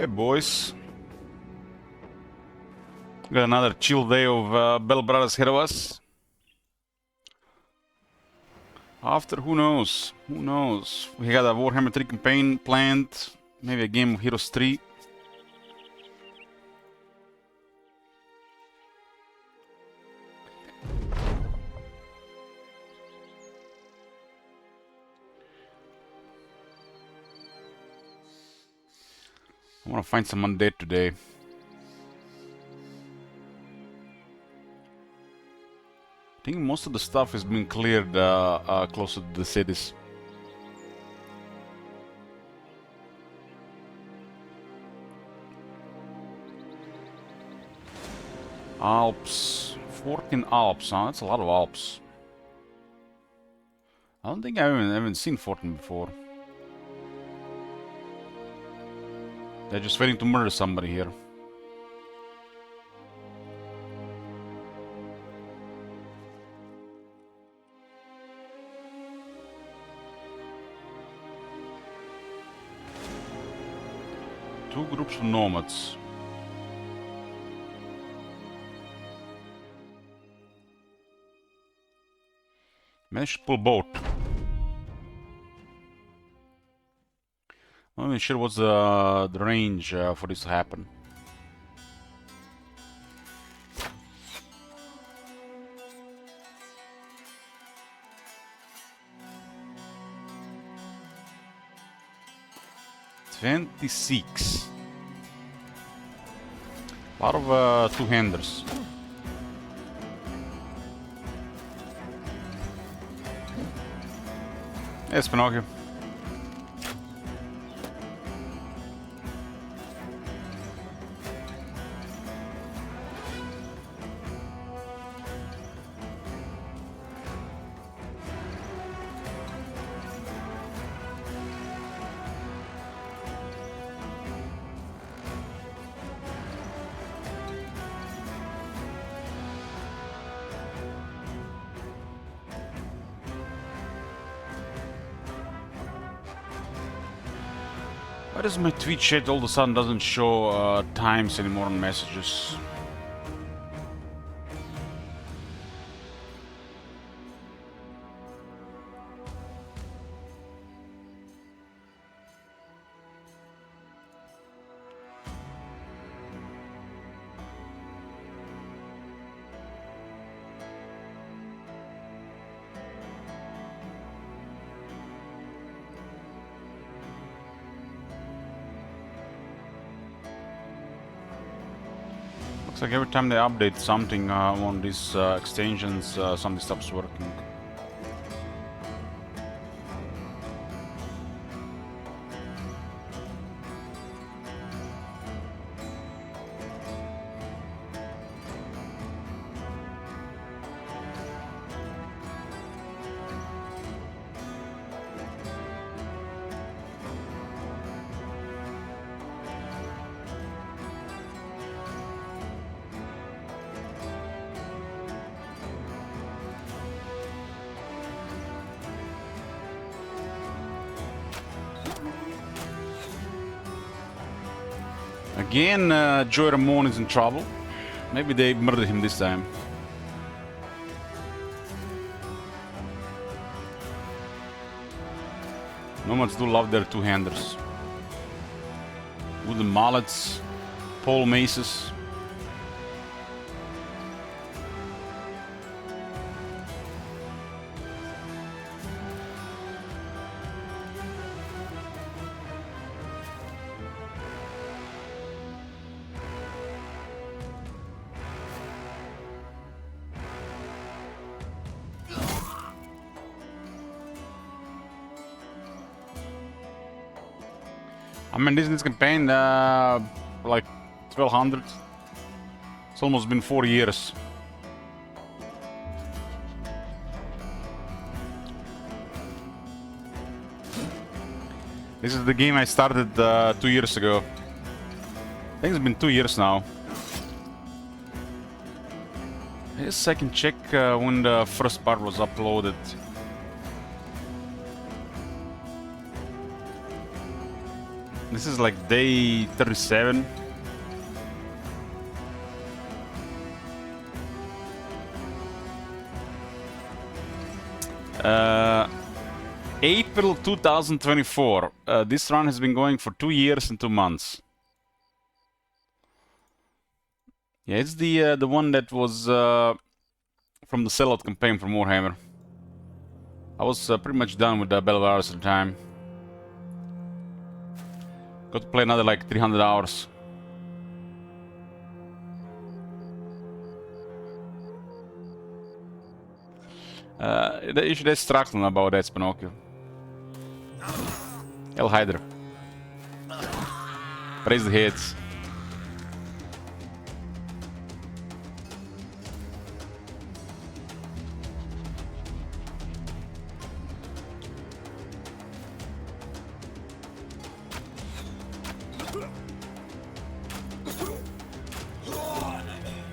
Hey boys, got another chill day of Bell Brothers ahead of us. After, who knows? Who knows? We got a Warhammer 3 campaign planned, maybe a game of Heroes 3. I want to find some undead today. I think most of the stuff has been cleared closer to the cities. Alps. 14 Alps, huh? That's a lot of Alps. I don't think I haven't seen 14 before. They're just waiting to murder somebody here. Two groups of nomads. Managed to pull boat. I'm not even sure what's the range for this to happen. $26. A lot of two-handers. Yes, Pinocchio. Why does my tweet chat all of a sudden doesn't show times anymore on messages? Looks like every time they update something on these extensions, something stops working. Again, Joy Ramon is in trouble. Maybe they murdered him this time. Nomads do love their two-handers. Wooden mallets, pole maces. I mean, this campaign, like 1200. It's almost been 4 years. This is the game I started 2 years ago. I think it's been 2 years now. I guess I can check when the first part was uploaded. This is like day 37. April 2024. This run has been going for 2 years and 2 months. Yeah, it's the one that was from the sellout campaign from Warhammer. I was pretty much done with the Belvaris at the time. Got to play another like 300 hours. You should ask Strackland about that, Spinocchio. El Hydra. Raise the heads.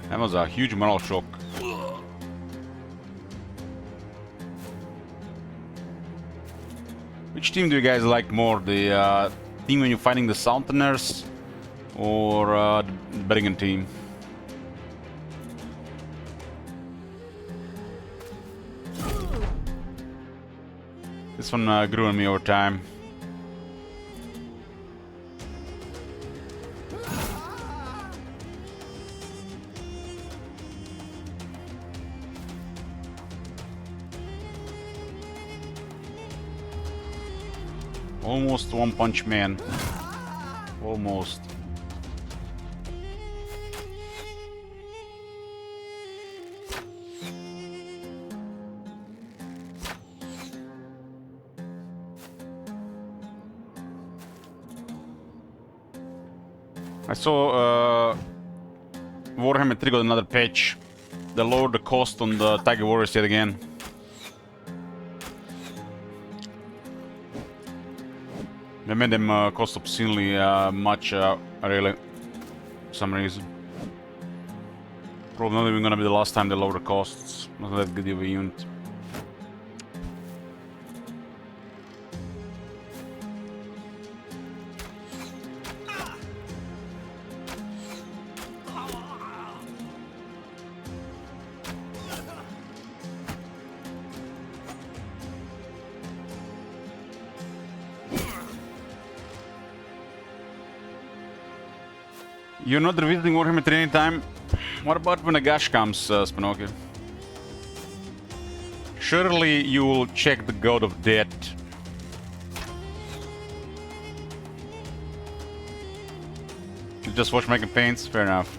That was a huge moral shock. Which team do you guys like more? The team when you're fighting the Southerners or the Bergen team? This one grew on me over time. Almost One Punch Man. Almost. I saw Warhammer 3 got another patch. They lowered the cost on the Tiger Warriors yet again. They made them cost obscenely much, really, for some reason. Probably not even gonna be the last time they lower the costs. Not that good of a unit. You're not revisiting Warhammer 3 anytime? What about when Nagash comes, Spinocchio? Surely you will check the God of Death. You just watch my campaigns? Fair enough.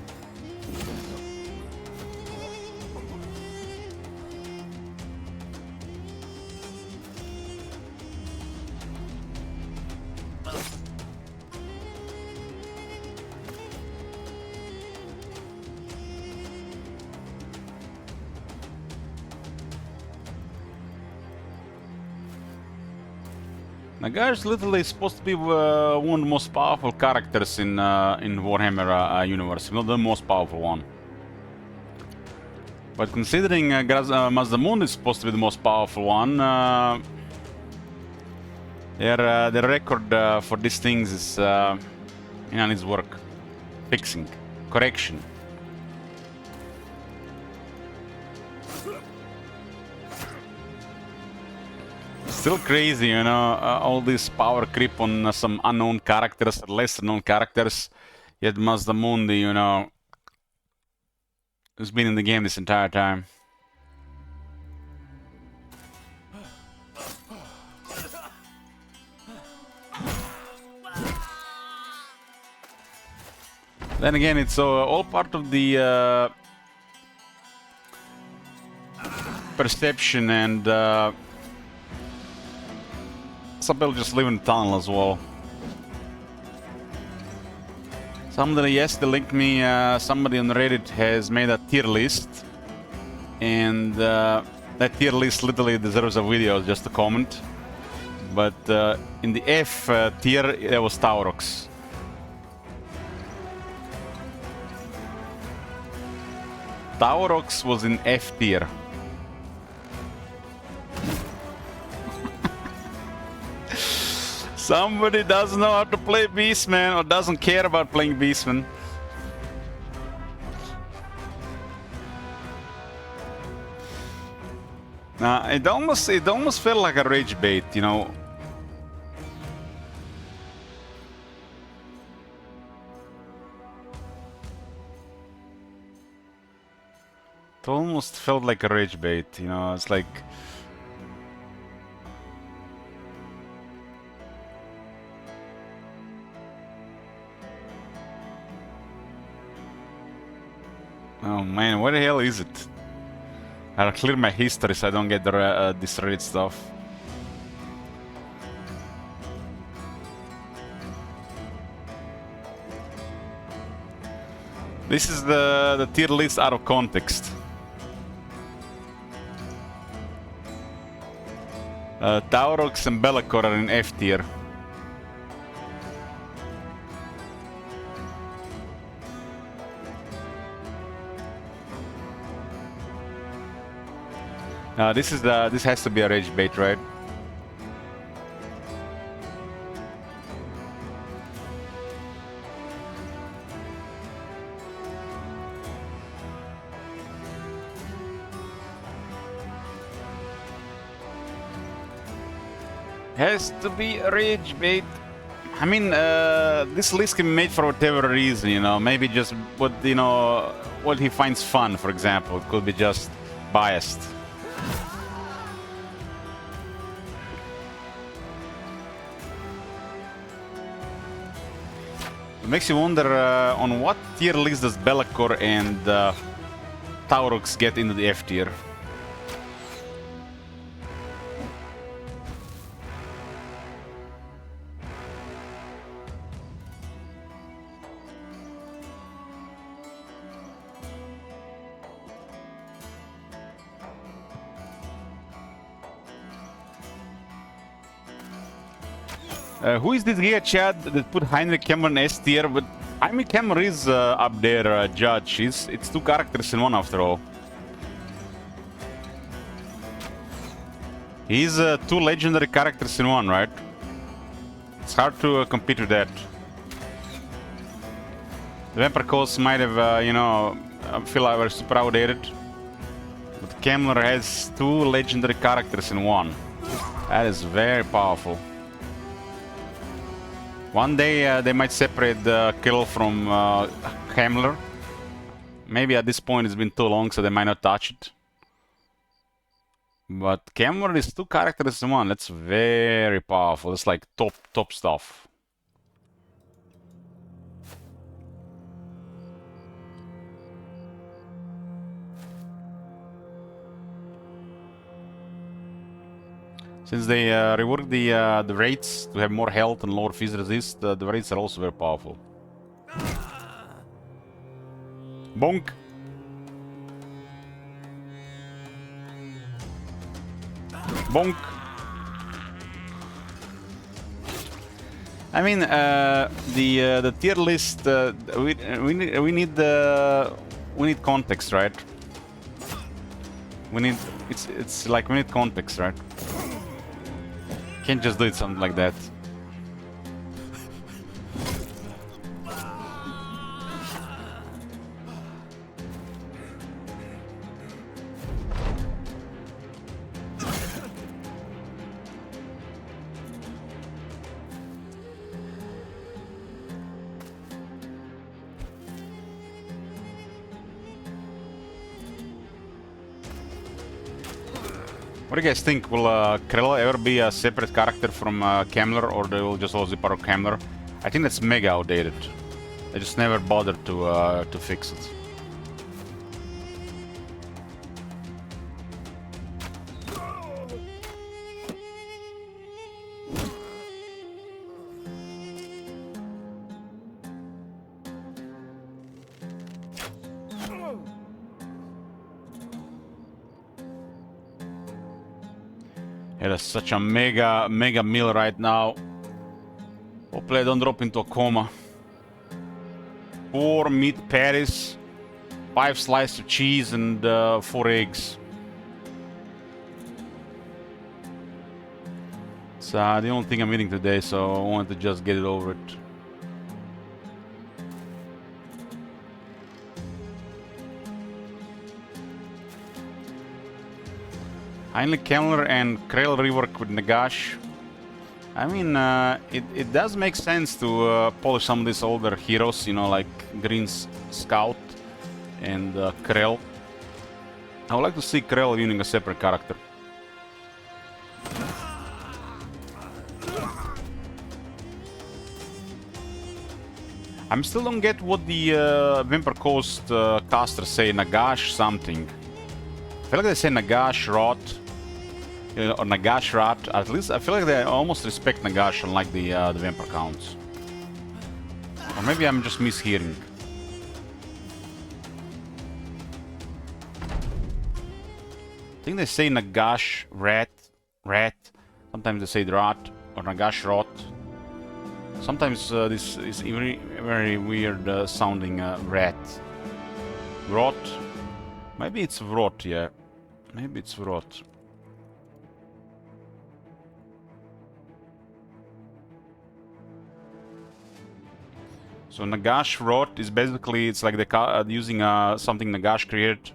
Nagash is literally supposed to be one of the most powerful characters in Warhammer universe, if not the most powerful one. But considering Mazdamundi is supposed to be the most powerful one, their record for these things is needs work, fixing, correction. Still crazy, you know, all this power creep on some unknown characters, lesser known characters, yet Mazdamundi, you know, has been in the game this entire time. Then again, it's all part of the perception, and some people just live in the tunnel as well. Somebody, yes, they linked me, somebody on Reddit has made a tier list, and that tier list literally deserves a video, just a comment. But in the F tier, there was Taurox. Taurox was in F tier. Somebody doesn't know how to play Beastman or doesn't care about playing Beastman. It almost felt like a rage bait, you know. It almost felt like a rage bait, you know. It's like, oh man, where the hell is it? I'll clear my history so I don't get this red stuff. This is the tier list out of context. Taurox and Be'lakor are in F tier. This has to be a rage bait, right? Has to be a rage bait. I mean, this list can be made for whatever reason, you know. Maybe just what he finds fun, for example. It could be just biased. It makes you wonder on what tier list does Be'lakor and Taurox get into the F tier. Who is this guy, Chad, that put Heinrich Cameron S tier? But Heinrich Cameron is up there, Judge. It's two characters in one, after all. He's two legendary characters in one, right? It's hard to compete with that. The Vampire Coast might have, I feel like we're super outdated. But Cameron has two legendary characters in one. That is very powerful. One day they might separate the kill from Hamler. Maybe at this point it's been too long, so they might not touch it. But Cameron is two characters in one. That's very powerful. It's like top stuff. Since they rework the raids to have more health and lower phys resist, the raids are also very powerful. Bonk! Bonk! I mean, the tier list. We need context, right? It's like we need context, right? Can't just do it something like that. What do you guys think? Will Krella ever be a separate character from Camler, or they will just always be part of Camler? I think that's mega outdated. They just never bothered to fix it. It is such a mega meal right now. Hopefully I don't drop into a coma. 4 meat patties, 5 slices of cheese, and 4 eggs. It's the only thing I'm eating today, so I wanted to just get it over it. Heinrich Kemmler and Krell rework with Nagash. I mean, it does make sense to polish some of these older heroes, you know, like Green's Scout and Krell. I would like to see Krell using a separate character. I still don't get what the Vampire Coast casters say, Nagash something. I feel like they say Nagash Rot, or Nagash Rat. At least I feel like they almost respect Nagash, unlike the Vampire Counts. Or maybe I'm just mishearing. I think they say Nagash Rat. Sometimes they say Rat or Nagash Rot. Sometimes this is very weird sounding rat. Vrot. Maybe it's Vrot, yeah. Maybe it's Vrot. So Nagash Rot is basically, it's like the using something Nagash created.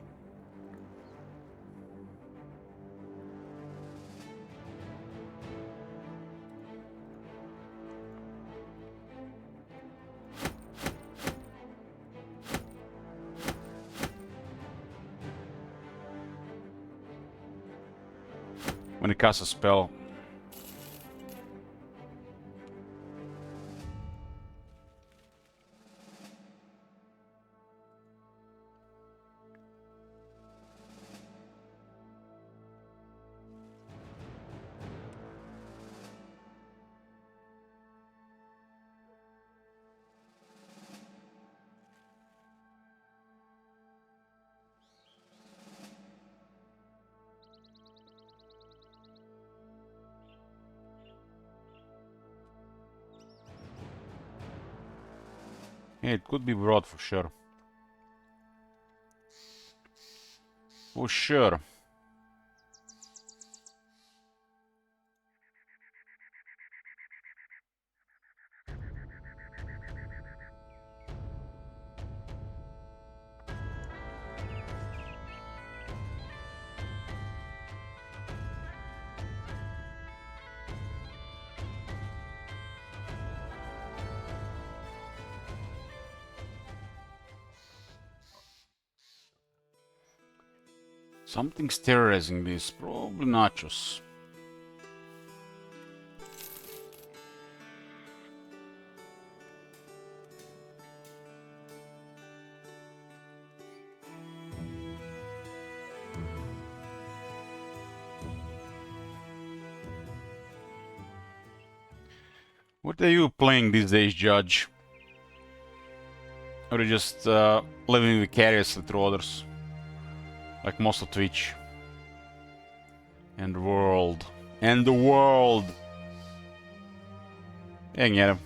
When it casts a spell. Yeah, it could be broad for sure. For sure. Something's terrorizing this, probably nachos. What are you playing these days, Judge? Or are you just living vicariously through others? Like most of Twitch. And the world. And the world! Yeah, I can get him.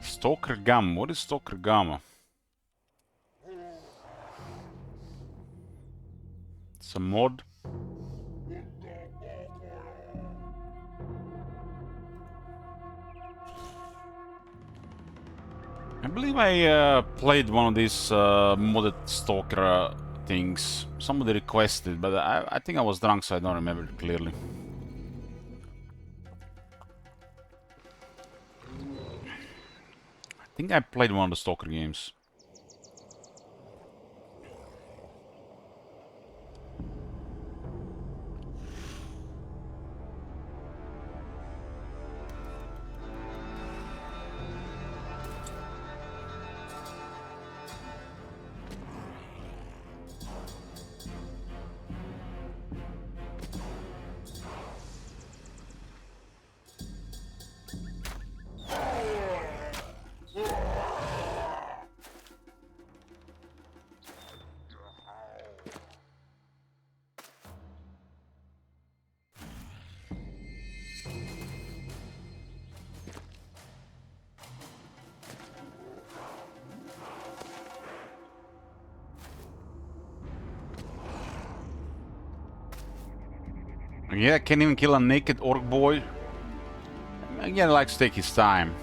Stalker Gamma. What is Stalker Gamma? It's a mod. I believe I played one of these modded Stalker things. Somebody requested, but I think I was drunk, so I don't remember it clearly. I think I played one of the Stalker games. Yeah, can't even kill a naked orc boy. Again, likes to take his time.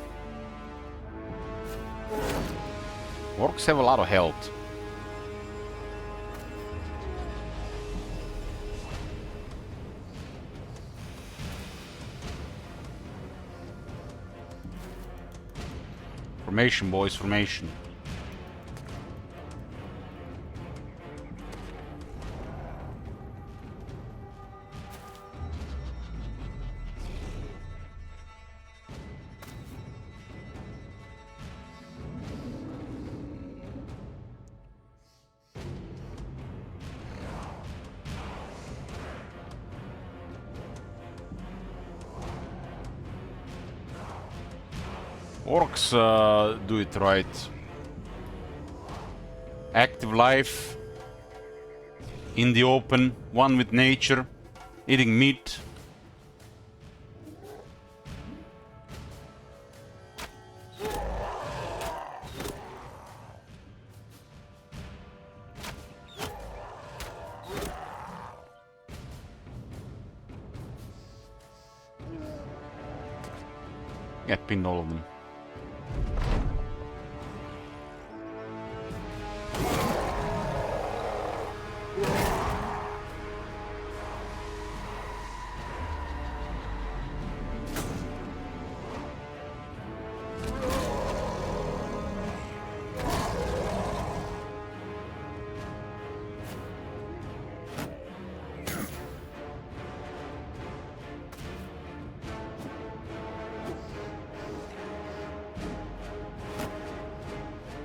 Orcs have a lot of health. Formation, boys, formation. Orcs do it right. Active life, in the open, one with nature, eating meat. Get pinned all of them.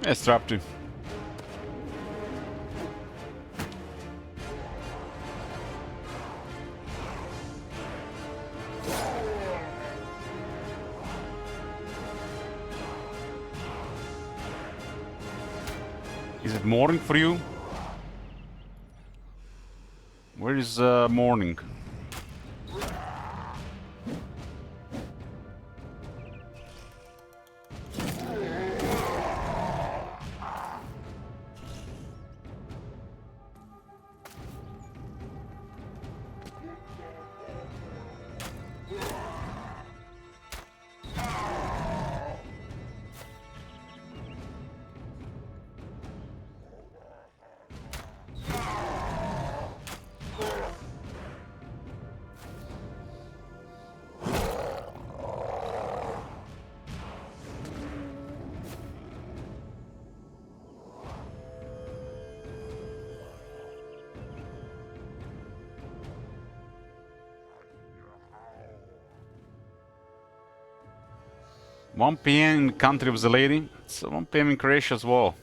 It's trapped too. Is it morning for you? Where is morning? One PM in the country of the lady. It's 1 PM in Croatia as well.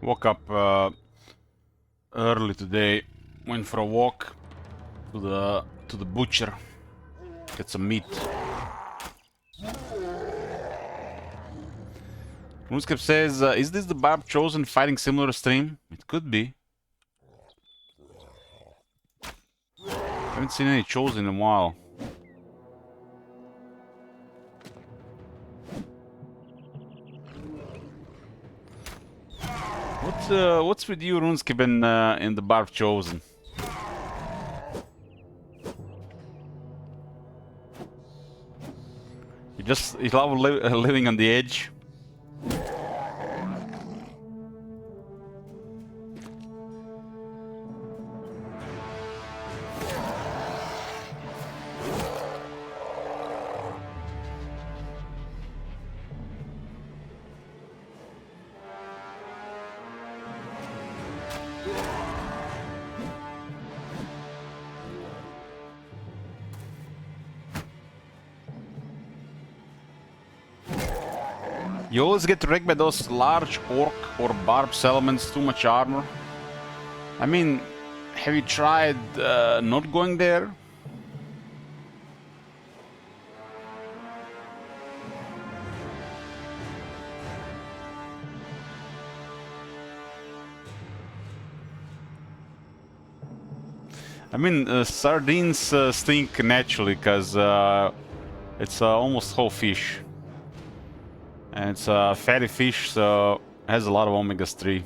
Woke up early today, went for a walk to the butcher, get some meat. RuneScape says, is this the Barb Chosen fighting similar stream? It could be. Haven't seen any Chosen in a while. What's with you, RuneScape, in the Barb Chosen? You love living on the edge. You always get wrecked by those large orc or barb settlements, too much armor. I mean, Have you tried not going there? I mean, sardines stink naturally because it's almost whole fish. And it's a fatty fish, so it has a lot of omega-3.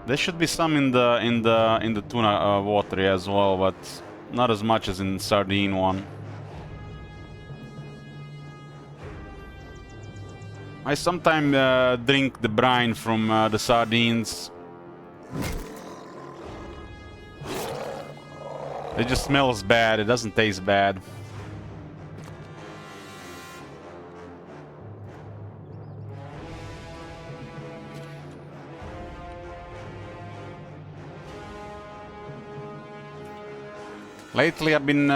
There should be some in the tuna water as well, but not as much as in sardine one. I sometimes drink the brine from the sardines. It just smells bad, it doesn't taste bad. Lately I've been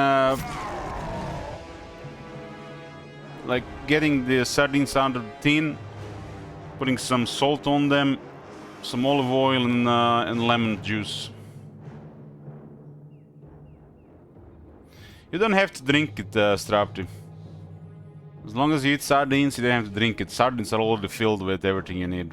like getting the sardines out of the tin, putting some salt on them, some olive oil and lemon juice. You don't have to drink it, Strapty. As long as you eat sardines, you don't have to drink it. Sardines are already filled with everything you need.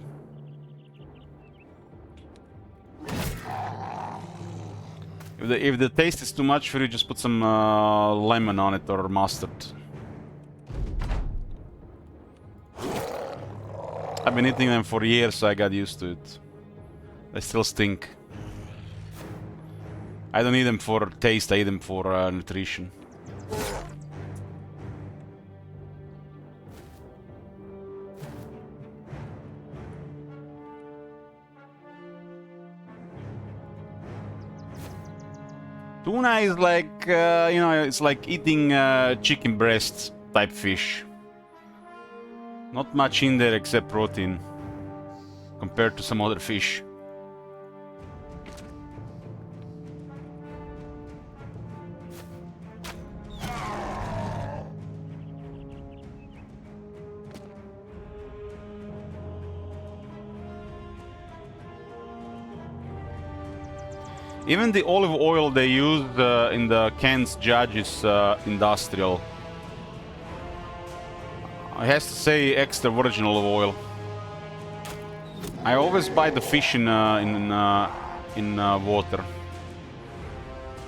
If the taste is too much for you, just put some lemon on it or mustard. I've been eating them for years, so I got used to it. They still stink. I don't eat them for taste, I eat them for nutrition. Tuna is like, you know, it's like eating chicken breast type fish. Not much in there except protein compared to some other fish. Even the olive oil they use in the cans judge is industrial. I has to say extra virgin olive oil. I always buy the fish in water.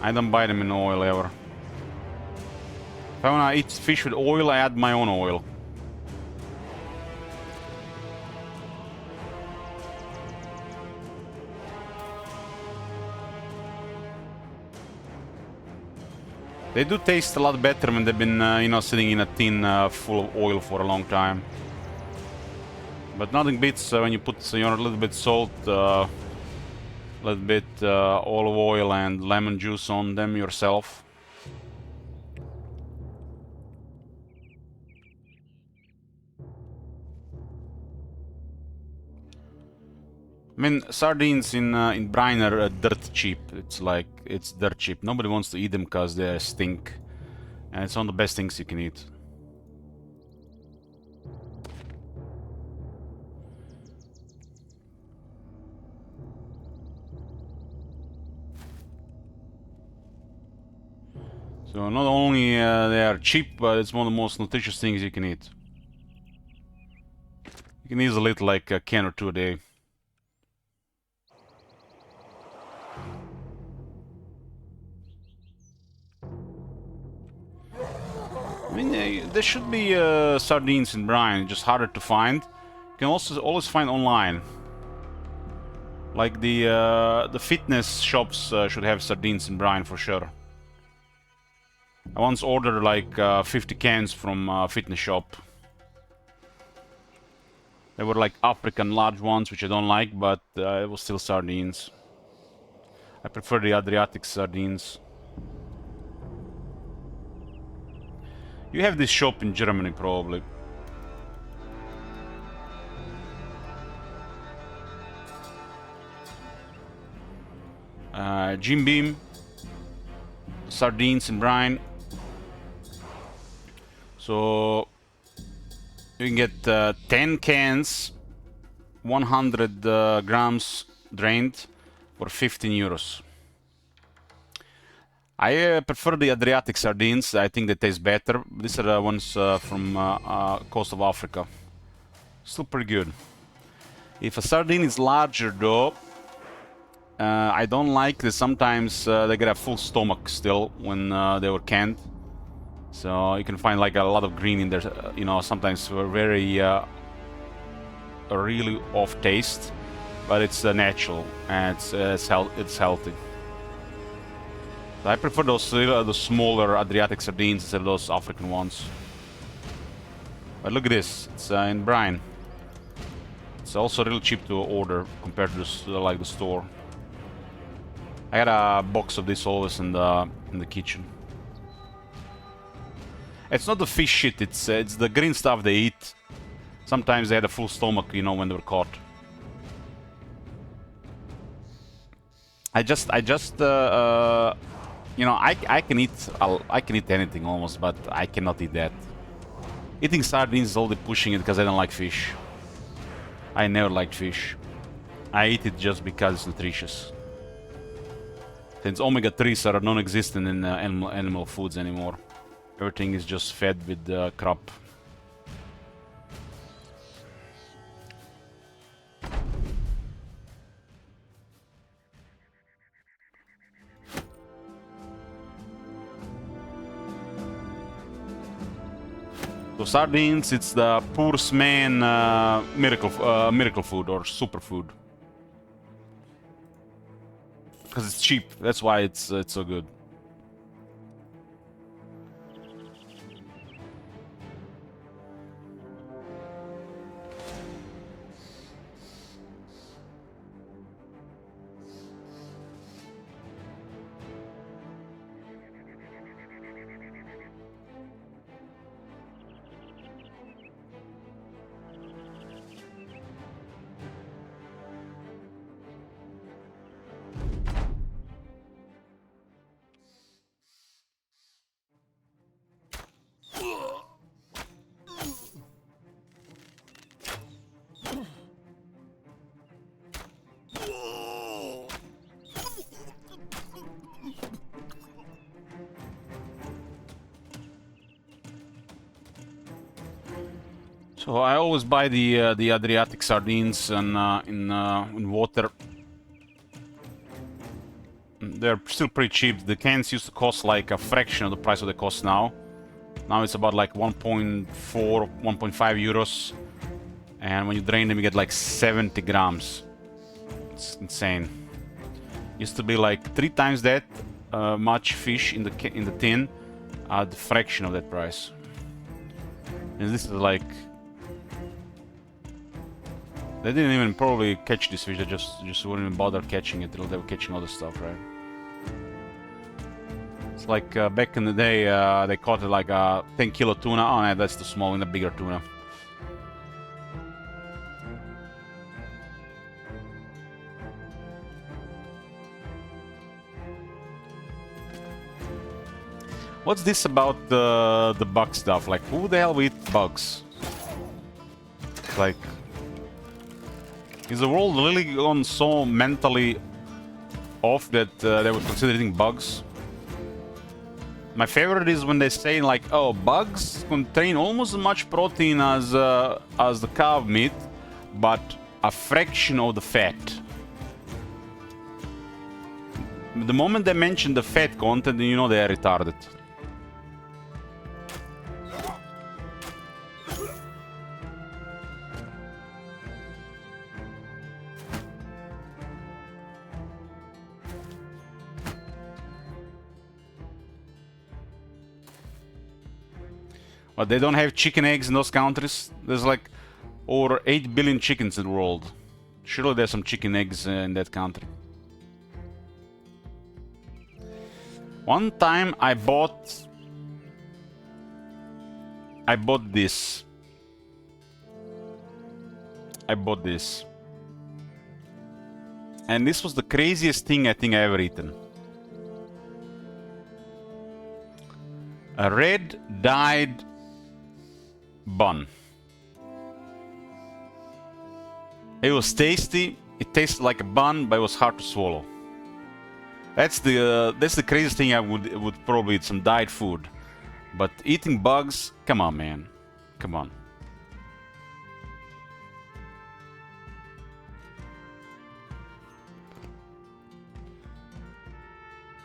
I don't buy them in oil ever. If I wanna eat fish with oil, I add my own oil. They do taste a lot better when they've been, you know, sitting in a tin full of oil for a long time. But nothing beats when you put, you know, a little bit salt, a little bit olive oil and lemon juice on them yourself. I mean, sardines in brine are dirt cheap. It's dirt cheap. Nobody wants to eat them because they stink. And it's one of the best things you can eat. So not only they are cheap, but it's one of the most nutritious things you can eat. You can easily eat like a can or two a day. I mean, there should be sardines in brine, just harder to find. You can also always find online. Like the fitness shops should have sardines in brine for sure. I once ordered like 50 cans from a fitness shop. They were like African large ones, which I don't like, but it was still sardines. I prefer the Adriatic sardines. You have this shop in Germany, probably. Jim Beam. Sardines in brine. So you can get 10 cans 100 grams drained for 15 euros. I prefer the Adriatic sardines. I think they taste better. These are the ones from coast of Africa. Still pretty good. If a sardine is larger though, I don't like that sometimes they get a full stomach still when they were canned. So you can find like a lot of green in there, you know, sometimes very really off taste, but it's natural and it's healthy. So I prefer those smaller Adriatic sardines instead of those African ones. But look at this, it's in brine. It's also really cheap to order compared to like the store. I got a box of this always in the kitchen. It's not the fish shit, it's the green stuff they eat. Sometimes they had a full stomach, you know, when they were caught. I just you know, I can eat anything almost, but I cannot eat that. Eating sardines is only pushing it because I don't like fish. I never liked fish. I eat it just because it's nutritious. Since omega-3s are non-existent in animal foods anymore. Everything is just fed with crop. So sardines, it's the poor man miracle food or superfood. Because it's cheap, that's why it's so good. So I always buy the Adriatic sardines in water. They're still pretty cheap. The cans used to cost like a fraction of the price of they cost now. Now it's about like 1.4, 1.5 euros. And when you drain them, you get like 70 grams. It's insane. Used to be like 3 times that much fish in the tin at the fraction of that price. And this is like... They didn't even probably catch this fish, they just wouldn't even bother catching it, they were catching other stuff, right? It's like back in the day, they caught it like a 10 kilo tuna. Oh no, that's too small, in a bigger tuna. What's this about the bug stuff? Like, who the hell eat bugs? Like... Is the world really gone so mentally off that they would consider eating bugs? My favorite is when they say like, oh, bugs contain almost as much protein as the cow meat, but a fraction of the fat. The moment they mention the fat content, you know they are retarded. But they don't have chicken eggs in those countries. There's like over 8 billion chickens in the world. Surely there's some chicken eggs in that country. One time I bought this. And this was the craziest thing I think I ever eaten. A red dyed bun. It was tasty. It tasted like a bun, but it was hard to swallow. That's the craziest thing I would probably eat some diet food. But eating bugs, come on, man. Come on.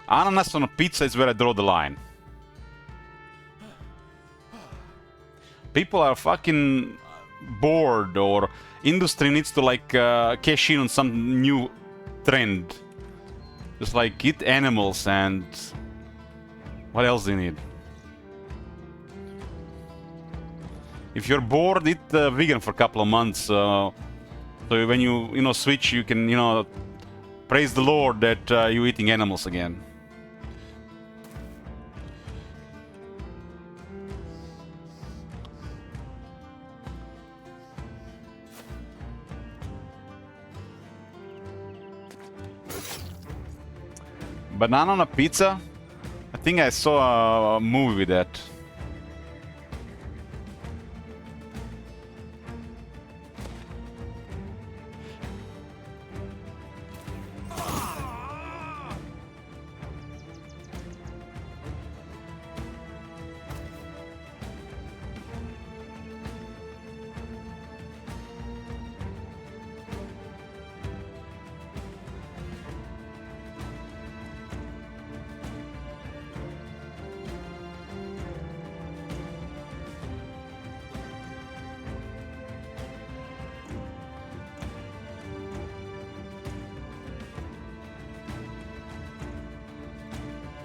Ananas on a pizza is where I draw the line. People are fucking bored, or industry needs to like cash in on some new trend. Just like eat animals, and what else do you need? If you're bored, eat vegan for a couple of months. So when you switch, you can praise the Lord that you're eating animals again. Banana on a pizza? I think I saw a movie with that.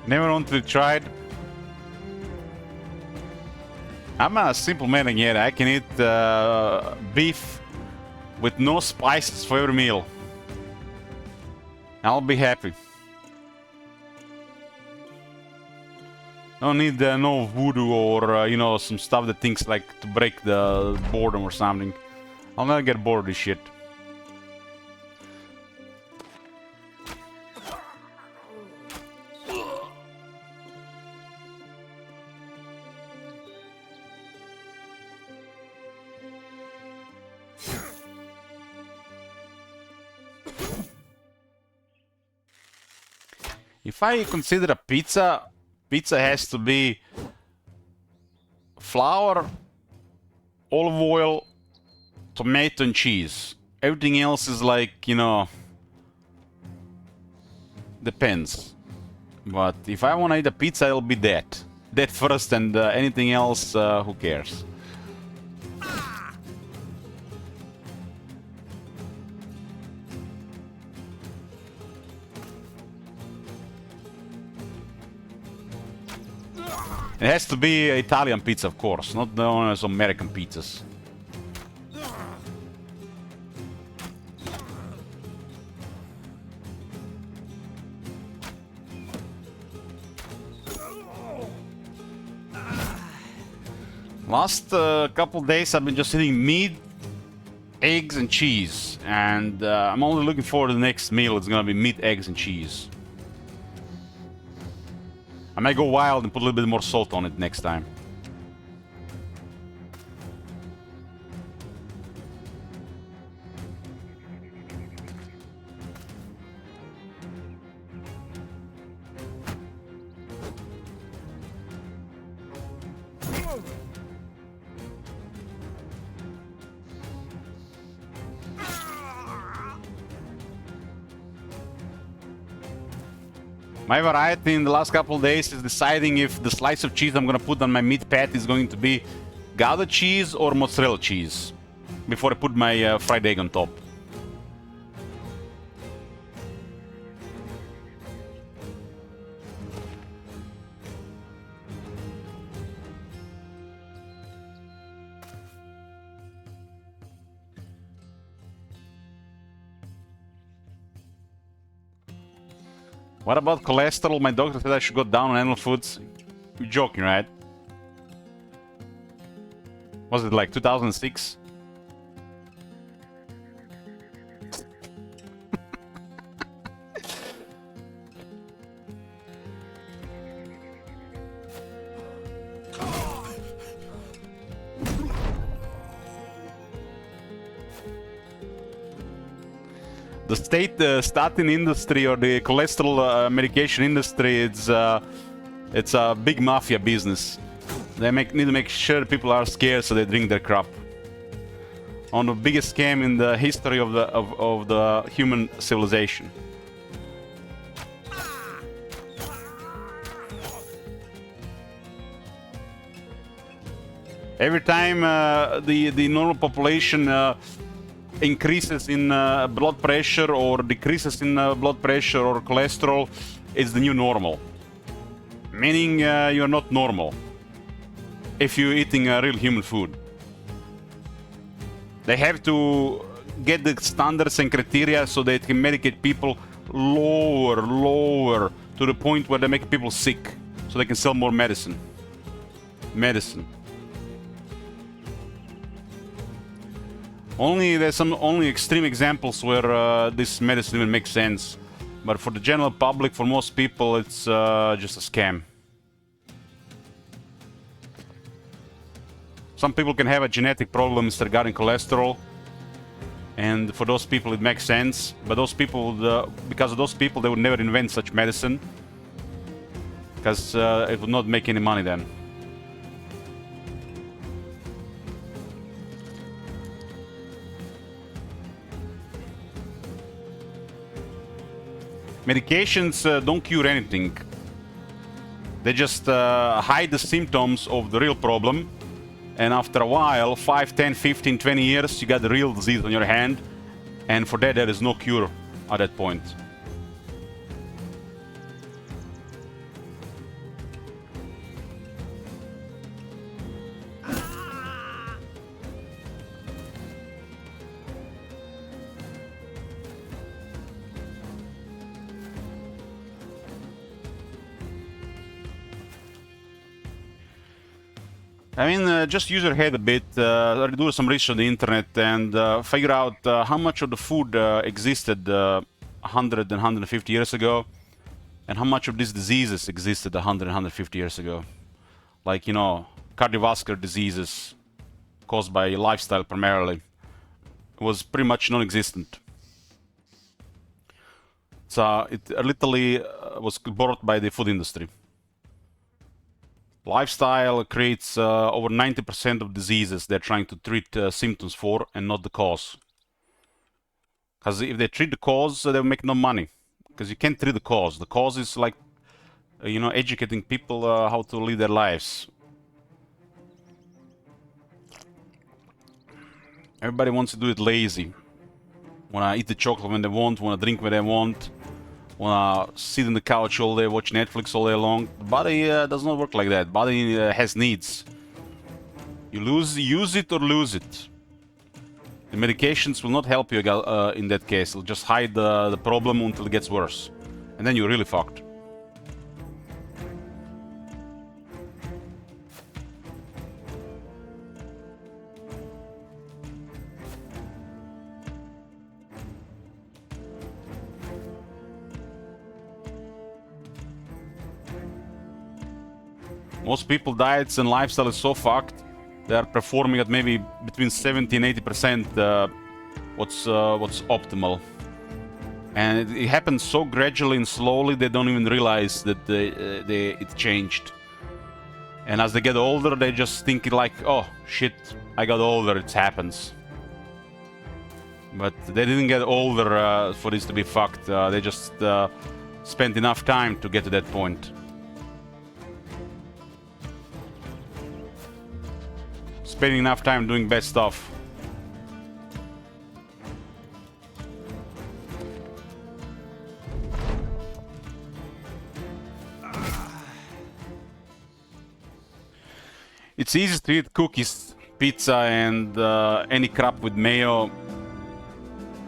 Never wanted to try it. I'm a simple man again. I can eat beef with no spices for every meal. I'll be happy. Don't need no voodoo or some stuff that thinks like to break the boredom or something. I'll never get bored of this shit. If I consider a pizza, pizza has to be flour, olive oil, tomato and cheese. Everything else is like, depends. But if I want to eat a pizza, it'll be that. That first, and anything else, who cares? It has to be Italian pizza, of course, not those American pizzas. Last couple days I've been just eating meat, eggs and cheese, and I'm only looking forward to the next meal. It's gonna be meat, eggs and cheese. I might go wild and put a little bit more salt on it next time. My variety in the last couple of days is deciding if the slice of cheese I'm gonna put on my meat patty is going to be Gouda cheese or mozzarella cheese before I put my fried egg on top. What about cholesterol? My doctor said I should go down on animal foods. You're joking, right? Was it like 2006? The state statin industry or the cholesterol medication industry, it's a big mafia business. They need to make sure people are scared so they drink their crap. On the biggest scam in the history of the human civilization. Every time the normal population increases in blood pressure or decreases in blood pressure or cholesterol, it's the new normal. Meaning you're not normal if you're eating real human food. They have to get the standards and criteria so they can medicate people lower to the point where they make people sick so they can sell more medicine. There's some extreme examples where this medicine even makes sense, but for the general public, for most people, it's just a scam. Some people can have a genetic problems regarding cholesterol, and for those people it makes sense. But those people, because of those people, they would never invent such medicine, because it would not make any money then. Medications don't cure anything. They just hide the symptoms of the real problem. And after a while, 5, 10, 15, 20 years, you got the real disease on your hand. And for that, there is no cure at that point. I mean, just use your head a bit, do some research on the internet and figure out how much of the food existed 100 and 150 years ago, and how much of these diseases existed 100 and 150 years ago. Like, you know, cardiovascular diseases caused by lifestyle primarily was pretty much non-existent. So it literally was brought by the food industry. Lifestyle creates over 90% of diseases they're trying to treat symptoms for, and not the cause. Because if they treat the cause, they'll make no money. Because you can't treat the cause. The cause is like, you know, educating people how to live their lives. Everybody wants to do it lazy. Wanna eat the chocolate when they want, wanna drink when they want, wanna sit on the couch all day, watch Netflix all day long. The body does not work like that. Body has needs. You use it or lose it. The medications will not help you in that case. It'll just hide the problem until it gets worse. And then you're really fucked. Most people diets and lifestyle is so fucked, they are performing at maybe between 70 and 80% what's optimal. And it happens so gradually and slowly they don't even realize that it changed. And as they get older, they just think like, oh shit, I got older, it happens. But they didn't get older for this to be fucked. They just spent enough time to get to that point. Spending enough time doing bad stuff. It's easy to eat cookies, pizza, and any crap with mayo.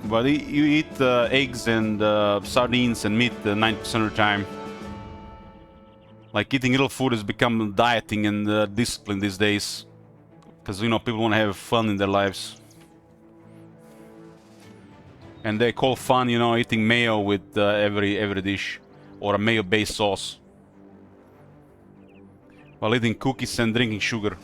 But you eat eggs and sardines and meat 90% of the time. Like, eating real food has become dieting and discipline these days. Because, you know, people want to have fun in their lives. And they call fun, you know, eating mayo with every dish. Or a mayo-based sauce. While eating cookies and drinking sugar.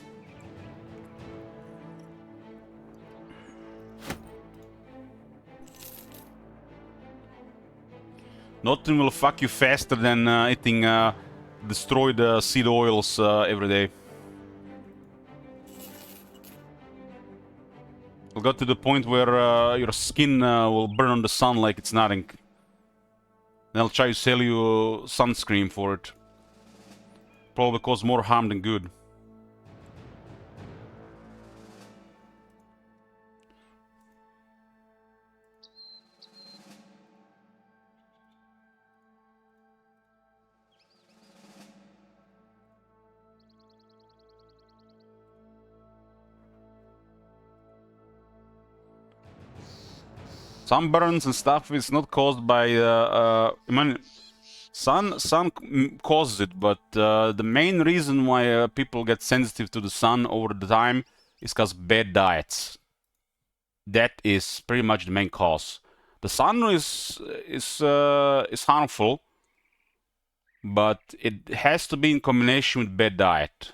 Nothing will fuck you faster than eating destroyed seed oils every day. It'll go to the point where your skin will burn on the sun like it's nothing. They'll try to sell you sunscreen for it. Probably cause more harm than good. Sunburns and stuff is not caused by I mean, sun causes it, but the main reason why people get sensitive to the sun over the time is because bad diets. That is pretty much the main cause. The sun is harmful, but it has to be in combination with bad diet.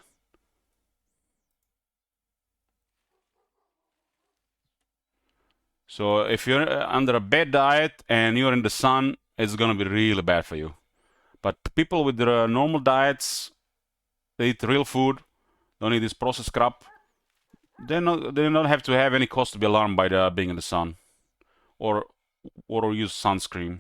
So if you're under a bad diet and you're in the sun, it's gonna be really bad for you. But people with their normal diets, they eat real food, don't eat this processed crap, they don't have to have any cause to be alarmed by being in the sun, or use sunscreen.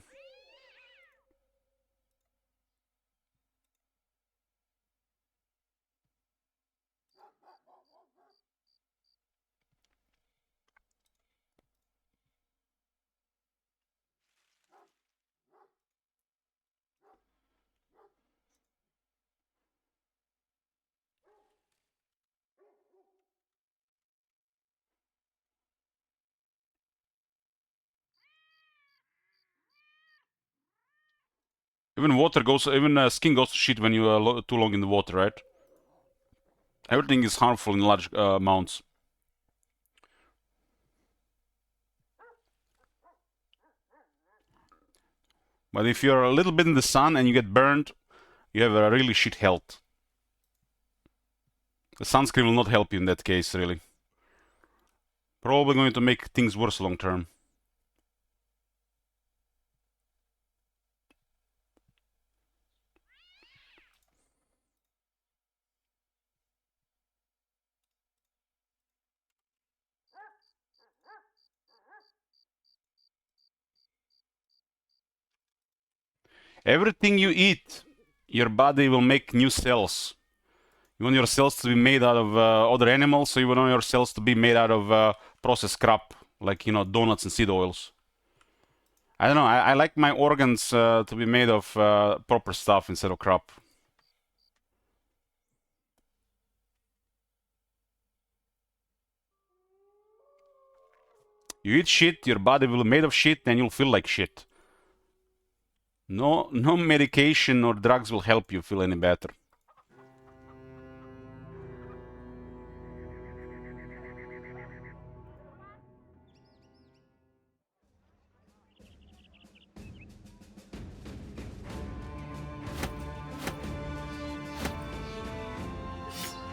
Even water goes, even skin goes to shit when you are too long in the water, right? Everything is harmful in large amounts. But if you're a little bit in the sun and you get burned, you have a really shit health. The sunscreen will not help you in that case, really. Probably going to make things worse long term. Everything you eat, your body will make new cells. You want your cells to be made out of other animals, so you want your cells to be made out of processed crap, like, you know, donuts and seed oils. I don't know, I like my organs to be made of proper stuff instead of crap. You eat shit, your body will be made of shit, and you'll feel like shit. No medication or drugs will help you feel any better.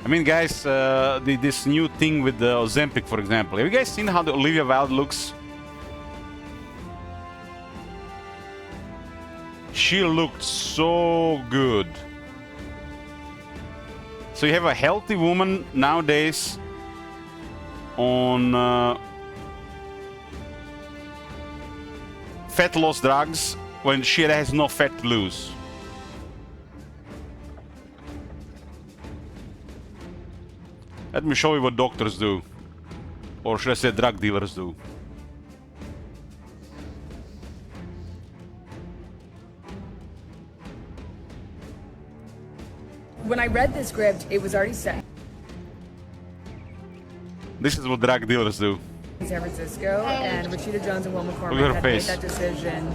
I mean, guys, this new thing with the Ozempic, for example. Have you guys seen how the Olivia Wilde looks? She looked so good. So you have a healthy woman nowadays on fat loss drugs when she has no fat to lose. Let me show you what doctors do. Or should I say drug dealers do. When I read the script, it was already set This is what drug dealers do. in San Francisco, and Rashida Jones and Will Look at McCormick her had made face. that decision.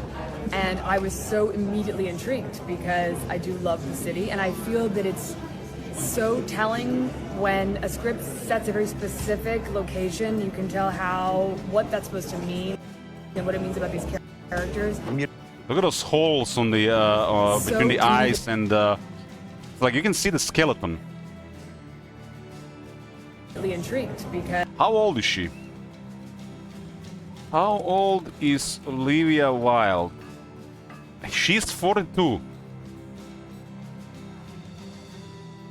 And I was so immediately intrigued because I do love the city, and I feel that it's so telling when a script sets a very specific location. You can tell what that's supposed to mean and what it means about these characters. Look at those holes on the So between the deep. eyes and like you can see the skeleton. Really intrigued because How old is she? How old is Olivia Wilde? She's 42.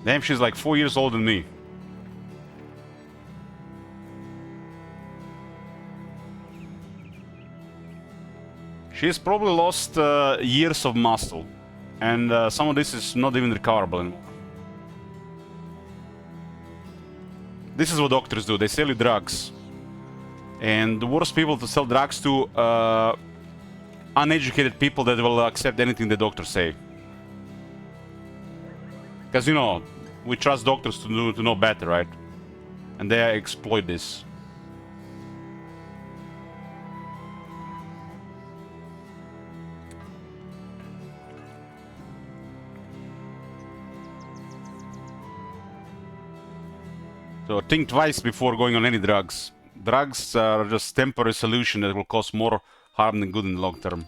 Damn, she's like 4 years older than me. She's probably lost years of muscle. And some of this is not even recoverable anymore. This is what doctors do. They sell you drugs. And the worst people to sell drugs to, uneducated people that will accept anything the doctors say. Because, you know, we trust doctors to know better, right? And they exploit this. So think twice before going on any drugs. Drugs are just temporary solution that will cause more harm than good in the long term.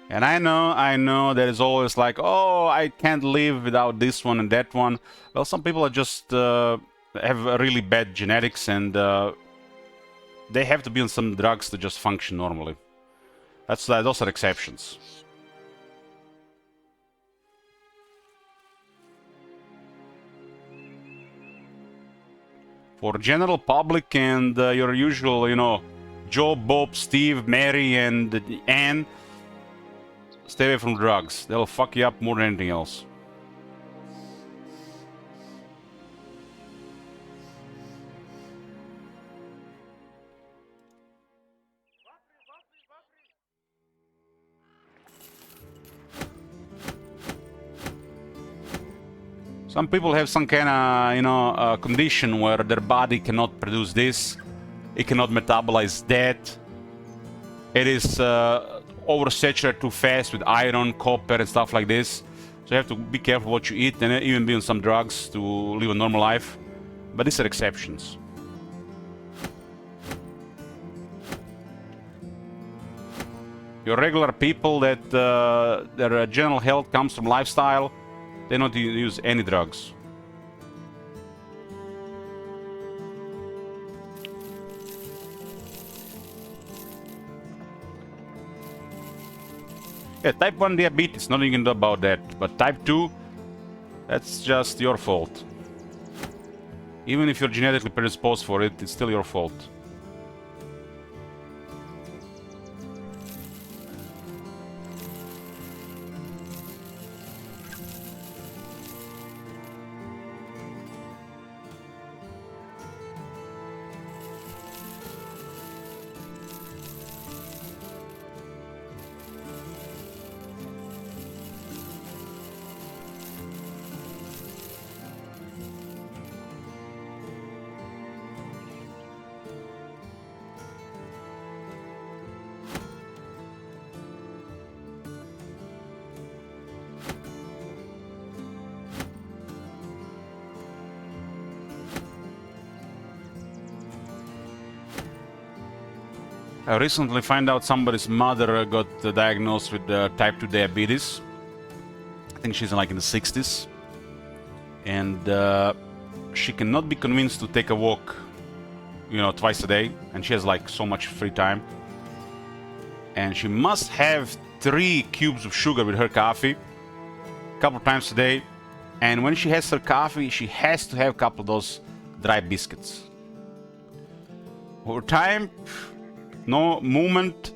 And I know there is always like, oh, I can't live without this one and that one. Well, some people are just have really bad genetics and they have to be on some drugs to just function normally. Those are exceptions. For general public and your usual, you know, Joe, Bob, Steve, Mary, and Anne, stay away from drugs. They'll fuck you up more than anything else. Some people have some kind of, you know, condition where their body cannot produce this, it cannot metabolize that. It is oversaturated too fast with iron, copper, and stuff like this. So you have to be careful what you eat and even be on some drugs to live a normal life. But these are exceptions. Your regular people that their general health comes from lifestyle, they don't use any drugs. Yeah, type 1 diabetes, nothing you can do about that. But type 2, that's just your fault. Even if you're genetically predisposed for it, it's still your fault. I recently found out somebody's mother got diagnosed with type 2 diabetes. I think she's like in the 60s. And she cannot be convinced to take a walk, you know, twice a day. And she has like so much free time. And she must have 3 cubes of sugar with her coffee, a couple times a day. And when she has her coffee, she has to have a couple of those dry biscuits. Over time, no movement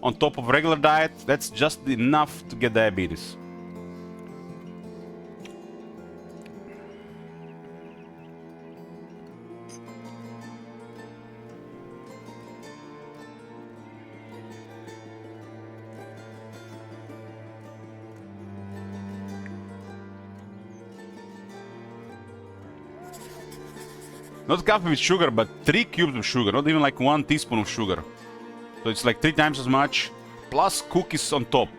on top of regular diet, that's just enough to get diabetes. Not coffee with sugar, but 3 cubes of sugar, not even like 1 teaspoon of sugar. So it's like 3 times as much, plus cookies on top.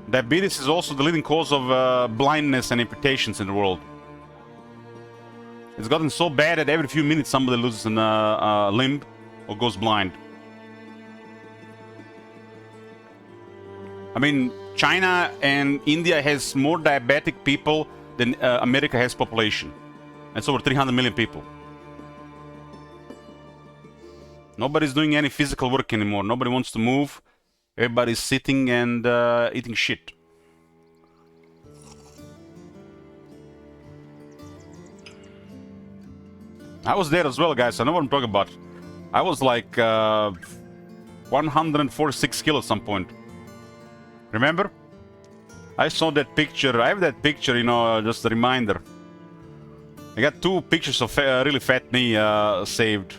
Diabetes is also the leading cause of blindness and amputations in the world. It's gotten so bad that every few minutes somebody loses a limb or goes blind. I mean, China and India has more diabetic people than America has population. It's over 300 million people. Nobody's doing any physical work anymore. Nobody wants to move. Everybody's sitting and eating shit. I was there as well, guys. I know what I'm talking about. I was like 146 kilos at some point. Remember? I saw that picture. I have that picture, you know, just a reminder. I got 2 pictures of really fat me saved.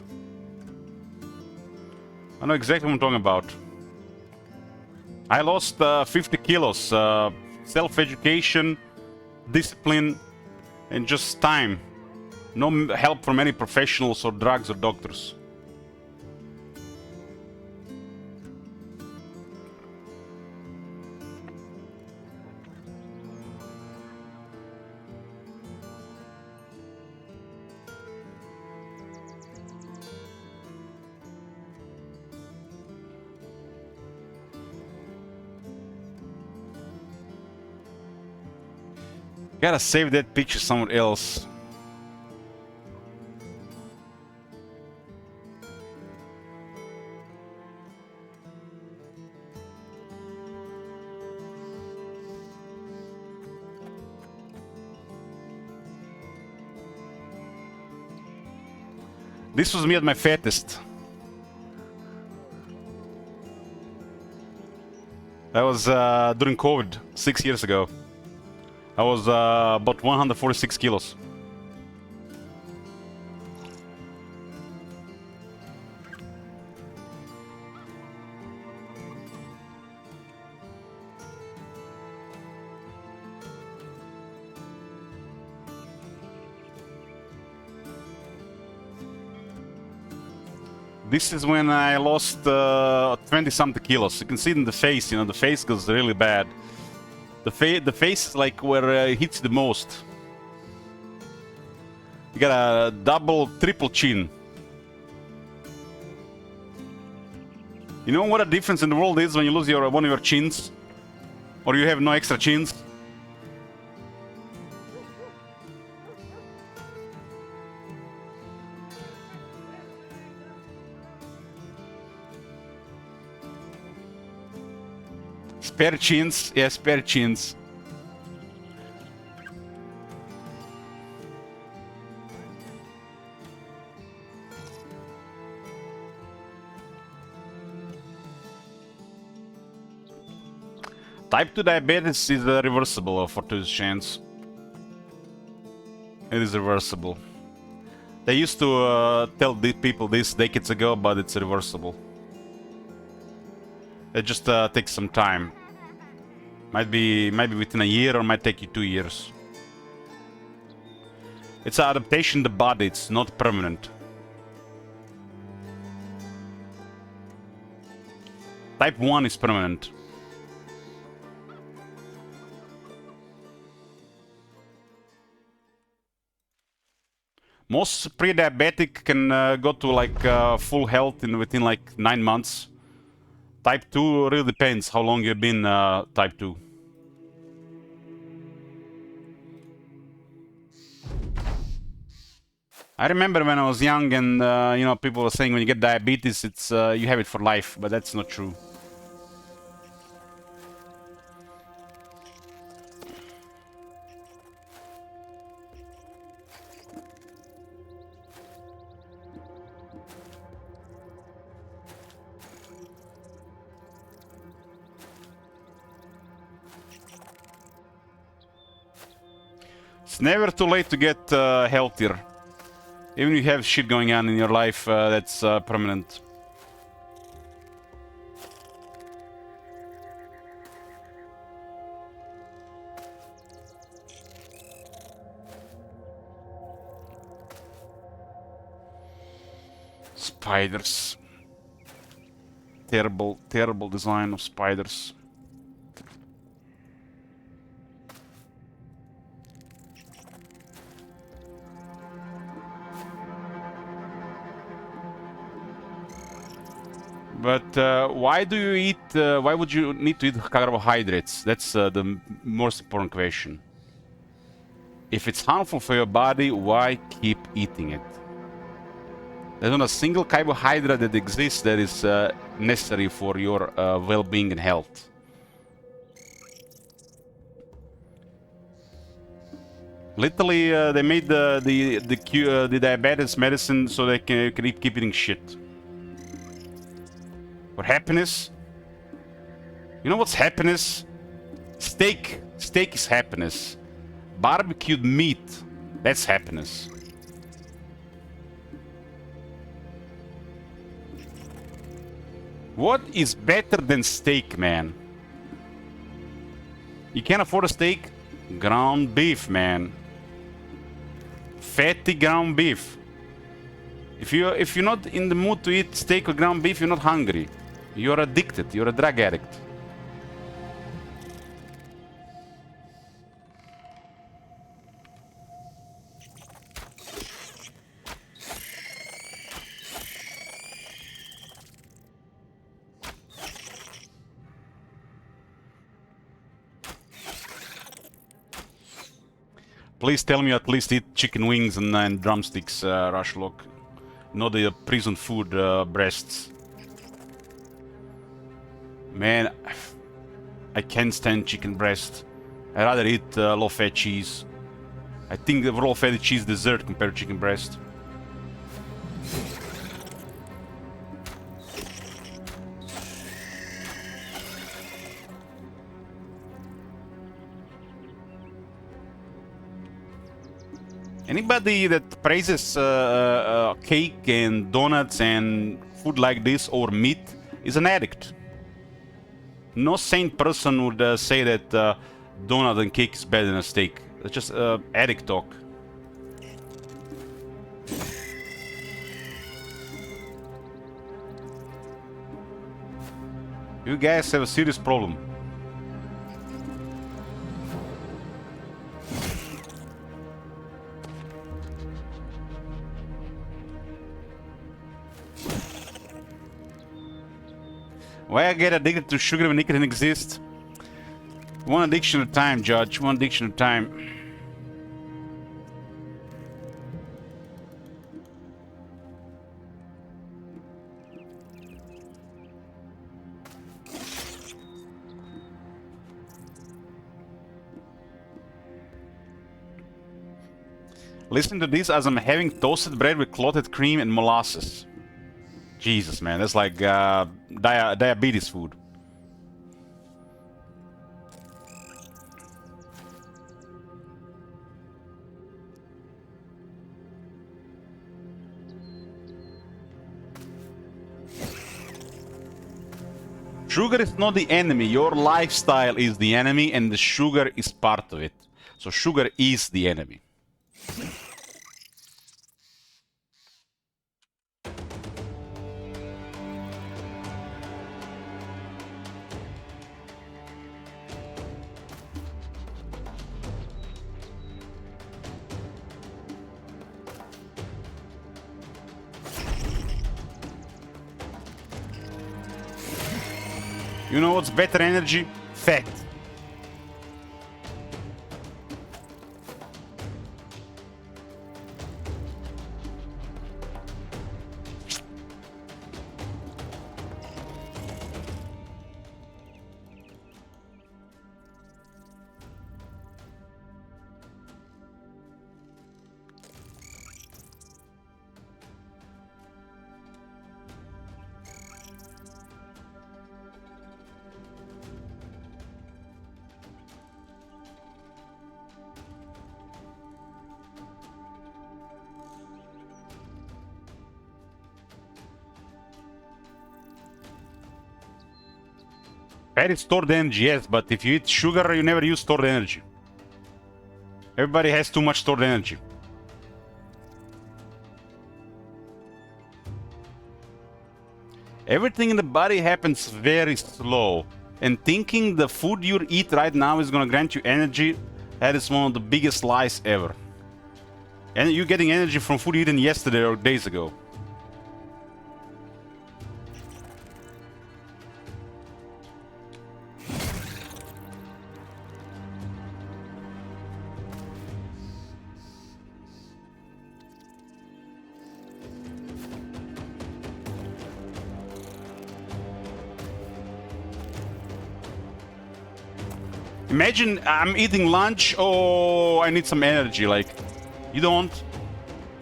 I know exactly what I'm talking about. I lost 50 kilos. Self-education, discipline, and just time. No help from any professionals or drugs or doctors. Gotta save that picture somewhere else. This was me at my fattest. That was during COVID, 6 years ago. I was about 146 kilos. This is when I lost 20-something kilos. You can see it in the face, you know, the face goes really bad. The face is like where it hits the most. You got a double, triple chin. You know what a difference in the world is when you lose one of your chins? Or you have no extra chins? Spare chins, yeah, spare chins. Type 2 diabetes is reversible for two chance. It is reversible. They used to tell the people this decades ago, but it's reversible. It just takes some time. Might be within a year or might take you 2 years. It's an adaptation to the body, it's not permanent. Type 1 is permanent. Most pre-diabetic can go to like full health within like 9 months. Type 2 really depends how long you've been type 2. I remember when I was young and you know, people were saying when you get diabetes, it's you have it for life, but that's not true. It's never too late to get healthier. Even if you have shit going on in your life that's permanent. Spiders. Terrible, terrible design of spiders. But why do you eat? Why would you need to eat carbohydrates? That's the most important question. If it's harmful for your body, why keep eating it? There's not a single carbohydrate that exists that is necessary for your well-being and health. Literally, they made the diabetes medicine so they can keep eating shit. For happiness, you know what's happiness? Steak. Steak is happiness. Barbecued meat, that's happiness. What is better than steak, man? You can't afford a steak? Ground beef, man. Fatty ground beef. If you're not in the mood to eat steak or ground beef, you're not hungry. You're addicted. You're a drug addict. Please tell me you at least eat chicken wings and drumsticks, Rushlock. Not the prison food breasts. Man, I can't stand chicken breast. I'd rather eat low-fat cheese. I think the low-fat cheese dessert compared to chicken breast. Anybody that praises cake and donuts and food like this over meat is an addict. No sane person would say that donut and cake is better than a steak. That's just addict talk. You guys have a serious problem. Why I get addicted to sugar when nicotine exists? One addiction at a time, Judge. One addiction at a time. Listen to this as I'm having toasted bread with clotted cream and molasses. Jesus, man, that's like diabetes food. Sugar is not the enemy. Your lifestyle is the enemy, and the sugar is part of it. So sugar is the enemy. You know what's better energy? Fat. Fat is stored energy, yes, but if you eat sugar, you never use stored energy. Everybody has too much stored energy. Everything in the body happens very slow. And thinking the food you eat right now is gonna grant you energy, that is one of the biggest lies ever. And you're getting energy from food eaten yesterday or days ago. Imagine I'm eating lunch. Oh, I need some energy. Like, you don't.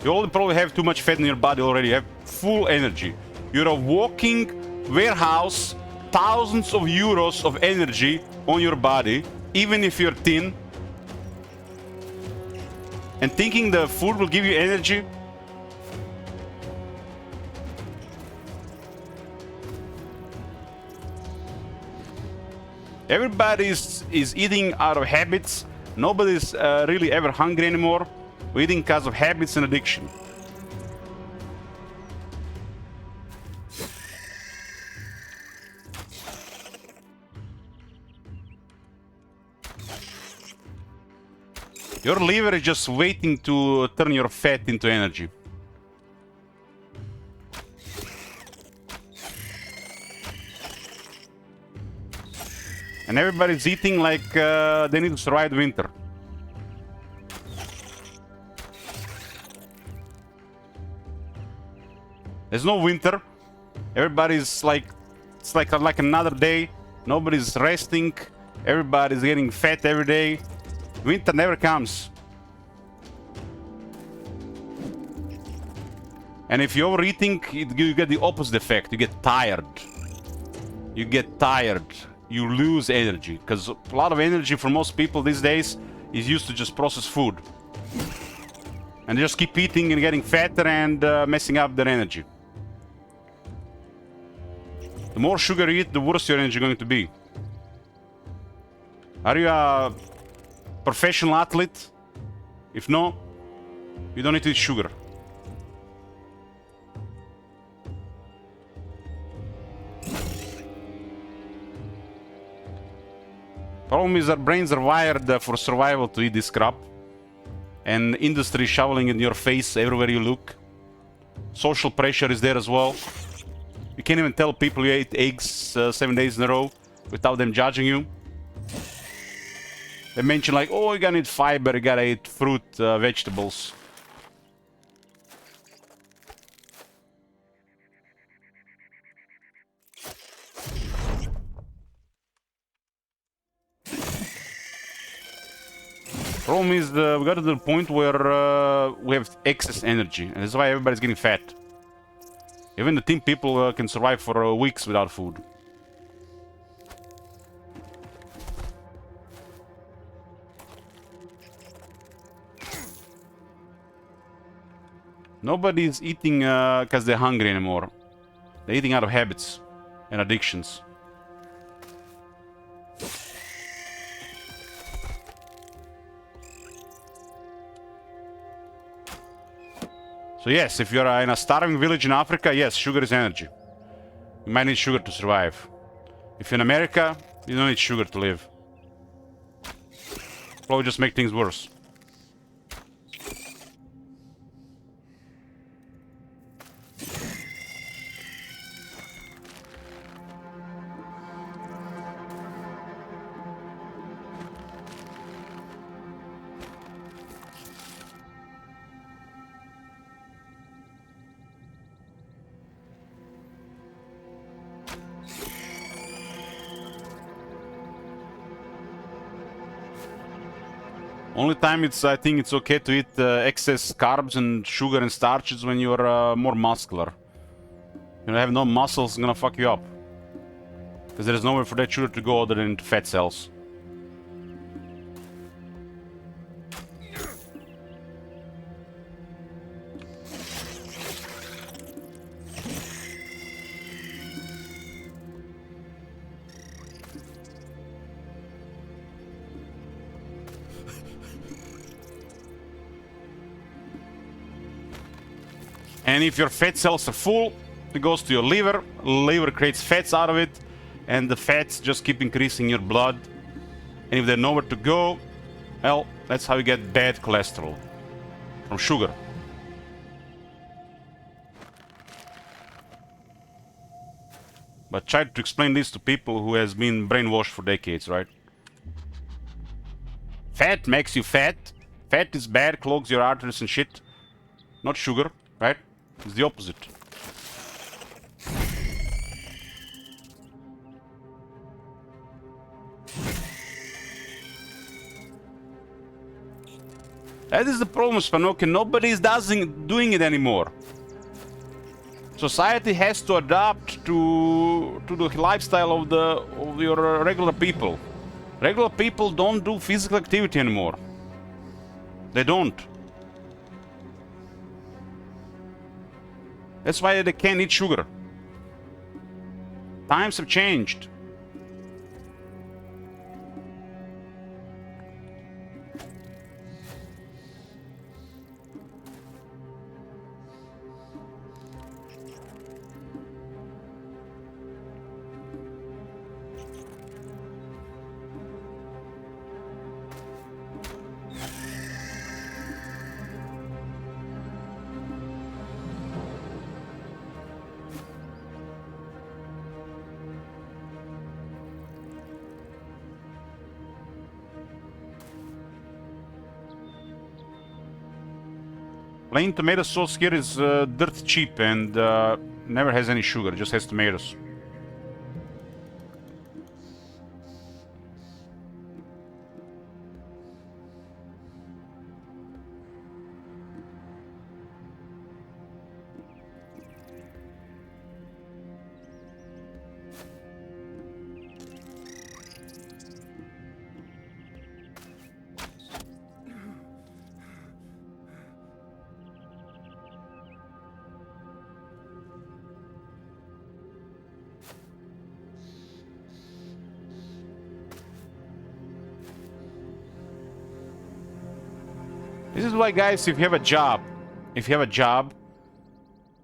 You all probably have too much fat in your body already. You have full energy. You're a walking warehouse, thousands of euros of energy on your body, even if you're thin. And thinking the food will give you energy. Everybody is eating out of habits. Nobody's really ever hungry anymore. We're eating because of habits and addiction. Your liver is just waiting to turn your fat into energy. And everybody's eating like they need to survive the winter. There's no winter. Everybody's like, it's like another day. Nobody's resting. Everybody's getting fat every day. Winter never comes. And if you're overeating, you get the opposite effect. You get tired. You get tired. You lose energy. Because a lot of energy for most people these days is used to just process food. And they just keep eating and getting fatter and messing up their energy. The more sugar you eat, the worse your energy is going to be. Are you a professional athlete? If no, you don't need to eat sugar. Problem is our brains are wired for survival to eat this crap. And industry shoveling in your face everywhere you look. Social pressure is there as well. You can't even tell people you ate eggs 7 days in a row without them judging you. They mention like, oh, you gotta eat fiber, you gotta eat fruit, vegetables. Problem is, we got to the point where we have excess energy, and that's why everybody's getting fat. Even the thin people can survive for weeks without food. Nobody's eating because they're hungry anymore. They're eating out of habits and addictions. So yes, if you're in a starving village in Africa, yes, sugar is energy. You might need sugar to survive. If you're in America, you don't need sugar to live. Probably just make things worse. Only time I think it's okay to eat excess carbs and sugar and starches when you're more muscular. You have no muscles, it's gonna fuck you up. Because there's nowhere for that sugar to go other than into fat cells. And if your fat cells are full, it goes to your liver. Liver creates fats out of it, and the fats just keep increasing your blood. And if there's nowhere to go, well, that's how you get bad cholesterol from sugar. But try to explain this to people who has been brainwashed for decades, right? Fat makes you fat. Fat is bad, clogs your arteries and shit. Not sugar, right? It's the opposite. That is the problem, Spanoki. Nobody is doing it anymore. Society has to adapt to the lifestyle of your regular people. Regular people don't do physical activity anymore. They don't. That's why they can't eat sugar. Times have changed. Plain tomato sauce here is dirt cheap and never has any sugar, just has tomatoes. This is why, guys, if you have a job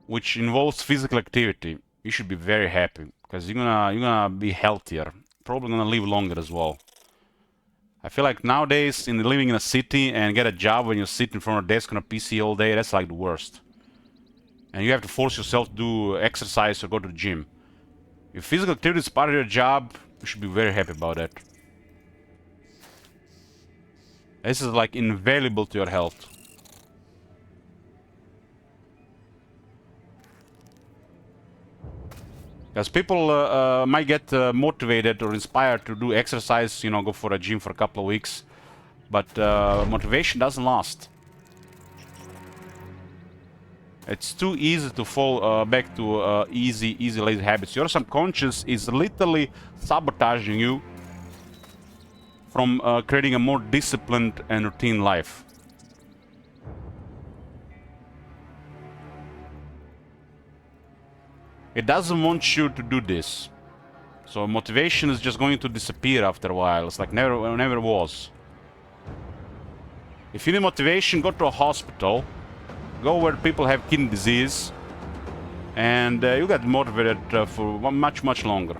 which involves physical activity, you should be very happy because you're gonna be healthier, probably gonna live longer as well. I feel like nowadays, in living in a city and get a job when you sit in front of a desk on a PC all day, that's like the worst. And you have to force yourself to do exercise or go to the gym. If physical activity is part of your job, you should be very happy about that. This is like invaluable to your health. Because people might get motivated or inspired to do exercise, you know, go for a gym for a couple of weeks. But motivation doesn't last. It's too easy to fall back to easy lazy habits. Your subconscious is literally sabotaging you from creating a more disciplined and routine life. It doesn't want you to do this. So motivation is just going to disappear after a while. It's like never was. If you need motivation, go to a hospital. Go where people have kidney disease. And you'll get motivated for much longer.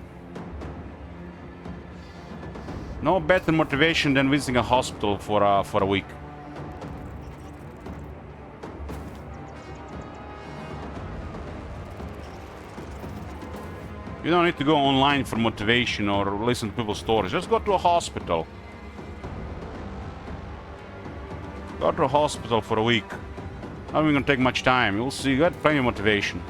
No better motivation than visiting a hospital for a week. You don't need to go online for motivation or listen to people's stories. Just go to a hospital. Go to a hospital for a week. Not even gonna take much time. You'll see, you got plenty of motivation.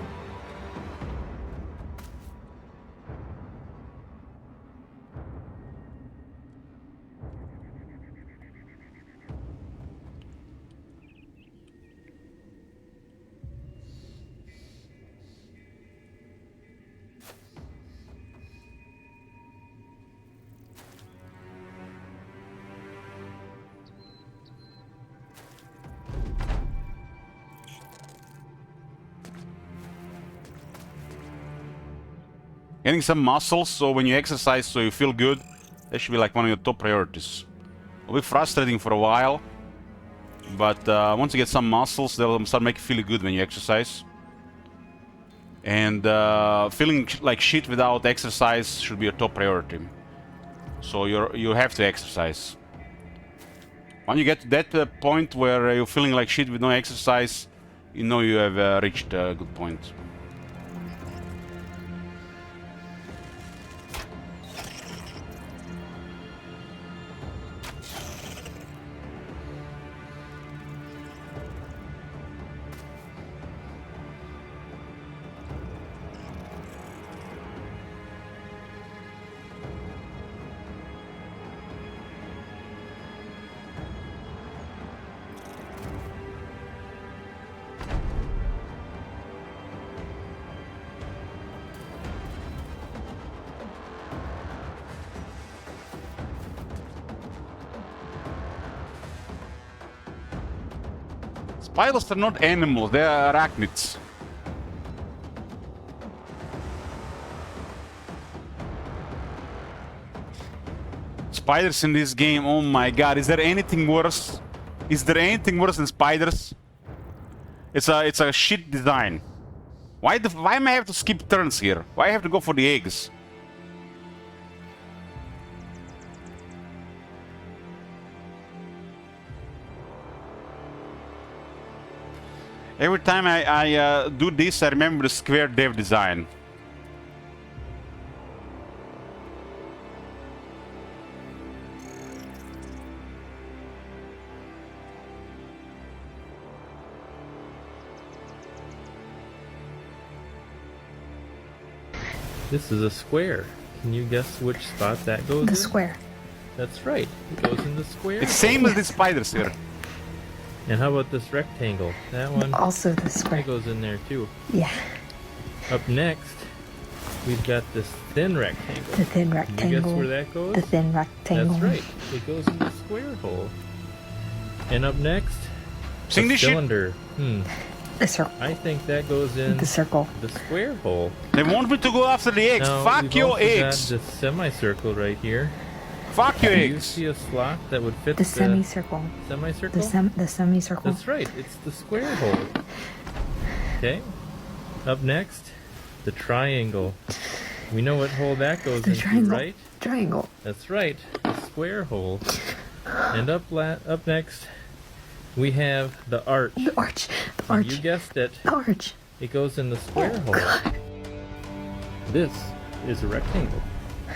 Getting some muscles, so when you exercise, so you feel good, that should be like one of your top priorities. It'll be frustrating for a while, but once you get some muscles, they'll start making you feel good when you exercise. And feeling like shit without exercise should be your top priority. So you have to exercise. When you get to that point where you're feeling like shit with no exercise, you know you have reached a good point. Spiders are not animals, they are arachnids. Spiders in this game, oh my god, is there anything worse? Is there anything worse than spiders? It's a shit design. Why am I have to skip turns here? Why I have to go for the eggs? Every time I do this, I remember the square dev design. This is a square. Can you guess which spot that goes in? The square. That's right. It goes in the square. It's same as the spiders here. And how about this rectangle? That one Also the that square. goes in there too. Yeah, Up next, we've got this thin rectangle. the thin Can you rectangle. guess where that goes? The thin rectangle. That's right. It goes in the square hole. And up next, Sing the this shit. cylinder. The circle. I think that goes in The circle. the square hole. They want me to go after the eggs. Now, Fuck we've your also eggs. got this semicircle right here. Fuck your Do you eggs. see a slot that would fit The semicircle. semicircle? The semicircle. That's right. It's the square hole. Okay. Up next, the triangle. We know what hole that goes The into, triangle. right? Triangle. That's right. The square hole. And up next, we have the arch. The arch. The And arch. you guessed it. The arch. It goes in the square hole. God. This is a rectangle.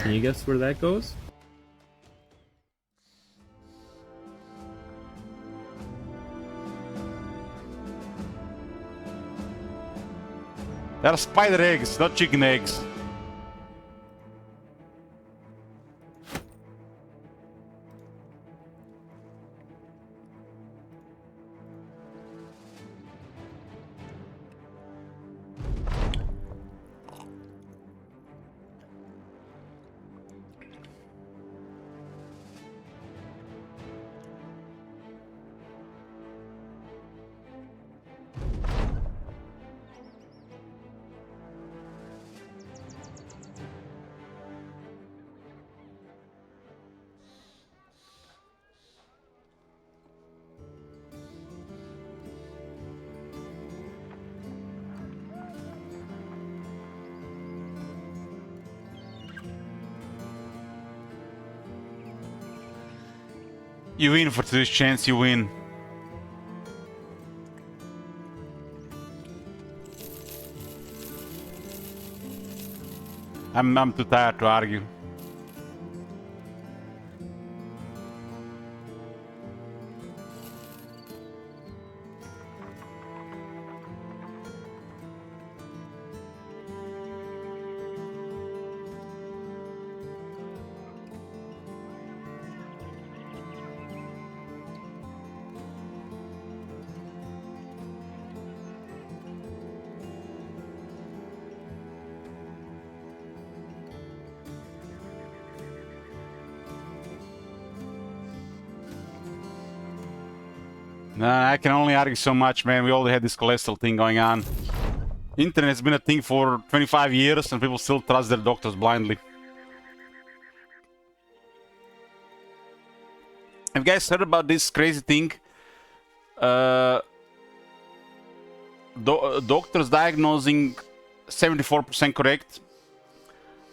Can you guess where that goes? They are spider eggs, not chicken eggs. You win for this chance, you win. I'm too tired to argue. Nah, I can only argue so much, man. We already had this cholesterol thing going on. Internet has been a thing for 25 years and people still trust their doctors blindly. Have you guys heard about this crazy thing? Doctors diagnosing 74% correct.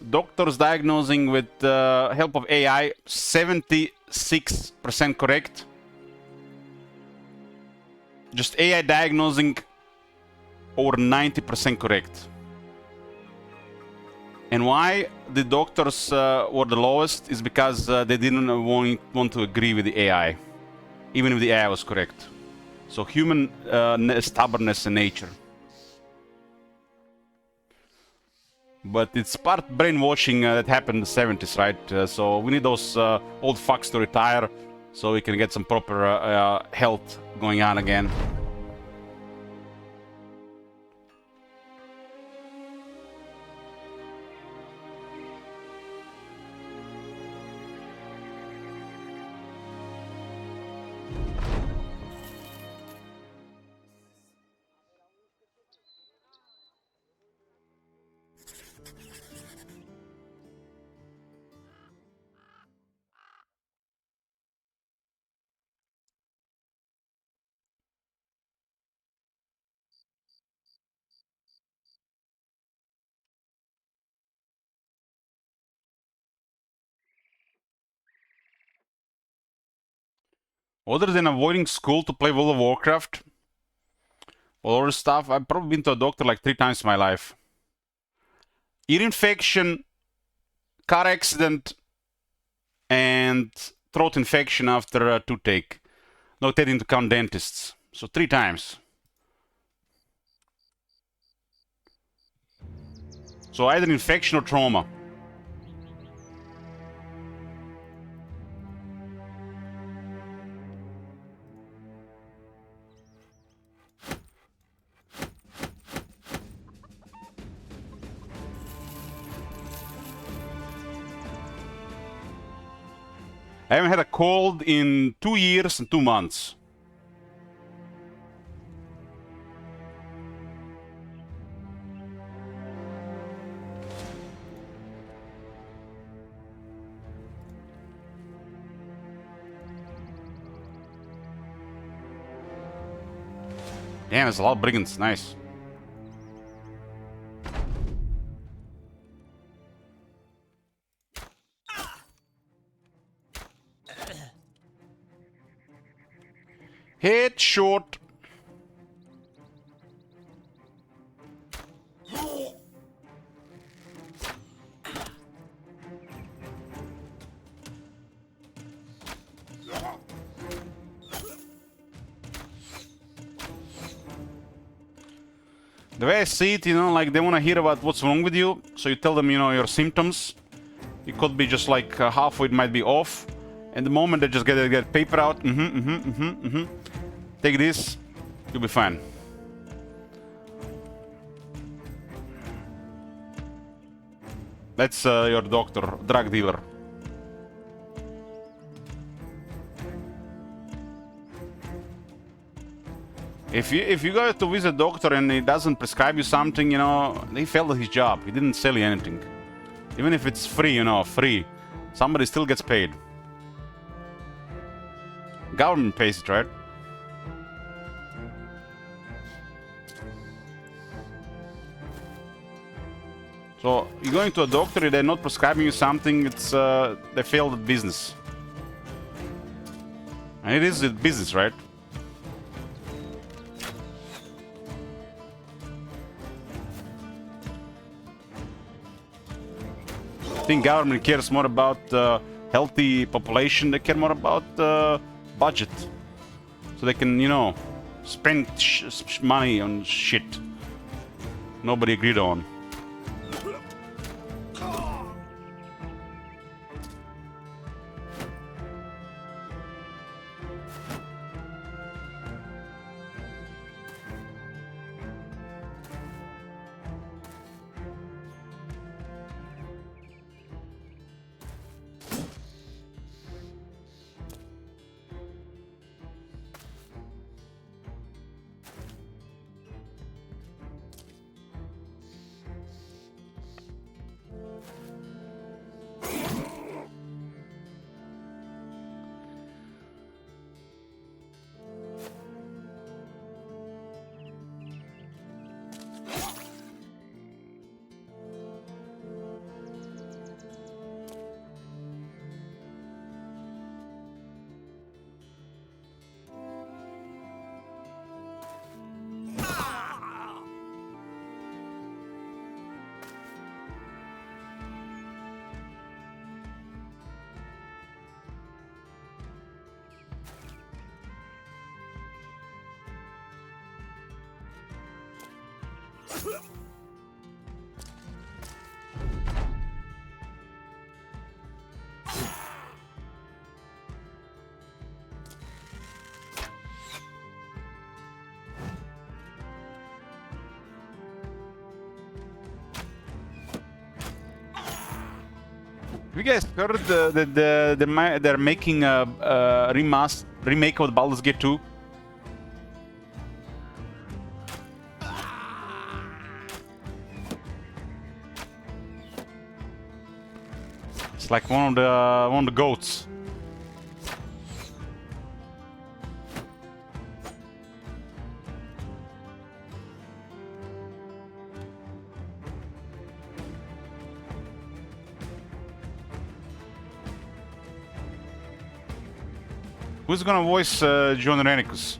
Doctors diagnosing with help of AI 76% correct. Just AI diagnosing over 90% correct. And why the doctors were the lowest is because they didn't want to agree with the AI, even if the AI was correct. So human stubbornness in nature. But it's part brainwashing that happened in the 70s, right? So we need those old fucks to retire so we can get some proper health going on again. Other than avoiding school to play World of Warcraft or other stuff, I've probably been to a doctor like 3 times in my life. Ear infection, car accident, and throat infection after a toothache. Not taking into account dentists. So 3 times. So either infection or trauma. I haven't had a cold in 2 years and 2 months. Damn, there's a lot of brigands. Nice. Head short. The way I see it, you know, like they want to hear about what's wrong with you, so you tell them, you know, your symptoms. It could be just like halfway it might be off, and the moment they just get paper out, take this, you'll be fine. That's your doctor, drug dealer. If you go to visit a doctor and he doesn't prescribe you something, you know, he failed at his job. He didn't sell you anything. Even if it's free, you know, free, somebody still gets paid. Government pays it, right? So you're going to a doctor, they're not prescribing you something, it's they failed at business. And it is a business, right? I think government cares more about healthy population. They care more about budget, so they can, you know, spend money on shit nobody agreed on. Have you guys heard that they're making a remake of Baldur's Gate 2? It's like one of the goats. Who's gonna voice John Renicus?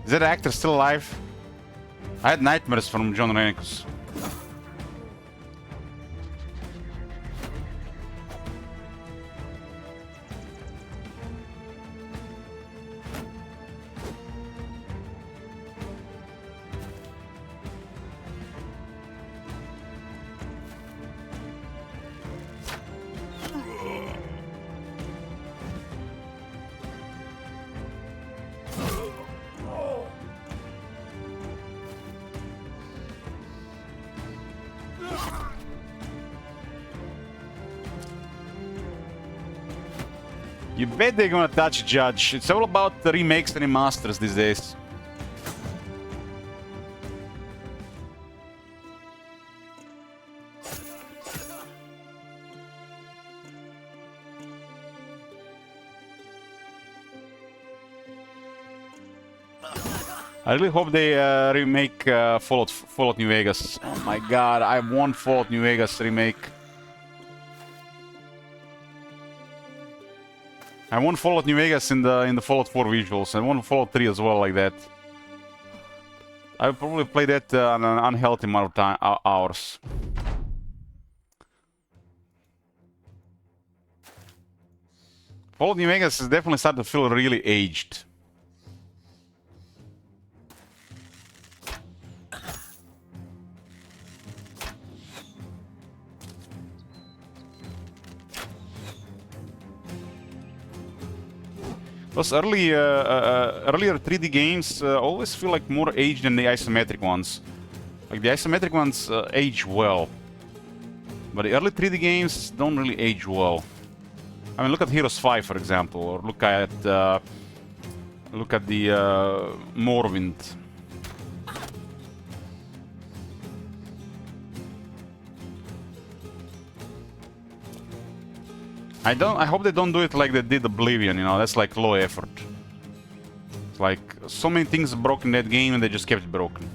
Is that actor still alive? I had nightmares from John Renicus. You bet they're gonna touch Judge. It's all about the remakes and remasters these days. I really hope they remake Fallout New Vegas. Oh my god, I want Fallout New Vegas remake. I want Fallout New Vegas in the Fallout 4 visuals. I want Fallout 3 as well, like that. I would probably play that on an unhealthy amount of time, hours. Fallout New Vegas is definitely starting to feel really aged. Those earlier 3D games always feel like more aged than the isometric ones. Like the isometric ones age well, but the early 3D games don't really age well. I mean, look at Heroes 5, for example, or look at the Morrowind. I hope they don't do it like they did Oblivion, you know, that's like low effort. It's like, so many things broke in that game and they just kept it broken.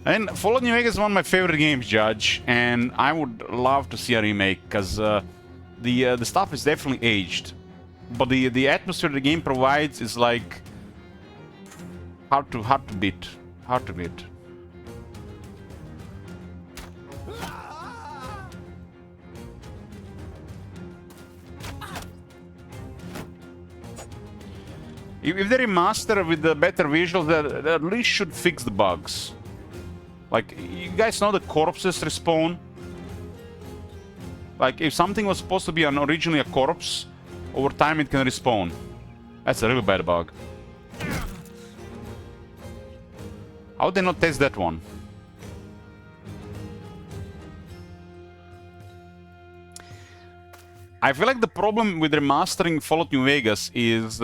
And Fallout New Vegas is one of my favorite games, Judge, and I would love to see a remake, because the stuff is definitely aged. But the atmosphere the game provides is like hard to beat. Hard to beat. If they remaster with the better visuals, they at least should fix the bugs. Like, you guys know the corpses respawn? Like, if something was supposed to be originally a corpse, over time it can respawn. That's a really bad bug. How would they not test that one? I feel like the problem with remastering Fallout New Vegas is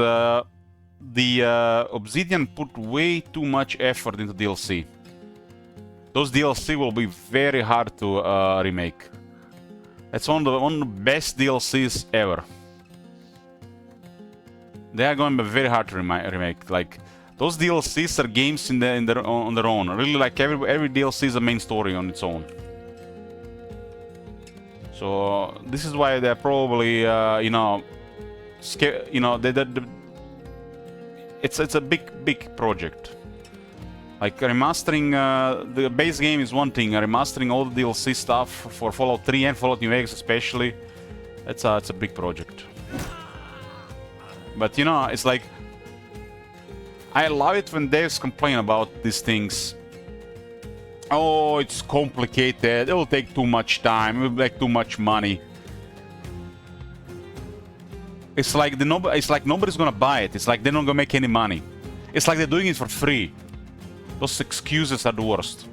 Obsidian put way too much effort into DLC. Those DLC will be very hard to remake. It's one of the best DLCs ever. They are going to be very hard to remake. Like, those DLCs are games on their own. Really, like every DLC is a main story on its own. So this is why they're probably it's a big project. Like, remastering the base game is one thing. Remastering all the DLC stuff for Fallout 3 and Fallout New Vegas especially, it's a big project. But you know, it's like, I love it when devs complain about these things. Oh, it's complicated, it will take too much time, it will take too much money. It's like nobody's gonna buy it. It's like they're not gonna make any money. It's like they're doing it for free. Those excuses are the worst.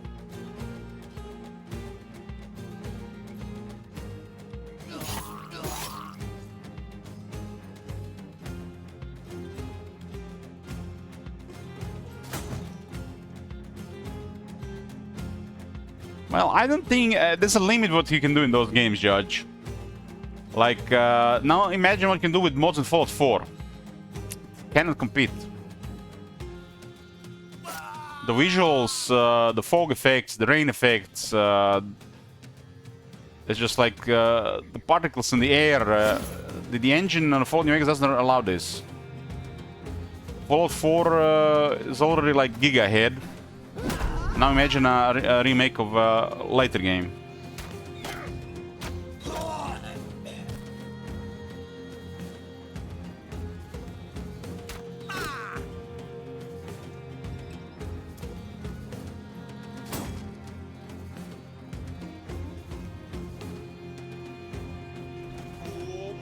Well, I don't think there's a limit what you can do in those games, Judge. Like, now imagine what you can do with mods in Fallout 4. Cannot compete. The visuals, the fog effects, the rain effects, It's just like the particles in the air. The engine on Fallout New Vegas doesn't allow this. Fallout 4 is already like giga ahead. Now imagine a remake of a later game.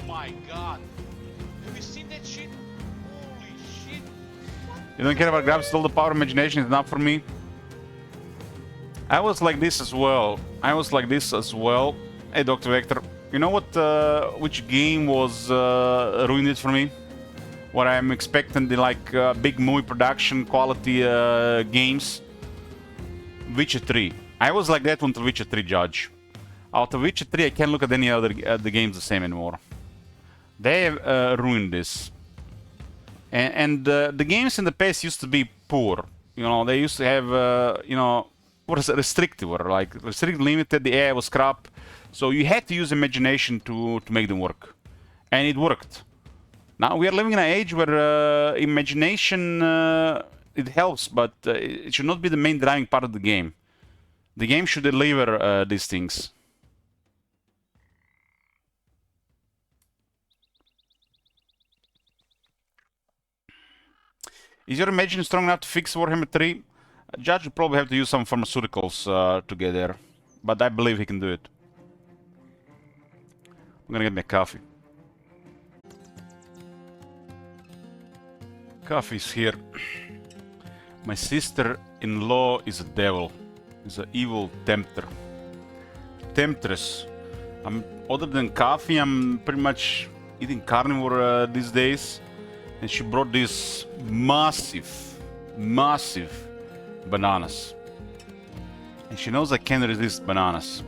My god. Have you seen that shit? Holy shit. You don't care about grabs, still the power of imagination is not for me. I was like this as well. Hey, Dr. Vector, you know what? Which game was ruined it for me? What I'm expecting the like big movie production quality games. Witcher 3. I was like that until Witcher 3, Judge. Out of Witcher 3, I can't look at any other the games the same anymore. They have ruined this. And the games in the past used to be poor. You know, they used to have, you know, what is it, restrictive or like restricted, limited. The AI was crap, so you had to use imagination to make them work, and it worked. Now we are living in an age where imagination it helps, but it should not be the main driving part of the game. The game should deliver these things. Is your imagination strong enough to fix Warhammer 3? Judge will probably have to use some pharmaceuticals to get there, but I believe he can do it. I'm gonna get me a coffee. Coffee's here. My sister-in-law is a devil. Is an evil tempter. Temptress. Other than coffee, I'm pretty much eating carnivore these days. And she brought these massive bananas. And she knows I can't resist bananas.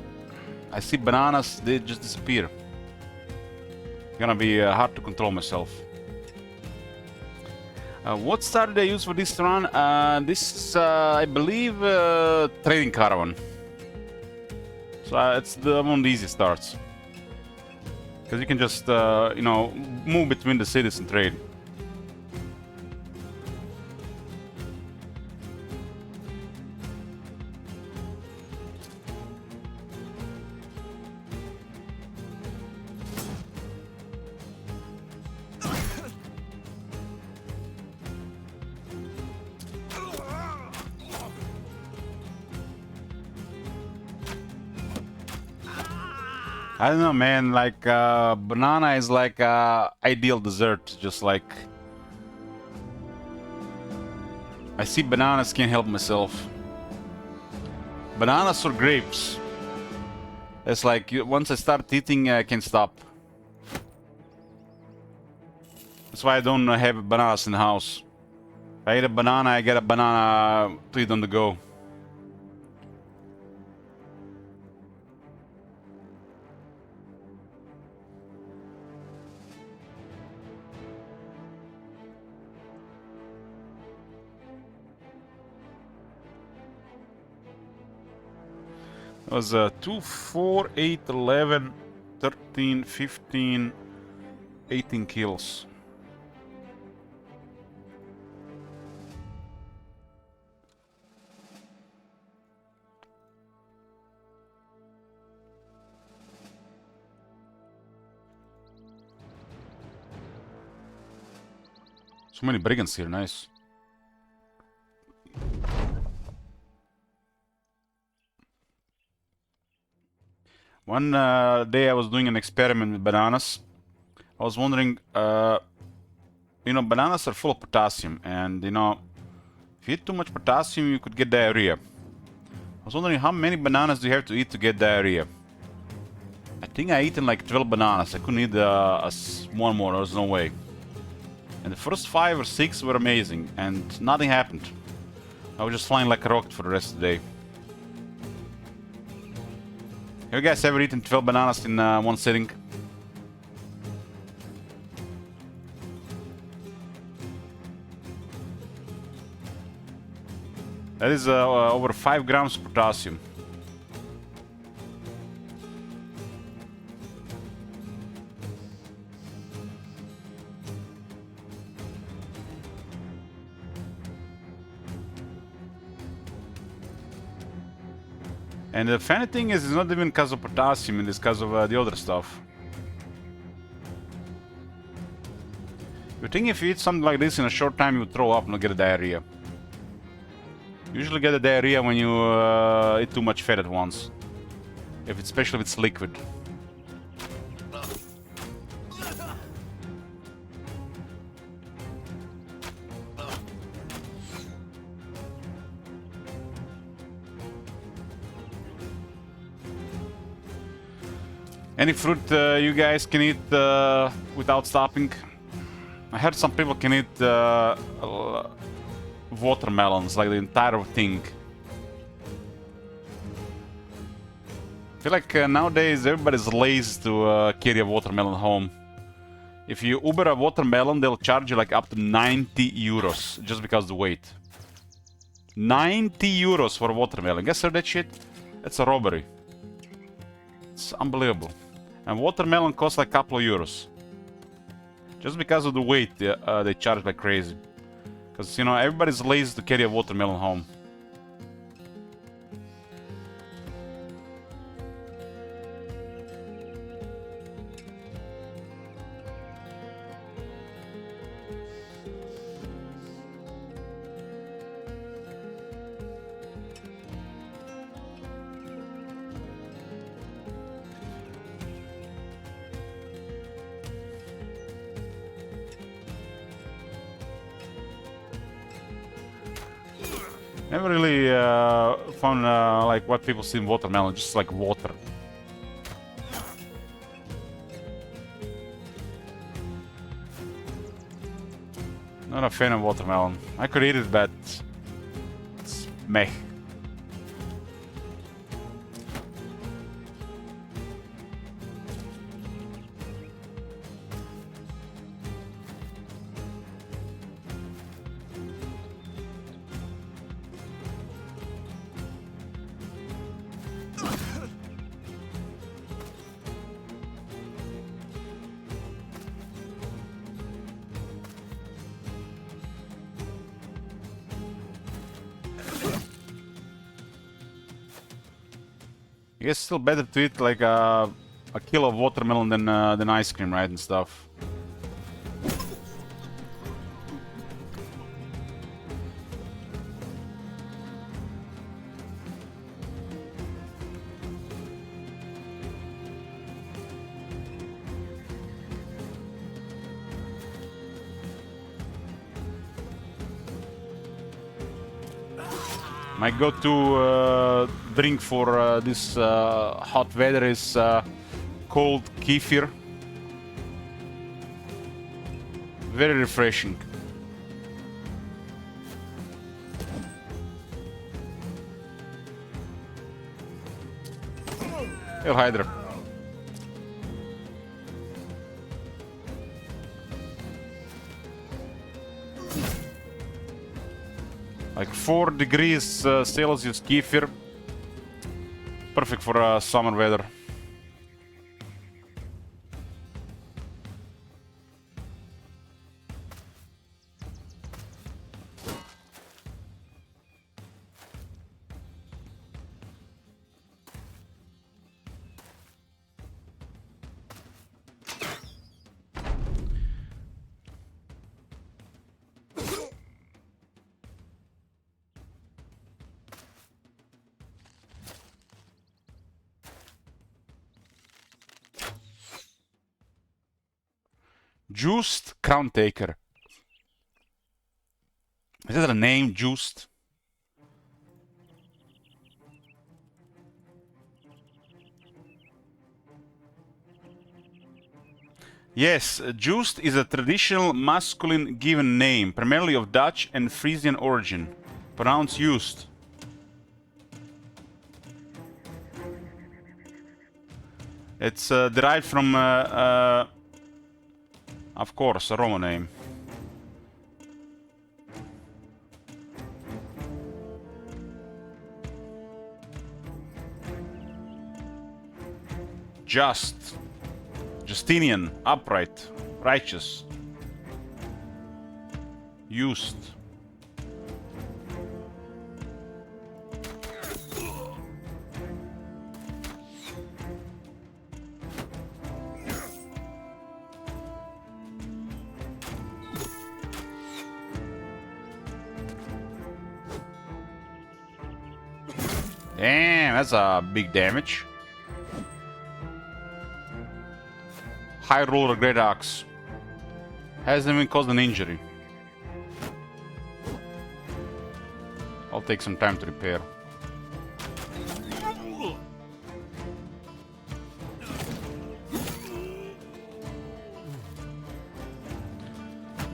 I see bananas, they just disappear. Gonna be hard to control myself. What star did I use for this run? This is, I believe, Trading Caravan. So it's one of the easiest starts. Because you can just, you know, move between the cities and trade. I don't know, man, like, banana is like ideal dessert, just like... I see bananas, can't help myself. Bananas or grapes? It's like, once I start eating, I can't stop. That's why I don't have bananas in the house. If I eat a banana, I get a banana to eat on the go. It was 2, 4, 8, 11, 13, 15, 18 kills. So many brigands here, nice. One day I was doing an experiment with bananas. I was wondering, you know, bananas are full of potassium, and you know, if you eat too much potassium, you could get diarrhea. I was wondering how many bananas do you have to eat to get diarrhea? I think I eaten like 12 bananas. I couldn't eat one more, there's no way. And the first 5 or 6 were amazing, and nothing happened. I was just flying like a rocket for the rest of the day. Have you guys ever eaten 12 bananas in one sitting? That is over 5 grams of potassium. And the funny thing is, it's not even because of potassium, it's because of the other stuff. You think if you eat something like this in a short time, you throw up and get a diarrhea. You usually get a diarrhea when you eat too much fat at once. Especially if it's liquid. Any fruit you guys can eat without stopping? I heard some people can eat watermelons, like the entire thing. I feel like nowadays everybody's lazy to carry a watermelon home. If you Uber a watermelon, they'll charge you like up to 90 euros just because of the weight. 90 euros for a watermelon. Guess that shit? It's a robbery. It's unbelievable. And watermelon costs like a couple of euros. Just because of the weight, they charge like crazy. Because, you know, everybody's lazy to carry a watermelon home. Never really found like what people see in watermelon, just like water. Not a fan of watermelon. I could eat it, but it's meh. I guess it's still better to eat like a kilo of watermelon than ice cream, right, and stuff. My go-to drink for this hot weather is cold kefir. Very refreshing. Hail Hydra. Like 4 degrees Celsius kefir. Perfect for summer weather. Juiced Crown Taker. Is that a name, Juiced? Yes, Juiced is a traditional masculine given name, primarily of Dutch and Frisian origin. Pronounced used. It's derived from of course, a Roman name. Just. Justinian. Upright. Righteous. Used. Damn, that's a big damage. High Roller Great Axe. Hasn't even caused an injury. I'll take some time to repair.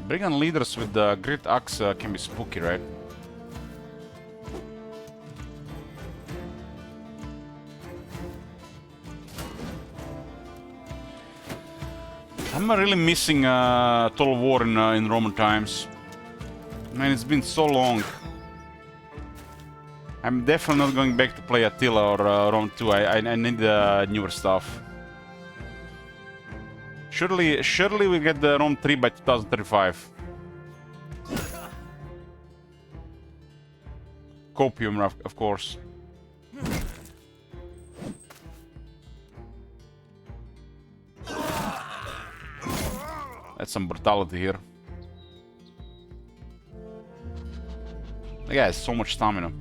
Brigand leaders with the Great Axe can be spooky, right? I'm really missing Total War in Roman times. Man, it's been so long. I'm definitely not going back to play Attila or Rome 2. I need newer stuff. Surely we get the Rome 3 by 2035. Copium, of course. That's some brutality here. The guy has so much stamina.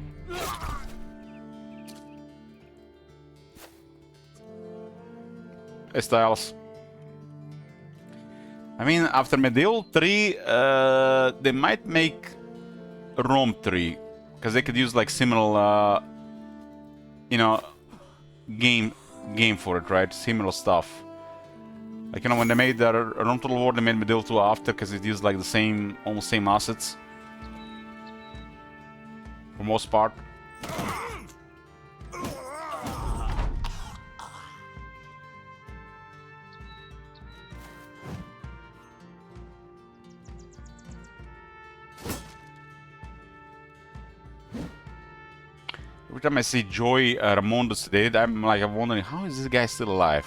Hey, Styles. I mean, after Medieval 3, they might make Rome 3. Because they could use like similar, you know, game for it, right? Similar stuff. Like, you know, when they made the Rome Total War, they made Medieval 2 after, because it used like the same, almost same assets. For most part. Every time I see Joy Ramondus dead, I'm wondering, how is this guy still alive?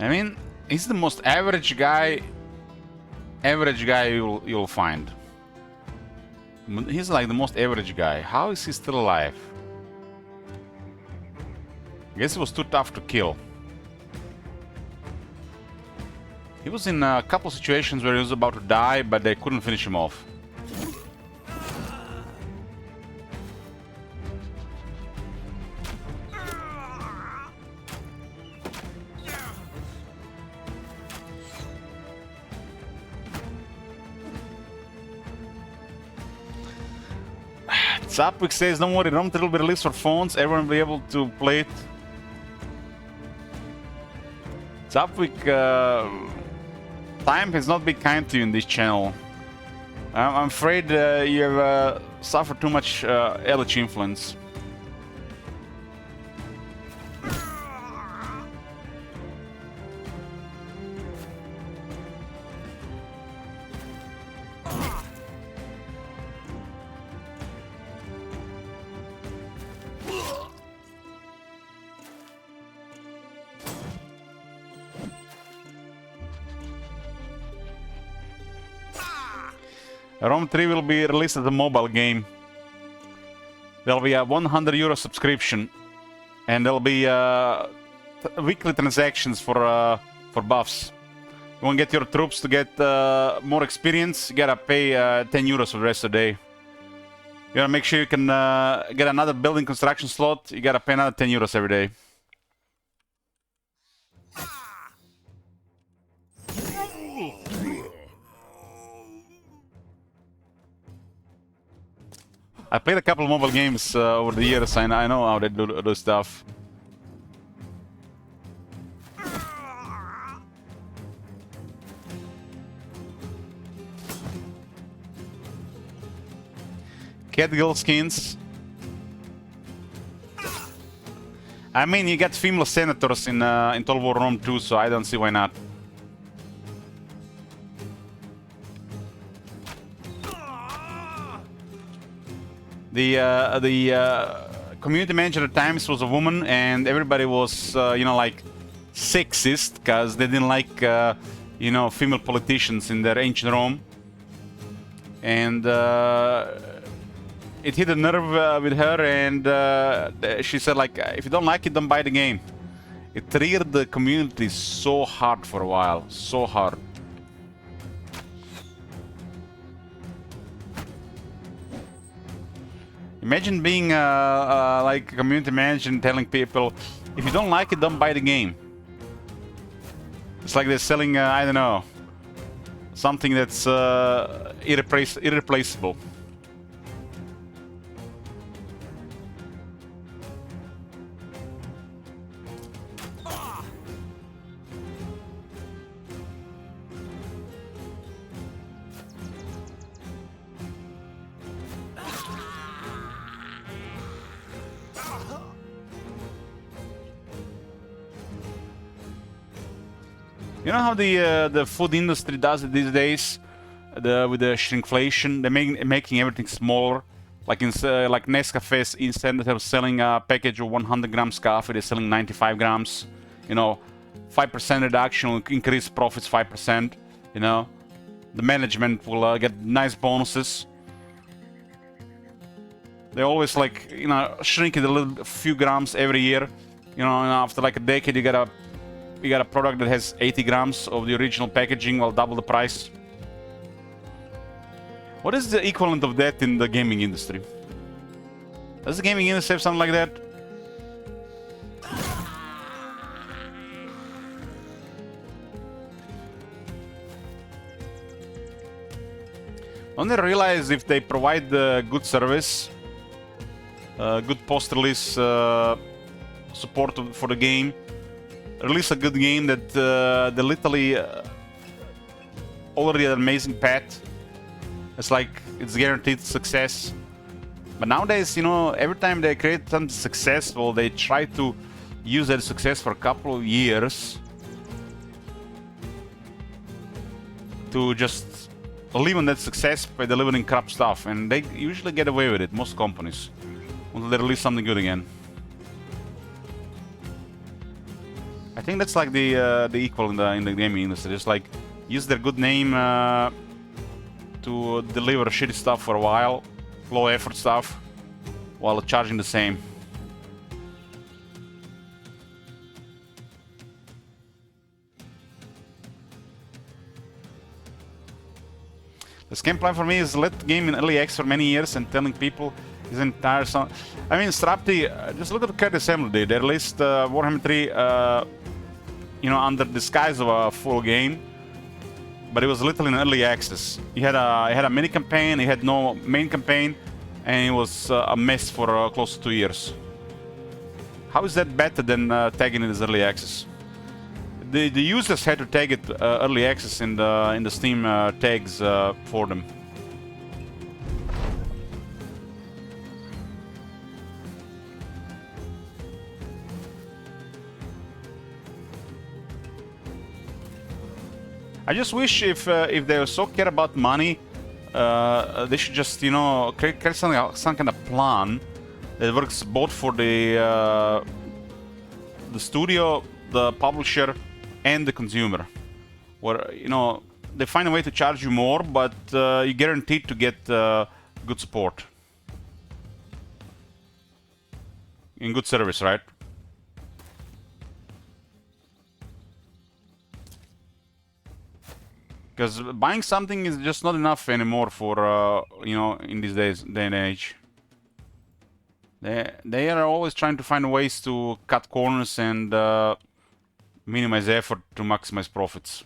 I mean, he's the most average guy you'll find. He's like the most average guy. How is he still alive? I guess he was too tough to kill. He was in a couple situations where he was about to die, but they couldn't finish him off. Zapwick says, don't worry, Rome 3 will be released for phones, everyone will be able to play it. Zapwick, time has not been kind to you in this channel. I'm afraid you have suffered too much Elich influence. Rome 3 will be released as a mobile game. There'll be a €100 subscription, and there'll be weekly transactions for buffs. You want to get your troops to get more experience, you gotta pay €10 for the rest of the day. You gotta make sure you can get another building construction slot, you gotta pay another €10 every day. I played a couple of mobile games over the years, and I know how they do stuff. Catgirl skins. I mean, you get female senators in Total War Rome 2, so I don't see why not. The community manager at times was a woman, and everybody was, you know, like sexist because they didn't like you know, female politicians in their ancient Rome. And it hit a nerve with her, and she said, like, if you don't like it, don't buy the game. It reared the community so hard for a while, so hard. Imagine being like a community manager and telling people, if you don't like it, don't buy the game. It's like they're selling, I don't know, something that's irreplaceable. You know how the food industry does it these days, with the shrinkflation. They're making everything smaller. Like like Nescafe, instead of selling a package of 100 grams coffee, they're selling 95 grams. You know, 5% reduction will increase profits 5%. You know, the management will get nice bonuses. They always, like, you know, shrink it a few grams every year. You know, and after like a decade, you got a product that has 80 grams of the original packaging, while double the price. What is the equivalent of that in the gaming industry? Does the gaming industry have something like that? Don't they realize if they provide good service, good post-release support for the game, release a good game that they literally already an amazing path. It's like it's guaranteed success. But nowadays, you know, every time they create something successful, they try to use that success for a couple of years to just live on that success by delivering crap stuff, and they usually get away with it, most companies, until they release something good again. I think that's like the equal in the gaming industry. Just like use their good name to deliver shitty stuff for a while, low effort stuff, while charging the same. The scam plan for me is let the game in early access for many years and telling people his entire song. I mean, Strapty, just look at the Cat Assembly. They released Warhammer 3, you know, under disguise of a full game, but it was literally in early access. It had a mini campaign, it had no main campaign, and it was a mess for close to 2 years. How is that better than tagging it as early access? The users had to tag it early access in the Steam tags for them. I just wish if they so care about money, they should just, you know, create some kind of plan that works both for the studio, the publisher, and the consumer, where, you know, they find a way to charge you more, but you're guaranteed to get good support and good service, right? Because buying something is just not enough anymore for you know, in these day and age. They are always trying to find ways to cut corners and minimize effort to maximize profits.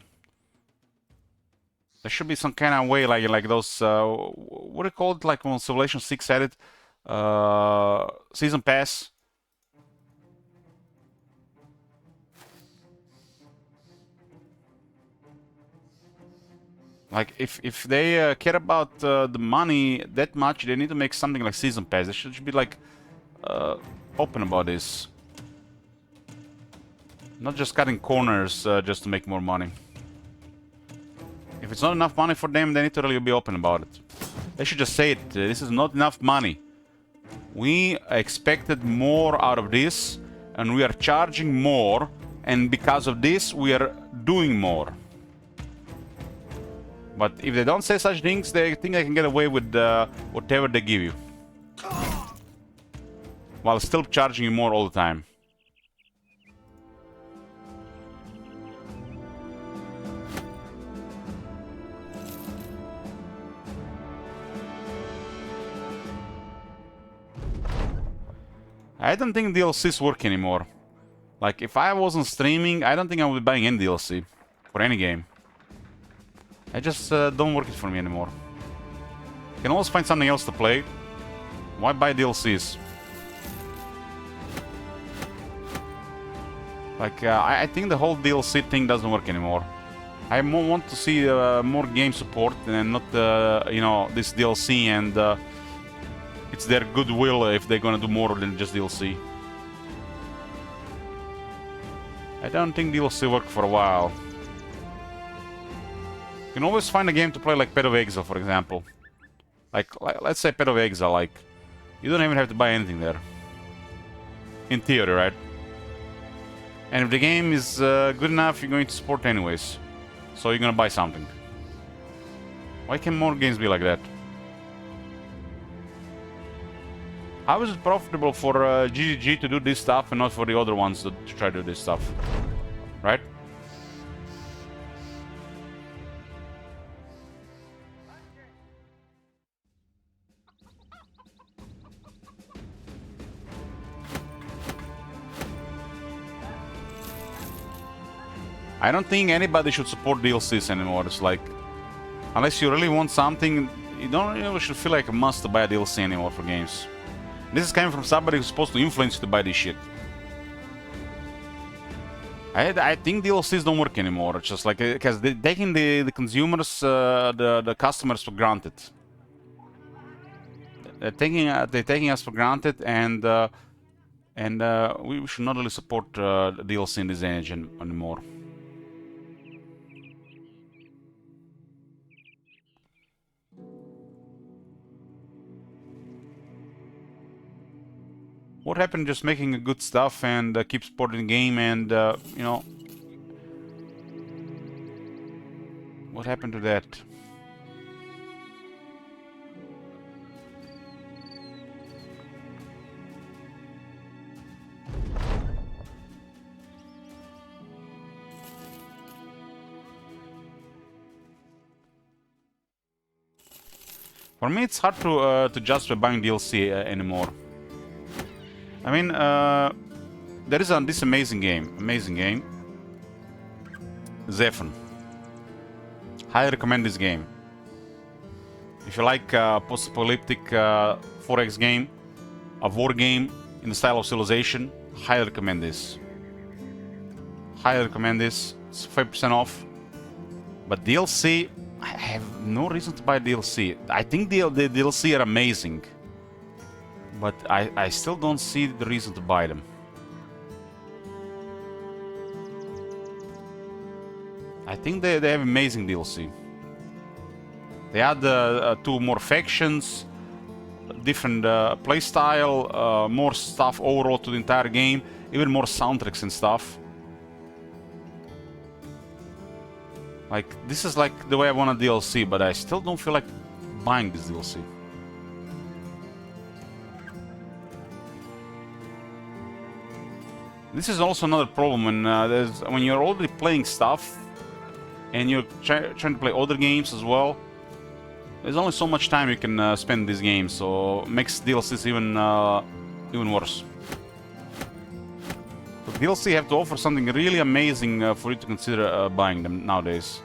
There should be some kind of way, like those what do you call it, like when Civilization 6 had it, season pass. Like if they care about the money that much, they need to make something like season pass. They should be like open about this. Not just cutting corners just to make more money. If it's not enough money for them, they need to really be open about it. They should just say it. This is not enough money. We expected more out of this, and we are charging more, and because of this, we are doing more. But if they don't say such things, they think they can get away with whatever they give you, while still charging you more all the time. I don't think DLCs work anymore. Like, if I wasn't streaming, I don't think I would be buying any DLC for any game. I just don't work it for me anymore. You can always find something else to play. Why buy DLCs? Like, I think the whole DLC thing doesn't work anymore. I want to see more game support and not, you know, this DLC, and it's their goodwill if they're gonna do more than just DLC. I don't think DLC worked for a while. You can always find a game to play like Path of Exile, for example. Like let's say Path of Exile, like, you don't even have to buy anything there. In theory, right? And if the game is good enough, you're going to support anyways. So you're gonna buy something. Why can't more games be like that? How is it profitable for GGG to do this stuff and not for the other ones to try to do this stuff? Right? I don't think anybody should support DLCs anymore. It's like, unless you really want something, you don't really should feel like a must to buy a DLC anymore for games. This is coming from somebody who's supposed to influence you to buy this shit. I think DLCs don't work anymore. It's just like, because they're taking the consumers, the customers for granted. They're taking us for granted, and we should not really support DLC in this age anymore. What happened to just making good stuff and keep supporting the game, and you know, what happened to that? For me, it's hard to judge by buying DLC anymore. I mean, there is this amazing game, Zephyr. Highly recommend this game. If you like post-apocalyptic 4X game, a war game in the style of Civilization, highly recommend this. Highly recommend this. It's 5% off. But DLC, I have no reason to buy DLC. I think the DLC are amazing, but I still don't see the reason to buy them. I think they have amazing DLC. They add 2 more factions, different playstyle, more stuff overall to the entire game, even more soundtracks and stuff. Like, this is like the way I want a DLC, but I still don't feel like buying this DLC. This is also another problem when you're already playing stuff and you're trying to play other games as well. There's only so much time you can spend this game, so it makes DLCs even worse. But DLC have to offer something really amazing for you to consider buying them nowadays.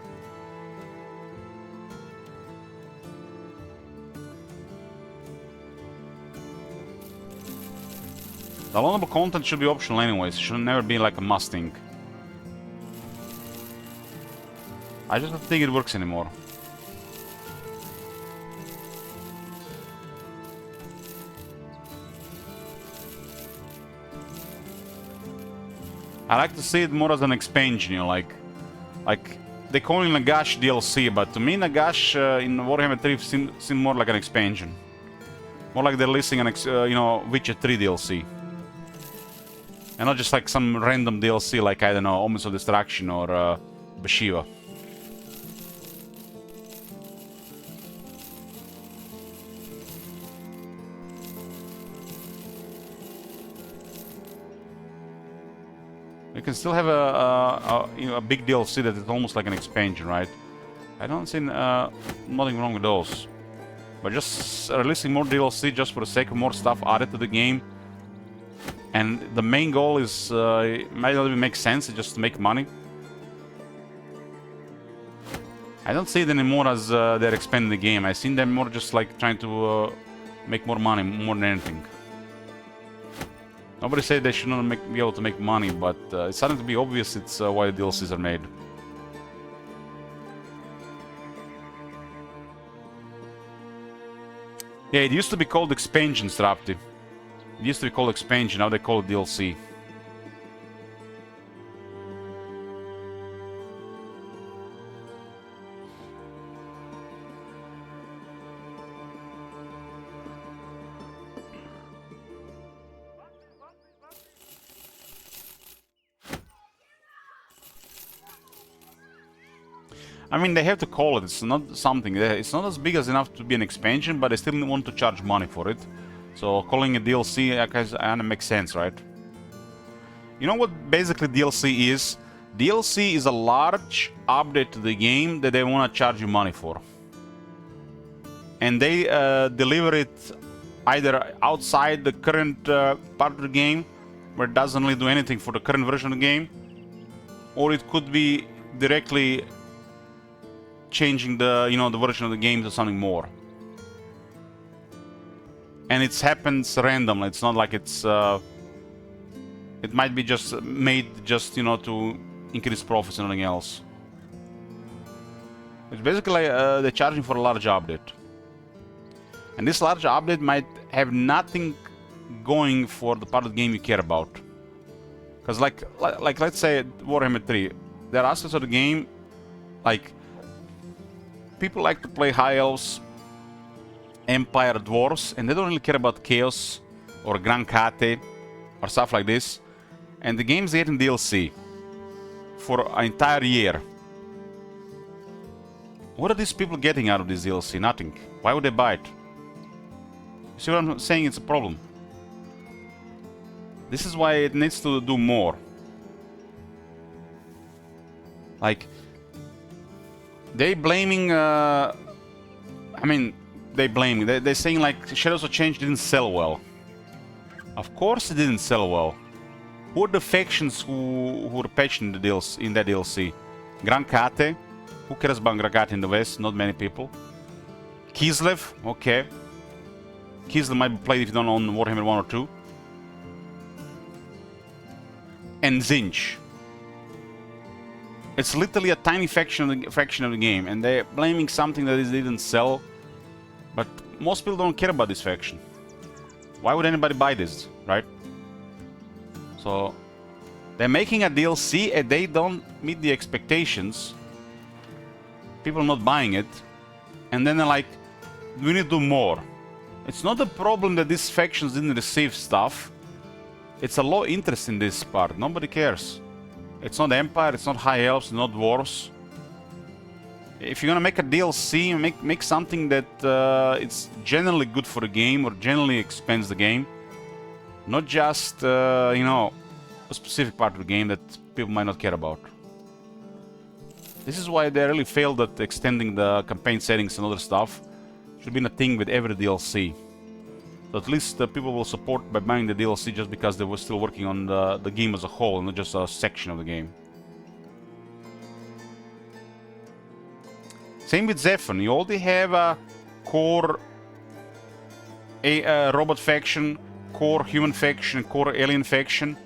Downloadable content should be optional anyways. It should never be like a must thing. I just don't think it works anymore. I like to see it more as an expansion, you know, like they call it Nagash DLC, but to me Nagash in Warhammer 3 seemed more like an expansion. More like they're releasing an you know, Witcher 3 DLC. And not just like some random DLC like, I don't know, Omens of Destruction or Bashiva. You can still have you know, a big DLC that is almost like an expansion, right? I don't see nothing wrong with those. But just releasing more DLC just for the sake of more stuff added to the game. And the main goal is, it might not even make sense, it's just to make money. I don't see it anymore as they're expanding the game. I see them more just like trying to make more money, more than anything. Nobody said they should not be able to make money, but it's starting to be obvious it's why the DLCs are made. Yeah, it used to be called expansion, Strapti. It used to be called expansion, now they call it DLC. I mean, they have to call it. It's not something. It's not as big as enough to be an expansion, but they still want to charge money for it. So calling it DLC, I guess, makes sense, right? You know what basically DLC is? DLC is a large update to the game that they want to charge you money for. And they deliver it either outside the current part of the game, where it doesn't really do anything for the current version of the game, or it could be directly changing the, you know, the version of the game to something more. And it happens randomly. It's not like it's it might be just made just, you know, to increase profits and nothing else. It's basically they're charging for a large update. And this large update might have nothing going for the part of the game you care about. Because like let's say Warhammer 3, there are aspects of the game, like people like to play High Elves, Empire, Dwarves, and they don't really care about Chaos or Grand Kate or stuff like this. And the game's getting DLC for an entire year. What are these people getting out of this DLC? Nothing. Why would they buy it? You see what I'm saying? It's a problem. This is why it needs to do more. Like, they blaming, I mean, they're saying like Shadows of Change didn't sell well. Of course it didn't sell well. Who are the factions who were patched in that DLC? Grand Kate? Who cares about Grand Kate in the West? Not many people. Kislev? Okay. Kislev might be played if you don't own Warhammer 1 or 2. And Tzeentch. It's literally a tiny fraction of the game, and they're blaming something that didn't sell. But most people don't care about this faction. Why would anybody buy this, right? So they're making a DLC and they don't meet the expectations. People are not buying it, and then they're like, we need to do more. It's not the problem that these factions didn't receive stuff. It's a low interest in this part. Nobody cares. It's not Empire, it's not High Elves, it's not Dwarves. If you're gonna make a DLC, make something that it's generally good for the game or generally expands the game. Not just, you know, a specific part of the game that people might not care about. This is why they really failed at extending the campaign settings and other stuff. Should be a thing with every DLC. So at least people will support by buying the DLC just because they were still working on the game as a whole, not just a section of the game. Same with Zephyr. You already have a core robot faction, core human faction, core alien faction.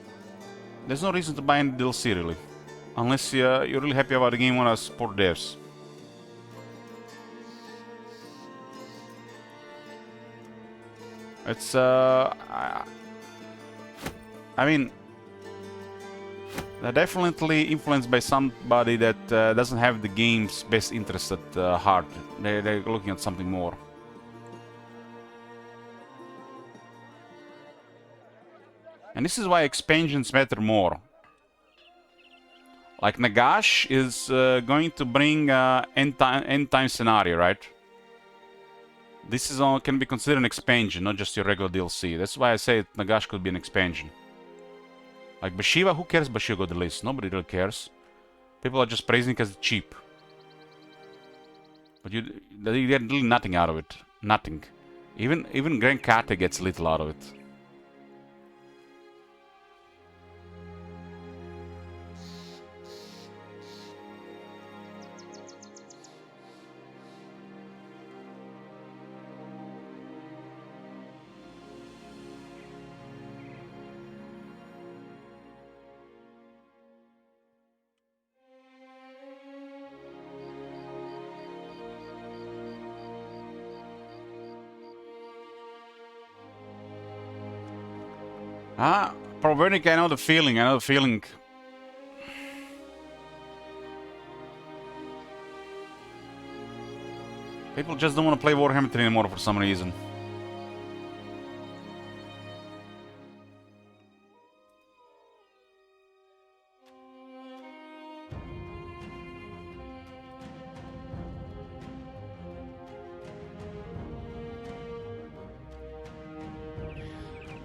There's no reason to buy any DLC really. Unless you're really happy about the game and want to support devs. It's I mean, they're definitely influenced by somebody that doesn't have the game's best interest at heart. They're looking at something more. And this is why expansions matter more. Like Nagash is going to bring end time scenario, right? This is all can be considered an expansion, not just your regular DLC. That's why I say Nagash could be an expansion. Like Bashiva, who cares Bashiva got the list? Nobody really cares. People are just praising because it's cheap. But you get really nothing out of it. Nothing. Even Grand Kate gets little out of it. Ah, Provernic, I know the feeling, People just don't want to play Warhammer 3 anymore for some reason.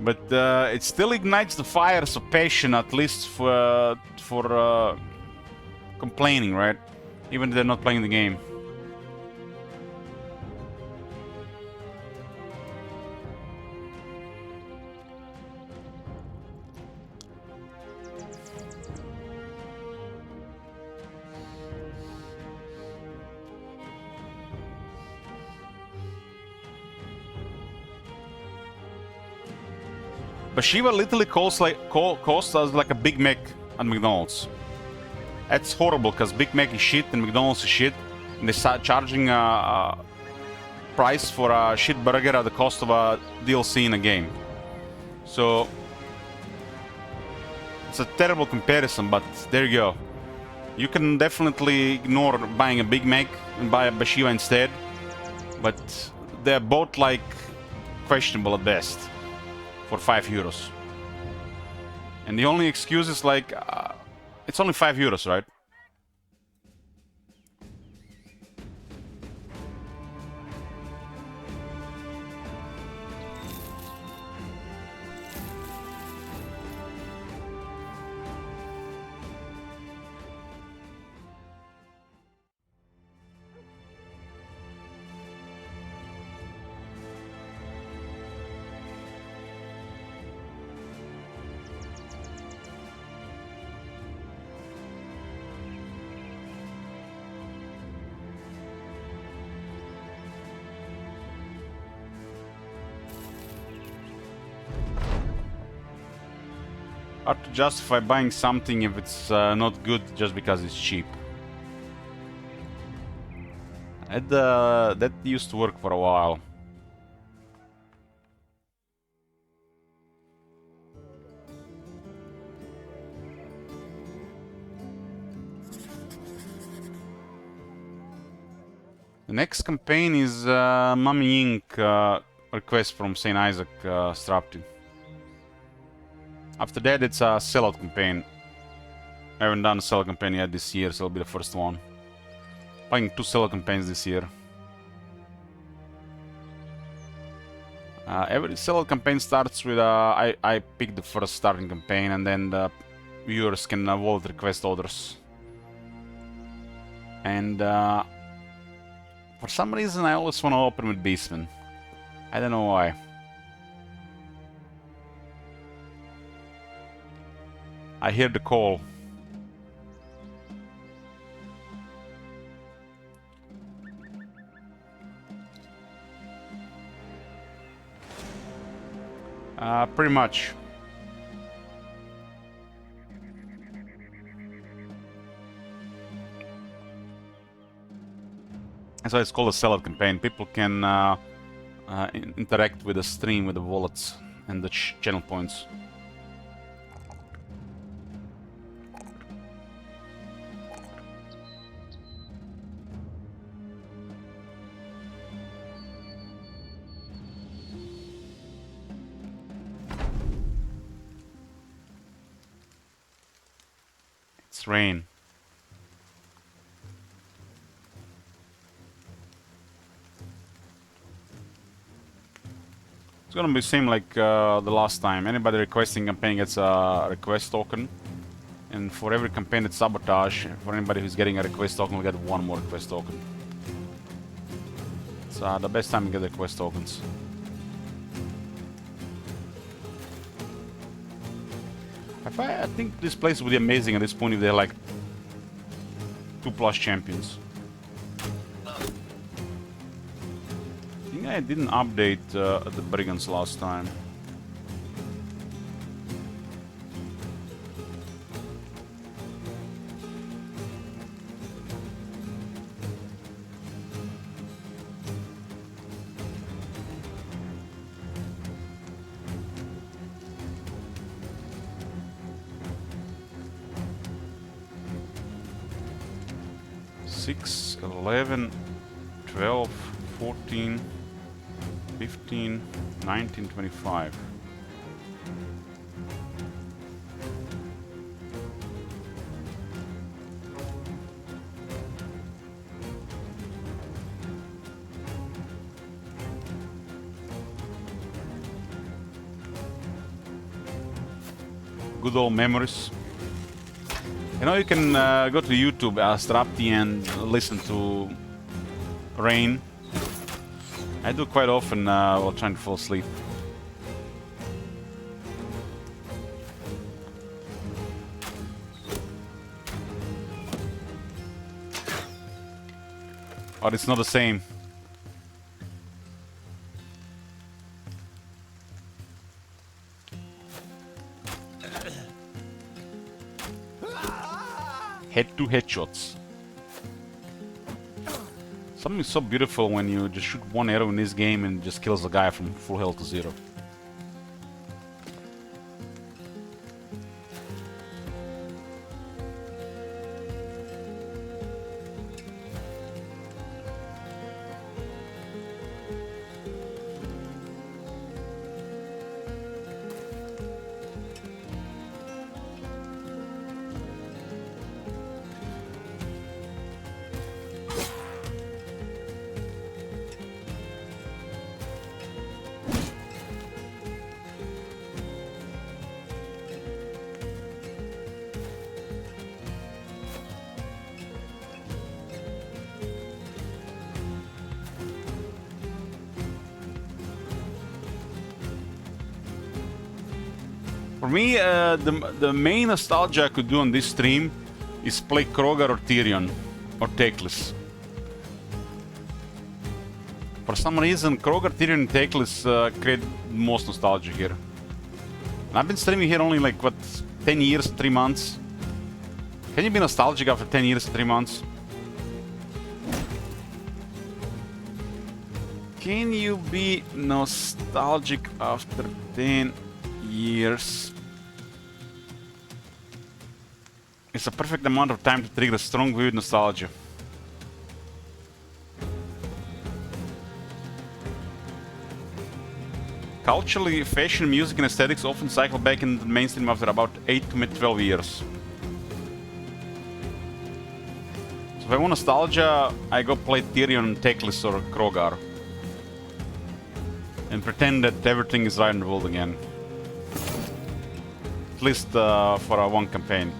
But it still ignites the fires of passion, at least for complaining, right? Even if they're not playing the game. Bashiva literally costs us like a Big Mac at McDonald's. That's horrible because Big Mac is shit and McDonald's is shit, and they start charging a price for a shit burger at the cost of a DLC in a game. So it's a terrible comparison, but there you go. You can definitely ignore buying a Big Mac and buy a Bashiva instead, but they're both like questionable at best. For €5. And the only excuse is like, it's only €5, right? Hard to justify buying something if it's not good just because it's cheap. That used to work for a while. The next campaign is Mummy Inc. Request from St. Isaac Strapti. After that, it's a sellout campaign. I haven't done a sellout campaign yet this year, so it'll be the first one. Playing 2 sellout campaigns this year. Every sellout campaign starts with I pick the first starting campaign, and then the viewers can vote request others. And for some reason, I always want to open with Beastman. I don't know why. I hear the call. Pretty much. That's why it's called a sellout campaign. People can interact with the stream, with the wallets and the channel points. It's rain. It's gonna be same like the last time. Anybody requesting campaign gets a request token. And for every campaign that's sabotage, for anybody who's getting a request token, will get one more request token. It's the best time to get request tokens. I think this place would be amazing at this point if they're like 2+ champions. I think I didn't update the Brigands last time. Six, 11, 12, 14, 15, 19, 25. Good old memories. You know, you can go to YouTube, Strapti, and listen to Rain. I do quite often while trying to fall asleep. But it's not the same. Head-to-head shots. Something so beautiful when you just shoot one arrow in this game and just kills the guy from full health to 0. For me, the main nostalgia I could do on this stream is play Krogar or Tyrion or Teclis. For some reason, Krogar, Tyrion, and Teclis create most nostalgia here. And I've been streaming here only like, what, 10 years and 3 months? Can you be nostalgic after 10 years and 3 months? Can you be nostalgic after 10 years? It's a perfect amount of time to trigger a strong vivid nostalgia. Culturally, fashion, music and aesthetics often cycle back into the mainstream after about 8 to mid-12 years. So if I want nostalgia, I go play Tyrion, Teclis or Krogar. And pretend that everything is right in the world again. At least for one campaign.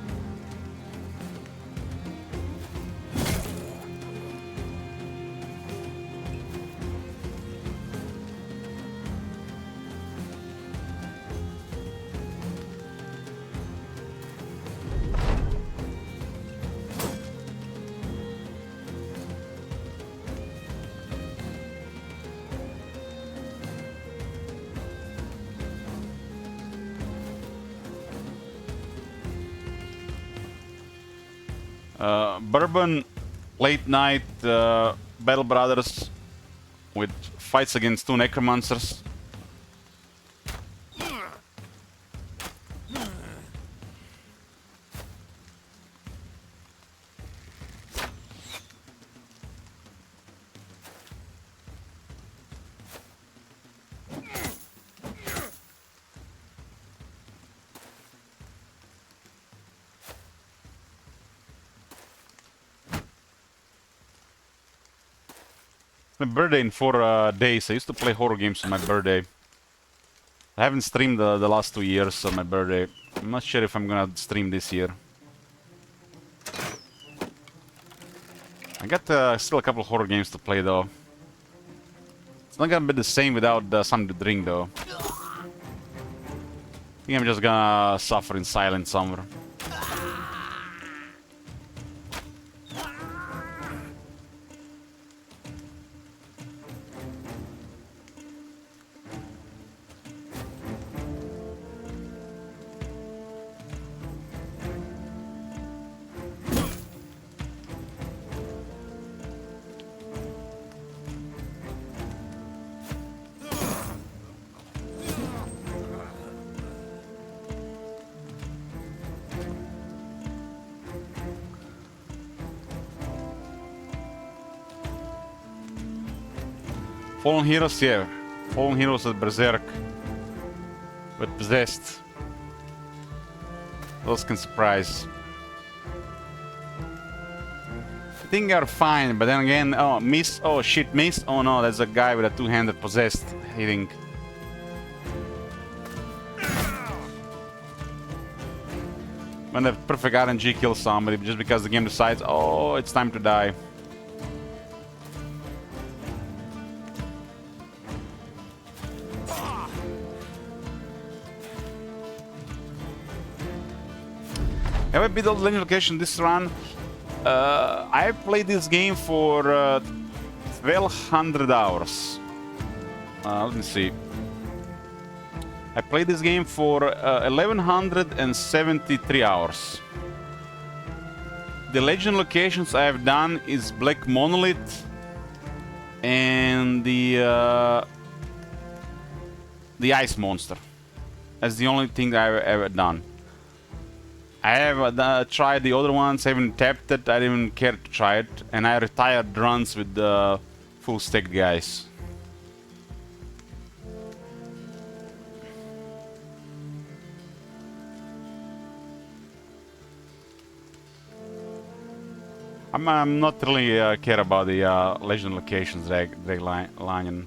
Bourbon, late night, Battle Brothers with fights against 2 necromancers. My birthday in 4 days. I used to play horror games on my birthday. I haven't streamed the last 2 years of my birthday. I'm not sure if I'm gonna stream this year. I got still a couple of horror games to play though. It's not gonna be the same without something to drink though. I think I'm just gonna suffer in silence somewhere. Fallen Heroes, yeah. Fallen Heroes at Berserk. But possessed. Those can surprise. I think they're fine, but then again, oh, miss, oh shit, miss. Oh no, that's a guy with a two-handed possessed hitting. When the perfect RNG kills somebody just because the game decides, oh, it's time to die. Have I beat all the Legend location this run? I played this game for 1200 hours. Let me see. I played this game for 1173 hours. The Legend locations I have done is Black Monolith and the Ice Monster. That's the only thing I've ever done. I have tried the other ones, I haven't tapped it, I didn't care to try it, and I retired runs with the full stack guys. I'm not really care about the Legend locations, Dragline.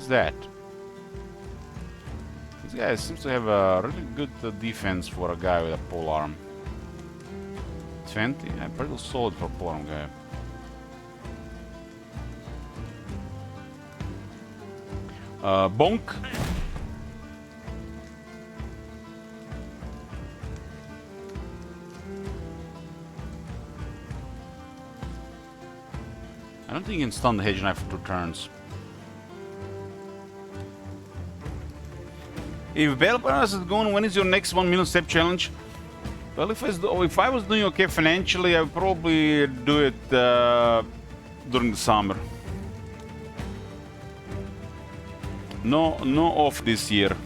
That this guy seems to have a really good defense for a guy with a pole arm. 20? Yeah, pretty solid for a pole arm guy. Bonk. I don't think you can stun the Hedge Knight for 2 turns. If Bellparas is going, when is your next 1 million step challenge? Well, if I was doing okay financially, I would probably do it during the summer. No off this year.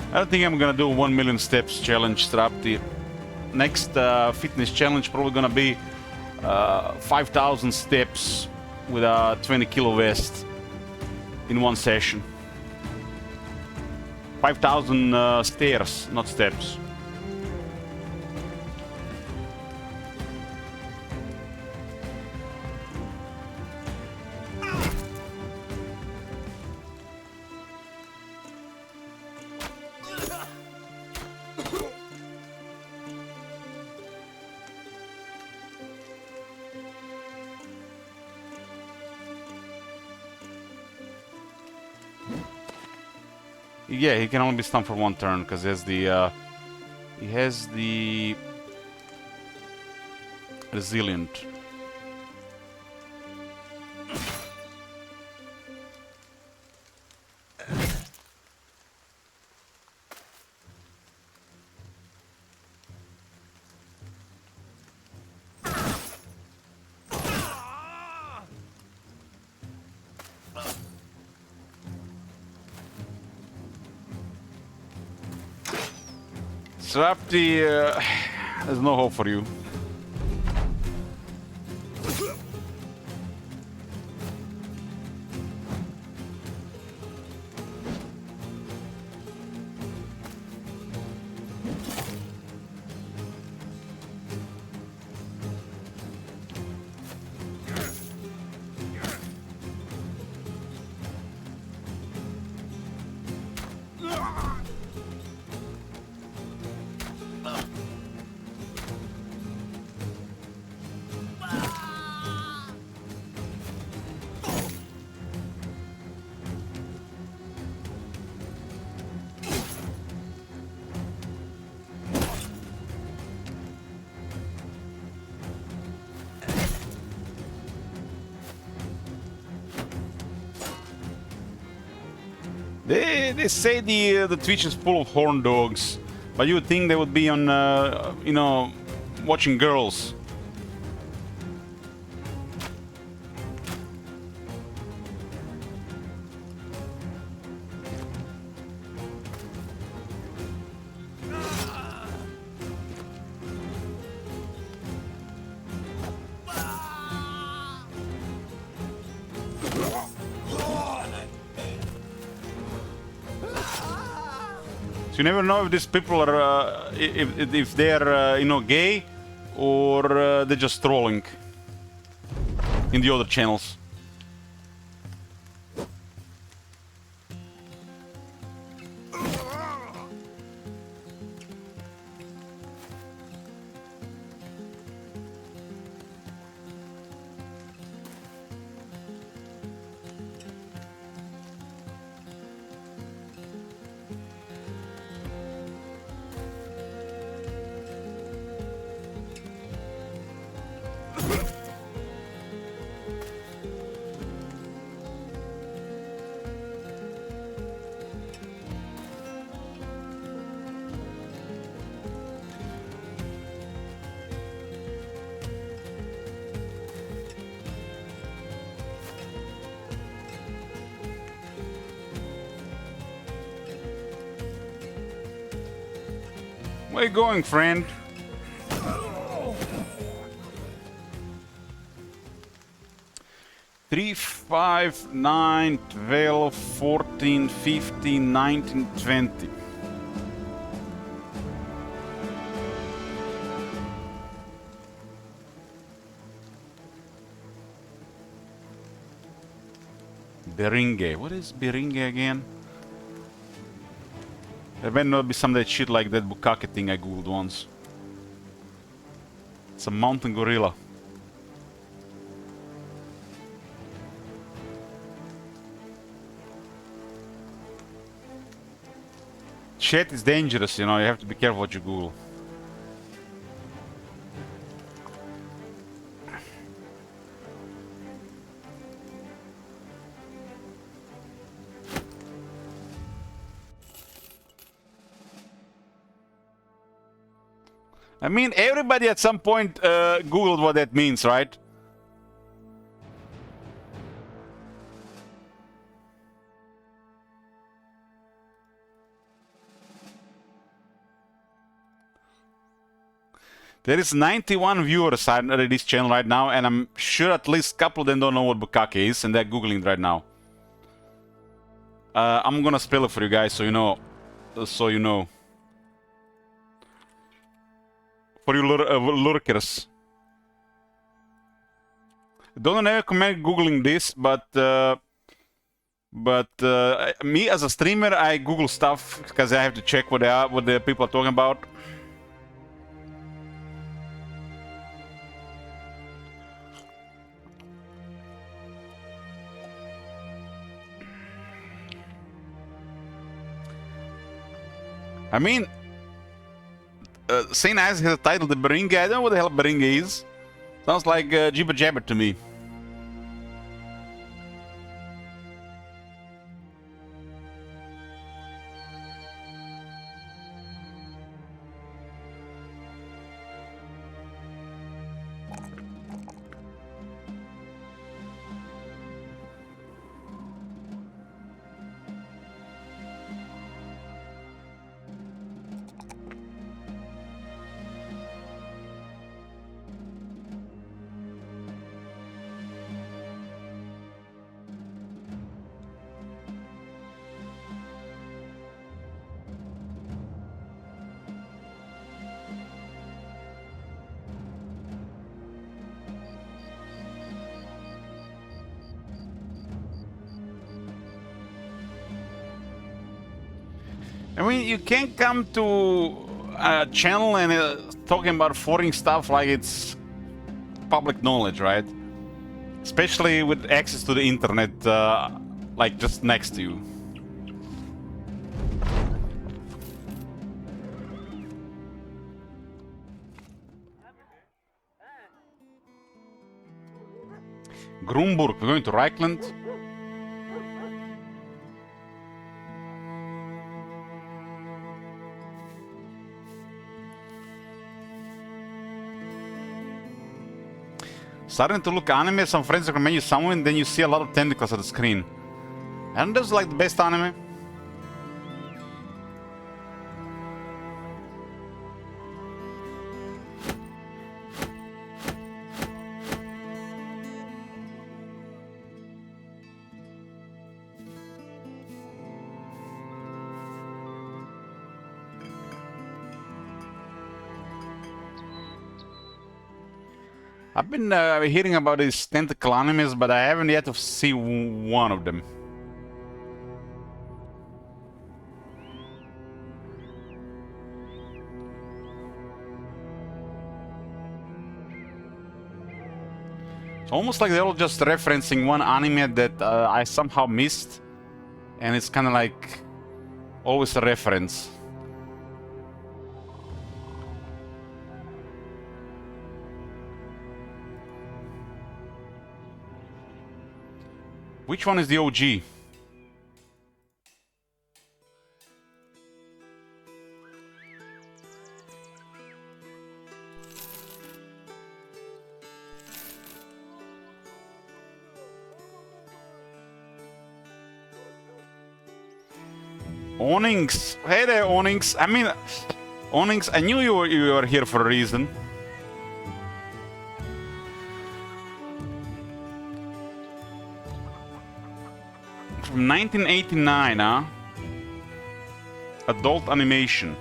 I don't think I'm gonna do 1 million steps challenge strap. The next fitness challenge probably gonna be 5,000 steps with a 20 kilo vest in one session. 5,000 stairs, not steps. Yeah, he can only be stunned for one turn because he has the resilient. Srapti, there's no hope for you. They say the Twitch is full of horn dogs, but you would think they would be on you know, watching girls. So you never know if these people are, if they're, you know, gay, or they're just trolling in the other channels. Where you going, friend? Three, 5, 9, 12, 14, 15, 19, 20. Beringe. What is Beringe again? There might not be some of that shit like that Bukake thing I googled once. It's a mountain gorilla. Shit is dangerous, you know, you have to be careful what you Google. I mean, everybody at some point Googled what that means, right? There is 91 viewers on this channel right now, and I'm sure at least a couple of them don't know what Bukake is, and they're Googling it right now. I'm gonna spell it for you guys so you know. So you know. For you lurkers. Don't recommend Googling this, but me as a streamer, I Google stuff because I have to check what the people are talking about. I mean, Saint Ives has a title, the Beringa. I don't know what the hell Beringa is. Sounds like Jibber Jabber to me. I mean, you can't come to a channel and talking about foreign stuff like it's public knowledge, right? Especially with access to the internet, like just next to you. Grumburg, we're going to Reichland. Starting to look anime, some friends recommend you someone, then you see a lot of tentacles on the screen. And that's like the best anime. I've been hearing about these tentacle animes, but I haven't yet to see one of them. It's almost like they're all just referencing one anime that I somehow missed, and it's kind of like always a reference. Which one is the OG? Onyx. Hey there, Onyx. I mean, Onyx, I knew you were here for a reason. From 1989, huh? Adult animation.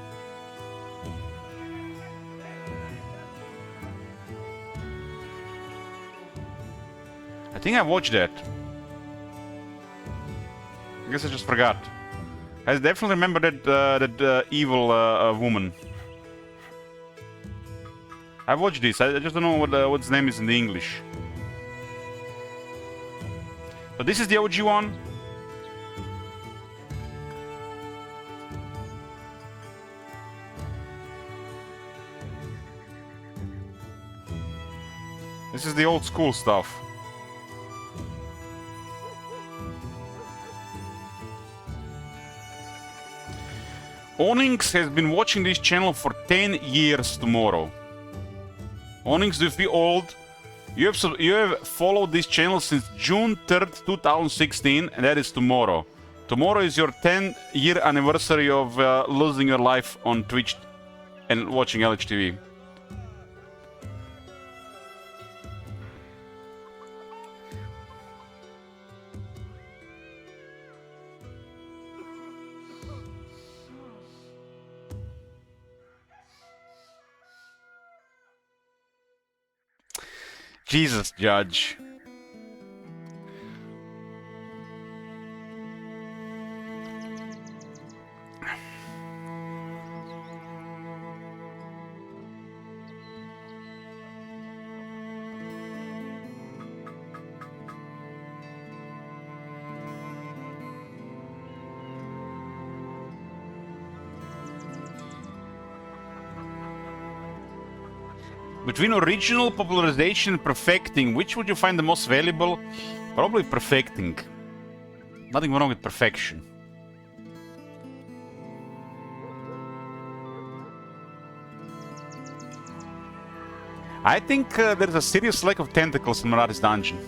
I think I watched that. I guess I just forgot. I definitely remember that evil woman. I watched this. I just don't know what its name is in the English. But this is the OG one. This is the old school stuff. Onyx has been watching this channel for 10 years tomorrow. Onyx, do you feel old? You have followed this channel since June 3rd, 2016, and that is tomorrow. Tomorrow is your 10-year anniversary of losing your life on Twitch and watching LHTV. Jesus, Judge. Between original, popularization, and perfecting, which would you find the most valuable? Probably perfecting. Nothing wrong with perfection. I think there's a serious lack of tentacles in Mirari's dungeon.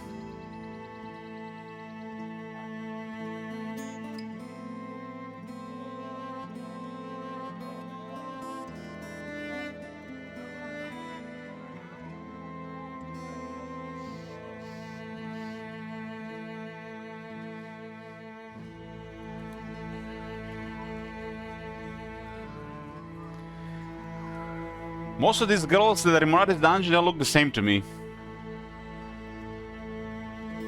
Most of these girls that are in Mirari's dungeon, they look the same to me.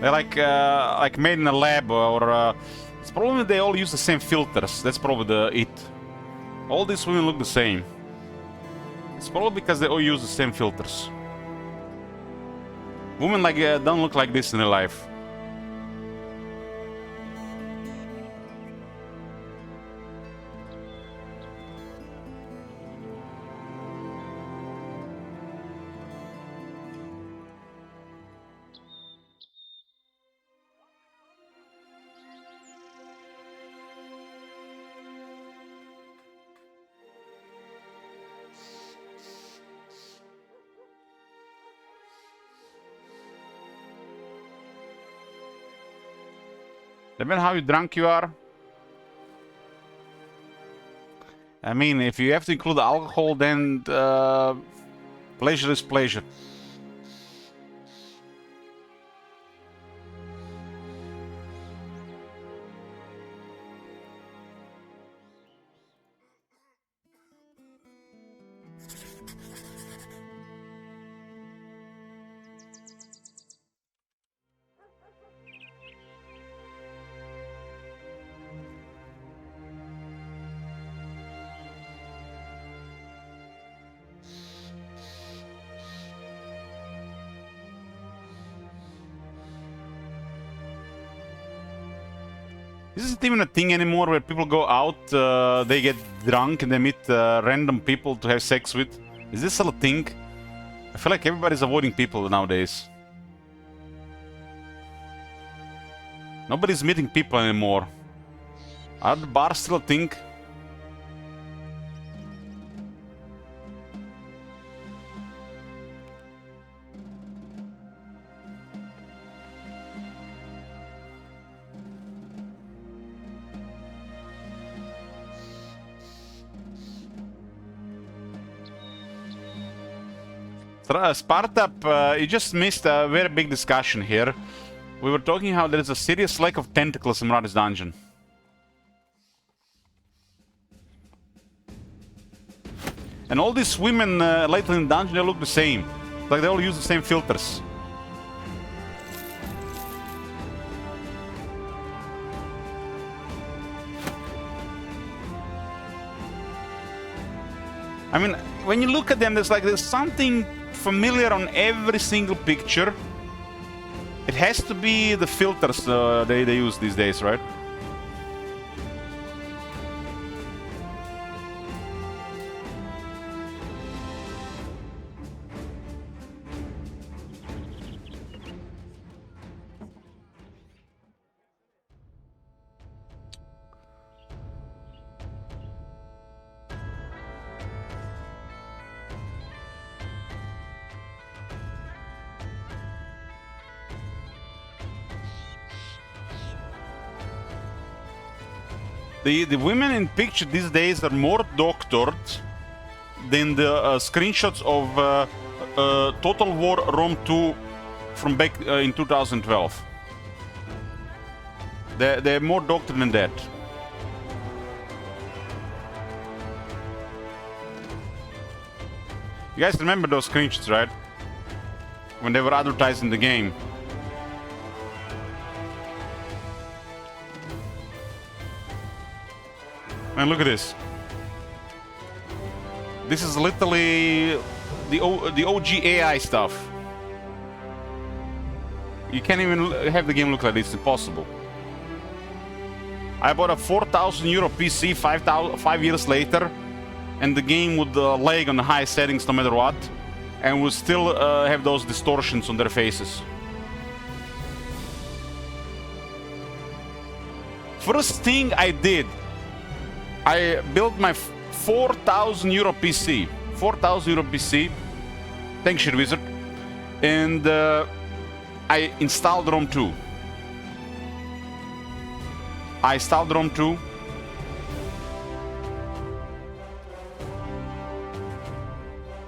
They're like made in a lab, or it's probably they all use the same filters. That's probably it. All these women look the same. It's probably because they all use the same filters. Women like don't look like this in their life. Depends how drunk you are. I mean, if you have to include alcohol, then pleasure is pleasure. Isn't even a thing anymore where people go out, they get drunk and they meet random people to have sex with? Is this still a thing? I feel like everybody's avoiding people nowadays. Nobody's meeting people anymore. Are the bars still a thing? Spartap, you just missed a very big discussion here. We were talking how there is a serious lack of tentacles in Mirari's dungeon. And all these women lately in the dungeon, they look the same. Like they all use the same filters. I mean, when you look at them, there's something familiar on every single picture. It has to be the filters they use these days, right? The women in picture these days are more doctored than the screenshots of Total War Rome 2 from back in 2012. They're more doctored than that. You guys remember those screenshots, right? When they were advertising the game. And look at this. This is literally the OG AI stuff. You can't even have the game look like this. It's impossible. I bought a 4,000 euro PC 5 years later, and the game would lag on the highest settings no matter what. and will still have those distortions on their faces. First thing I did, I built my 4,000 euro PC. 4,000 euro PC. Thanks, Shit Wizard. And I installed ROM 2. I installed ROM 2.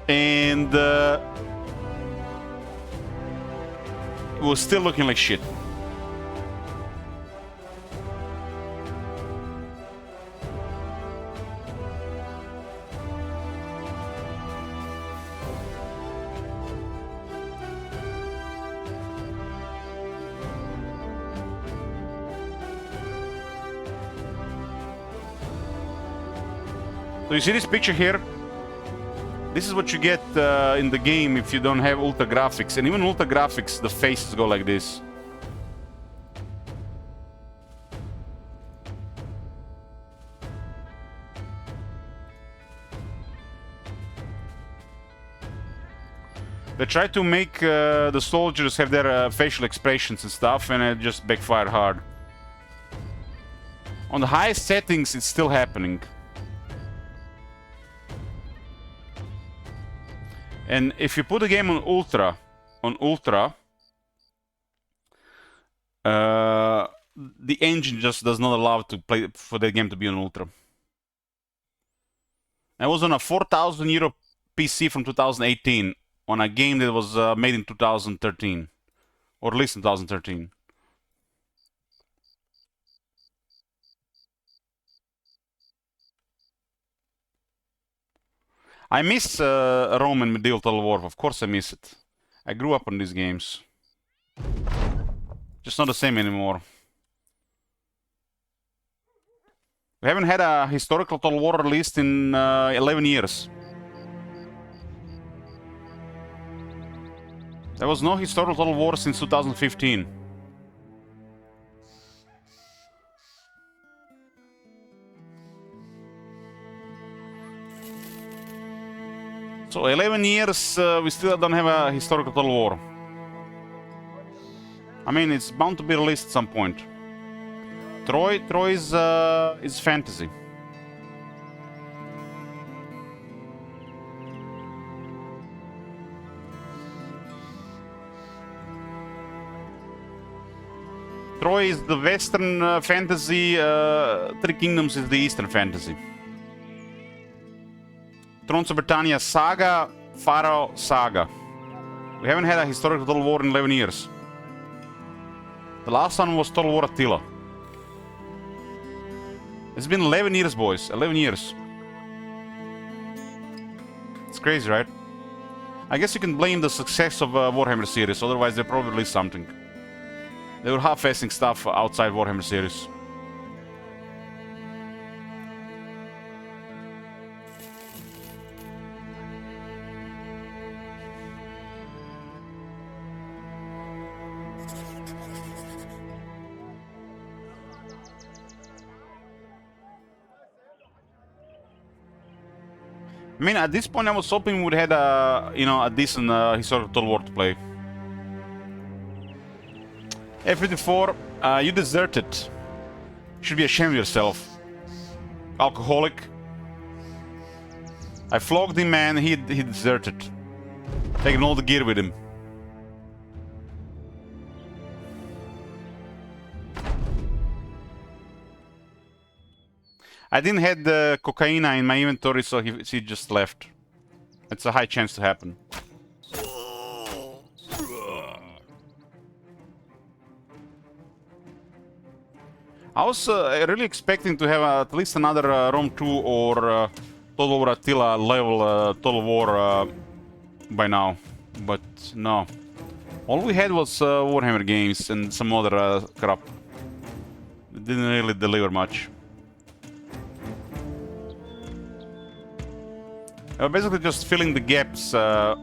And it was still looking like shit. So you see this picture here? This is what you get in the game if you don't have ultra graphics. And even ultra graphics, the faces go like this. They try to make the soldiers have their facial expressions and stuff, and it just backfired hard. On the highest settings, it's still happening. And if you put the game on ultra, the engine just does not allow to play for the game to be on ultra. I was on a 4,000 euro PC from 2018 on a game that was made in 2013, or at least in 2013. I miss Rome and Medieval Total War. Of course I miss it. I grew up on these games. Just not the same anymore. We haven't had a historical Total War released in 11 years. There was no historical Total War since 2015. So 11 years, we still don't have a historical Total War. I mean, it's bound to be released at some point. Troy is fantasy. Troy is the Western fantasy, Three Kingdoms is the Eastern fantasy. Thrones of Britannia Saga, Pharaoh Saga. We haven't had a historical Total War in 11 years. The last one was Total War Attila. It's been 11 years, boys. 11 years. It's crazy, right? I guess you can blame the success of Warhammer series, otherwise they probably released something. They were half-assing stuff outside Warhammer series. I mean, at this point, I was hoping we would have a decent historical Total War to play. F54, you deserted. You should be ashamed of yourself. Alcoholic. I flogged him, man. He deserted. Taking all the gear with him. I didn't have the cocaine in my inventory, so he just left. It's a high chance to happen. I was really expecting to have at least another Rome 2 or Total War Attila level Total War by now, but no. All we had was Warhammer games and some other crap. It didn't really deliver much. Basically just filling the gaps for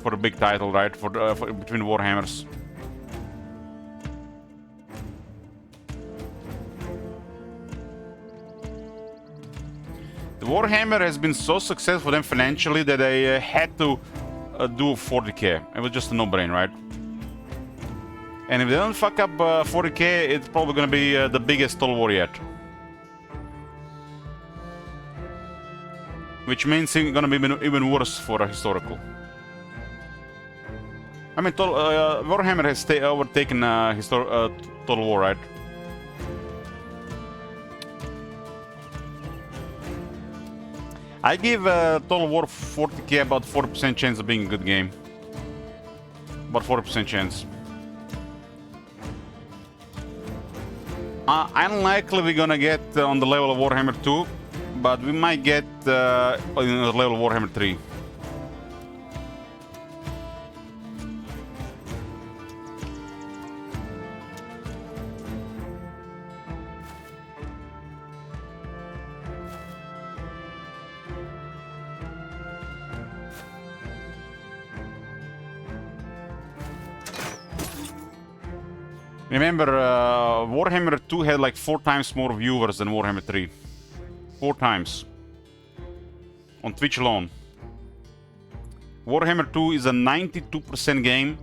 a big title, right? For between Warhammers. Warhammer has been so successful for them financially that they had to do 40k. It was just a no-brainer, right? And if they don't fuck up 40k, it's probably gonna be the biggest Total War yet. Which means it's gonna be even worse for a historical. I mean, Warhammer has overtaken Total War, right? I give Total War 40k about 40% chance of being a good game. About 40% chance. Unlikely we're gonna get on the level of Warhammer 2, but we might get on the level of Warhammer 3. Remember, Warhammer 2 had like 4 times more viewers than Warhammer 3. 4 times. On Twitch alone. Warhammer 2 is a 92% game,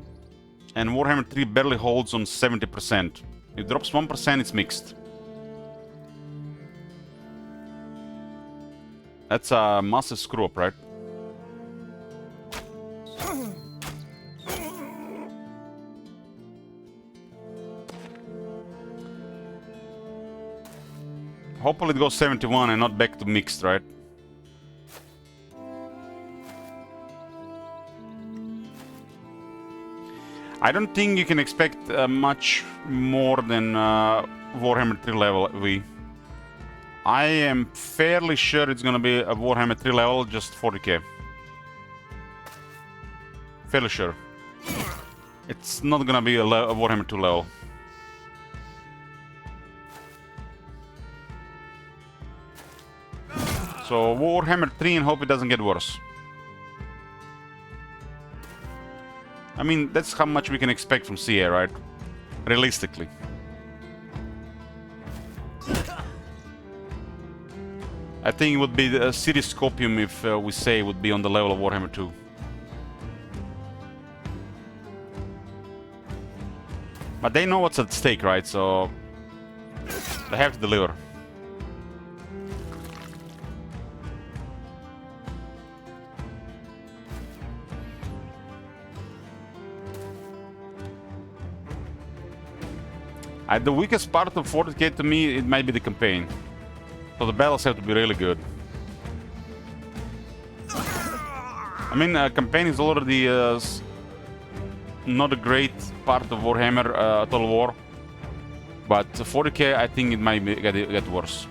and Warhammer 3 barely holds on 70%. It drops 1%, it's mixed. That's a massive screw up, right? Hopefully it goes 71 and not back to mixed, right? I don't think you can expect much more than Warhammer 3 level V. I am fairly sure it's gonna be a Warhammer 3 level, just 40k. Fairly sure. It's not gonna be a Warhammer 2 level. So Warhammer 3 and hope it doesn't get worse. I mean, that's how much we can expect from CA, right? Realistically. I think it would be a Cities Scopium if we say it would be on the level of Warhammer 2. But they know what's at stake, right? So they have to deliver. The weakest part of 40k to me, it might be the campaign. So the battles have to be really good. I mean, campaign is already not a great part of Warhammer Total War. But 40k, I think it might get worse.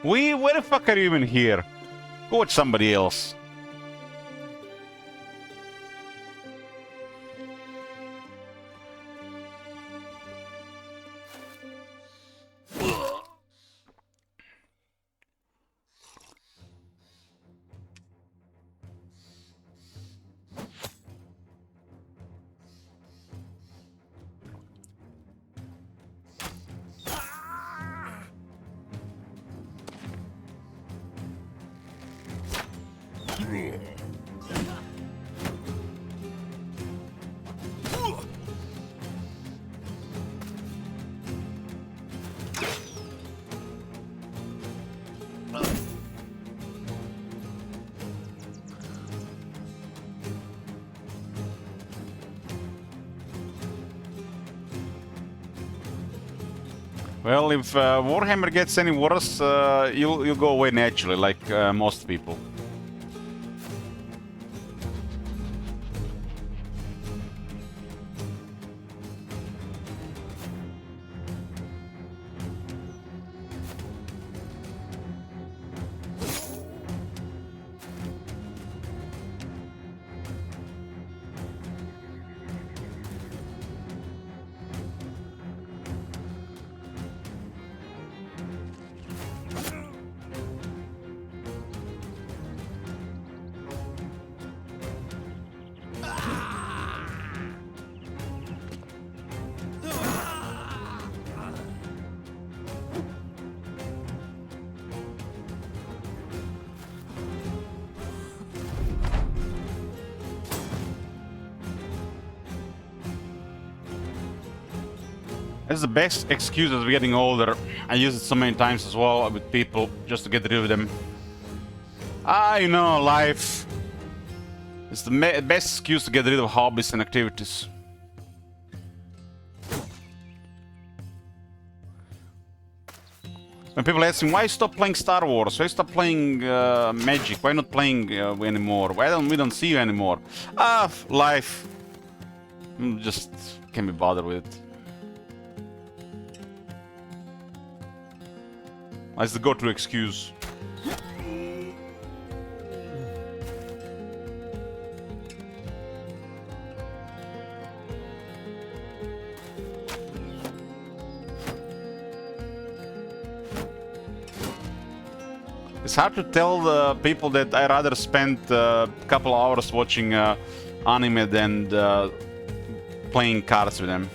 Where the fuck are you even here? Go watch somebody else. Well, if Warhammer gets any worse, you'll go away naturally, like most people. That's the best excuse as we're getting older. I use it so many times as well with people just to get rid of them. You know, life. It's the best excuse to get rid of hobbies and activities. When people ask me, why stop playing Star Wars? Why stop playing Magic? Why not playing anymore? Why don't we see you anymore? Life. Just can't be bothered with it. That's the go-to excuse. It's hard to tell the people that I rather spend a couple hours watching anime than playing cards with them.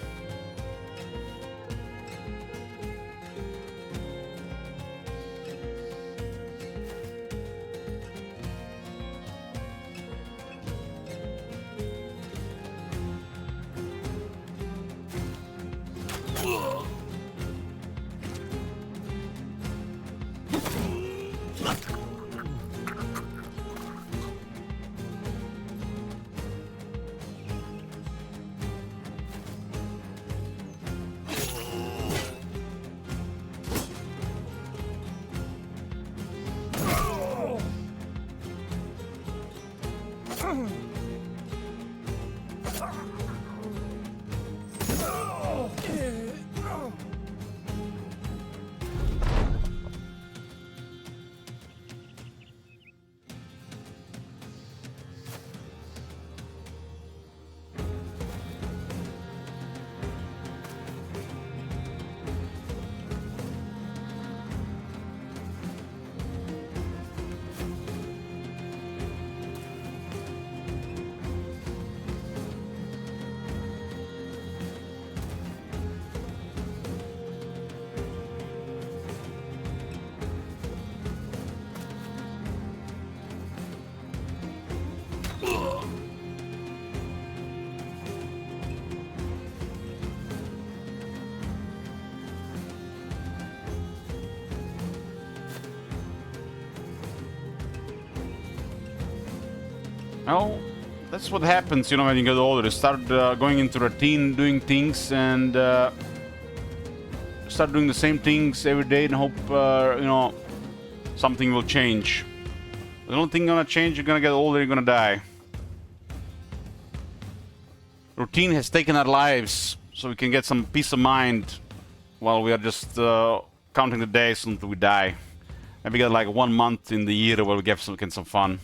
Well, that's what happens, you know, when you get older. You start going into routine, doing things, and start doing the same things every day and hope, you know, something will change. The only thing gonna change, you're gonna get older, you're gonna die. Routine has taken our lives, so we can get some peace of mind while we are just counting the days until we die. Maybe get like 1 month in the year where we get some fun.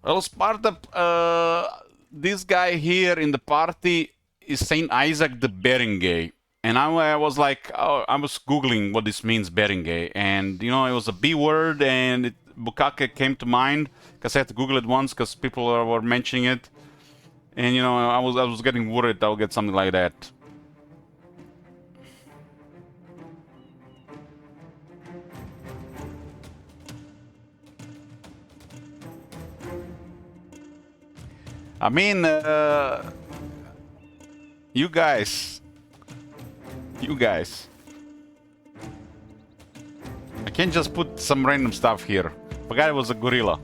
Well, Sparta, this guy here in the party is Saint Isaac the Berengae. And I was like, oh, I was Googling what this means, Berengae. And, you know, it was a B word, and Bukake came to mind, because I had to Google it once, because people were mentioning it. And, you know, I was getting worried I'll get something like that. I mean, you guys, Can't just put some random stuff here. Forgot it was a gorilla.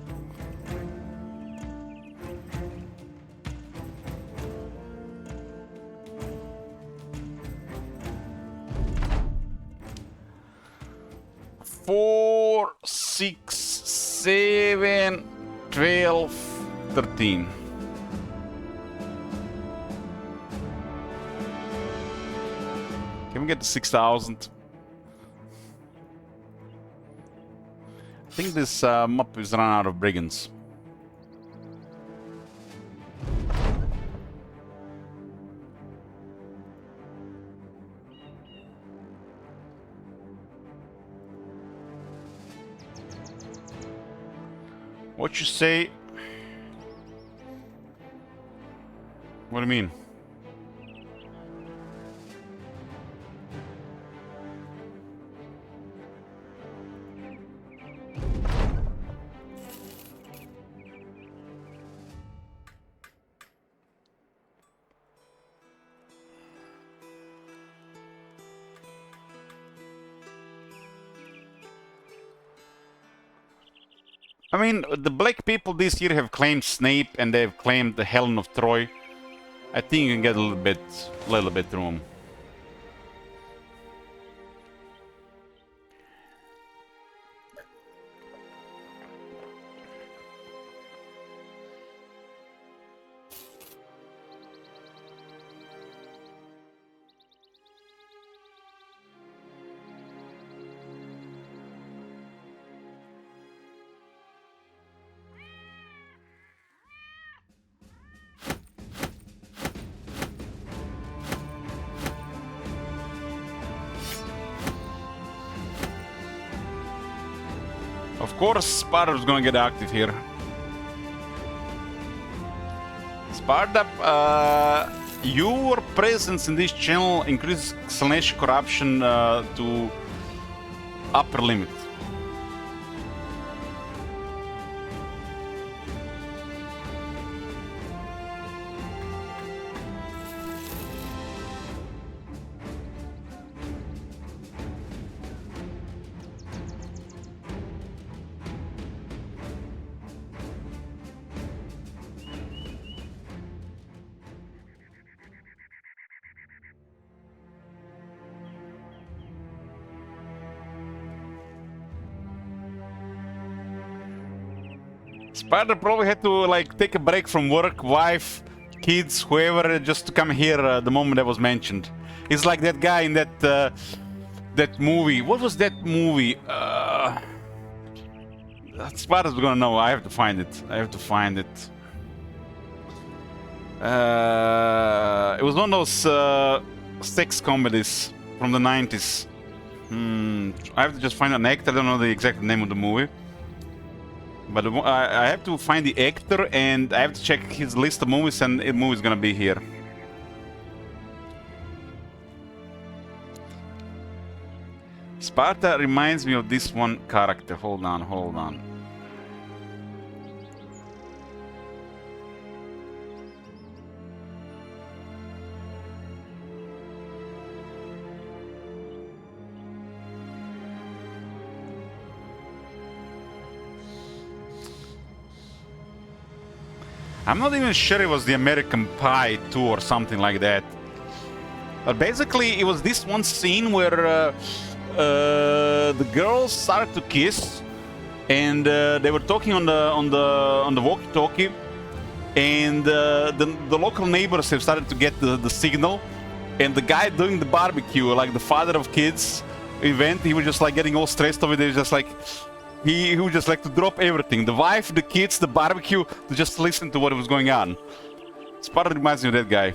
Four, 6, 7, 12, 13. Can we get to 6,000? I think this map is run out of brigands. What you say? What do you mean? I mean, the black people this year have claimed Snape and they've claimed the Helen of Troy. I think you can get a little bit room. Of course, Sparta's gonna get active here. Sparta, your presence in this channel increases slash corruption to upper limit. Spider probably had to like take a break from work, wife, kids, whoever, just to come here the moment that was mentioned. It's like that guy in that that movie. What was that movie? Spider's gonna know. I have to find it. I have to find it. It was one of those sex comedies from the 90s. I have to just find an actor. I don't know the exact name of the movie. But I have to find the actor and I have to check his list of movies, and the movie's gonna be here. Sparta reminds me of this one character. Hold on, hold on. I'm not even sure it was the American Pie 2 or something like that. But basically, it was this one scene where the girls started to kiss, and they were talking on the walkie-talkie, and the local neighbors have started to get the signal, and the guy doing the barbecue, like the father of kids event, he was just like getting all stressed over there, just like. He would just like to drop everything. The wife, the kids, the barbecue, to just listen to what was going on. Sparta reminds me of that guy.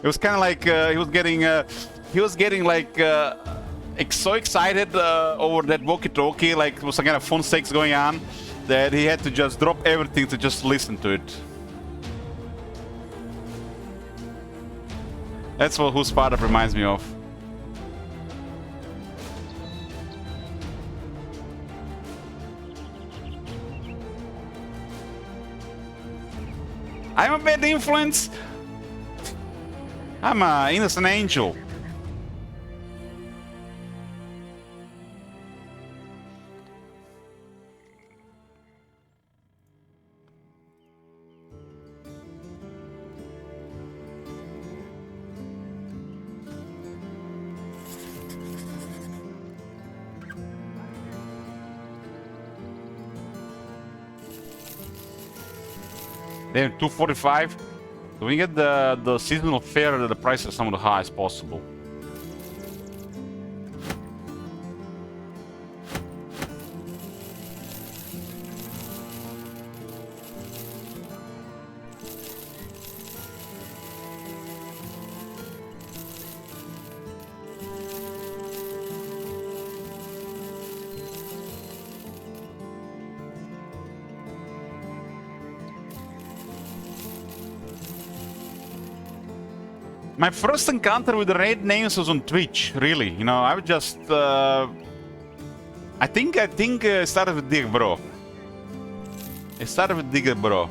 It was kind of like he was getting like so excited over that walkie-talkie, like it was some kind of phone sex going on, that he had to just drop everything to just listen to it. That's who Sparta reminds me of. I'm a bad influence. I'm an innocent angel. They're 245. So we get the seasonal fare, the price is some of the highest possible. My first encounter with the raid names was on Twitch, really. You know, I would just... I think it started with Dig Bro. It started with Digger Bro.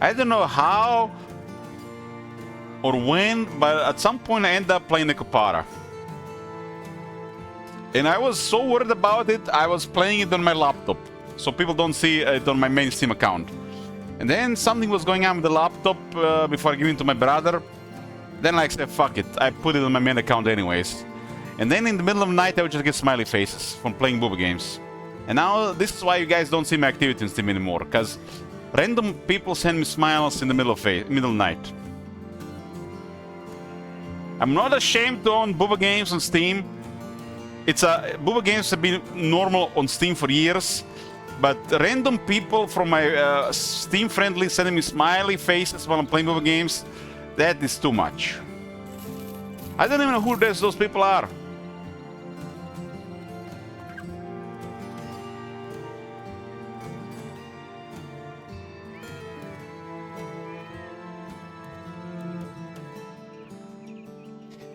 I don't know how or when, but at some point I ended up playing Nekopara. And I was so worried about it, I was playing it on my laptop. So people don't see it on my main Steam account. And then something was going on with the laptop before giving it to my brother. Then I said, fuck it. I put it on my main account anyways. And then in the middle of the night, I would just get smiley faces from playing booba games. And now this is why you guys don't see my activity in Steam anymore. Because random people send me smiles in the middle of night. I'm not ashamed to own booba games on Steam. Booba games have been normal on Steam for years. But random people from my Steam friendly sending me smiley faces while I'm playing booba games, that is too much. I don't even know who those people are.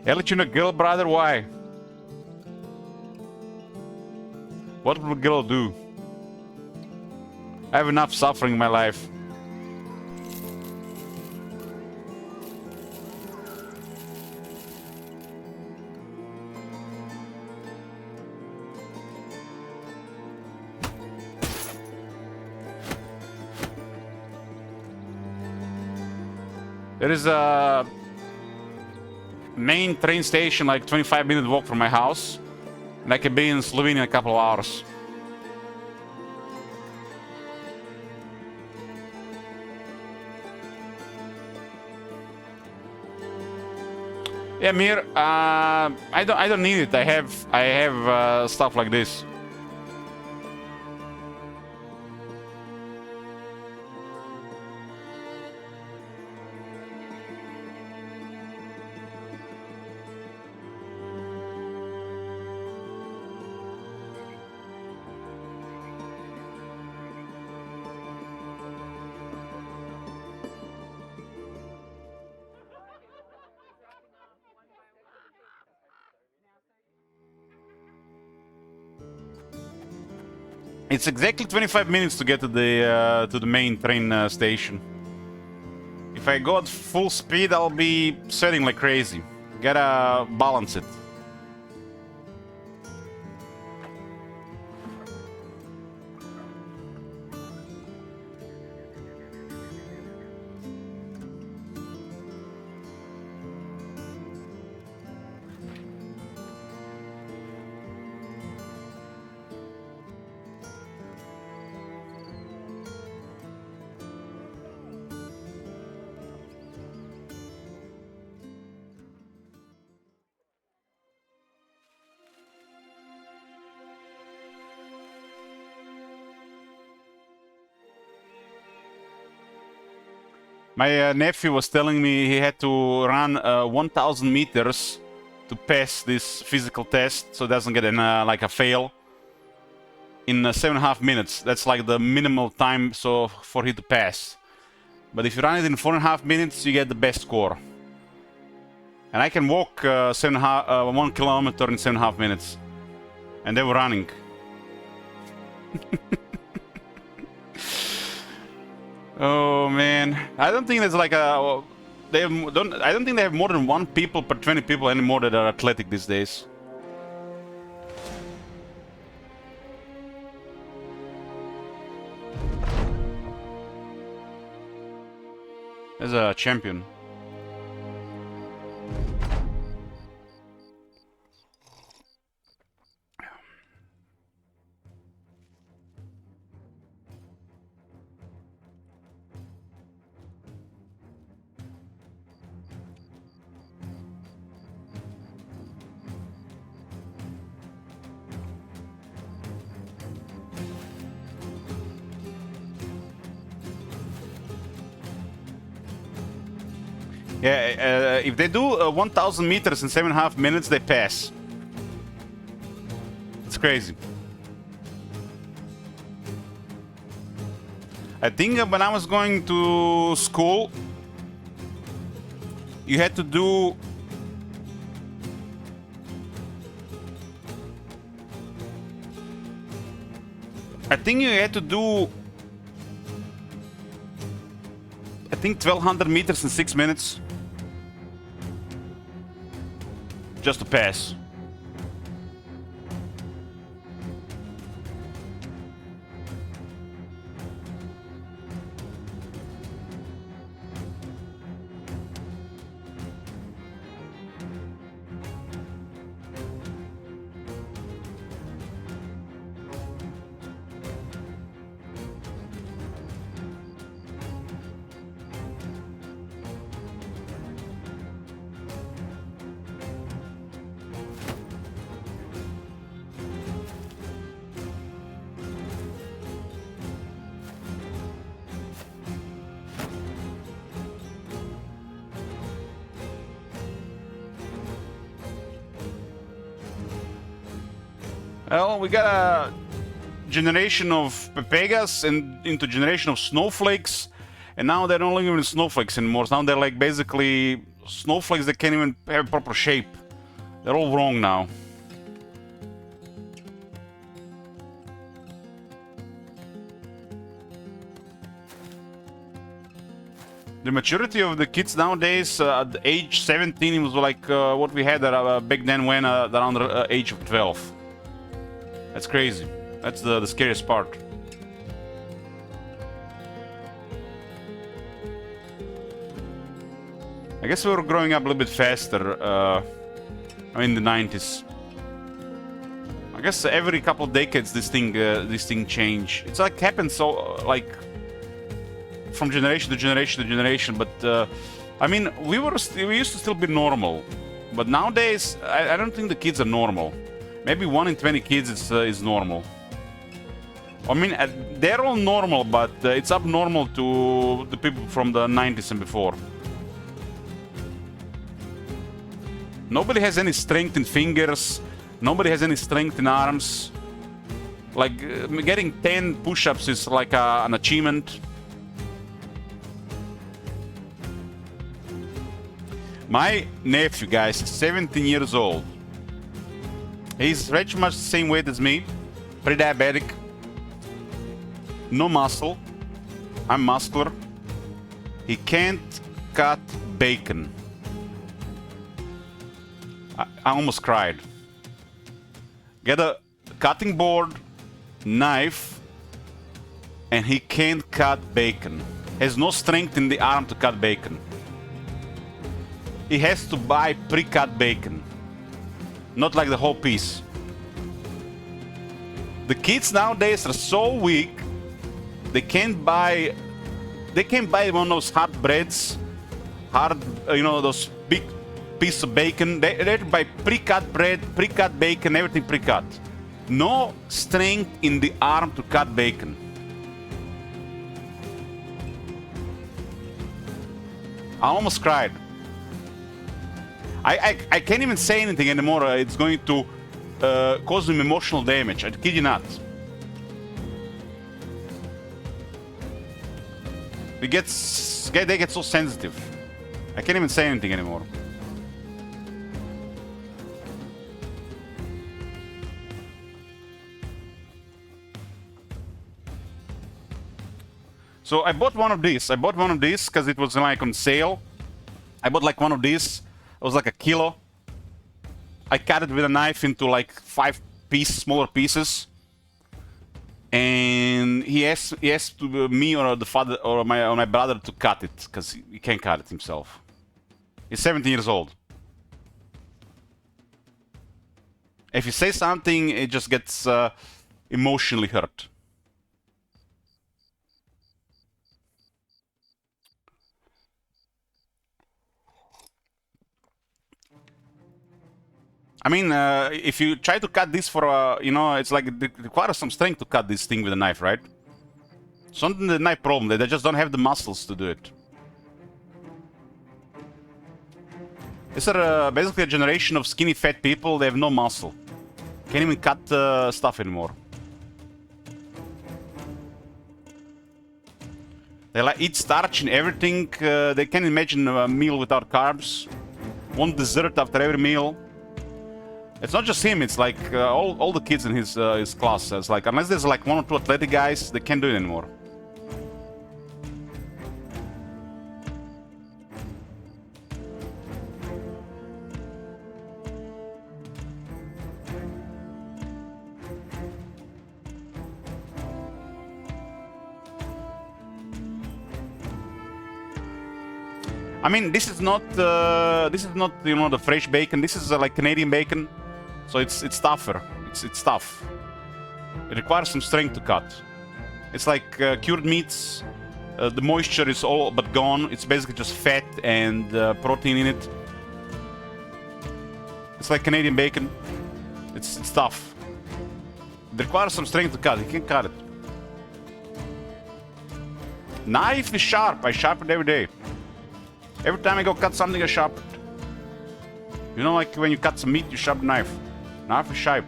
I'll let you know, girl, brother, why? What will a girl do? I have enough suffering in my life. There is a main train station like 25-minute walk from my house, and I can be in Slovenia in a couple of hours. Yeah, Mir, I don't need it. I have stuff like this. It's exactly 25 minutes to get to the main train station. If I go at full speed, I'll be sweating like crazy. Gotta balance it. My nephew was telling me he had to run 1,000 meters to pass this physical test, so it doesn't get like a fail. In 7.5 minutes, that's like the minimal time so for him to pass. But if you run it in 4.5 minutes, you get the best score. And I can walk 1 kilometer in 7.5 minutes, and they were running. Oh man, I don't think there's like a. I don't think they have more than 1 people per 20 people anymore that are athletic these days. There's a champion. Yeah, if they do 1,000 meters in 7.5 minutes, they pass. It's crazy. I think when I was going to school, you had to do... I think you had to do... I think 1,200 meters in 6 minutes. Just to pass. Well, we got a generation of Pepegas and into generation of snowflakes, and now they're not even snowflakes anymore. Now they're like basically snowflakes that can't even have proper shape. They're all wrong now. The maturity of the kids nowadays, at age 17, it was like what we had back then when around the age of 12. That's crazy. That's the scariest part. I guess we were growing up a little bit faster in the 90s. I guess every couple of decades this thing change. It's like happens so like from generation to generation to generation. But I mean, we used to still be normal, but nowadays I don't think the kids are normal. Maybe 1 in 20 kids is normal. I mean, they're all normal, but it's abnormal to the people from the 90s and before. Nobody has any strength in fingers. Nobody has any strength in arms. Like, getting 10 push-ups is like an achievement. My nephew, guys, is 17 years old. He's pretty much the same weight as me. Pre-diabetic. No muscle. I'm muscular. He can't cut bacon. I almost cried. Get a cutting board, knife, and he can't cut bacon. Has no strength in the arm to cut bacon. He has to buy pre-cut bacon. Not like the whole piece. The kids nowadays are so weak. They can't buy one of those hard breads, those big pieces of bacon. They have to buy pre-cut bread, pre-cut bacon, everything pre-cut. No strength in the arm to cut bacon. I almost cried. I can't even say anything anymore. It's going to cause him emotional damage. I kid you not. They get so sensitive. I can't even say anything anymore. So I bought one of these. I bought one of these because it was like on sale. I bought like one of these. It was like a kilo. I cut it with a knife into like 5 smaller pieces. And he asked to me or the father or my brother to cut it because he can't cut it himself. He's 17 years old. If you say something, it just gets emotionally hurt. I mean, if you try to cut this for it's like it requires some strength to cut this thing with a knife, right? It's not the knife problem. They just don't have the muscles to do it. These are basically a generation of skinny fat people. They have no muscle. Can't even cut stuff anymore. They like eat starch and everything. They can't imagine a meal without carbs. One dessert after every meal. It's not just him. It's like all the kids in his class. It's like unless there's like one or two athletic guys, they can't do it anymore. I mean, this is not you know, the fresh bacon. This is like Canadian bacon, so it's tougher. It's tough. It requires some strength to cut. It's like cured meats. The moisture is all but gone. It's basically just fat and protein in it. It's like Canadian bacon. It's tough. It requires some strength to cut. You can't cut it. Knife is sharp. I sharpen it every day. Every time I go cut something, I sharpen it. You know, like when you cut some meat, you sharpen knife. Knife is sharp.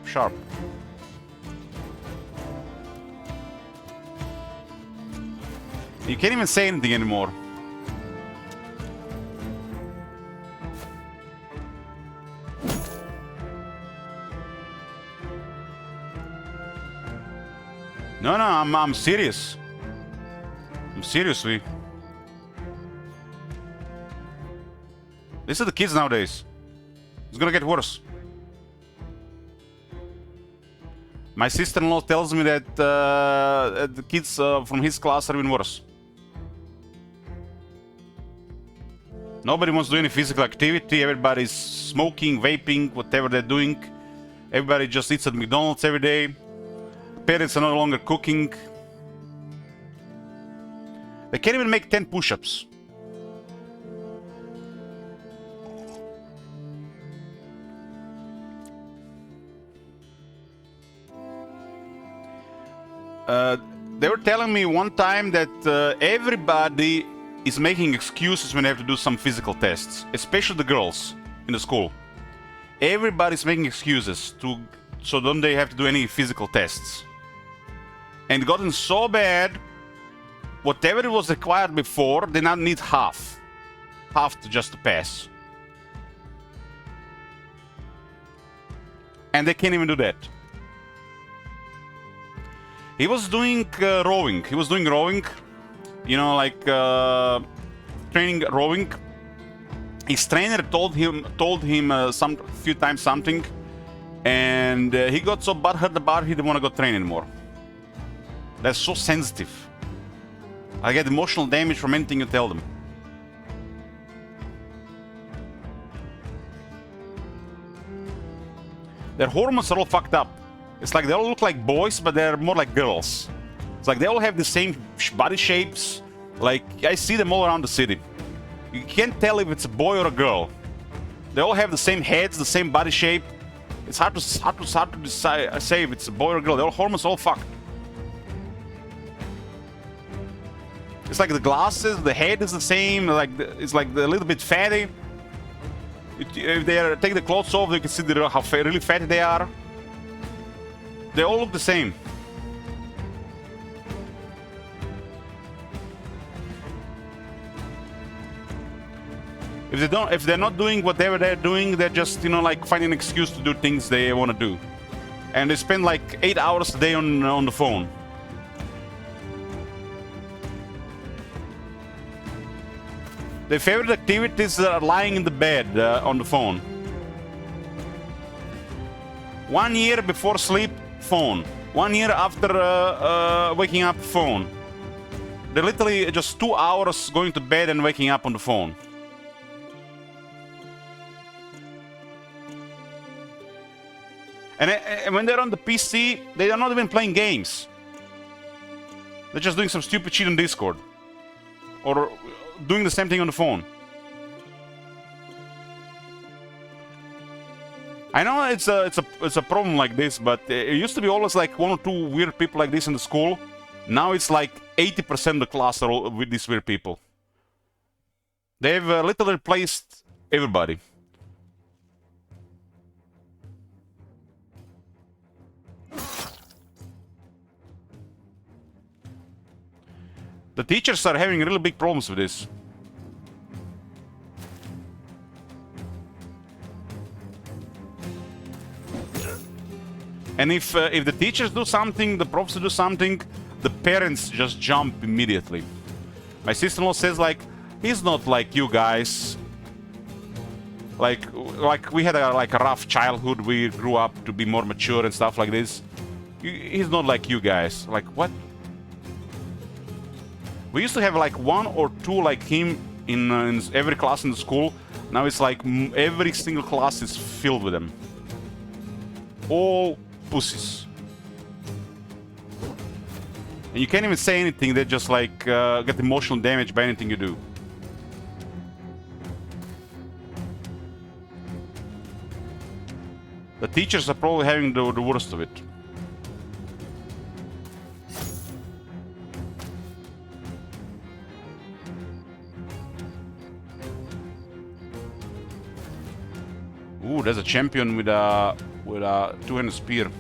You can't even say anything anymore. No, I'm serious. I'm seriously. These are the kids nowadays. It's gonna get worse. My sister-in-law tells me that the kids from his class are even worse. Nobody wants to do any physical activity. Everybody's smoking, vaping, whatever they're doing. Everybody just eats at McDonald's every day. Parents are no longer cooking. They can't even make 10 push-ups. They were telling me one time that everybody is making excuses when they have to do some physical tests, especially the girls in the school. Everybody's making excuses so don't they have to do any physical tests. And it gotten so bad, whatever it was required before, they now need half to pass. And they can't even do that. He was doing rowing. He was doing rowing, you know, like training rowing. His trainer told him some few times something, and he got so butthurt about it, he didn't want to go train anymore. That's so sensitive. I get emotional damage from anything you tell them. Their hormones are all fucked up. It's like they all look like boys, but they're more like girls. It's like they all have the same body shapes. Like, I see them all around the city. You can't tell if it's a boy or a girl. They all have the same heads, the same body shape. It's hard to decide, say if it's a boy or a girl. Their hormones all fucked. It's like the glasses, the head is the same. Like it's like a little bit fatty. If they take the clothes off, you can see how really fatty they are. They all look the same. If they're not doing whatever they're doing, they're just, you know, like finding an excuse to do things they want to do. And they spend like 8 hours a day on the phone. Their favorite activities are lying in the bed on the phone. 1 year before sleep, phone. 1 year after waking up, phone. They're literally just 2 hours going to bed and waking up on the phone. And when they're on the PC, they are not even playing games. They're just doing some stupid shit on Discord. Or doing the same thing on the phone. I know it's a problem like this, but it used to be always like 1 or 2 weird people like this in the school. Now it's like 80% of the class are all with these weird people. They've literally replaced everybody. The teachers are having really big problems with this. And if the teachers do something, the professors do something, the parents just jump immediately. My sister-in-law says like, he's not like you guys. Like we had a rough childhood. We grew up to be more mature and stuff like this. He's not like you guys. Like what? We used to have like 1 or 2 like him in every class in the school. Now it's like every single class is filled with them. All pussies. And you can't even say anything. They just like get emotional damage by anything you do. The teachers are probably having the worst of it. Ooh, there's a champion with a two-handed spear.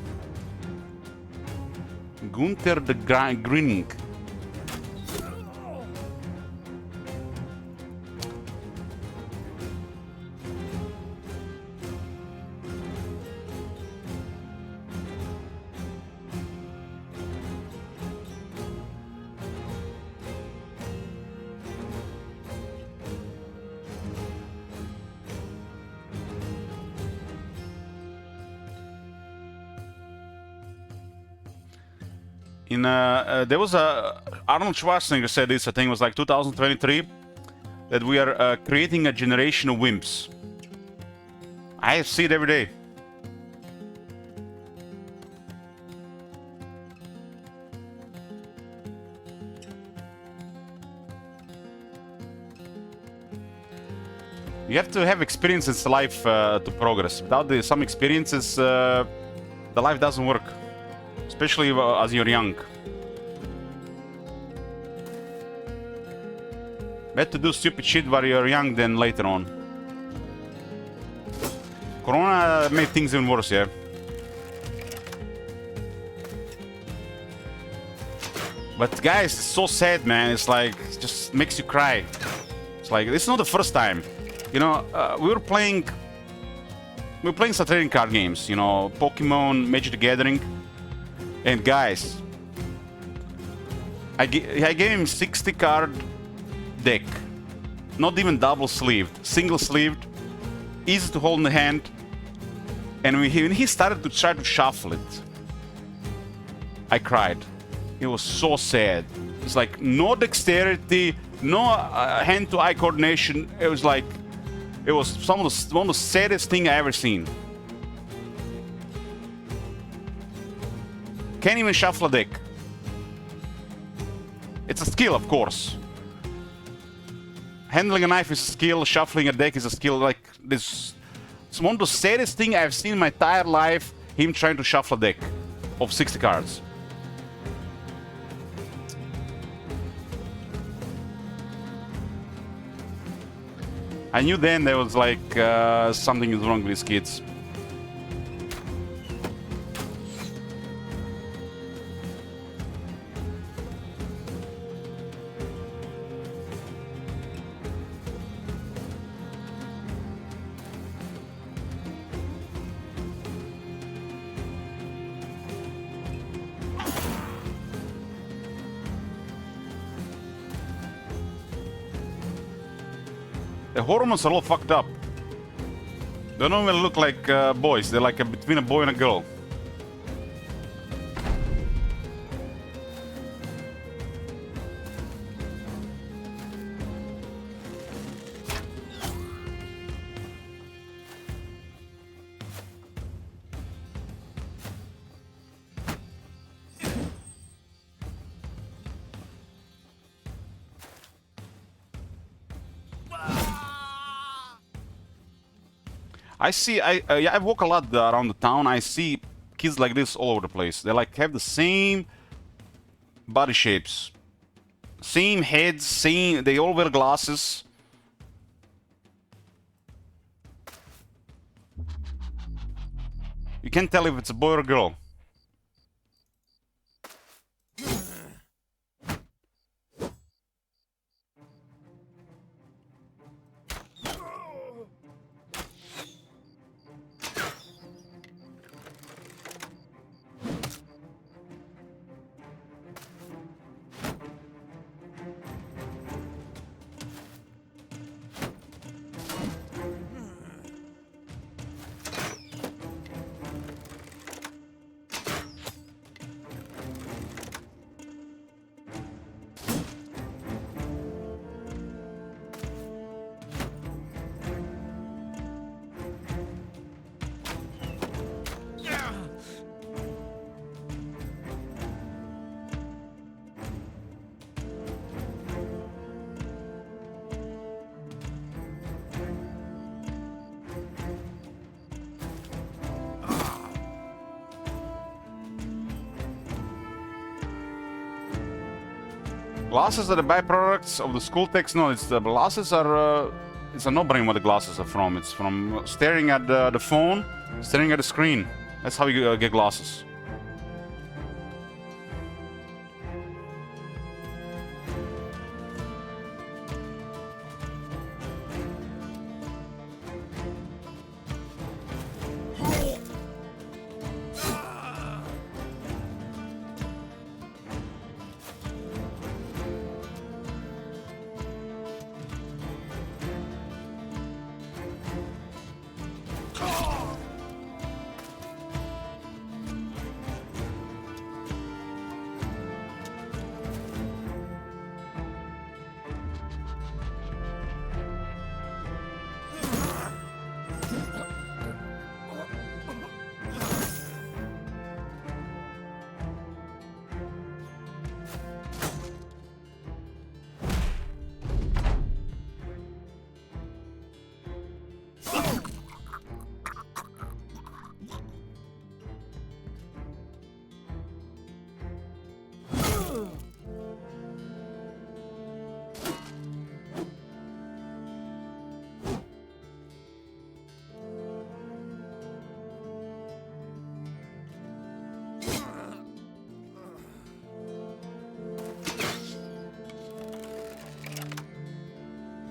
Gunther the Grinning. There was Arnold Schwarzenegger said this, I think it was like 2023, that we are creating a generation of wimps. I see it every day. You have to have experiences in life to progress. Without some experiences, the life doesn't work. Especially as you're young. Better to do stupid shit while you're young than later on. Corona made things even worse, yeah. But guys, it's so sad, man. It's like, it just makes you cry. It's like, this is not the first time. You know, we were playing some trading card games, you know, Pokemon, Magic the Gathering. And guys, I gave him 60 card deck. Not even double sleeved, single sleeved, easy to hold in the hand. And when he started to try to shuffle it, I cried. It was so sad. It's like no dexterity, no hand-to-eye coordination. It was like, it was one of the saddest thing I ever seen. Can't even shuffle a deck. It's a skill, of course. Handling a knife is a skill, shuffling a deck is a skill. Like this, it's one of the saddest things I've seen in my entire life, him trying to shuffle a deck of 60 cards. I knew then there was like something is wrong with these kids. The hormones are all fucked up. They don't even look like boys. They're like between a boy and a girl. I see, I walk a lot around the town. I see kids like this all over the place. They like have the same body shapes, same heads, they all wear glasses. You can't tell if it's a boy or a girl. Glasses are the byproducts of the school text. No, it's the glasses are. It's a no-brainer what the glasses are from. It's from staring at the phone, staring at the screen. That's how you get glasses.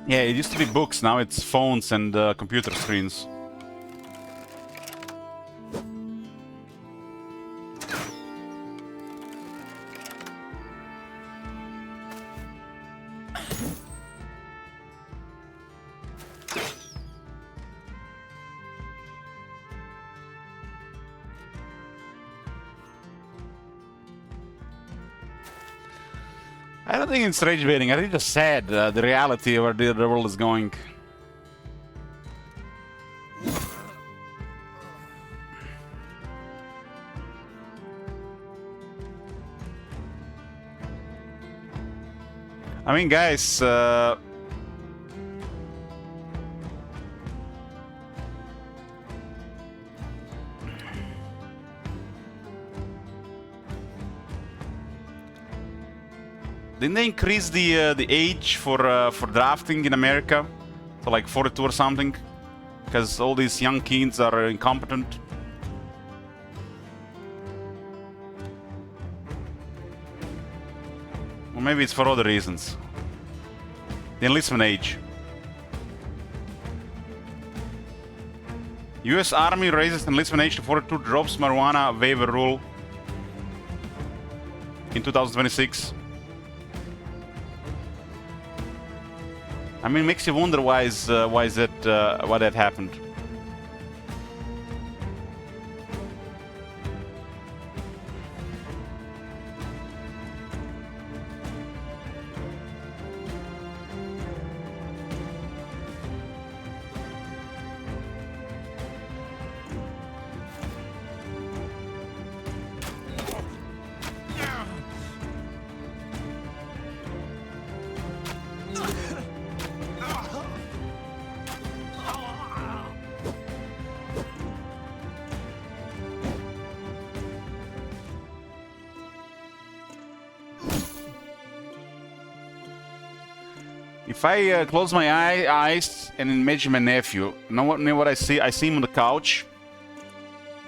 Yeah, it used to be books, now it's phones and computer screens. I don't think it's rage baiting, I think it's just sad, the reality of where the world is going. I mean, guys, didn't they increase the age for drafting in America to like 42 or something? Because all these young kids are incompetent. Or maybe it's for other reasons. The enlistment age. US Army raises enlistment age to 42, drops marijuana waiver rule in 2026. I mean, makes you wonder why that happened. If I close my eyes and imagine my nephew, know what I see? I see him on the couch,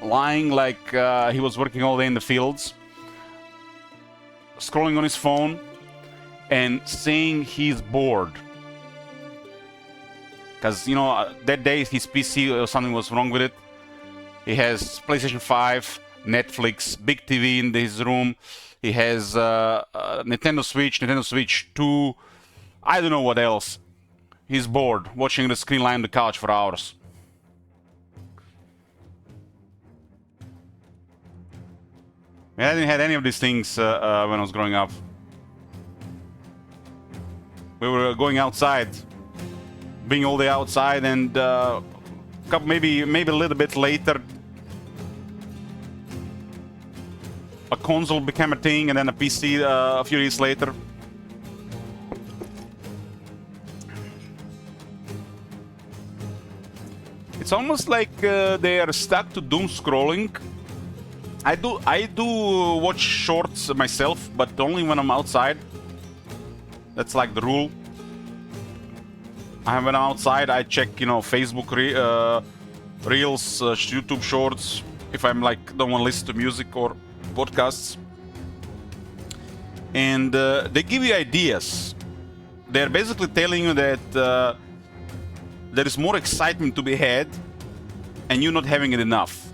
lying like he was working all day in the fields, scrolling on his phone, and saying he's bored. Because, you know, that day his PC or something was wrong with it. He has PlayStation 5, Netflix, big TV in his room. He has Nintendo Switch 2, I don't know what else. He's bored, watching the screen lie on the couch for hours. I didn't have any of these things when I was growing up. We were going outside, being all day outside, and maybe a little bit later, a console became a thing, and then a PC a few years later. It's almost like they are stuck to doom scrolling. I do watch shorts myself, but only when I'm outside. That's like the rule. When I'm outside, I check, you know, Facebook Reels, YouTube Shorts, if I'm like don't want to listen to music or podcasts. And they give you ideas. They're basically telling you that there is more excitement to be had, and you're not having it enough.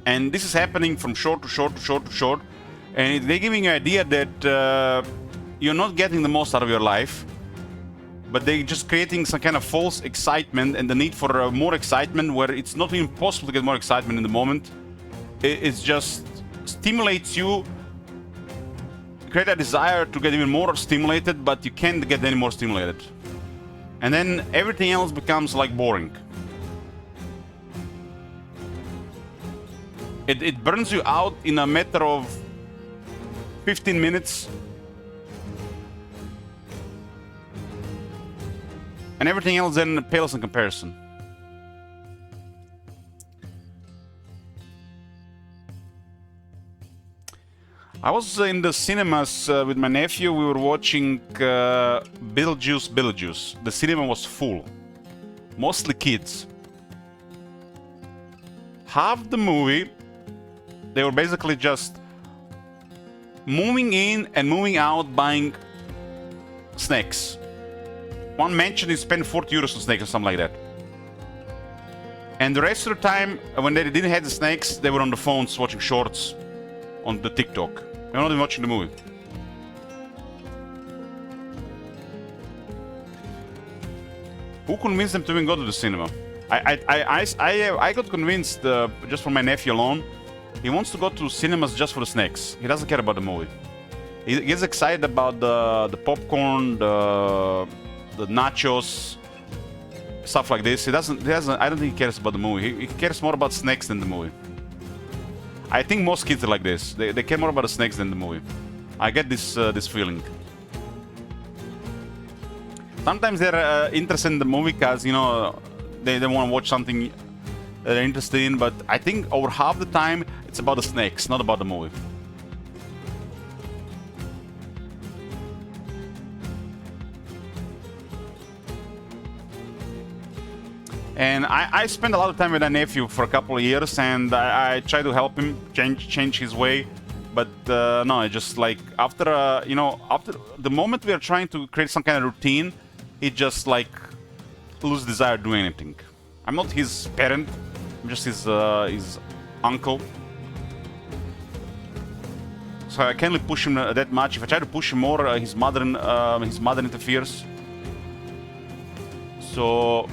And this is happening from short to short to short to short. And they're giving you an idea that you're not getting the most out of your life, but they're just creating some kind of false excitement and the need for more excitement, where it's not even possible to get more excitement in the moment. It just stimulates you, create a desire to get even more stimulated, but you can't get any more stimulated. And then everything else becomes like boring. It burns you out in a matter of 15 minutes. And everything else then pales in comparison. I was in the cinemas with my nephew. We were watching Beetlejuice. The cinema was full. Mostly kids. Half the movie, they were basically just moving in and moving out buying snacks. One mentioned he spent 40 euros on snacks or something like that. And the rest of the time, when they didn't have the snacks, they were on the phones watching shorts on the TikTok. They're not even watching the movie. Who convinced them to even go to the cinema? I got convinced just from my nephew alone. He wants to go to cinemas just for the snacks. He doesn't care about the movie. He gets excited about the popcorn, the nachos, stuff like this. He doesn't. I don't think he cares about the movie. He cares more about snacks than the movie. I think most kids are like this. They care more about the snacks than the movie. I get this feeling. Sometimes they're interested in the movie because, you know, they want to watch something they're interested in. But I think over half the time it's about the snacks, not about the movie. And I spent a lot of time with my nephew for a couple of years, and I try to help him change his way. But no, I just like after the moment we are trying to create some kind of routine, he just like loses desire to do anything. I'm not his parent, I'm just his uncle. So I can't really push him that much. If I try to push him more, his mother interferes. So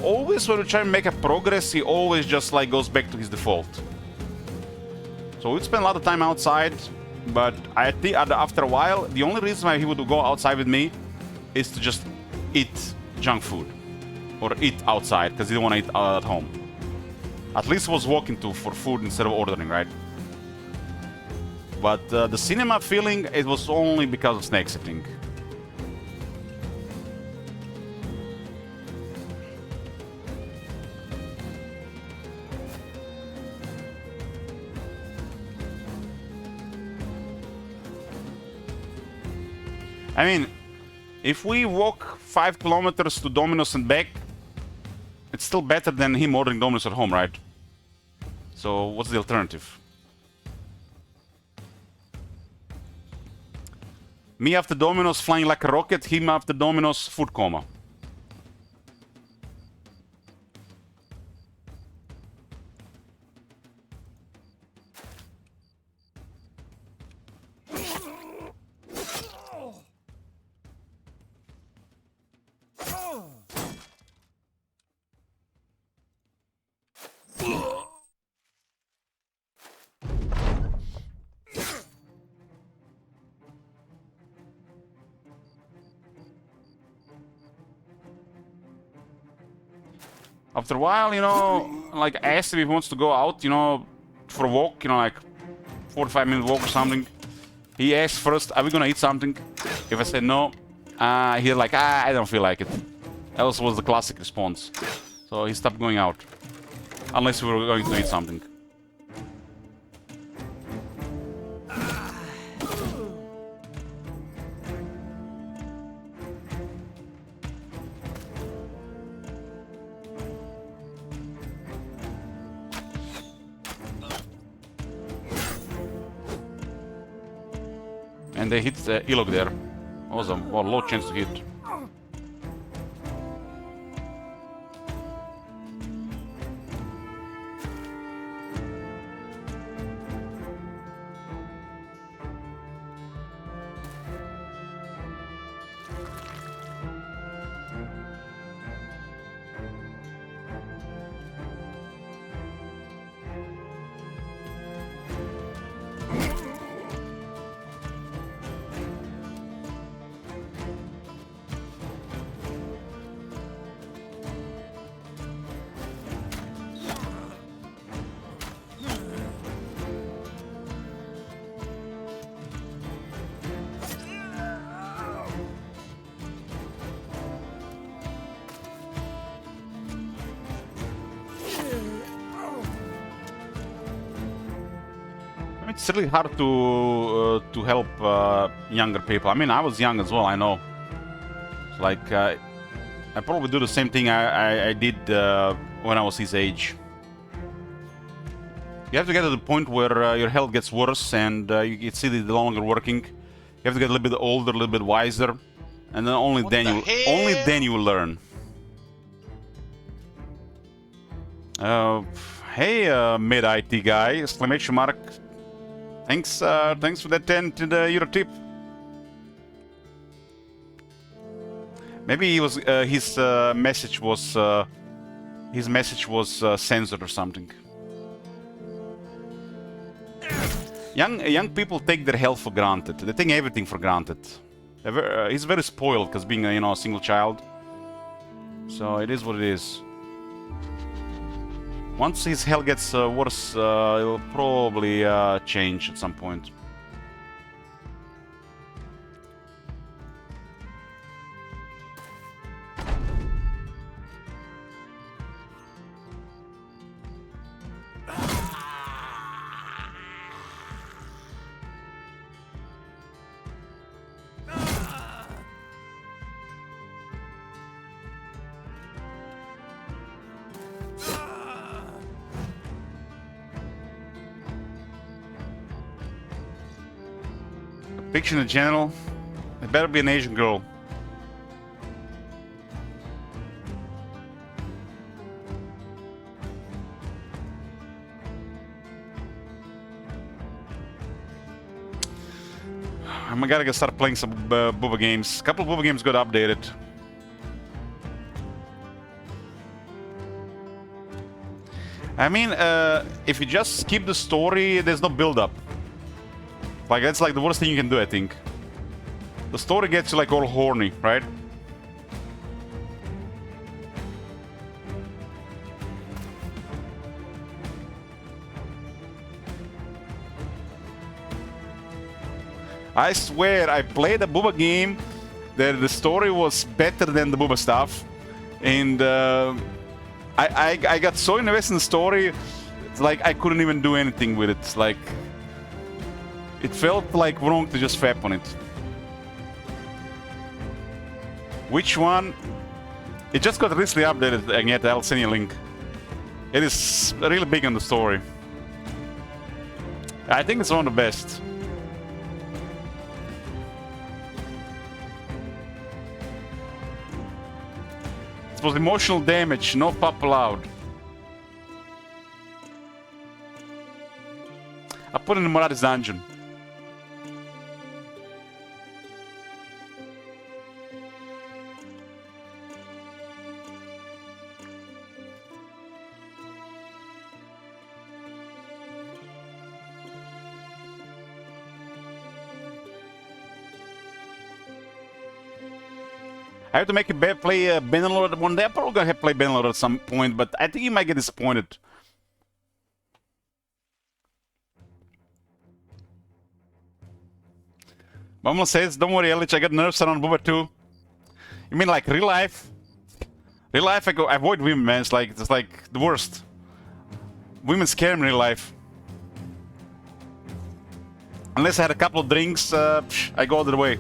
always when we try to make a progress, he always just like goes back to his default. So we'd spend a lot of time outside, but I think after a while, the only reason why he would go outside with me is to just eat junk food or eat outside because he didn't want to eat at home. At least he was walking for food instead of ordering, right? But the cinema feeling, it was only because of snacks, I think. I mean, if we walk 5 kilometers to Domino's and back, it's still better than him ordering Domino's at home, right? So what's the alternative? Me after Domino's flying like a rocket, him after Domino's food coma. After a while, you know, like I asked him if he wants to go out, you know, for a walk, you know, like 45-minute walk or something. He asked first, are we gonna eat something? If I said no, he's like, I don't feel like it. That was the classic response. So he stopped going out. Unless we were going to eat something. And they hit Ilog there. That was a low chance to hit. It's really hard to help younger people. I mean, I was young as well. I know. It's like I probably do the same thing I did when I was his age. You have to get to the point where your health gets worse and you can see it no longer working. You have to get a little bit older, a little bit wiser, and then only then you will learn. Hey, mid IT guy! Exclamation mark! Thanks for that 10 to the Euro tip. Maybe he was his message was censored or something. Young people take their health for granted. They take everything for granted. He's very spoiled because being a single child. So it is what it is. Once his health gets worse, it'll probably change at some point. Picture in general, it better be an Asian girl. I gotta start playing some Bubba games. A couple of Bubba games got updated. I mean, if you just skip the story, there's no build-up. Like, that's like the worst thing you can do, I think. The story gets you like all horny, right? I swear, I played a Bubba game that the story was better than the Bubba stuff. And I got so invested in the story, it's like I couldn't even do anything with it. It's like... It felt like wrong to just fap on it. Which one? It just got recently updated, and yet I'll send you a link. It is really big on the story. I think it's one of the best. It was emotional damage, no pop allowed. I put it in Muradi's dungeon. I have to make a play Bannerlord one day. I'm probably gonna have to play Bannerlord at some point, but I think you might get disappointed. Bumble says, don't worry, Elich, I got nerfs around Bubba too. You mean like real life? Real life, I avoid women, man. It's like the worst. Women scare me in real life. Unless I had a couple of drinks, I go the other way.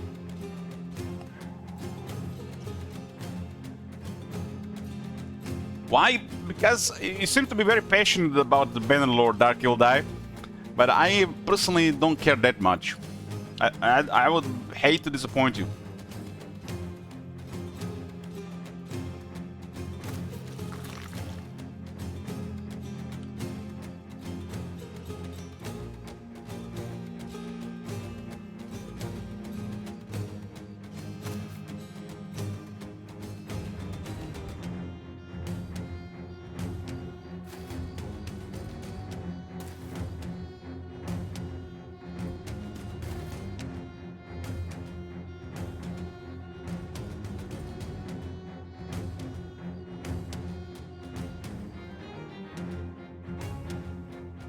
Why? Because you seem to be very passionate about the Bannerlord Dark Eldai, but I personally don't care that much. I would hate to disappoint you.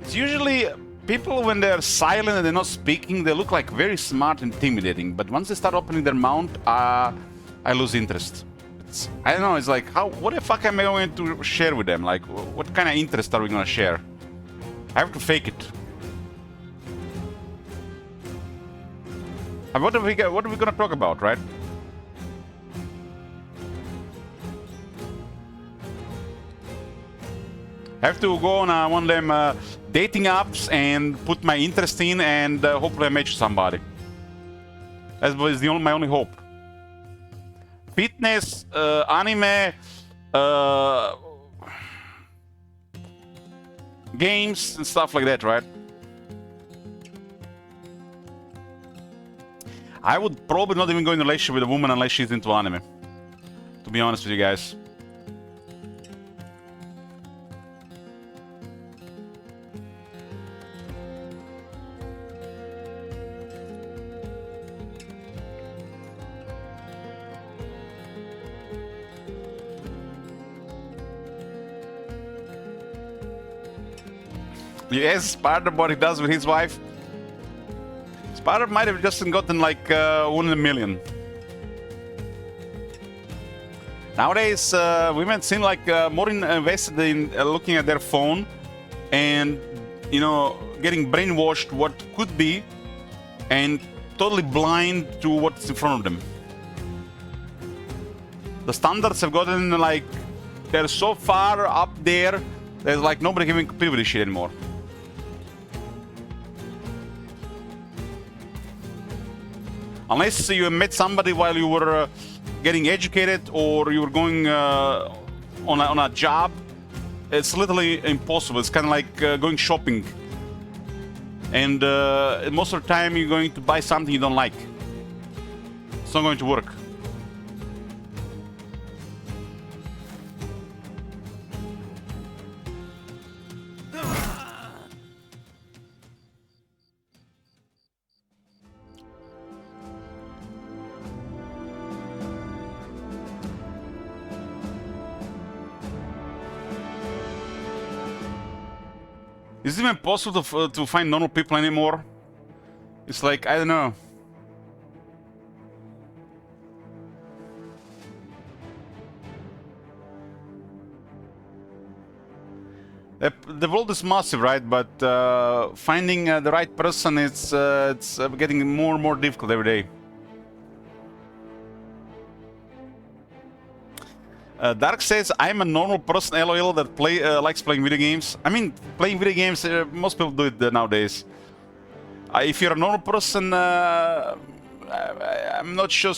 It's usually people when they're silent and they're not speaking, they look like very smart and intimidating. But once they start opening their mouth, I lose interest. I don't know. It's like, what the fuck am I going to share with them? Like, what kind of interest are we gonna share? I have to fake it. And what are we gonna talk about, right? I have to go on one of them dating apps and put my interest in, and hopefully I match somebody. That was my only hope. Fitness, anime, games and stuff like that, right? I would probably not even go in a relationship with a woman unless she's into anime. To be honest with you guys. Yes, Sparta, what he does with his wife. Sparta might have just gotten like 1 in a million. Nowadays, women seem like more invested in looking at their phone and, you know, getting brainwashed what could be and totally blind to what's in front of them. The standards have gotten like, they're so far up there, there's like nobody can even compete with this shit anymore. Unless you met somebody while you were getting educated or you were going on a job, it's literally impossible. It's kind of like going shopping. And most of the time you're going to buy something you don't like. It's not going to work. Is it even possible to find normal people anymore? It's like, I don't know. The world is massive, right? But finding the right person, it's getting more and more difficult every day. Dark says, I'm a normal person, LOL, that likes playing video games. I mean, playing video games, most people do it nowadays. If you're a normal person, I'm not sure,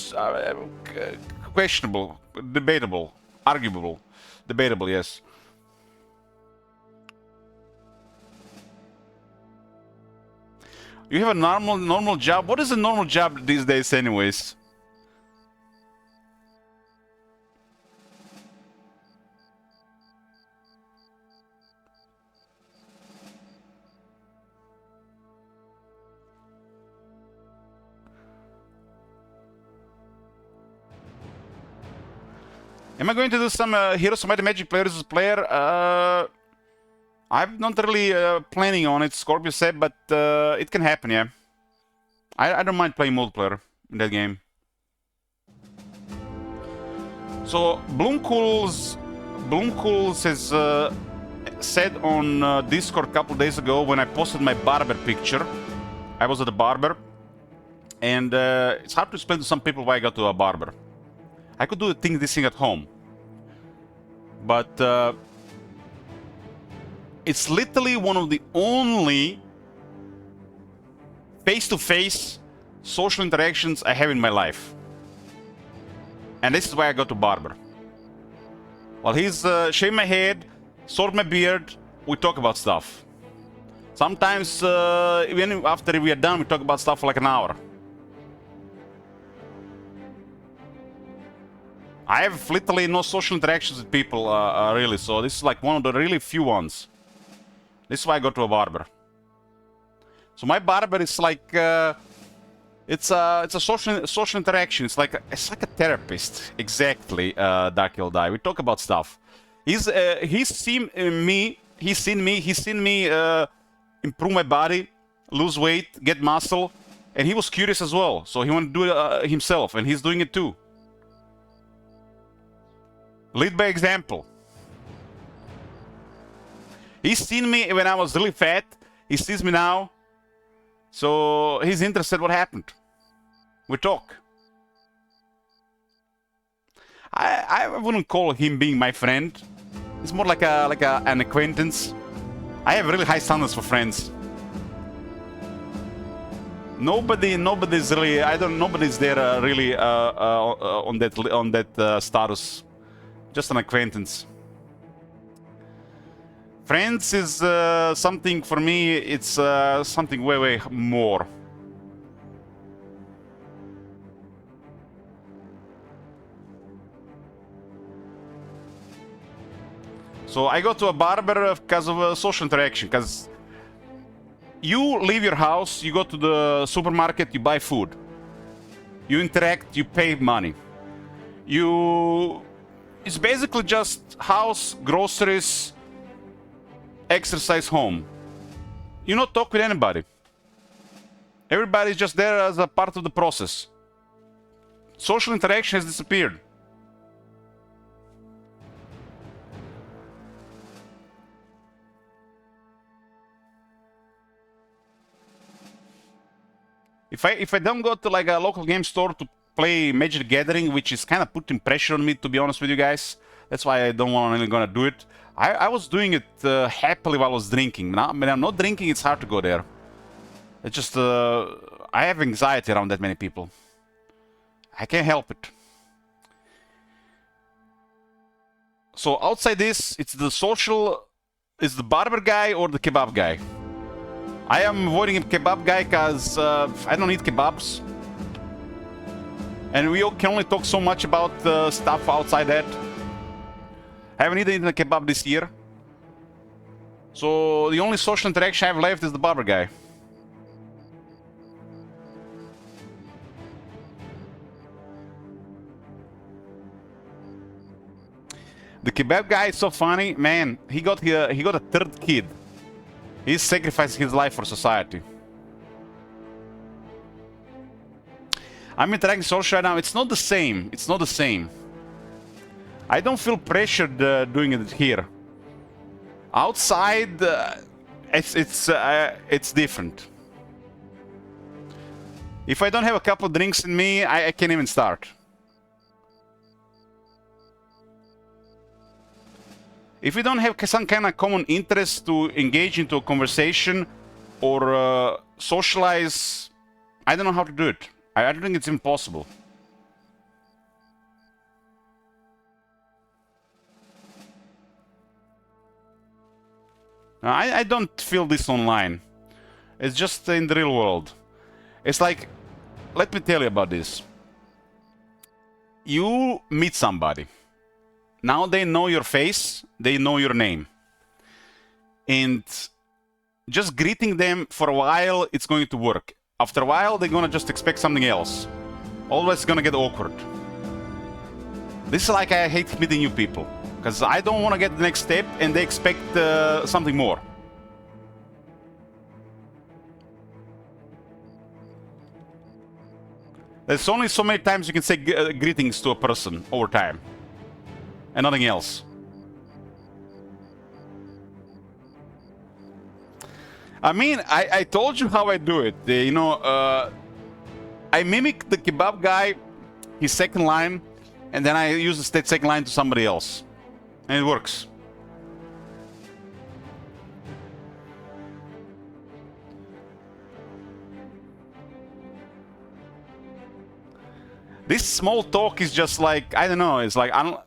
questionable, debatable, arguable. Debatable, yes. You have a normal job? What is a normal job these days anyways? Am I going to do some Heroes of Might and Magic Player versus Player? I'm not really planning on it, Scorpio said, but it can happen, yeah. I don't mind playing multiplayer in that game. So, Bloomcools has said on Discord a couple days ago when I posted my barber picture. I was at a barber, and it's hard to explain to some people why I got to a barber. I could do this thing at home, but it's literally one of the only face-to-face social interactions I have in my life. And this is why I go to barber. While he's shave my head, sort my beard, we talk about stuff. Sometimes, even after we are done, we talk about stuff for like an hour. I have literally no social interactions with people, really, so this is like one of the really few ones. This is why I go to a barber. So my barber is like, it's a social interaction. It's like a therapist, exactly. Dark Eldai. We talk about stuff. He's seen me improve my body, lose weight, get muscle, and he was curious as well. So he wanted to do it himself, and he's doing it too. Lead by example. He's seen me when I was really fat. He sees me now. So he's interested what happened. We talk. I wouldn't call him being my friend. It's more like an acquaintance. I have really high standards for friends. Nobody's really. Nobody's there really on that status. Just an acquaintance. Friends is something for me. It's something way more. So I go to a barber because of a social interaction. Because you leave your house, you go to the supermarket, you buy food, you interact, you pay money. It's basically just house, groceries, exercise, home. You not talk with anybody. Everybody's just there as a part of the process. Social interaction has disappeared. If I don't go to like a local game store to play Magic Gathering, which is kind of putting pressure on me, to be honest with you guys, that's why I don't really gonna do it. I was doing it happily while I was drinking. Now, when I'm not drinking, it's hard to go there. It's just I have anxiety around that many people. I can't help it. So outside this, it's the social, it's the barber guy or the kebab guy. I am avoiding a kebab guy because I don't eat kebabs. And we can only talk so much about stuff outside that. I haven't eaten a kebab this year. So the only social interaction I have left is the barber guy. The kebab guy is so funny, man. He got a third kid. He's sacrificing his life for society. I'm interacting social right now. It's not the same. It's not the same. I don't feel pressured doing it here. Outside, it's different. If I don't have a couple of drinks in me, I can't even start. If we don't have some kind of common interest to engage into a conversation or socialize, I don't know how to do it. I don't think it's impossible. I don't feel this online. It's just in the real world. It's like, let me tell you about this. You meet somebody. Now they know your face, they know your name. And just greeting them for a while, it's going to work. After a while, they're gonna just expect something else. Always it's gonna get awkward. This is like I hate meeting new people. Because I don't want to get the next step and they expect something more. There's only so many times you can say greetings to a person over time. And nothing else. I mean, I told you how I do it. You know, I mimic the kebab guy, his second line, and then I use that second line to somebody else. And it works. This small talk is just like, I don't know, it's like, I don't...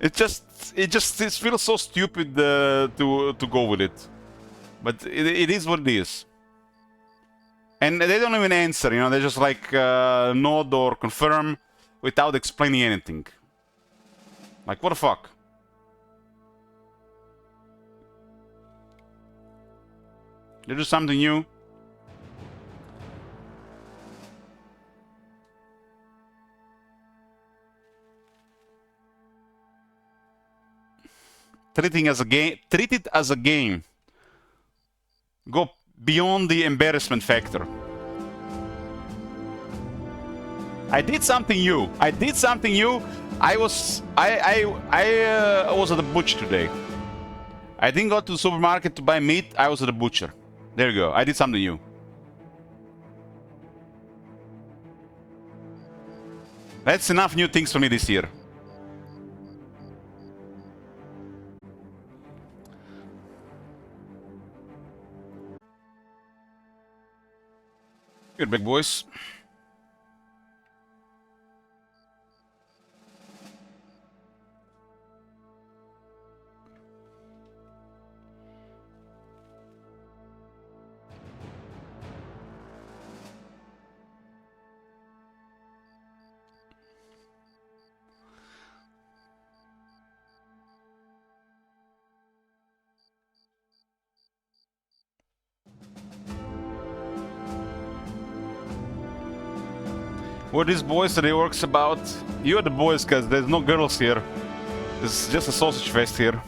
it feels so stupid to go with it. But it is what it is. And they don't even answer, you know, they just like nod or confirm without explaining anything. Like, what the fuck? They do something new. Treat it as a game. Go beyond the embarrassment factor. I did something new. I was at the butcher today. I didn't go to the supermarket to buy meat. I was at the butcher. There you go. I did something new. That's enough new things for me this year. Good big boys. What is boys that he works about? You're the boys, cause there's no girls here. It's just a sausage fest here.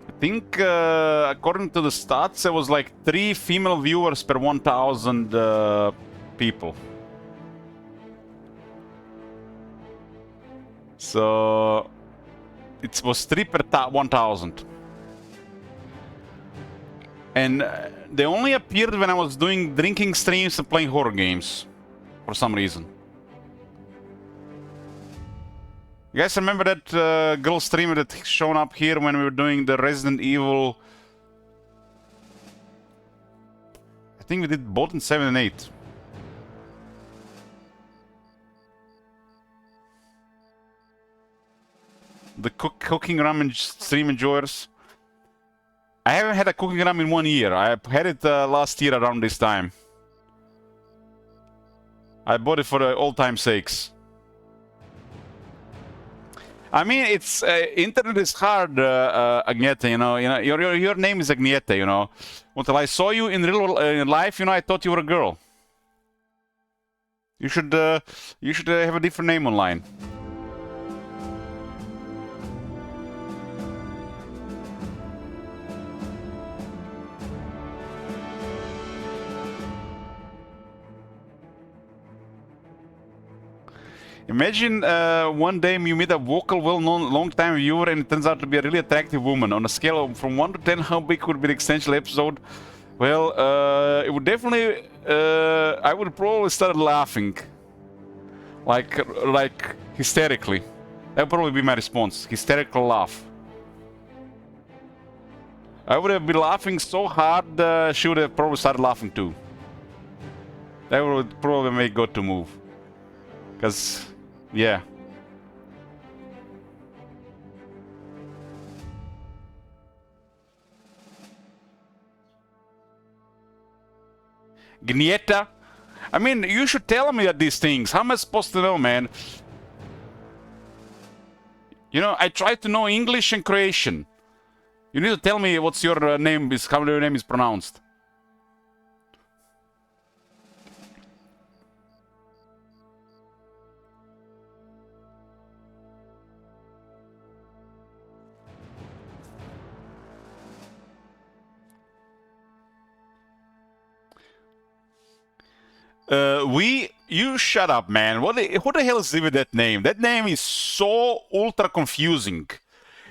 I think according to the stats, there was like 3 female viewers per 1,000 people. So it was 3 per 1,000. And they only appeared when I was doing drinking streams and playing horror games for some reason. You guys remember that girl streamer that shown up here when we were doing the Resident Evil? I think we did both in 7 and 8. The cooking ramen stream enjoyers. I haven't had a cooking ramen in 1 year. I had it last year around this time. I bought it for the old time sakes. I mean, it's internet is hard, Agneta. You know, your name is Agneta. You know, until I saw you in real life, you know, I thought you were a girl. You should have a different name online. Imagine one day you meet a vocal, well-known, long-time viewer and it turns out to be a really attractive woman. On a scale of from 1 to 10, how big would be the essential episode? Well, it would definitely... I would probably start laughing. Like hysterically. That would probably be my response. Hysterical laugh. I would have been laughing so hard, she would have probably started laughing too. That would probably make God to move. Because... yeah. Gnieta? I mean, you should tell me these things. How am I supposed to know, man? You know, I try to know English and Croatian. You need to tell me what's your name is, how your name is pronounced. You shut up, man. Who the hell is with that name? That name is so ultra confusing.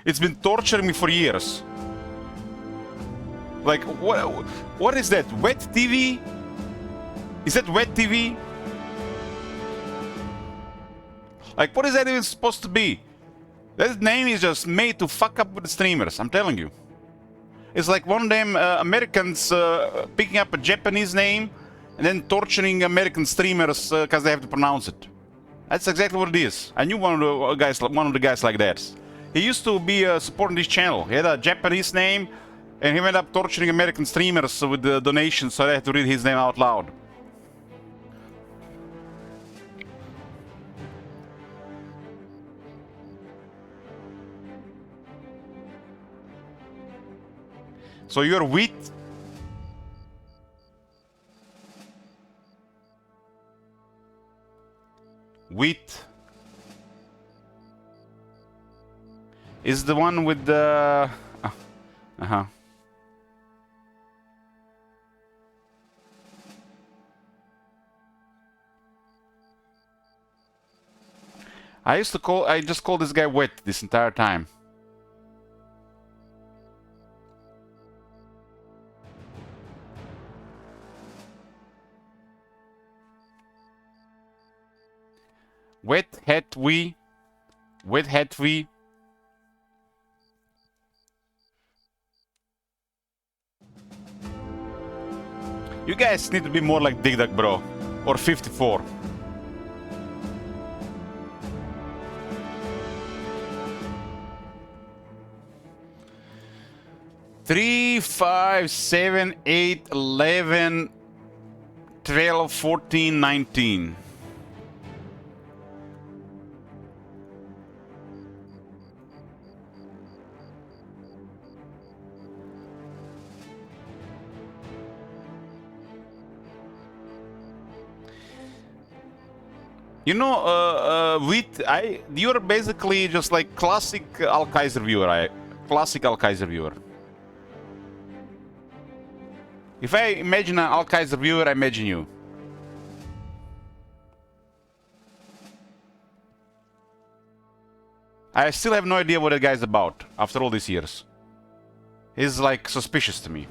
It's been torturing me for years. Like, what is that? Wet TV? Is that Wet TV? Like, what is that even supposed to be? That name is just made to fuck up with the streamers, I'm telling you. It's like one of them Americans picking up a Japanese name and then torturing American streamers because they have to pronounce it. That's exactly what it is. I knew one of the guys like that. He used to be supporting this channel. He had a Japanese name, and he ended up torturing American streamers with the donations, so they had to read his name out loud. So you're wheat? Wheat is the one with the... uh-huh. I just called this guy Wet this entire time. Wet hat we. Wet hat we. You guys need to be more like Dig Dug Bro. Or 54. Three, 5, 7, 8, 11, 12, 14, 19. You know, you're basically just like classic Al-Kaiser viewer, classic Al-Kaiser viewer. If I imagine an Al-Kaiser viewer, I imagine you. I still have no idea what that guy's about after all these years. He's like suspicious to me.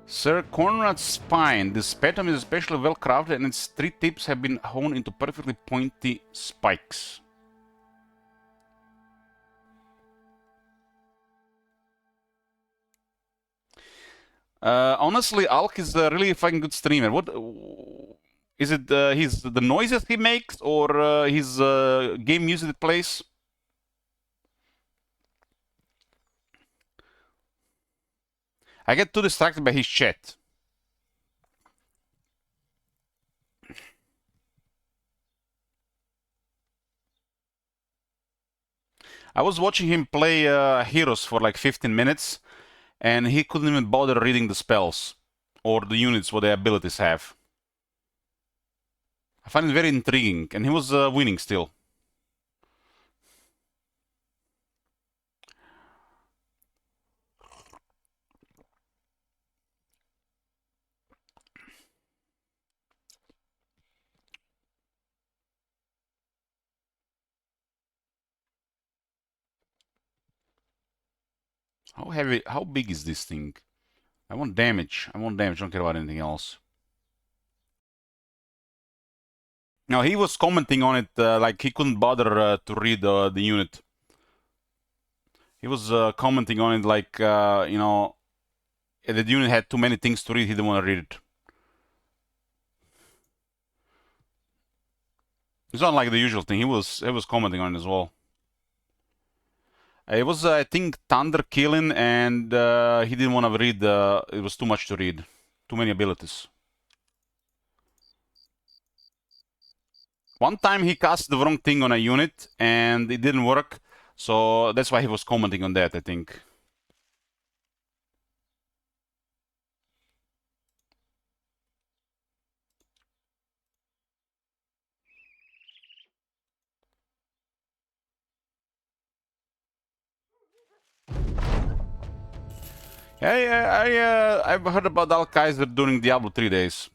Sir Conrad's spine. This spetum is especially well crafted and its 3 tips have been honed into perfectly pointy spikes. Honestly, Alk is a really fucking good streamer. What is it? The noises he makes, or his game music that plays? I get too distracted by his chat. I was watching him play Heroes for like 15 minutes, and he couldn't even bother reading the spells or the units, what their abilities have. I find it very intriguing, and he was winning still. How heavy, how big is this thing? I want damage. I want damage, I don't care about anything else. Now, he was commenting on it like he couldn't bother to read the unit. He was commenting on it like, you know, the unit had too many things to read, he didn't want to read it. It's not like the usual thing, he was commenting on it as well. It was, I think, Thunder Killing, and he didn't want to read, it was too much to read. Too many abilities. One time he cast the wrong thing on a unit, and it didn't work, so that's why he was commenting on that, I think. I've heard about Al Kaiser during Diablo 3 days.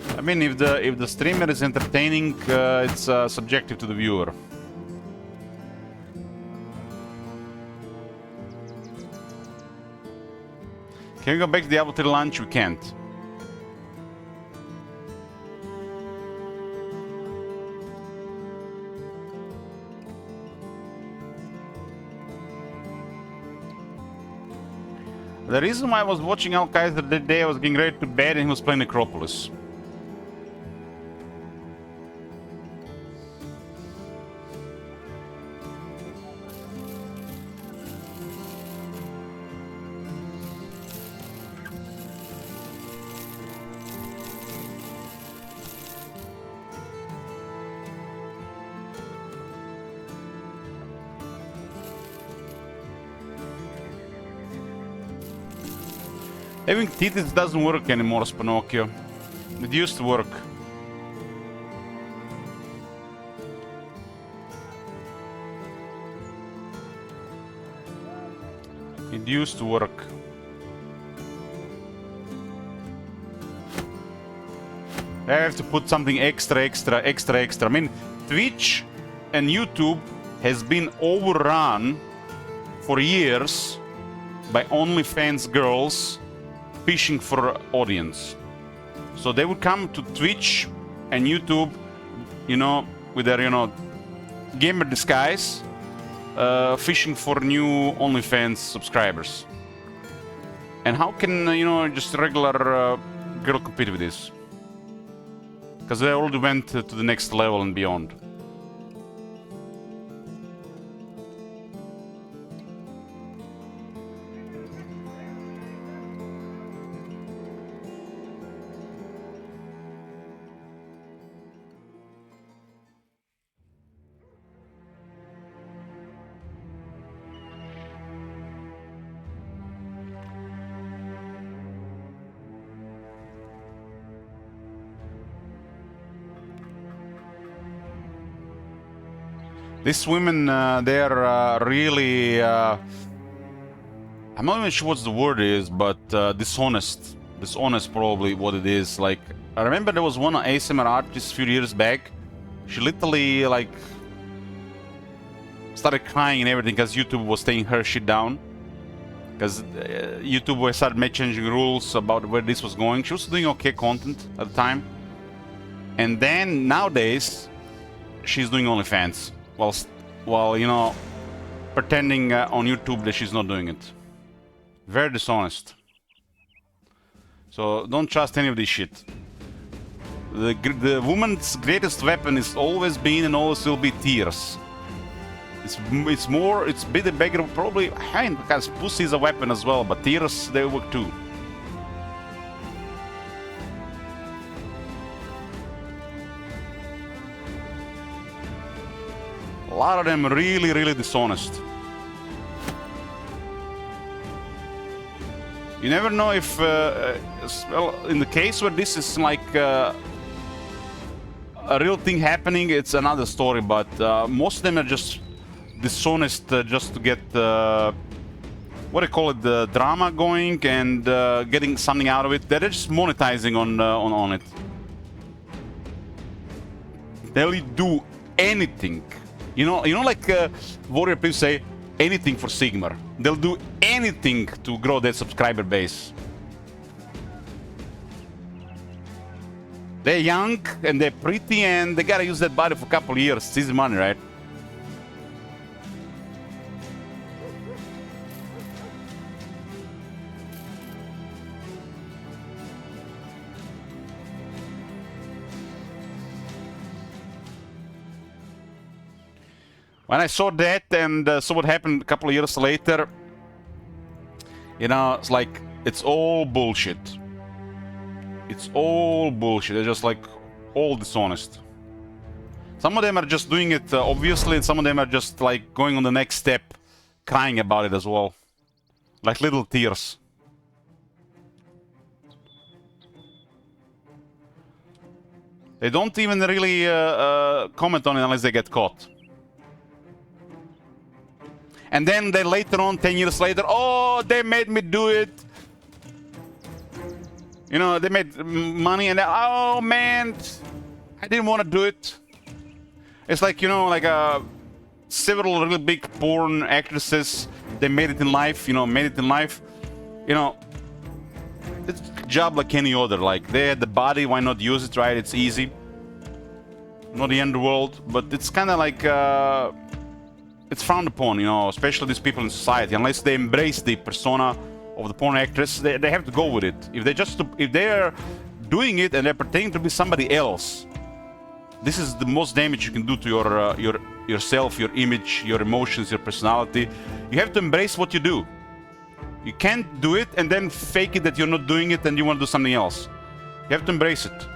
I mean, if the streamer is entertaining, it's subjective to the viewer. Can we go back to Diablo 3 launch? We can't. The reason why I was watching Al Kaiser that day, I was getting ready to bed and he was playing Necropolis. Having titties doesn't work anymore, Spinocchio. It used to work. It used to work. I have to put something extra. I mean, Twitch and YouTube has been overrun for years by OnlyFans girls fishing for audience. So they would come to Twitch and YouTube, you know, with their, you know, gamer disguise, fishing for new OnlyFans subscribers. And how can, you know, just a regular girl compete with this? Because they already went to the next level and beyond. These women, they're really, I'm not even sure what the word is, but dishonest. Dishonest probably what it is. Like, I remember there was one ASMR artist a few years back. She literally, like, started crying and everything because YouTube was taking her shit down. Because YouTube started changing rules about where this was going. She was doing okay content at the time. And then, nowadays, she's doing OnlyFans. While you know, pretending on YouTube that she's not doing it. Very dishonest. So don't trust any of this shit. The woman's greatest weapon is always been and always will be tears. It's a bit bigger probably, because pussy is a weapon as well, but tears, they work too. A lot of them really, really dishonest. You never know if, well, in the case where this is like a real thing happening, it's another story, but most of them are just dishonest just to get, what do you call it, the drama going and getting something out of it. They're just monetizing on it. They'll do anything. You know, like Warrior people say, anything for Sigmar. They'll do anything to grow their subscriber base. They're young and they're pretty and they gotta use that body for a couple of years. It's easy money, right? When I saw that and saw what happened a couple of years later, you know, it's like, it's all bullshit. It's all bullshit. They're just like all dishonest. Some of them are just doing it obviously, and some of them are just like going on the next step, crying about it as well. Like little tears. They don't even really comment on it unless they get caught. And then they later on, 10 years later, oh, they made me do it. You know, they made money and oh man, I didn't want to do it. It's like, you know, like several really big porn actresses, they made it in life, you know, You know, it's a job like any other. Like, they had the body, why not use it, right? It's easy. Not the end of the world, but it's kind of like, it's frowned upon, you know, especially these people in society. Unless they embrace the persona of the porn actress, they have to go with it. If they're doing it and they're pretending to be somebody else, this is the most damage you can do to yourself, your image, your emotions, your personality. You have to embrace what you do. You can't do it and then fake it that you're not doing it and you want to do something else. You have to embrace it.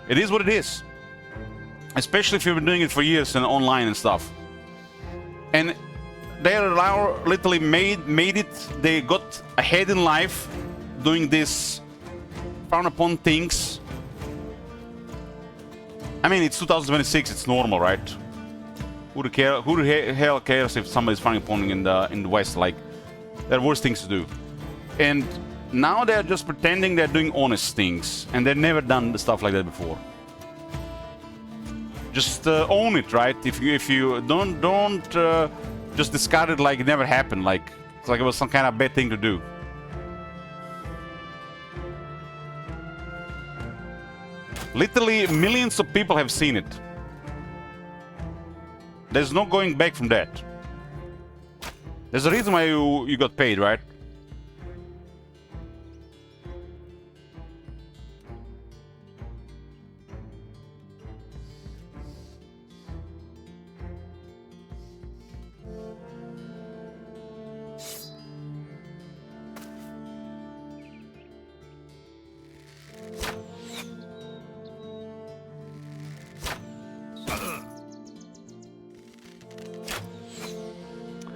It is what it is. Especially if you've been doing it for years and online and stuff. And they are literally made it. They got ahead in life doing this frowned upon things. I mean, it's 2026. It's normal, right? Who the hell cares if somebody's frowning upon in the West? Like, there are worse things to do. And now they're just pretending they're doing honest things, and they've never done stuff like that before. Just own it, right? If you don't just discard it like it never happened, like it's like it was some kind of bad thing to do. Literally millions of people have seen it. There's no going back from that. There's a reason why you got paid, right?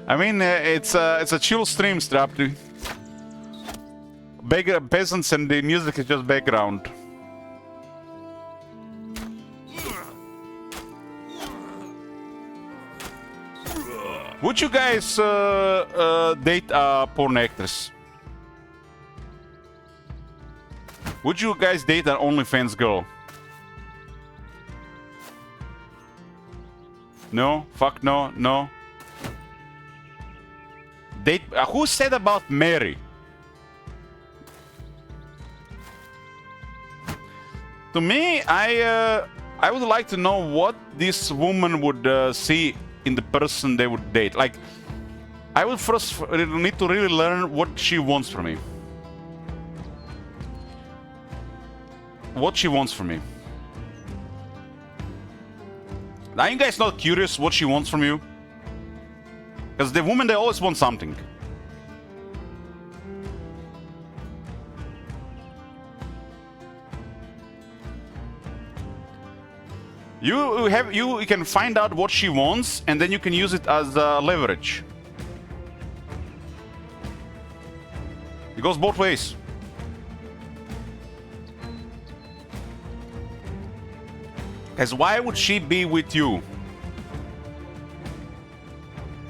I mean, it's a chill stream, Strapty. Peasants and the music is just background. Would you guys date a porn actress? Would you guys date an OnlyFans girl? No? Fuck no? No? Date, who said about Mary? To me, I would like to know what this woman would see in the person they would date. Like, I would first need to really learn what she wants from me. What she wants from me. Are you guys not curious what she wants from you? Because the women, they always want something. You can find out what she wants, and then you can use it as leverage. It goes both ways. Because why would she be with you?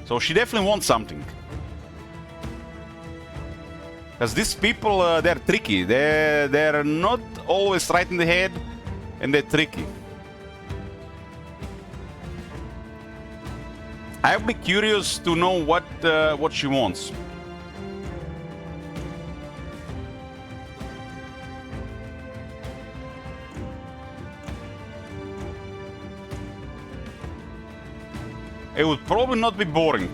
So she definitely wants something. Because these people, they're tricky. They're not always right in the head, and they're tricky. I'd be curious to know what she wants. It would probably not be boring.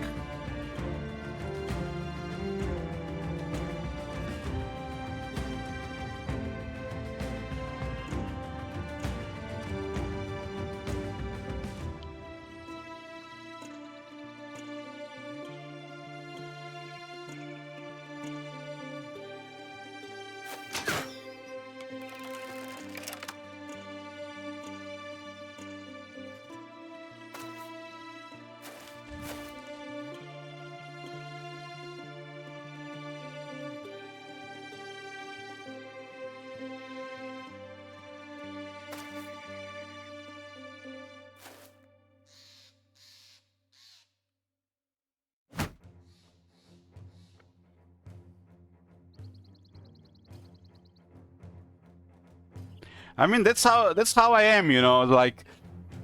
I mean, that's how I am, you know. Like,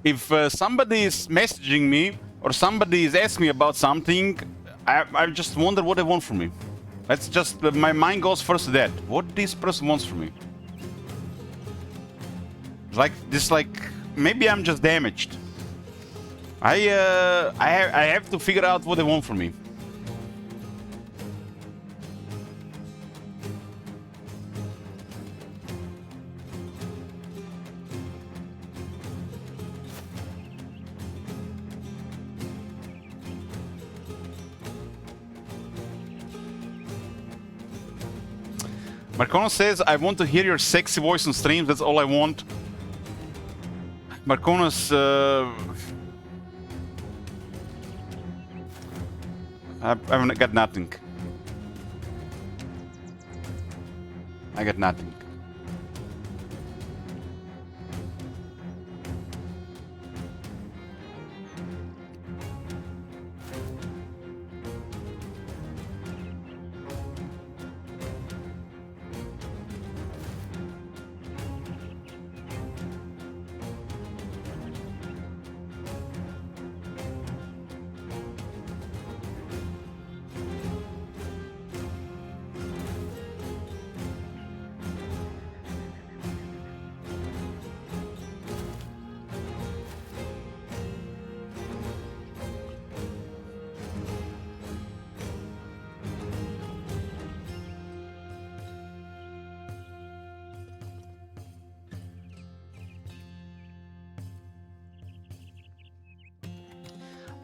if somebody is messaging me or somebody is asking me about something, I just wonder what they want from me. That's just my mind goes first to that. What this person wants from me. Like this, like maybe I'm just damaged. I have to figure out what they want from me. Marcono says, I want to hear your sexy voice on streams, that's all I want. Marcono's... I've got nothing. I got nothing.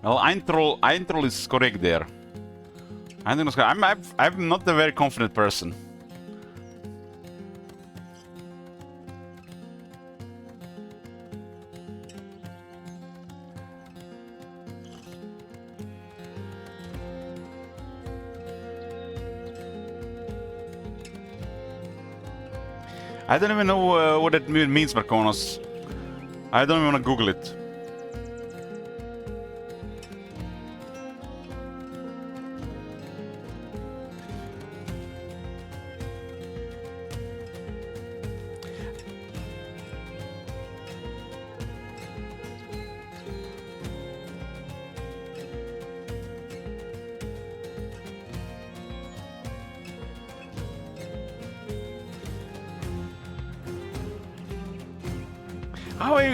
Well, Eintroll is correct there. I'm not a very confident person. I don't even know what it means, Marconos. I don't even want to Google it.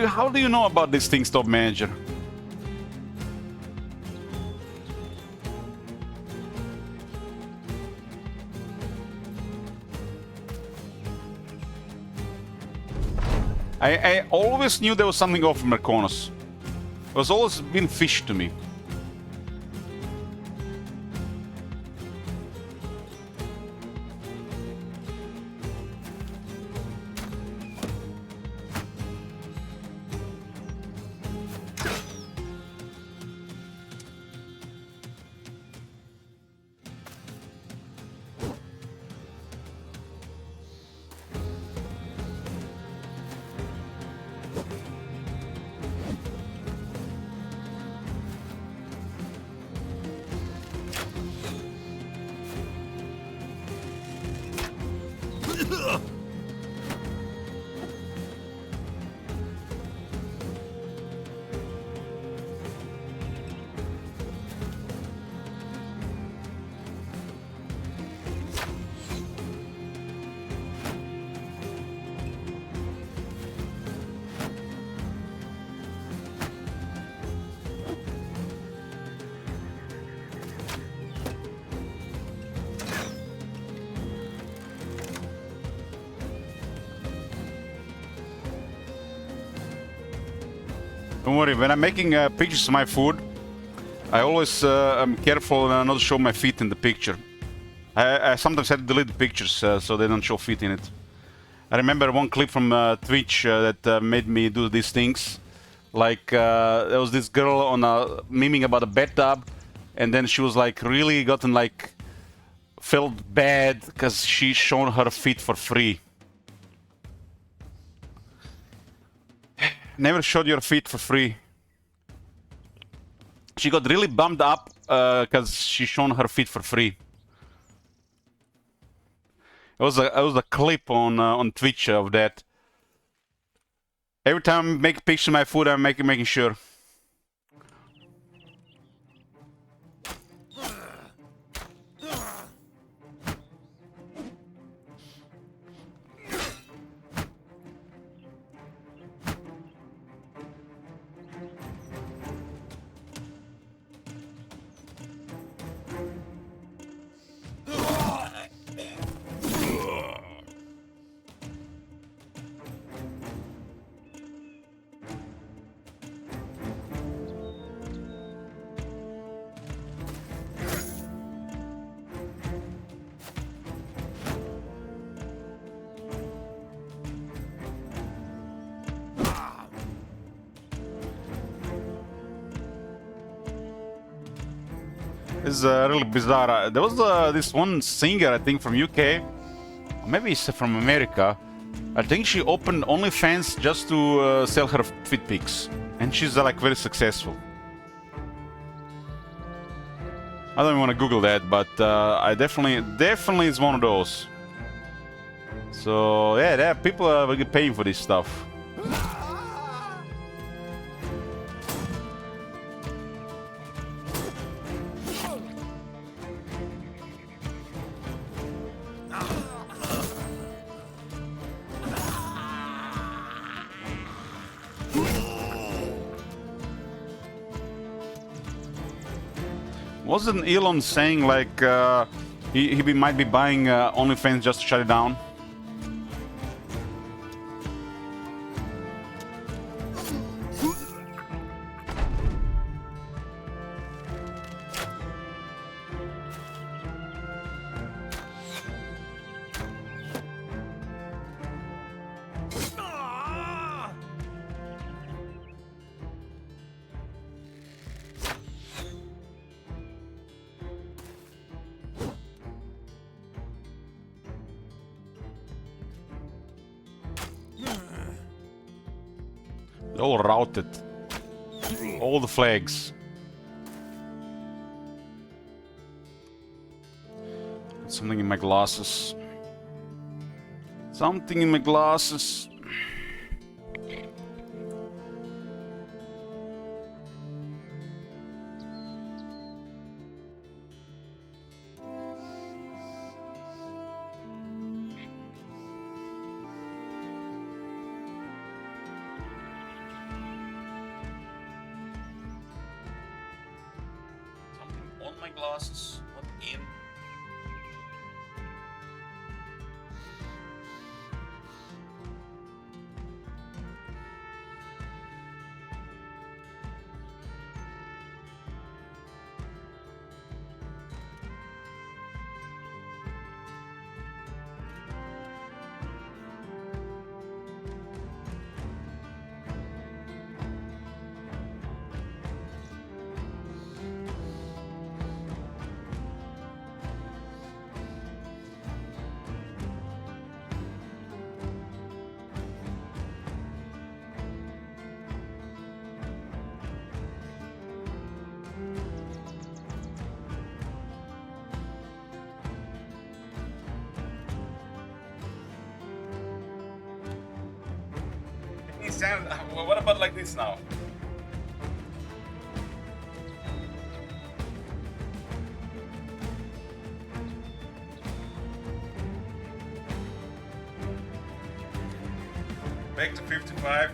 How do you know about these things, Top Manager? I always knew there was something off from Marconos. It was always been fish to me. Don't worry, when I'm making pictures of my food, I always am careful not to show my feet in the picture. I sometimes have to delete the pictures so they don't show feet in it. I remember one clip from Twitch that made me do these things. Like, there was this girl on memeing about a bathtub, and then she was like really gotten like, felt bad because she shown her feet for free. Never showed your feet for free. She got really bummed up because she shown her feet for free. It was a clip on Twitch of that. Every time I make a picture of my food, I'm making sure. This is really bizarre. There was this one singer, I think, from UK, or maybe it's from America. I think she opened OnlyFans just to sell her fit pics, and she's like very successful. I don't even want to Google that, but I definitely is one of those. So yeah, people are paying for this stuff. Wasn't Elon saying like he might be buying OnlyFans just to shut it down? They're all routed. All the flags. Something in my glasses. Something in my glasses. On my glasses, not in. What about like this now? Back to 55.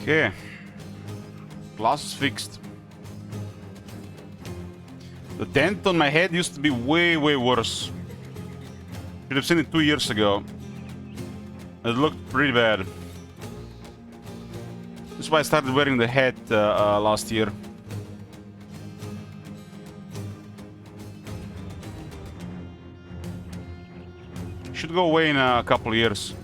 Okay. Glasses fixed. The dent on my head used to be way, way worse. Should have seen it 2 years ago. It looked pretty bad. That's why I started wearing the hat last year. Should go away in a couple of years.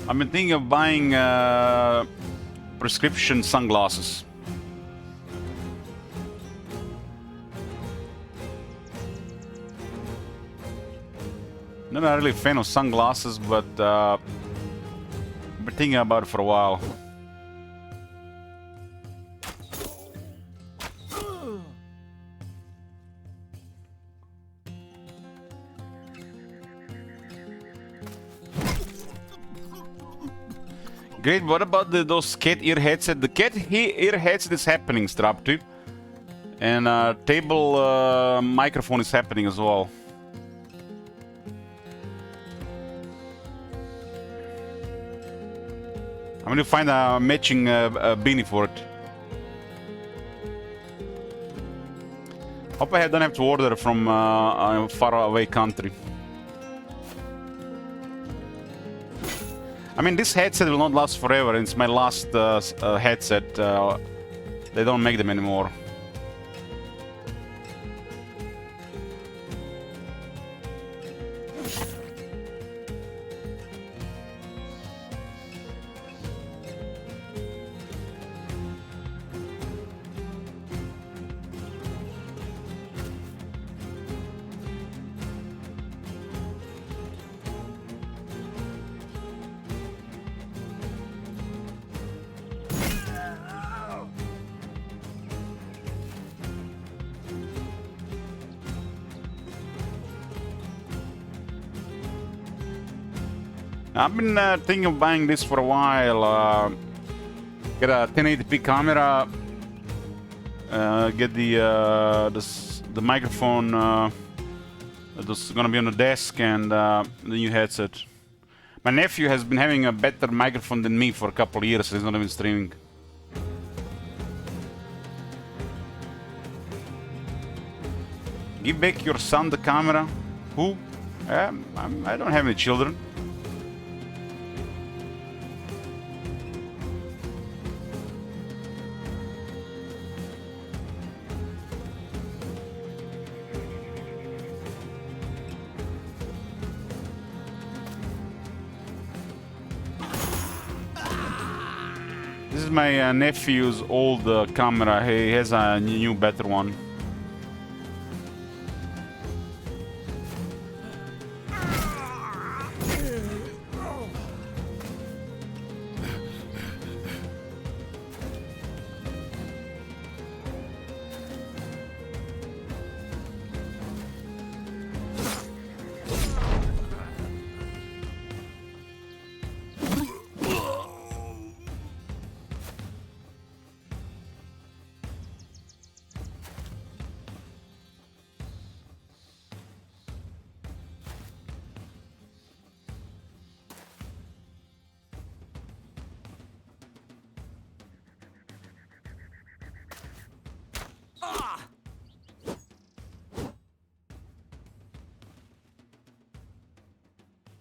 I've been thinking of buying prescription sunglasses. Not really a fan of sunglasses, but I've been thinking about it for a while. Great, what about those cat ear headset? The cat ear headset is happening, Straptube. And table microphone is happening as well. I'm gonna find a matching beanie for it. Hope I don't have to order from a far away country. I mean, this headset will not last forever. It's my last headset. They don't make them anymore. I've been thinking of buying this for a while. Get a 1080p camera. Get the microphone that's gonna be on the desk, and the new headset. My nephew has been having a better microphone than me for a couple of years. He's not even streaming. Give back your son the camera. Who? I don't have any children. This is my nephew's old camera. He has a new, better one.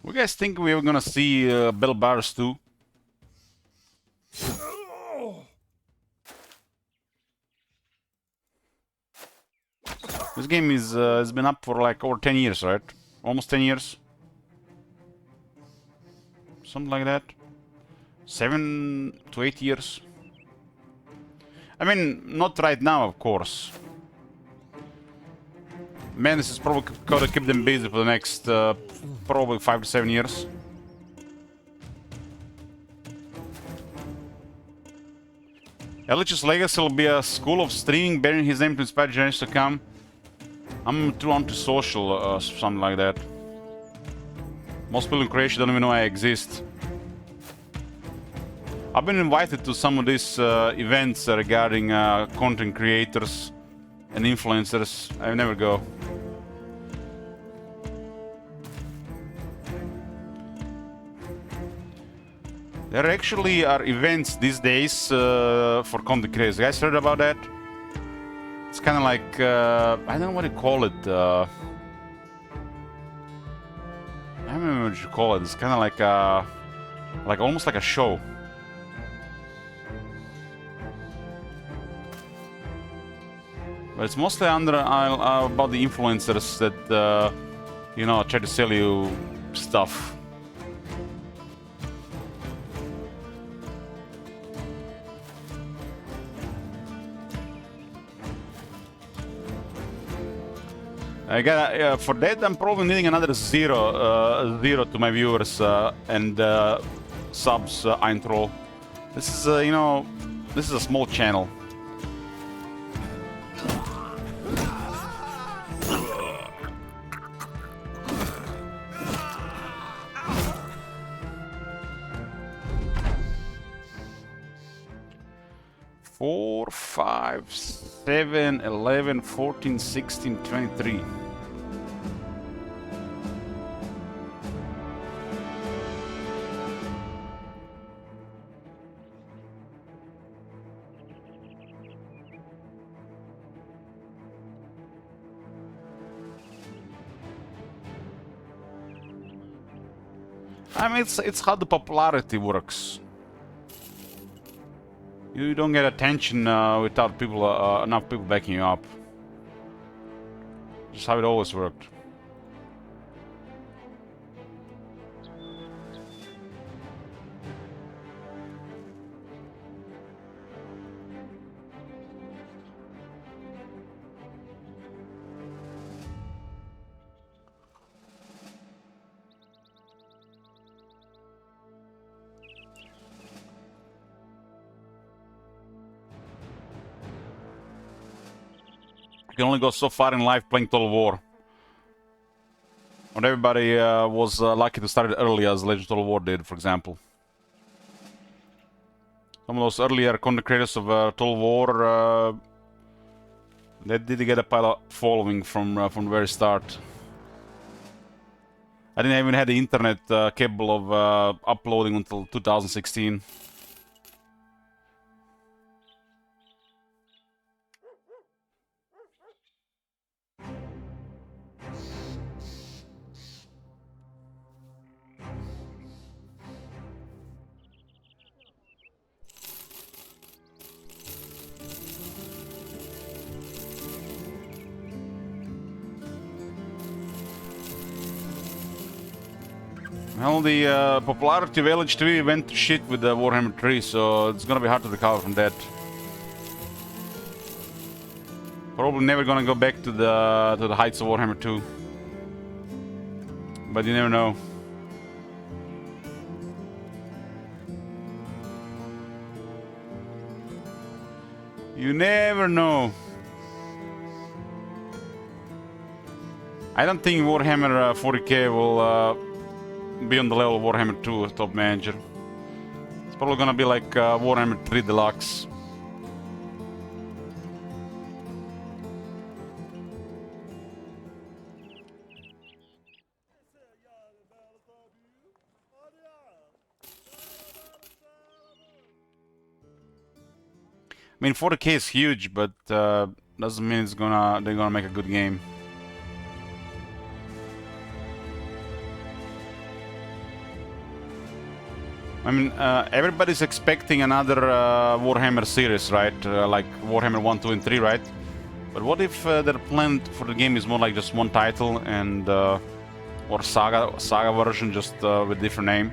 You guys think we were gonna see Bell Bars too? This game is has been up for like over 10 years, right? Almost 10 years. Something like that. 7 to 8 years. I mean, not right now, of course. Man, this is probably gonna keep them busy for the next probably 5 to 7 years. Elich's legacy will be a school of streaming, bearing his name to inspire generations to come. I'm too anti-social, something like that. Most people in Croatia don't even know I exist. I've been invited to some of these events regarding content creators and influencers. I never go. There actually are events these days for content creators. You guys heard about that? It's kind of like, I don't know what you call it. I don't remember what you call it. It's kind of like almost like a show. But it's mostly about the influencers that, you know, try to sell you stuff. I got for that. I'm probably needing another zero to my viewers and subs intro. This is you know, this is a small channel. Four, 5, 7, 11, 14, 16, 23. I mean, it's how the popularity works. You don't get attention without people, enough people backing you up. Just how it always worked. You can only go so far in life playing Total War. Not everybody was lucky to start it early as Legend of Total War did, for example. Some of those earlier content creators of Total War, they did get a pile of following from the very start. I didn't even have the internet capable of uploading until 2016. Well, the popularity of LH3 went to shit with the Warhammer 3, so it's gonna be hard to recover from that. Probably never gonna go back to the heights of Warhammer 2. But you never know. You never know. I don't think Warhammer 40k will be on the level of Warhammer 2 Top Manager. It's probably gonna be like Warhammer 3 Deluxe. I mean, 40k is huge, but doesn't mean they're gonna make a good game. I mean, everybody's expecting another Warhammer series, right? Like Warhammer 1, 2, and 3, right? But what if their plan for the game is more like just one title and or saga version, just with different name?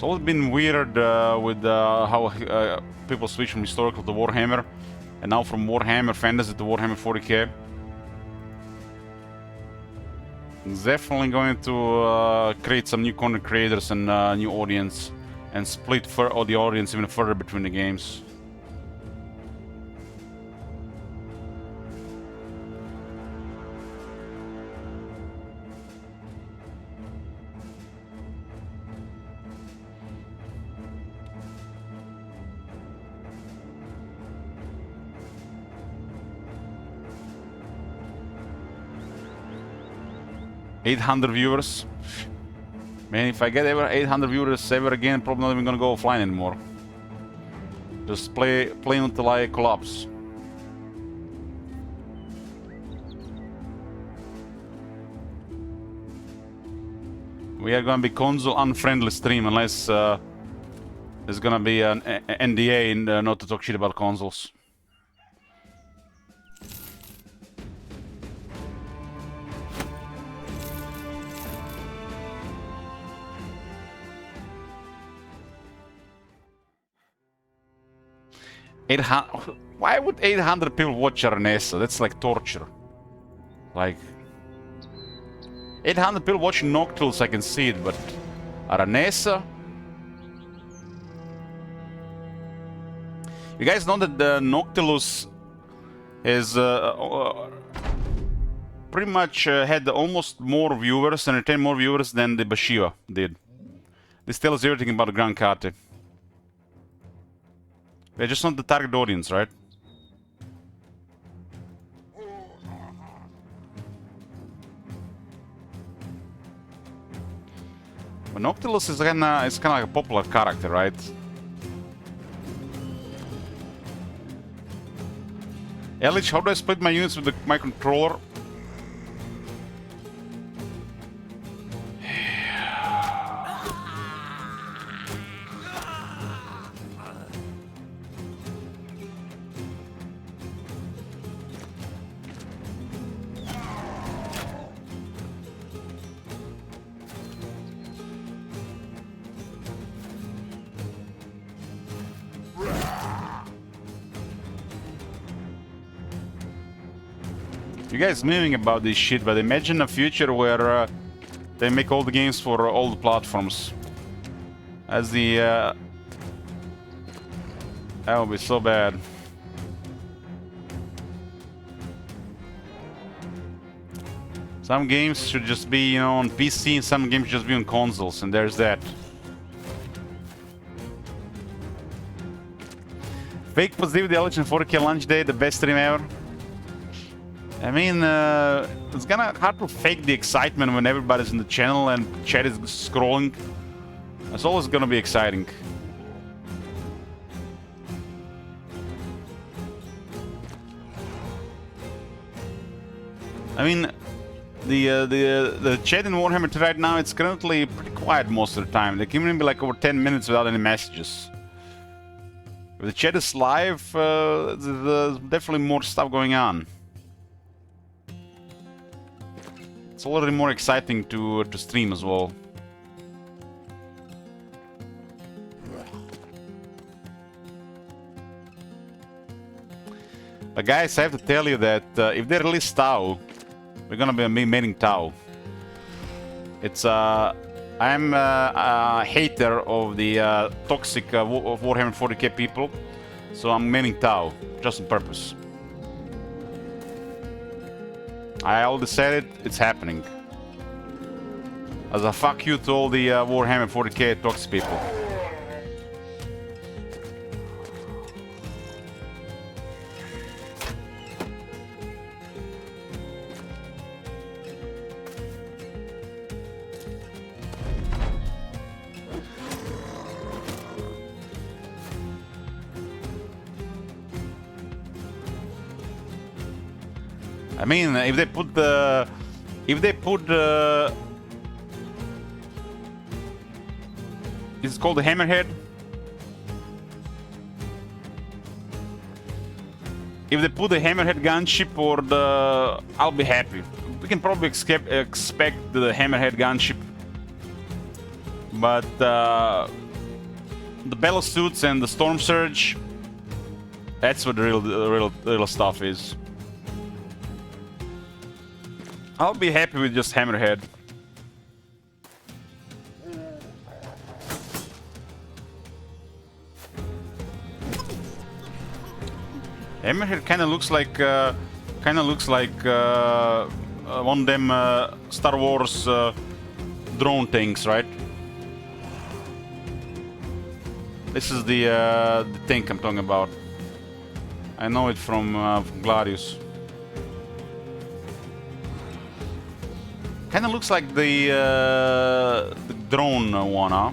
It's always been weird with how people switch from historical to Warhammer, and now from Warhammer Fantasy to Warhammer 40k. It's definitely going to create some new content creators and new audience, and split the audience even further between the games. $800 viewers. Man, if I get ever 800 viewers ever again, probably not even gonna go offline anymore. Just play until I collapse. We are gonna be console unfriendly stream unless there's gonna be an NDA and not to talk shit about consoles. Why would 800 people watch Aranesa? That's like torture. Like 800 people watching Noctilus, I can see it, but Aranesa? You guys know that the Noctilus is pretty much had almost more viewers and retained more viewers than the Bashiva did. This tells you everything about the Grand Kate. They're just not the target audience, right? But Noctilus is kind of like a popular character, right? Elich, how do I split my units with my controller? You guys memeing about this shit, but imagine a future where they make all the games for all the platforms. As the that would be so bad. Some games should just be, you know, on PC, and some games should just be on consoles, and there's that. Fake positivity, Election 4K launch day, the best stream ever. I mean, it's kinda hard to fake the excitement when everybody's in the channel and chat is scrolling. It's always gonna be exciting. I mean, the chat in Warhammer right now, it's currently pretty quiet most of the time. There can even be like over 10 minutes without any messages. If the chat is live, there's definitely more stuff going on. It's already more exciting to stream as well. But guys, I have to tell you that if they release Tau, we're gonna be maining Tau. It's I'm a hater of the toxic Warhammer 40k people, so I'm maining Tau just on purpose. I already said it, it's happening. As a fuck you to all the Warhammer 40k toxic people. I mean, if they put it's called the Hammerhead. If they put the Hammerhead gunship or the, I'll be happy. We can probably expect the Hammerhead gunship, but the bellow suits and the storm surge. That's what the real stuff is. I'll be happy with just Hammerhead. Hammerhead kind of looks like one of them Star Wars drone things, right? This is the tank I'm talking about. I know it from Gladius. Kind of looks like the drone one, huh?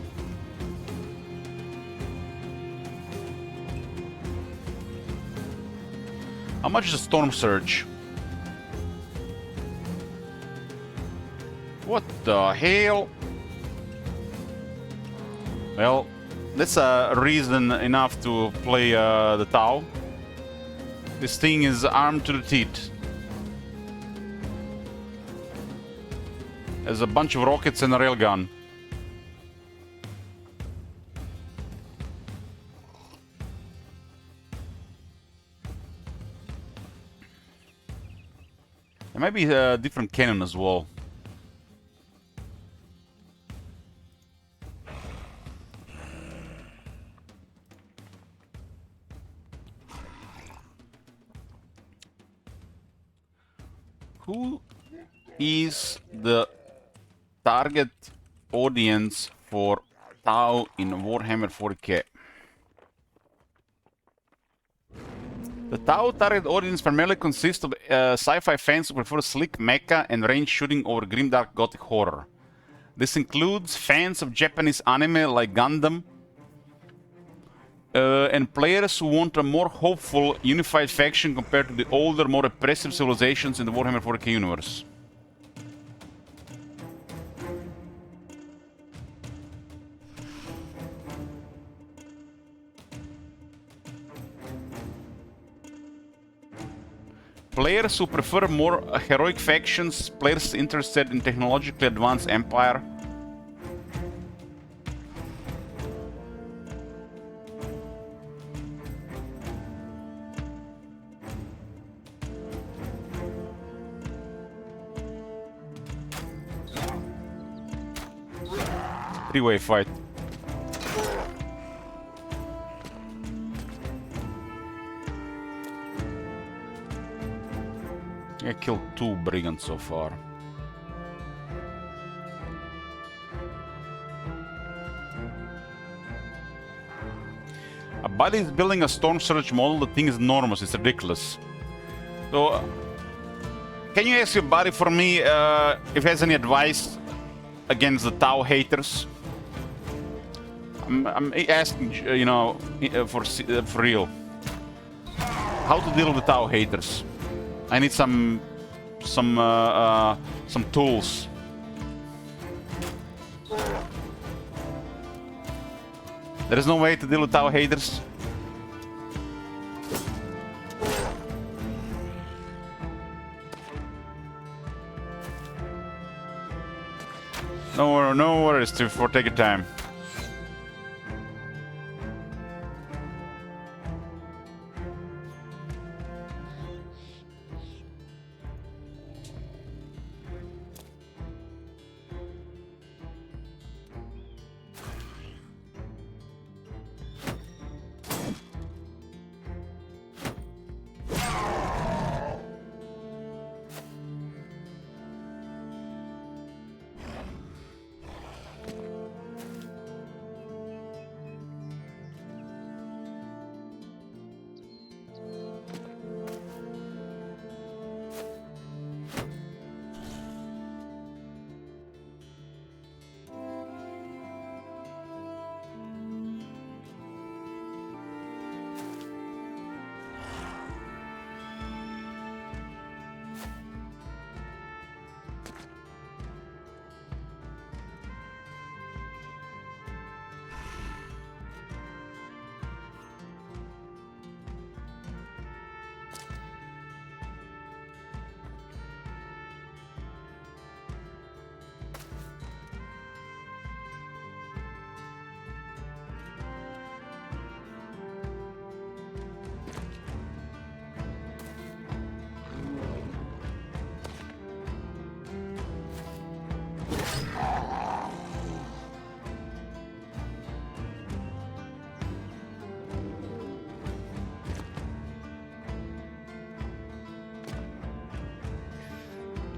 How much is a storm surge? What the hell? Well, that's a reason enough to play the Tau. This thing is armed to the teeth. There's a bunch of rockets and a railgun. There might be a different cannon as well. Who is the target audience for Tau in Warhammer 40k? The Tau target audience primarily consists of sci-fi fans who prefer slick mecha and range shooting over grimdark gothic horror. This includes fans of Japanese anime like Gundam, and players who want a more hopeful, unified faction compared to the older, more oppressive civilizations in the Warhammer 40k universe. Players who prefer more heroic factions, players interested in technologically advanced empire. Three-way fight. I killed 2 brigands so far. A buddy is building a storm surge model. The thing is enormous. It's ridiculous. So, can you ask your buddy for me if he has any advice against the Tau haters? I'm asking, you know, for real. How to deal with Tau haters? I need some tools. There is no way to deal with Tau haters. No worries, for take your time.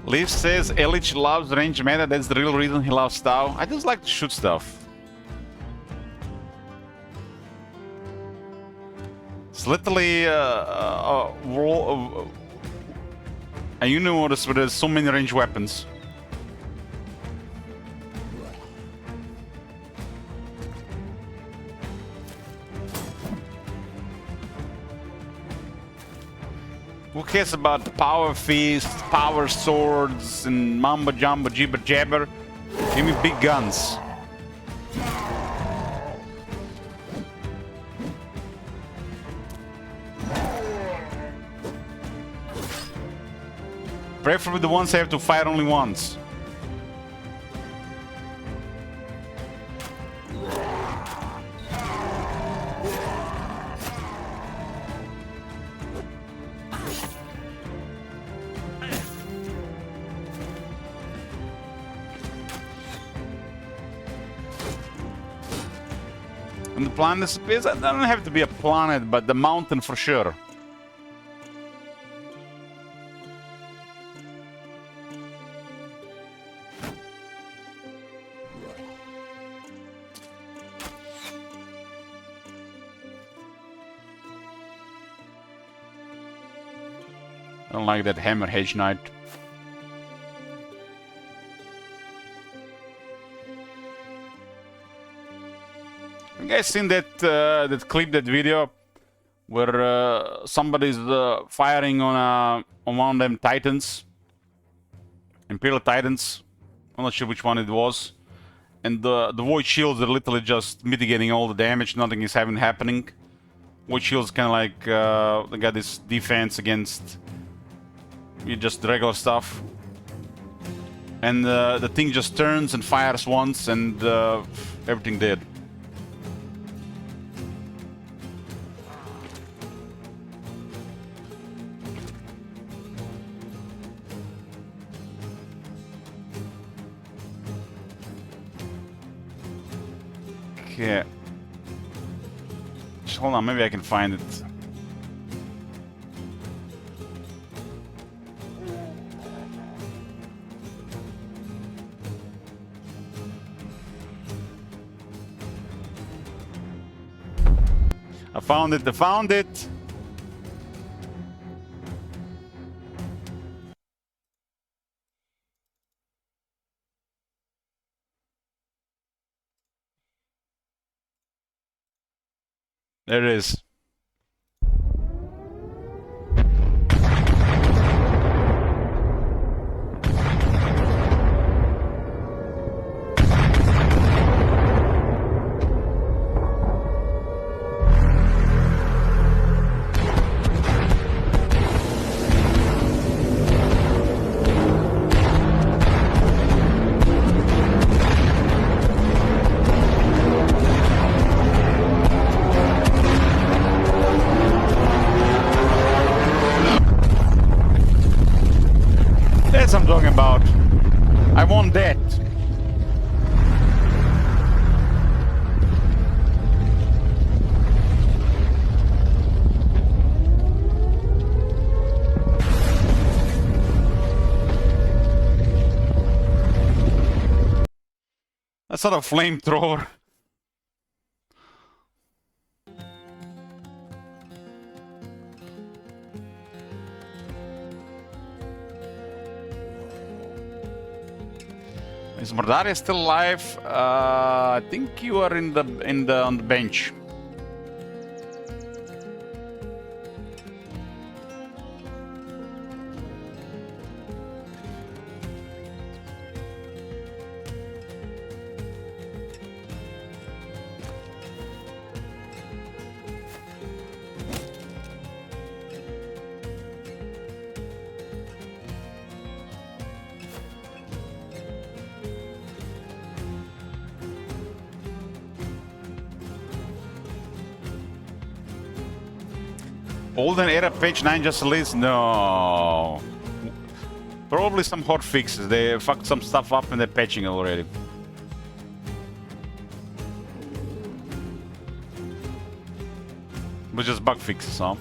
Leaf says Elich loves range meta, that's the real reason he loves Tau. I just like to shoot stuff. It's literally a universe where there's so many range weapons. Who cares about the power fists, power swords, and mambo jumbo jibber jabber? Give me big guns. Preferably the ones I have to fire only once. And the planet disappears. It doesn't have to be a planet, but the mountain for sure. I don't like that hammer hedge knight. You guys seen that that clip, that video, where somebody's firing on one of them titans, Imperial Titans? I'm not sure which one it was, and the void shields are literally just mitigating all the damage. Nothing is happening. Void shields kind of like they got this defense against just regular stuff, and the thing just turns and fires once, and everything dead. Okay. Just hold on, maybe I can find it. I found it, I found it! There it is. That's what I'm talking about. I want that. That's not a flamethrower. Is Mordaria still alive? I think you are on the bench. Olden Era patch 9 just released? No. Probably some hot fixes. They fucked some stuff up and they're patching it already. But just bug fixes, huh?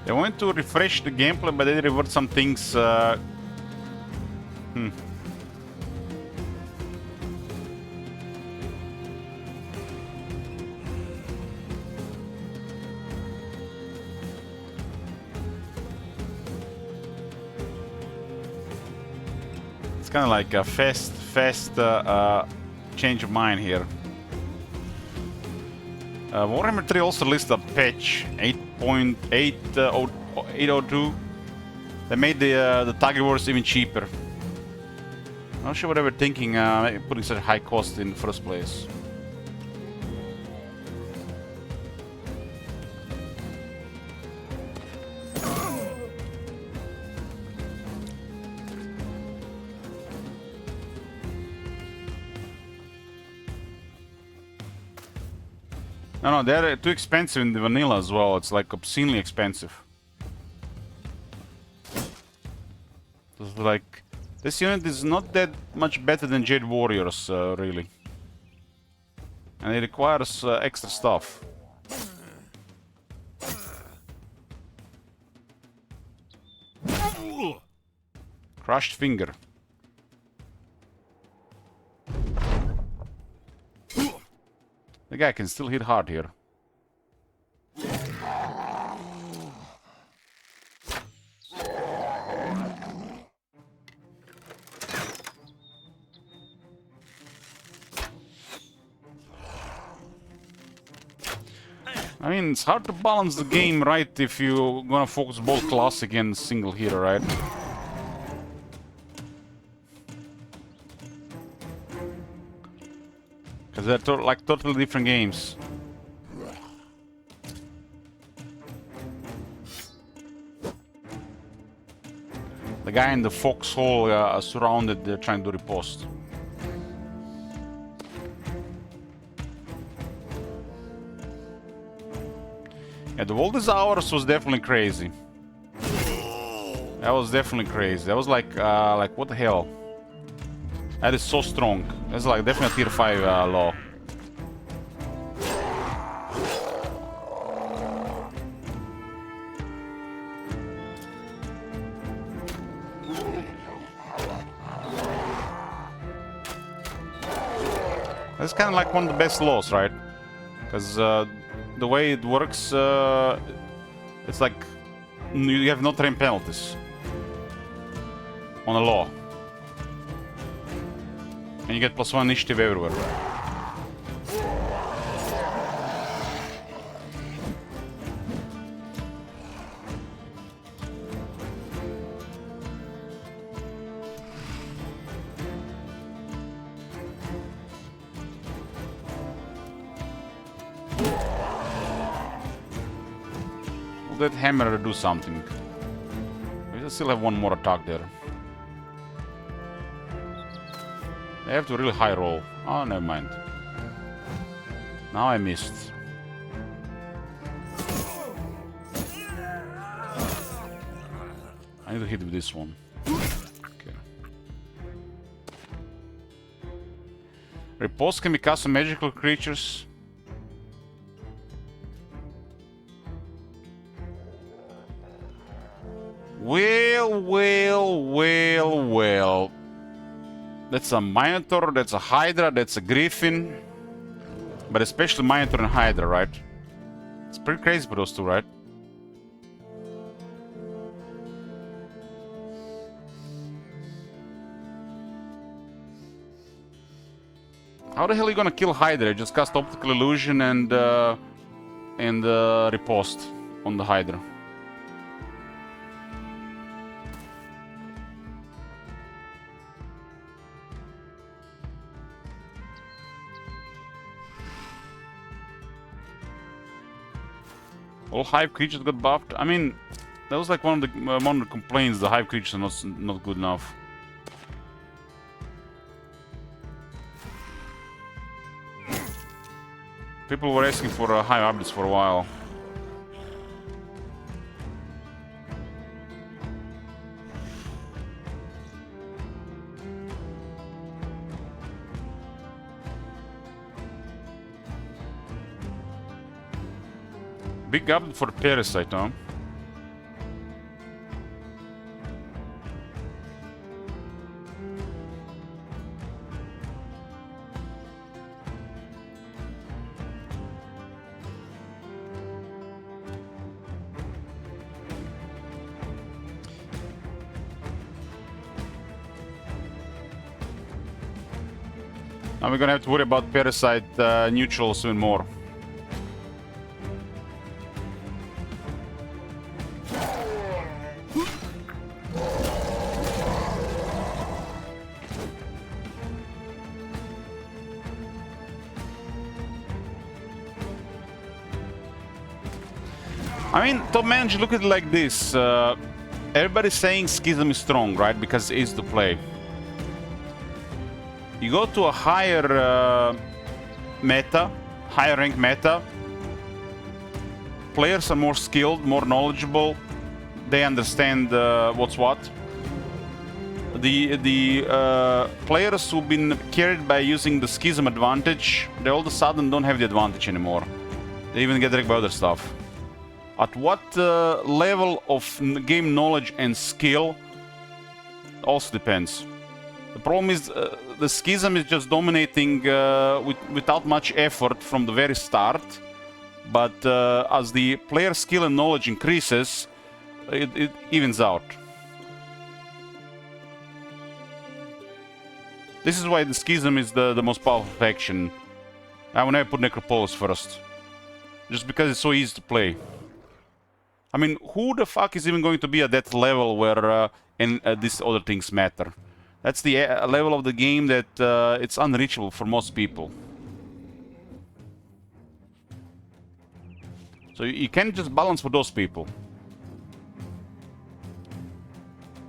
They wanted to refresh the gameplay, but they revert some things. It's kind of like a fast change of mind here. Warhammer 3 also lists a patch 8.802. They made the target wars even cheaper. Not sure what they were thinking, putting such a high cost in the first place. No, they're too expensive in the vanilla as well. It's like obscenely expensive. It's like this unit is not that much better than Jade Warriors, really, and it requires extra stuff. Crushed finger. The guy can still hit hard here. I mean, it's hard to balance the game right if you're gonna focus both classic and single hero, right? Because they're like totally different games. The guy in the foxhole surrounded, they're trying to riposte. Yeah, the Oldest Hours was definitely crazy. That was definitely crazy. That was like what the hell? That is so strong. That's like definitely a tier 5 law. That's kind of like one of the best laws, right? Because the way it works, it's like you have no terrain penalties on a law. And you get +1 initiative everywhere. Will that hammer do something? We still have one more attack there. They have to really high roll. Oh, never mind. Now I missed. I need to hit with this one. Okay. Repose can be cast on magical creatures. Well. That's a Minotaur, that's a Hydra, that's a Griffin. But especially Minotaur and Hydra, right? It's pretty crazy for those two, right? How the hell are you gonna kill Hydra? Just cast Optical Illusion and riposte on the Hydra. All hive creatures got buffed. I mean, that was like one of the complaints. The hive creatures are not good enough. People were asking for hive updates for a while. Big update for Parasite, huh? Now we're gonna have to worry about Parasite neutral soon more. I mean, top manager, look at it like this. Everybody's saying Schism is strong, right? Because it's easy to play. You go to a higher meta, higher rank meta. Players are more skilled, more knowledgeable. They understand what's what. The players who've been carried by using the Schism advantage, they all of a sudden don't have the advantage anymore. They even get wrecked by other stuff. At what level of game knowledge and skill also depends. The problem is the Schism is just dominating without much effort from the very start, but as the player skill and knowledge increases, it evens out. This is why the Schism is the most powerful faction. I will never put Necropolis first, just because it's so easy to play. I mean, who the fuck is even going to be at that level where these other things matter? That's the level of the game that it's unreachable for most people. So you can't just balance for those people.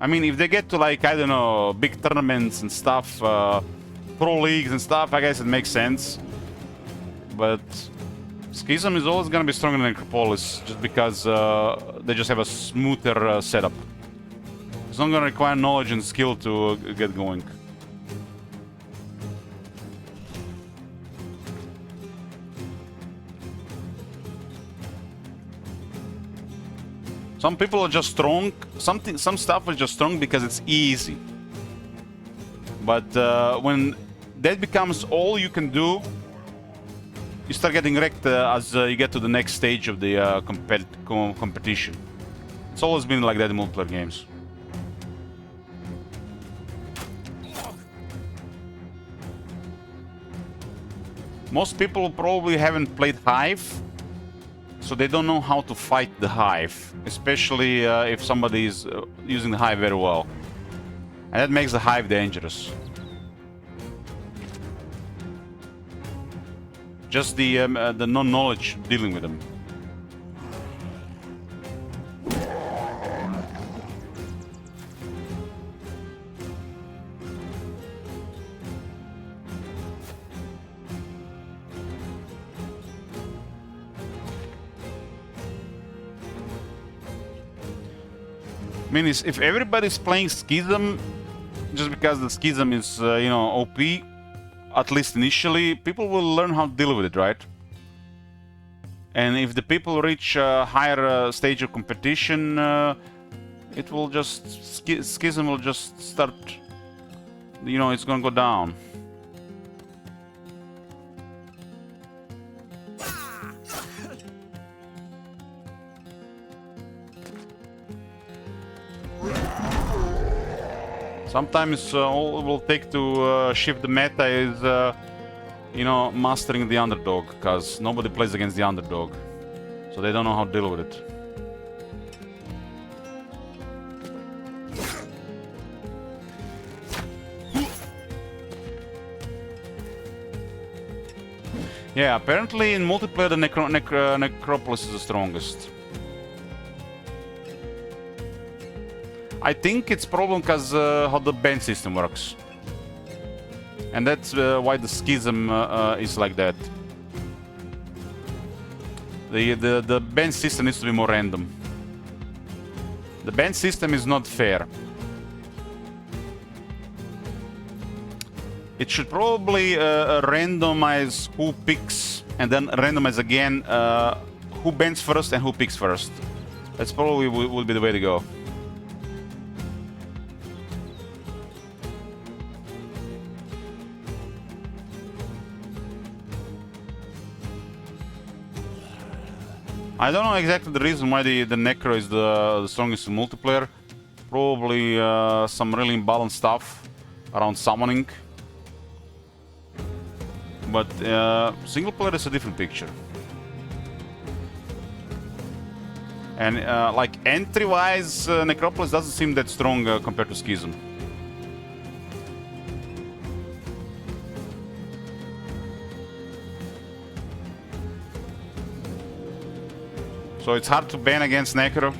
I mean, if they get to, like, I don't know, big tournaments and stuff, pro leagues and stuff, I guess it makes sense. But Schism is always gonna be stronger than Necropolis, just because they just have a smoother setup. It's not gonna require knowledge and skill to get going. Some people are just strong. Some stuff is just strong because it's easy. But when that becomes all you can do, you start getting wrecked as you get to the next stage of the competition. It's always been like that in multiplayer games. Most people probably haven't played Hive, so they don't know how to fight the Hive, especially if somebody is using the Hive very well. And that makes the Hive dangerous. Just the non-knowledge dealing with them. I mean, if everybody's playing Schism, just because the Schism is, you know, OP, at least initially, people will learn how to deal with it, right? And if the people reach a higher stage of competition, it will just... Schism will just start... You know, it's gonna go down. Sometimes all it will take to shift the meta is, you know, mastering the underdog, because nobody plays against the underdog, so they don't know how to deal with it. Yeah, apparently in multiplayer the Necropolis is the strongest. I think it's problem because how the band system works, and that's why the Schism is like that. The band system needs to be more random. The band system is not fair. It should probably randomize who picks, and then randomize again who bans first and who picks first. That's probably would be the way to go. I don't know exactly the reason why the Necro is the strongest in multiplayer. Probably some really imbalanced stuff around summoning. But single player is a different picture. And like entry-wise, Necropolis doesn't seem that strong compared to Schism. So it's hard to ban against Necro.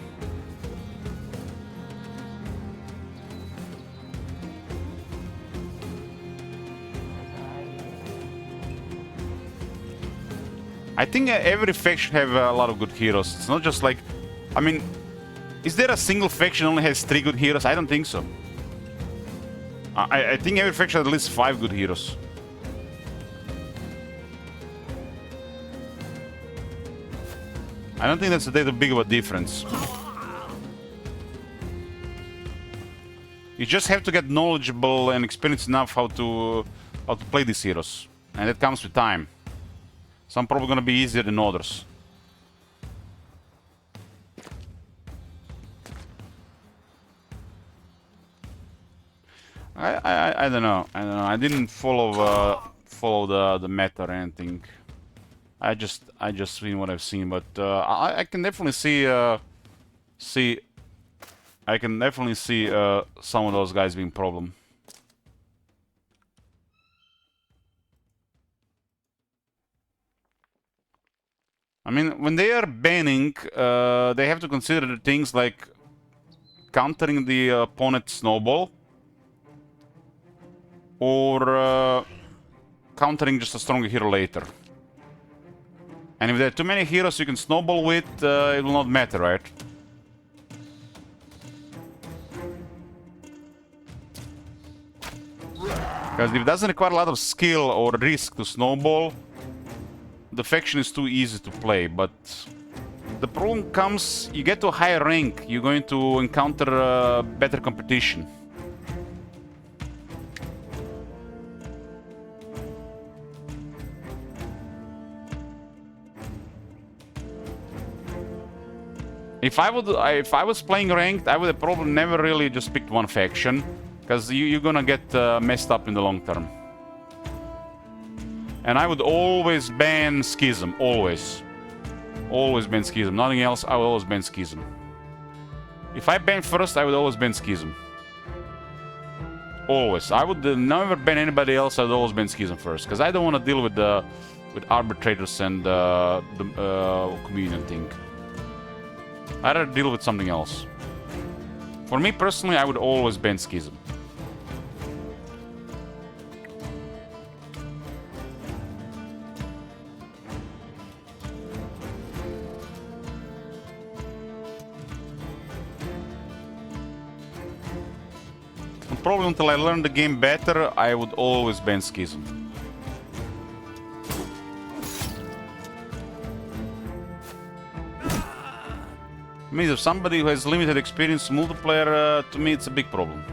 I think every faction have a lot of good heroes. It's not just like, I mean, is there a single faction only has 3 good heroes? I don't think so. I think every faction has at least 5 good heroes. I don't think that's that big of a difference. You just have to get knowledgeable and experienced enough how to play these heroes, and that comes with time. Some probably gonna be easier than others. I don't know. I didn't follow the meta or anything. I just seen what I've seen, but I can definitely see some of those guys being problem. I mean, when they are banning, they have to consider the things like countering the opponent's snowball or countering just a stronger hero later. And if there are too many heroes you can snowball with, it will not matter, right? Because if it doesn't require a lot of skill or risk to snowball, the faction is too easy to play. But the problem comes, you get to a higher rank, you're going to encounter better competition. If I was playing ranked, I would have probably never really just picked one faction, because you're gonna get messed up in the long term. And I would always ban Schism, always. Always ban Schism. Nothing else, I would always ban Schism. If I ban first, I would always ban Schism. Always. I would never ban anybody else, I would always ban Schism first, because I don't want to deal with arbitrators and the communion thing. I'd rather deal with something else. For me personally, I would always ban Schism. And probably until I learn the game better, I would always ban Schism. I mean, if somebody who has limited experience multiplayer, to me it's a big problem.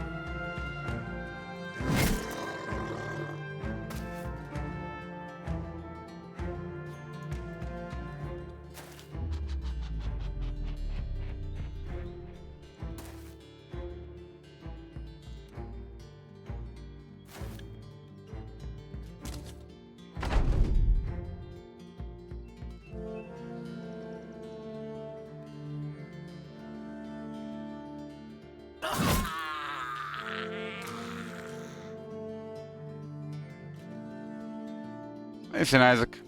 Listen, Isaac.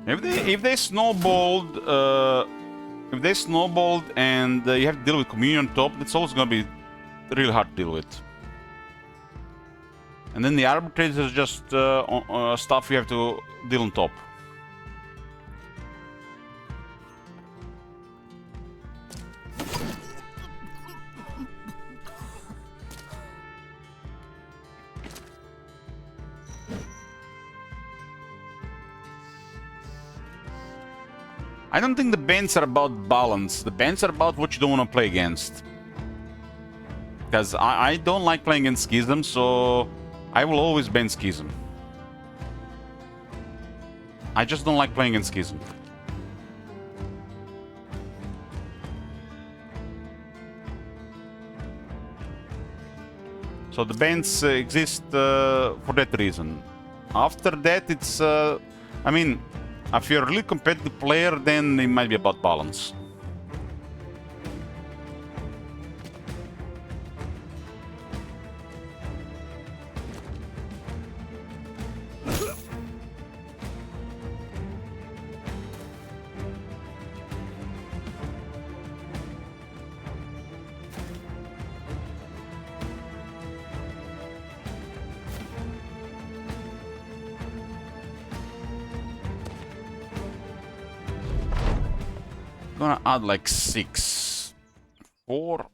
If they snowballed, and you have to deal with communion on top, it's always gonna be really hard to deal with. And then the arbitrators is just stuff you have to deal on top. I don't think the bans are about balance. The bans are about what you don't want to play against. Because I don't like playing against Schism, so I will always ban Schism. I just don't like playing against Schism. So the bans exist for that reason. After that, it's I mean, if you're a really competitive player, then it might be about balance. Gonna add like 6, 4,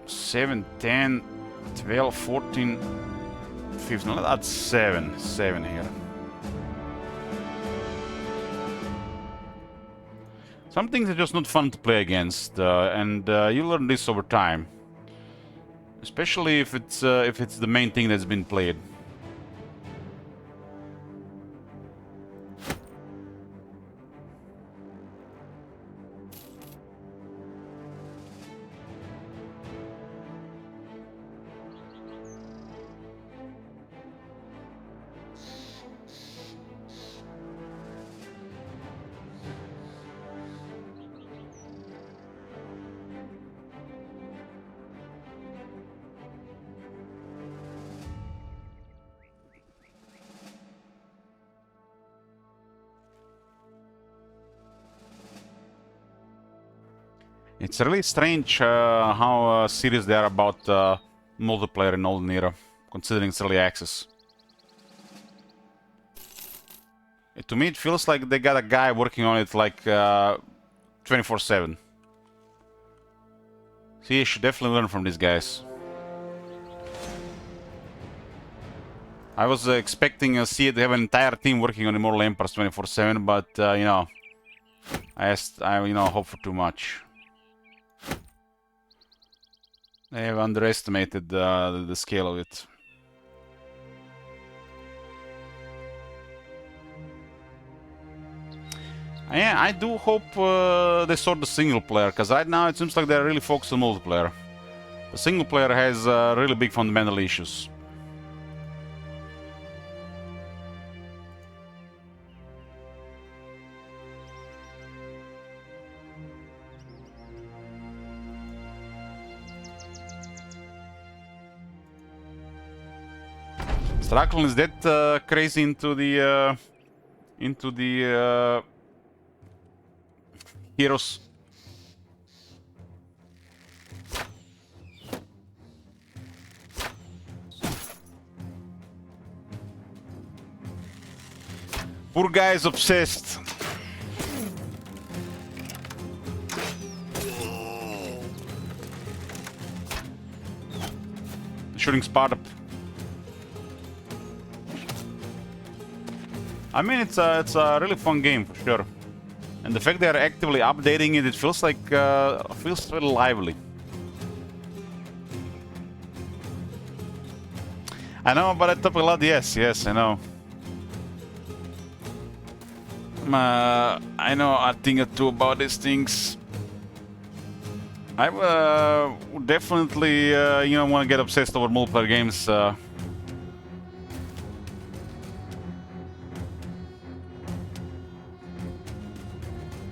7, 10, 12, 14, 15. Let's add 7 here. Some things are just not fun to play against, and you learn this over time, especially if it's the main thing that's been played. It's really strange how serious they are about multiplayer in Olden Era, considering it's early access. To me, it feels like they got a guy working on it like 24/7. See, you should definitely learn from these guys. I was expecting CA to have an entire team working on Immortal Empires 24/7, but you know, I hope for too much. They have underestimated the scale of it. Yeah, I do hope they sort the single player, because right now it seems like they're really focused on multiplayer. The single player has really big fundamental issues. Straklon is that crazy into the heroes. Poor guy is obsessed. Shooting Sparta. I mean, it's a really fun game for sure, and the fact they are actively updating it, it feels like feels very lively. I know about that topic a lot. Yes, I know. I know a thing or two about these things. I would definitely, want to get obsessed over multiplayer games.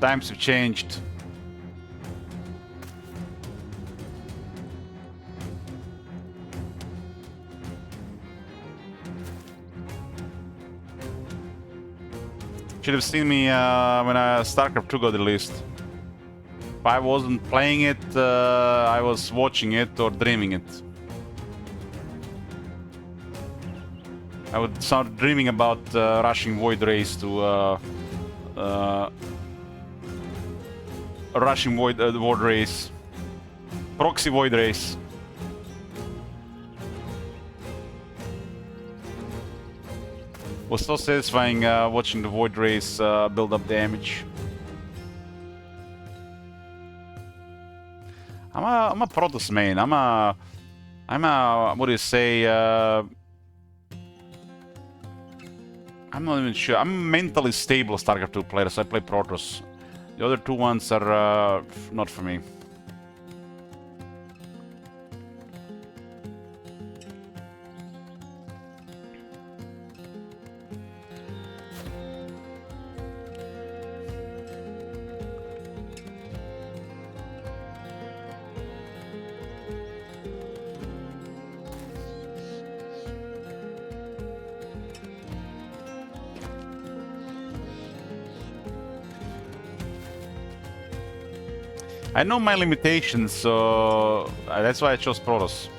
Times have changed. Should have seen me when StarCraft 2 got released. If I wasn't playing it, I was watching it or dreaming it. I would start dreaming about rushing Void Race to rushing Void Race, proxy Void Race. Was so satisfying watching the Void Race build up damage. I'm a Protoss main. I'm a what do you say? I'm not even sure. I'm a mentally stable StarCraft 2 player, so I play Protoss. The other two ones are not for me. I know my limitations, so that's why I chose Protoss.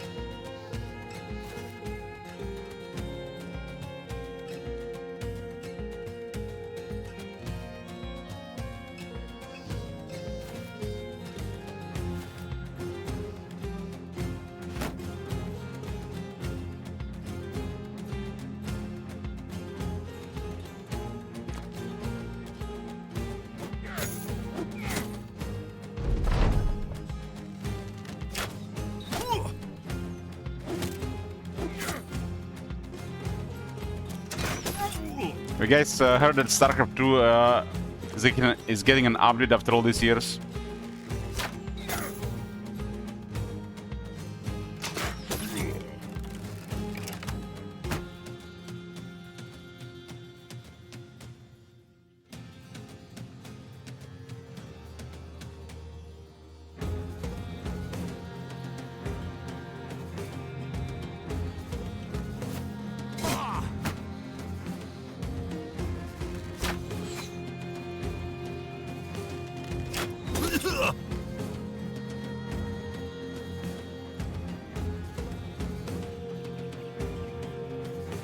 You guys heard that StarCraft 2 is getting an update after all these years?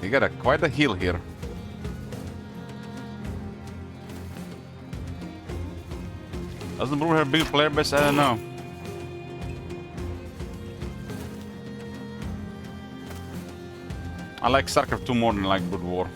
You got quite a heal here. Doesn't Brew have big player base? I don't know. I like StarCraft 2 more than I like Brood War.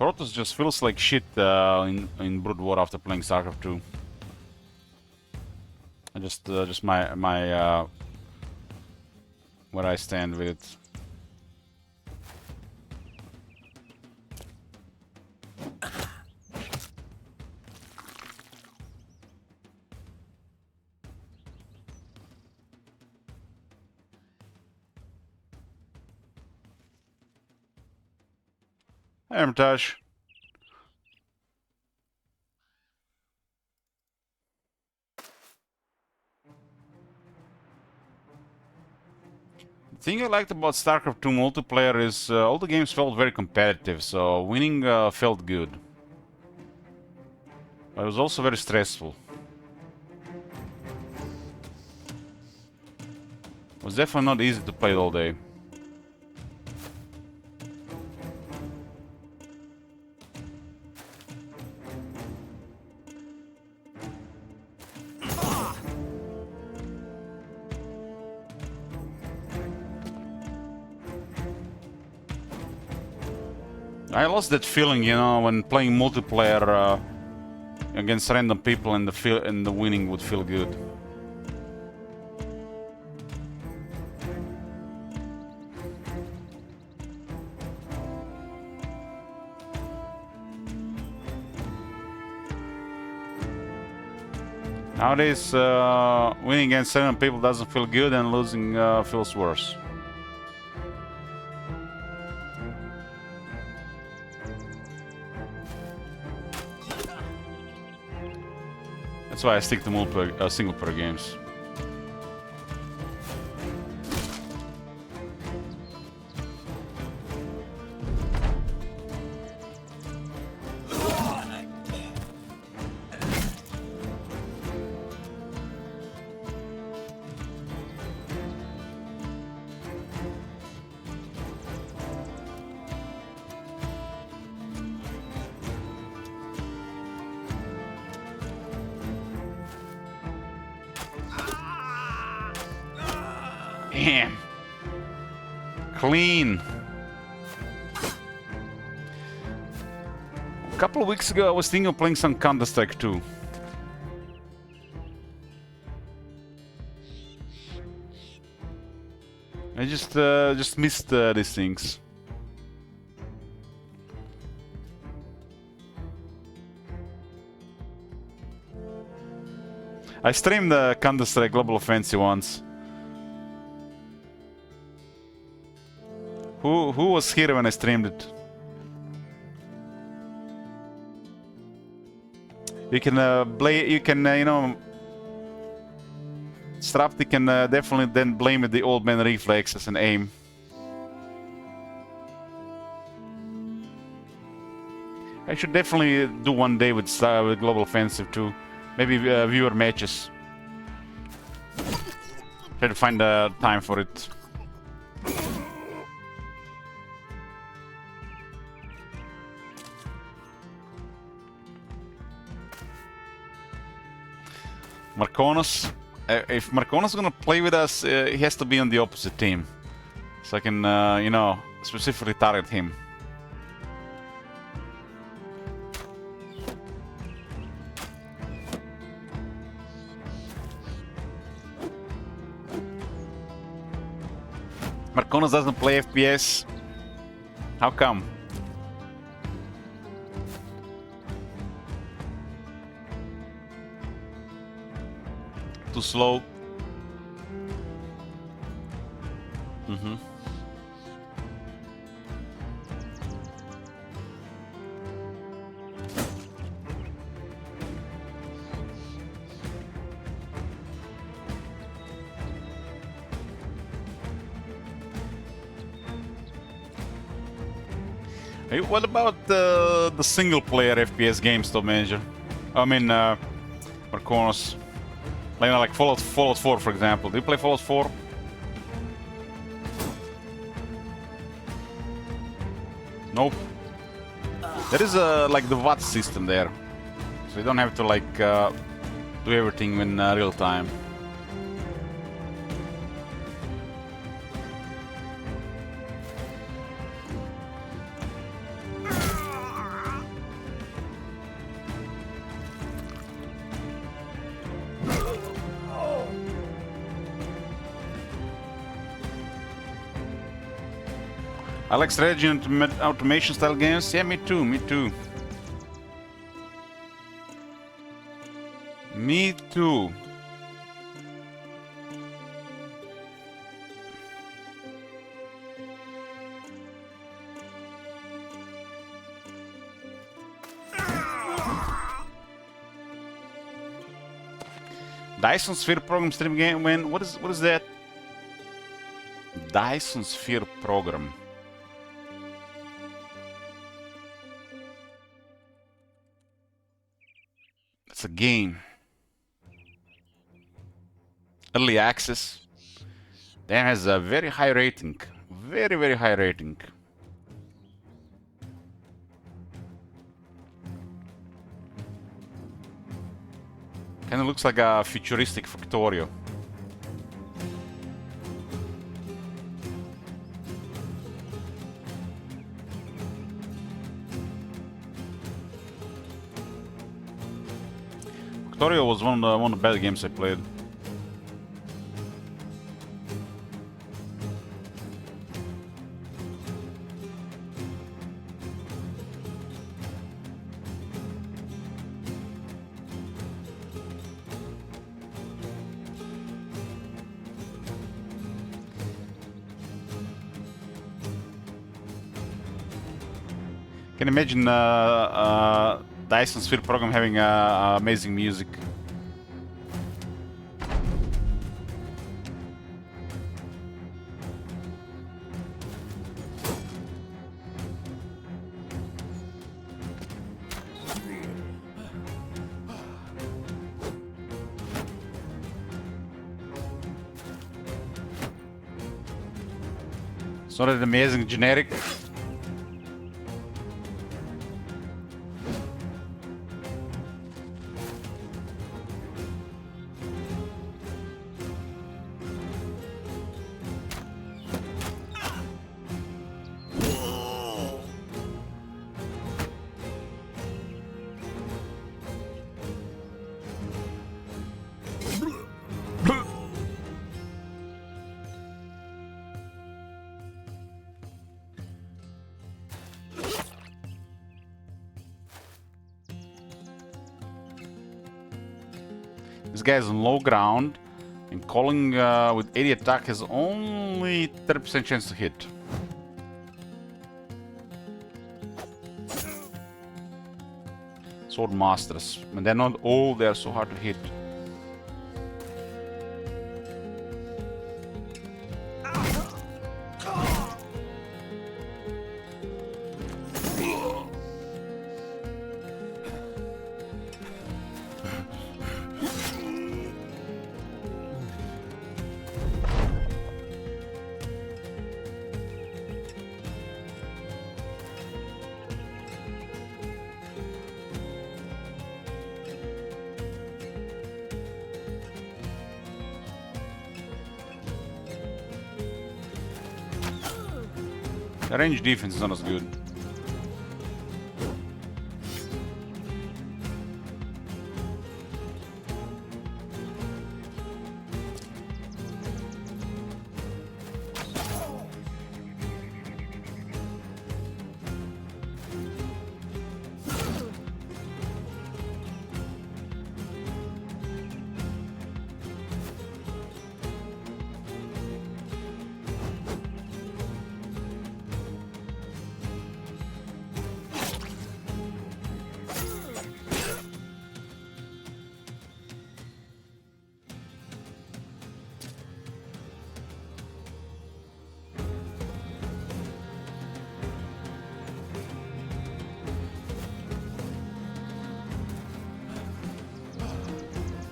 Protoss just feels like shit in Brood War after playing StarCraft 2. I just my where I stand with it. Hermitage. The thing I liked about StarCraft 2 multiplayer is all the games felt very competitive, so winning felt good. But it was also very stressful. It was definitely not easy to play all day. I lost that feeling, you know, when playing multiplayer against random people and the winning would feel good. Nowadays, winning against 7 people doesn't feel good, and losing feels worse. That's why I stick to multiplayer, single-player games. Damn. Clean. A couple of weeks ago I was thinking of playing some Counter-Strike 2. I just missed these things. I streamed the Counter-Strike Global Offensive once. Who was here when I streamed it? You can blame. You can you know. Strapty can definitely then blame it the old man reflexes and aim. I should definitely do one day with Global Offensive too. Maybe viewer matches. Try to find time for it. Marconis. If Marconis is gonna play with us, he has to be on the opposite team, so I can, you know, specifically target him. Marconis doesn't play FPS. How come? Too slow. Hey, what about the single-player FPS games, though, Manager? I mean, Marconis. Like, you know, like Fallout 4, for example. Do you play Fallout 4? Nope. There is like the VATS system there, so you don't have to like do everything in real time. I like strategy and automation style games. Yeah, me too, me too. Me too. Dyson Sphere program stream game. When what is that? Dyson Sphere program. It's a game. Early access. That has a very high rating. Very, very high rating. Kinda looks like a futuristic Factorio. Factorio was one of the best games I played. Can imagine Dyson Sphere program having amazing music. It's not an amazing generic. This guy is on low ground, and calling with 80 attack has only 30% chance to hit. Sword Masters. But they're not all, they're so hard to hit. The range defense is not as good.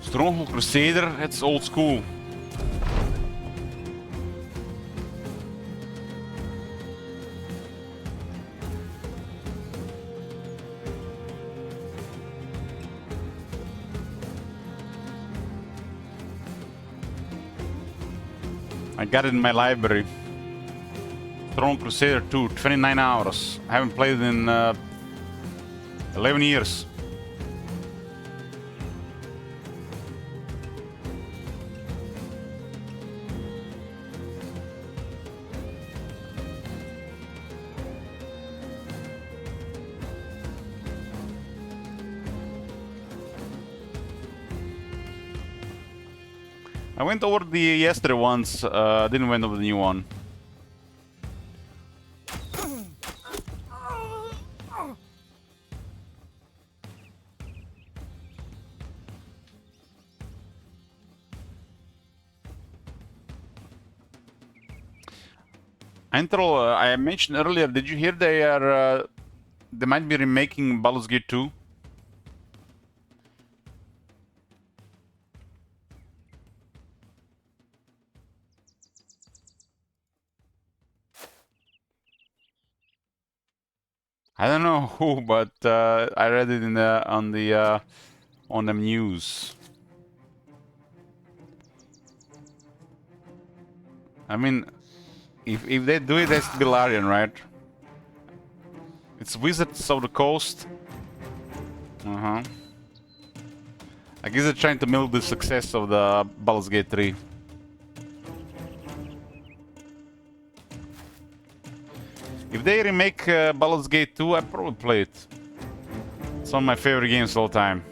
Stronghold Crusader, it's old school. I got it in my library. Stronghold Crusader 2, 29 hours. I haven't played it in 11 years. I went over the yesterday ones, didn't went over the new one. Antro, I mentioned earlier, did you hear they might be remaking Baldur's Gate 2? I don't know who, but I read it in on the news. I mean, if they do it, that's Belarian, right? It's Wizards of the Coast. I guess they're trying to milk the success of the Baldur's Gate 3. If they remake Baldur's Gate 2, I'd probably play it. It's one of my favorite games of all time.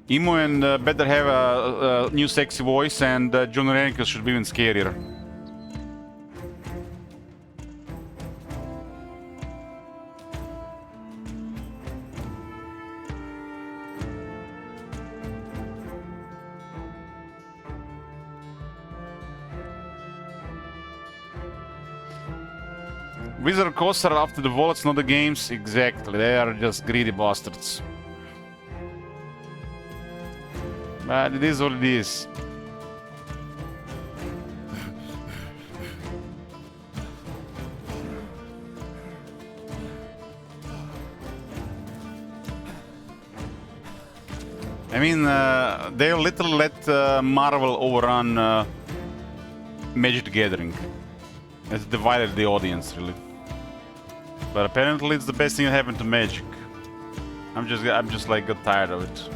Emo and better have a new sexy voice, and John Rennick should be even scarier. Wizard Coast are after the wallets, not the games. Exactly, they are just greedy bastards. But it is what it is. I mean, they literally let Marvel overrun Magic the Gathering. It's divided the audience, really. But apparently it's the best thing that happened to Magic. I'm just like got tired of it.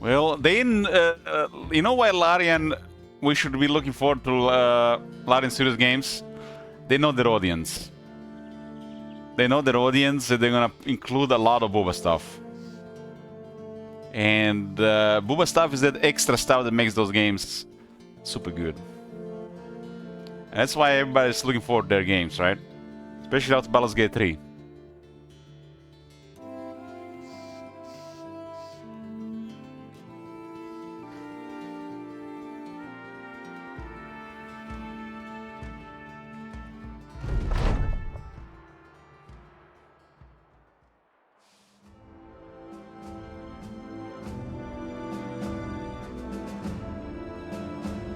Well, they, you know why Larian, we should be looking forward to Larian Serious Games? They know their audience. They know their audience, and they're gonna include a lot of Booba stuff. And Booba stuff is that extra stuff that makes those games super good. And that's why everybody's looking forward to their games, right? Especially after Baldur's Gate 3.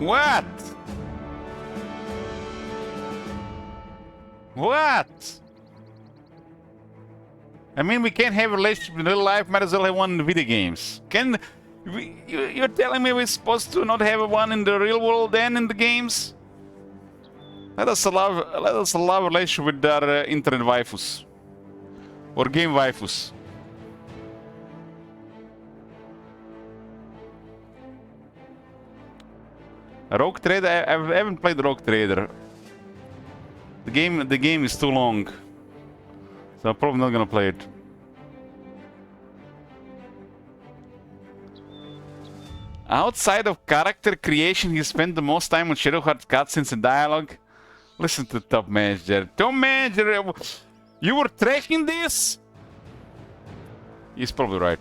What? What? I mean, we can't have a relationship in real life, might as well have one in the video games. You're telling me we're supposed to not have one in the real world and in the games? Let us allow a relationship with our internet waifus. Or game waifus. Rogue Trader, I haven't played Rogue Trader. The game is too long, so I'm probably not gonna play it. Outside of character creation, he spent the most time on Shadowheart cutscenes and dialogue. Listen to Top Manager. Top Manager, you were tracking this? He's probably right.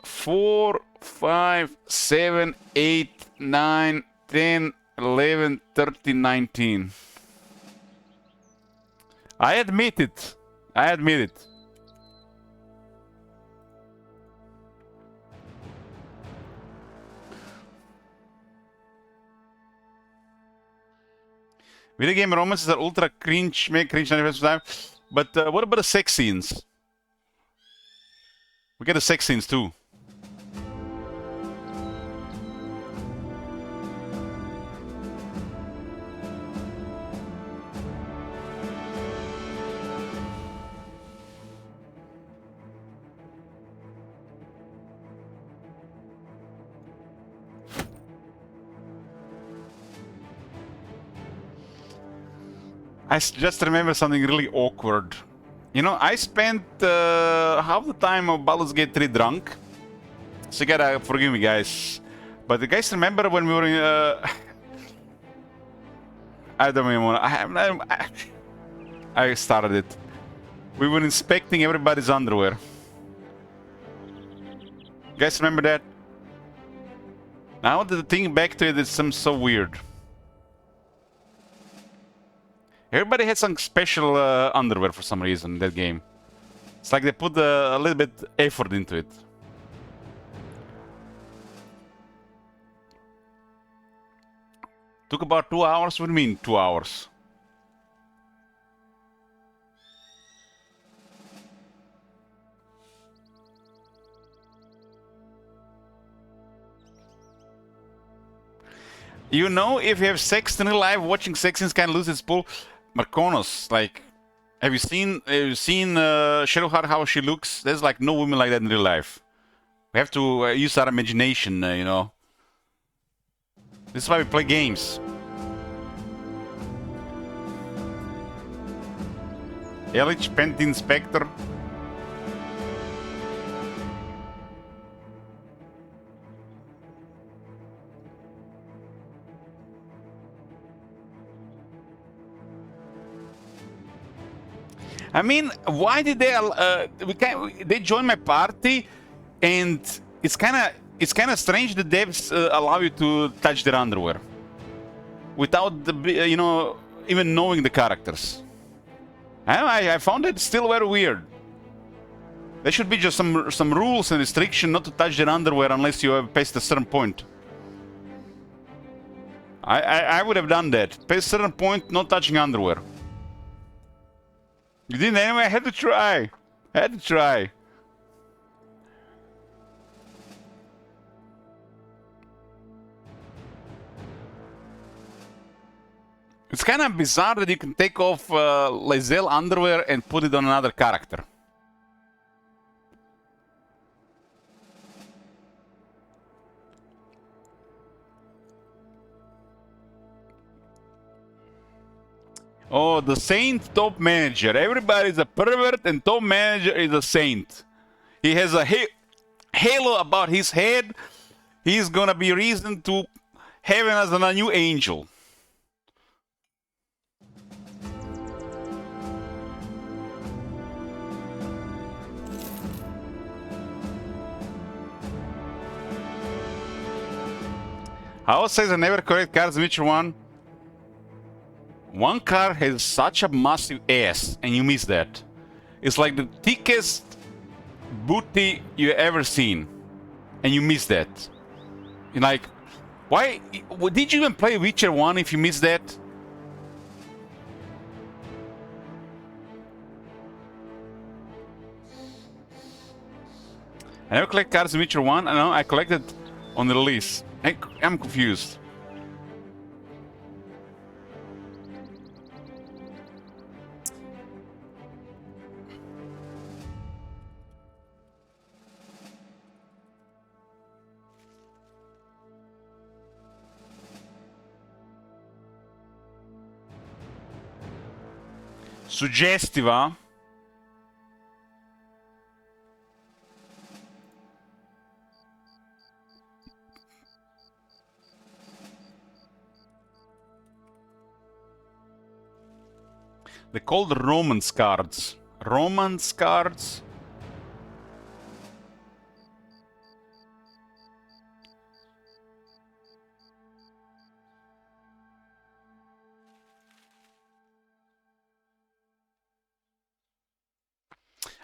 4, 5, 7, 8, 9, 10, 11, 13, 19. I admit it. I admit it. Video game romances are ultra cringe, make cringe 90% of the time. But what about the sex scenes? We get the sex scenes too. I just remember something really awkward. You know, I spent half the time of Baldur's Gate 3 drunk. So you gotta forgive me, guys. But you guys remember when we were in... I don't even want to... I started it. We were inspecting everybody's underwear. You guys remember that? Now that I think back to it, it seems so weird. Everybody had some special underwear for some reason in that game. It's like they put a little bit effort into it. Took about 2 hours? What do you mean 2 hours? You know, if you have sex in real life, watching sex scenes can lose its pull. Marconos, like, have you seen Shadowheart, how she looks? There's like no women like that in real life. We have to use our imagination, you know. This is why we play games. Elich, Pentin Spectre. I mean, why did they? They joined my party, and it's kind of strange that devs allow you to touch their underwear without you know, even knowing the characters. I found it still very weird. There should be just some rules and restriction not to touch their underwear unless you have passed a certain point. I would have done that. Past a certain point, not touching underwear. You didn't anyway? I had to try. I had to try. It's kind of bizarre that you can take off Lae'zel underwear and put it on another character. Oh, the Saint top manager. Everybody's a pervert and top manager is a saint. He has a halo about his head. He's gonna be reason to heaven as a new angel. I always say I never collect cards in Witcher 1. One card has such a massive ass, and you miss that. It's like the thickest booty you ever seen, and you miss that. You're like, why did you even play Witcher 1 if you missed that? I never collect cards in Witcher 1. I know I collected on the release. I'm confused. Suggestive, huh? They're called Romance cards. Romance cards?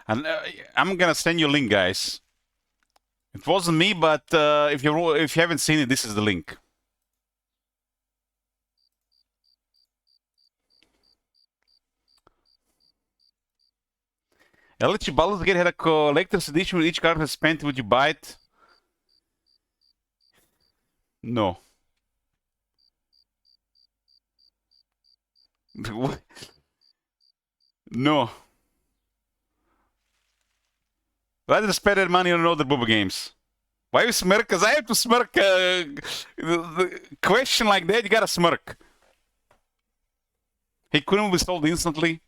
And I'm gonna send you a link, guys. It wasn't me, but if you haven't seen it, this is the link. LG Baldur's Gate had a collector's edition with each card has spent. Would you buy it? No. No. Rather spend that money on other Bubba games. Why you smirk? Because I have to smirk. The question like that, you gotta smirk. He couldn't be sold instantly.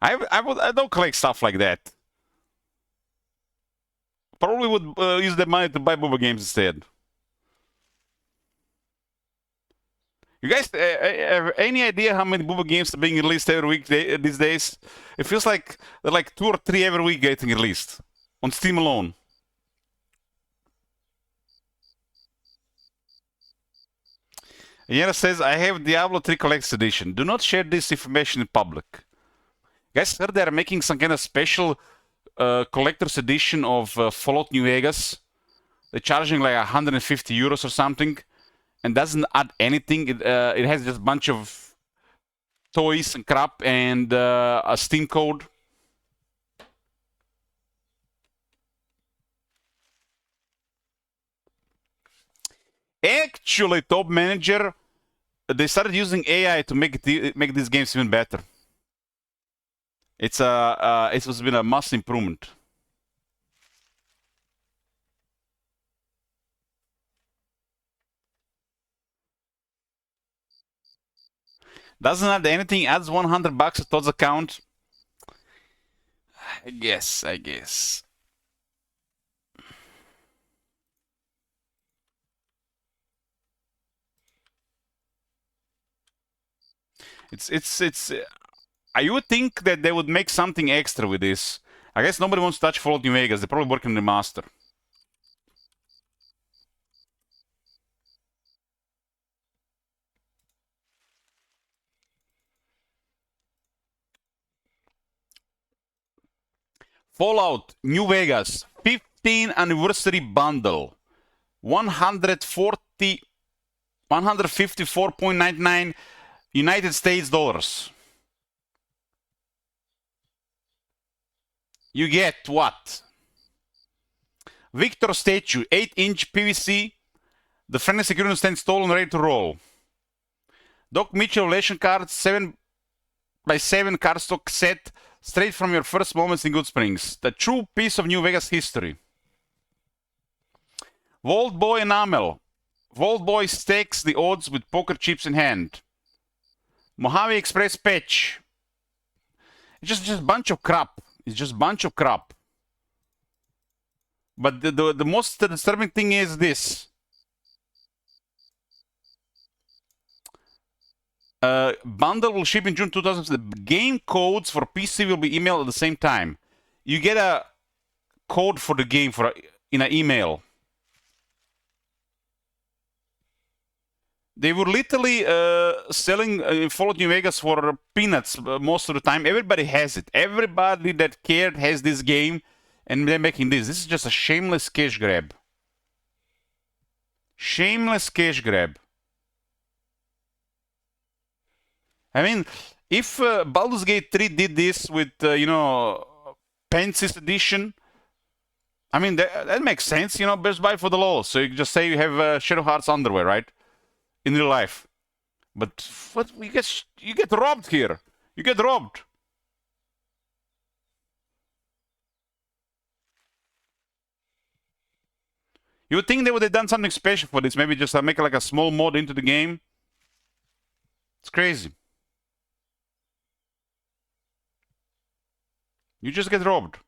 I don't collect stuff like that. Probably would use that money to buy Bubba games instead. You guys have any idea how many Bubba games are being released every week these days? It feels like they're like 2 or 3 every week getting released on Steam alone. Yera says, I have Diablo 3 Collector's Edition. Do not share this information in public. Guys, heard they're making some kind of special Collector's Edition of Fallout New Vegas. They're charging like 150 euros or something. And doesn't add anything. It has just a bunch of toys and crap and a Steam code. Actually, Top Manager, they started using AI to make these games even better. It has been a massive improvement. Doesn't add anything, adds $100 to Todd's account. I guess. It's. I would think that they would make something extra with this. I guess nobody wants to touch Fallout New Vegas. They're probably working on the master. Fallout New Vegas 15th anniversary bundle, 154.99 United States dollars. You get what? Victor statue, 8-inch PVC. The friendly security stands tall and ready to roll. Doc Mitchell relation cards, 7x7 cardstock set, straight from your first moments in Good Springs. The true piece of New Vegas history. Vault Boy enamel. Vault Boy stakes the odds with poker chips in hand. Mojave Express patch. It's just a bunch of crap. It's just a bunch of crap. But the most disturbing thing is this. Bundle will ship in June 2000. The game codes for PC will be emailed at the same time. You get a code for the game in an email. They were literally selling Fallout New Vegas for peanuts most of the time. Everybody has it. Everybody that cared has this game, and they're making this. This is just a shameless cash grab. Shameless cash grab. I mean, if Baldur's Gate 3 did this with, you know, Pensys edition, I mean, that makes sense, you know, best buy for the low. So you just say you have Shadow Hearts underwear, right? In real life. But what you get robbed here. You get robbed. You would think they would have done something special for this. Maybe just make like a small mod into the game. It's crazy. You just get robbed.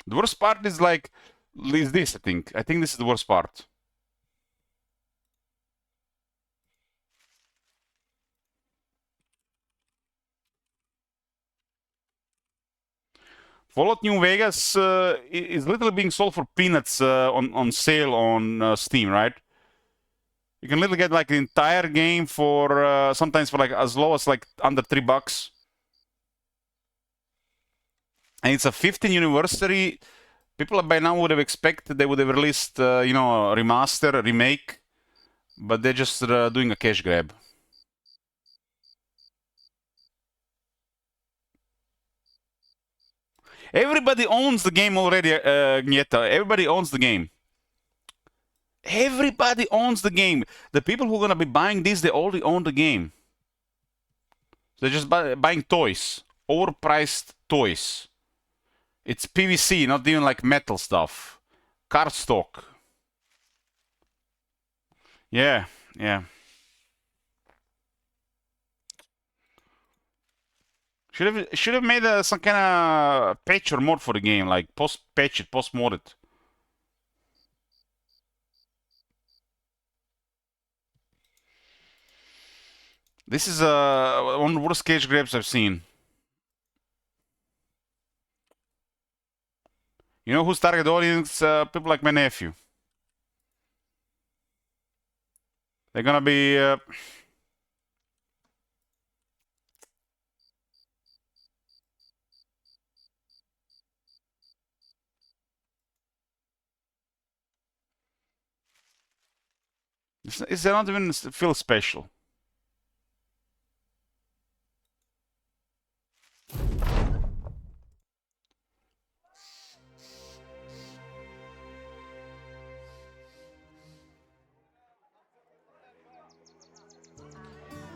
The worst part is like, is this, I think. I think this is the worst part. Fallout New Vegas is literally being sold for peanuts on sale on Steam, right? You can literally get like the entire game for sometimes for like as low as like under $3. And it's a 15th anniversary. People by now would have expected they would have released, you know, a remaster, a remake, but they're just doing a cash grab. Everybody owns the game already, Gnieta. Everybody owns the game. Everybody owns the game. The people who are going to be buying this, they already own the game. They're just buying toys. Overpriced toys. It's PVC, not even like metal stuff. Cardstock. Yeah, yeah. Should have made some kind of patch or mod for the game, like patch it, mod it. This is one of the worst cash grabs I've seen. You know who's target audience? People like my nephew. They're gonna be. It's not even feel special.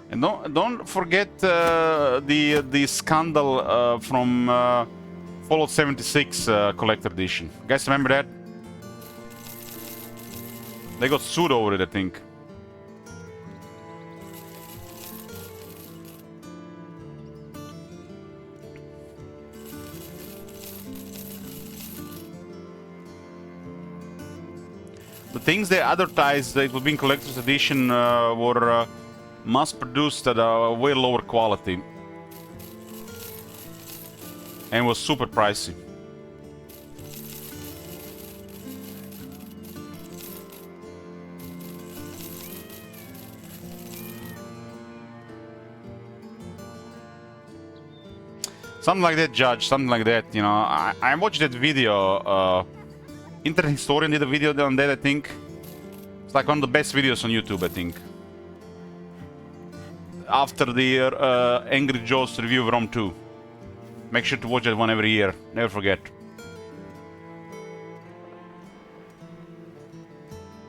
And don't forget the scandal from Fallout 76 collector edition. You guys remember that? They got sued over it, I think. The things they advertised that it would be in collector's edition were mass-produced at a way lower quality. And was super pricey. Something like that, Judge, something like that, you know. I watched that video. Internet Historian did a video on that, I think. It's like one of the best videos on YouTube, I think. After the Angry Joe's review of Rome 2. Make sure to watch that one every year. Never forget.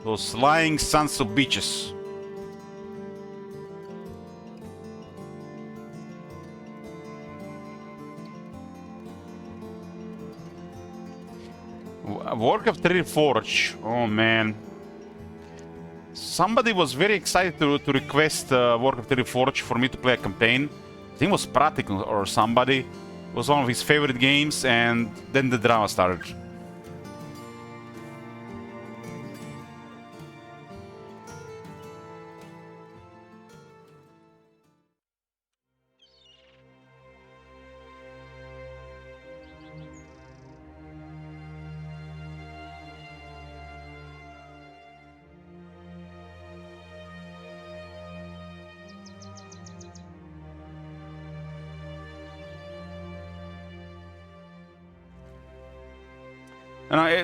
Those lying sons of bitches. Warcraft 3 Forge. Oh man. Somebody was very excited to request Warcraft 3 Forge for me to play a campaign. I think it was Pratik or somebody. It was one of his favorite games, and then the drama started.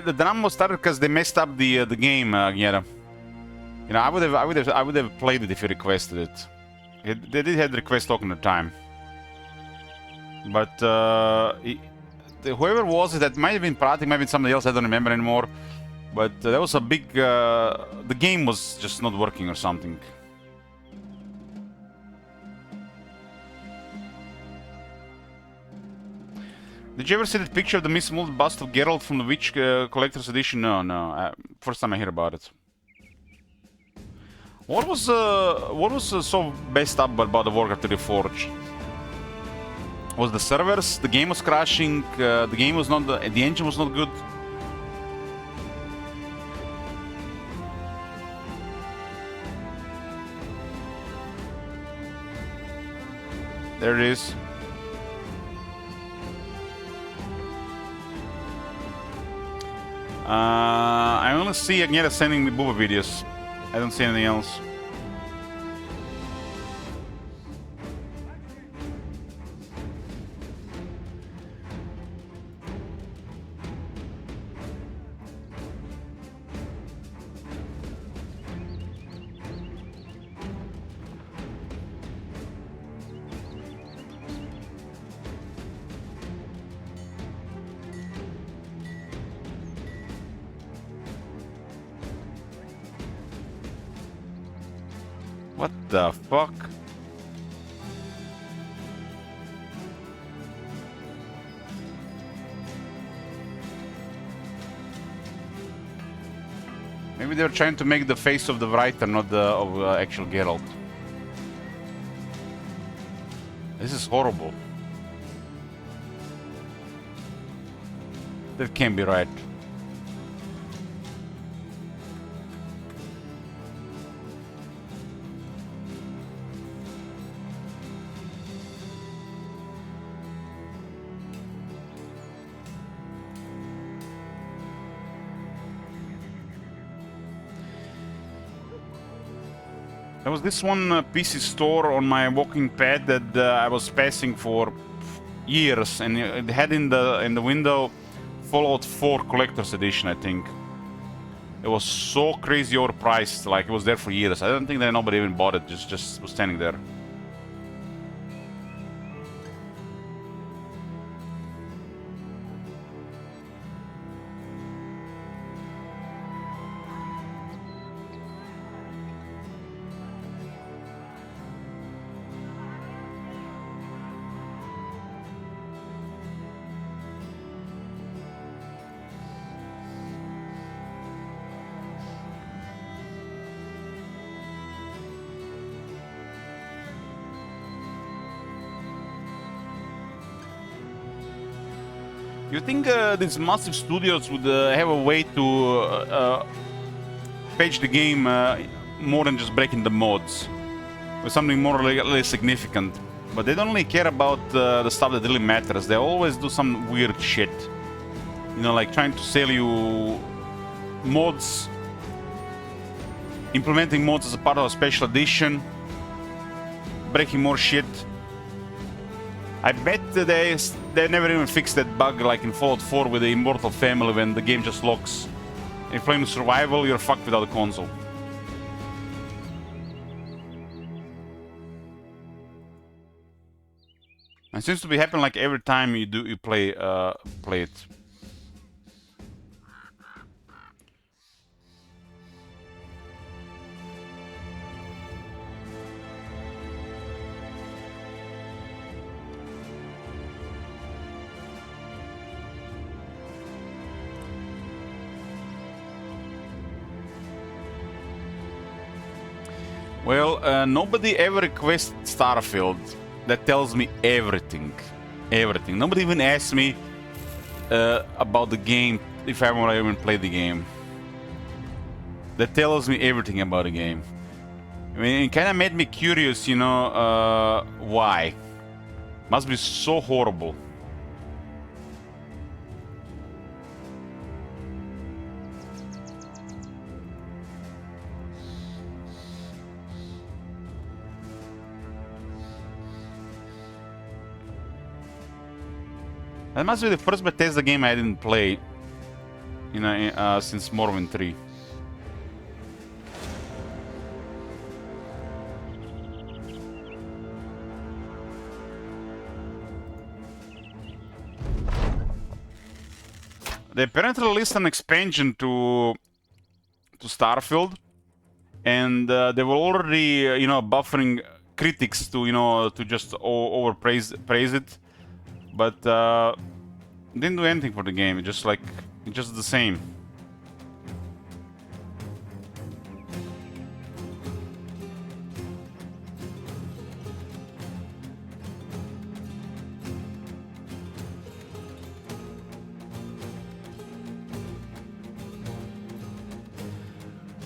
The drama started because they messed up the game, Gnera. You know, I would have played it if you requested it. They did have the request token at the time, but whoever was it, that might have been Pratik, might have been somebody else. I don't remember anymore. But that was a big. The game was just not working or something. Did you ever see that picture of the mismolded bust of Geralt from the Witch Collector's Edition? No. First time I hear about it. What was so messed up about the Warcraft 3 Forge? Was the servers? The game was crashing. The game was not. The engine was not good. There it is. I only see Agneta sending me booba videos. I don't see anything else. What the fuck? Maybe they're trying to make the face of the writer, not the of actual Geralt. This is horrible. That can't be right. There was this one PC store on my walking pad that I was passing for years, and it had in the window Fallout 4 Collector's Edition, I think. It was so crazy overpriced, like it was there for years. I don't think that nobody even bought it, just was standing there. You think these massive studios would have a way to patch the game more than just breaking the mods, or something more or less significant? But they don't really care about the stuff that really matters. They always do some weird shit. You know, like trying to sell you mods, implementing mods as a part of a special edition, breaking more shit. I bet they never even fixed that bug like in Fallout 4 with the Immortal Family when the game just locks. If you're playing survival, you're fucked without a console. It seems to be happening like every time you play it. Well, nobody ever requests Starfield that tells me everything. Everything. Nobody even asks me about the game, if I want to even play the game. That tells me everything about the game. I mean, it kind of made me curious, you know, why. Must be so horrible. That must be the first Bethesda game I didn't play, you know, since Morrowind 3. They apparently released an expansion to Starfield, and they were already, you know, buffering critics to, you know, to just praise it, but didn't do anything for the game. It's just the same.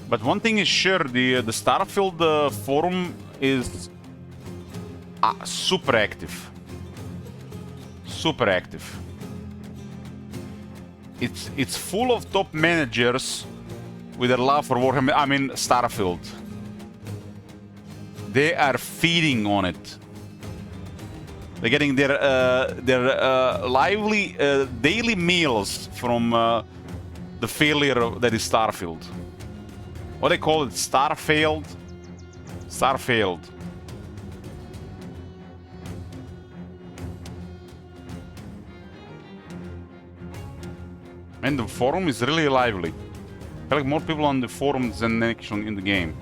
But one thing is sure, the Starfield forum is super active. Super active. It's full of top managers with their love for Warhammer. I mean Starfield. They are feeding on it. They're getting their lively daily meals from the failure that is Starfield. What they call it, Starfailed? Starfailed. And the forum is really lively. I feel like more people on the forums than actually in the game.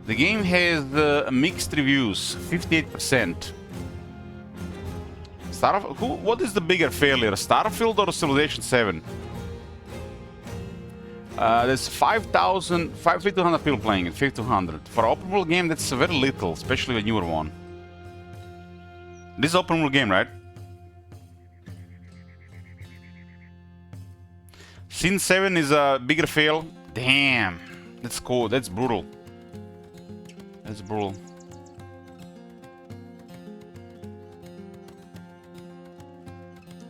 The game has mixed reviews, 58%. What is the bigger failure, Starfield or Civilization 7? There's 5,200 people playing it, 5,200. For an open world game, that's very little, especially a newer one. This is an open world game, right? Sin 7 is a bigger fail. Damn, that's cool, that's brutal. That's brutal.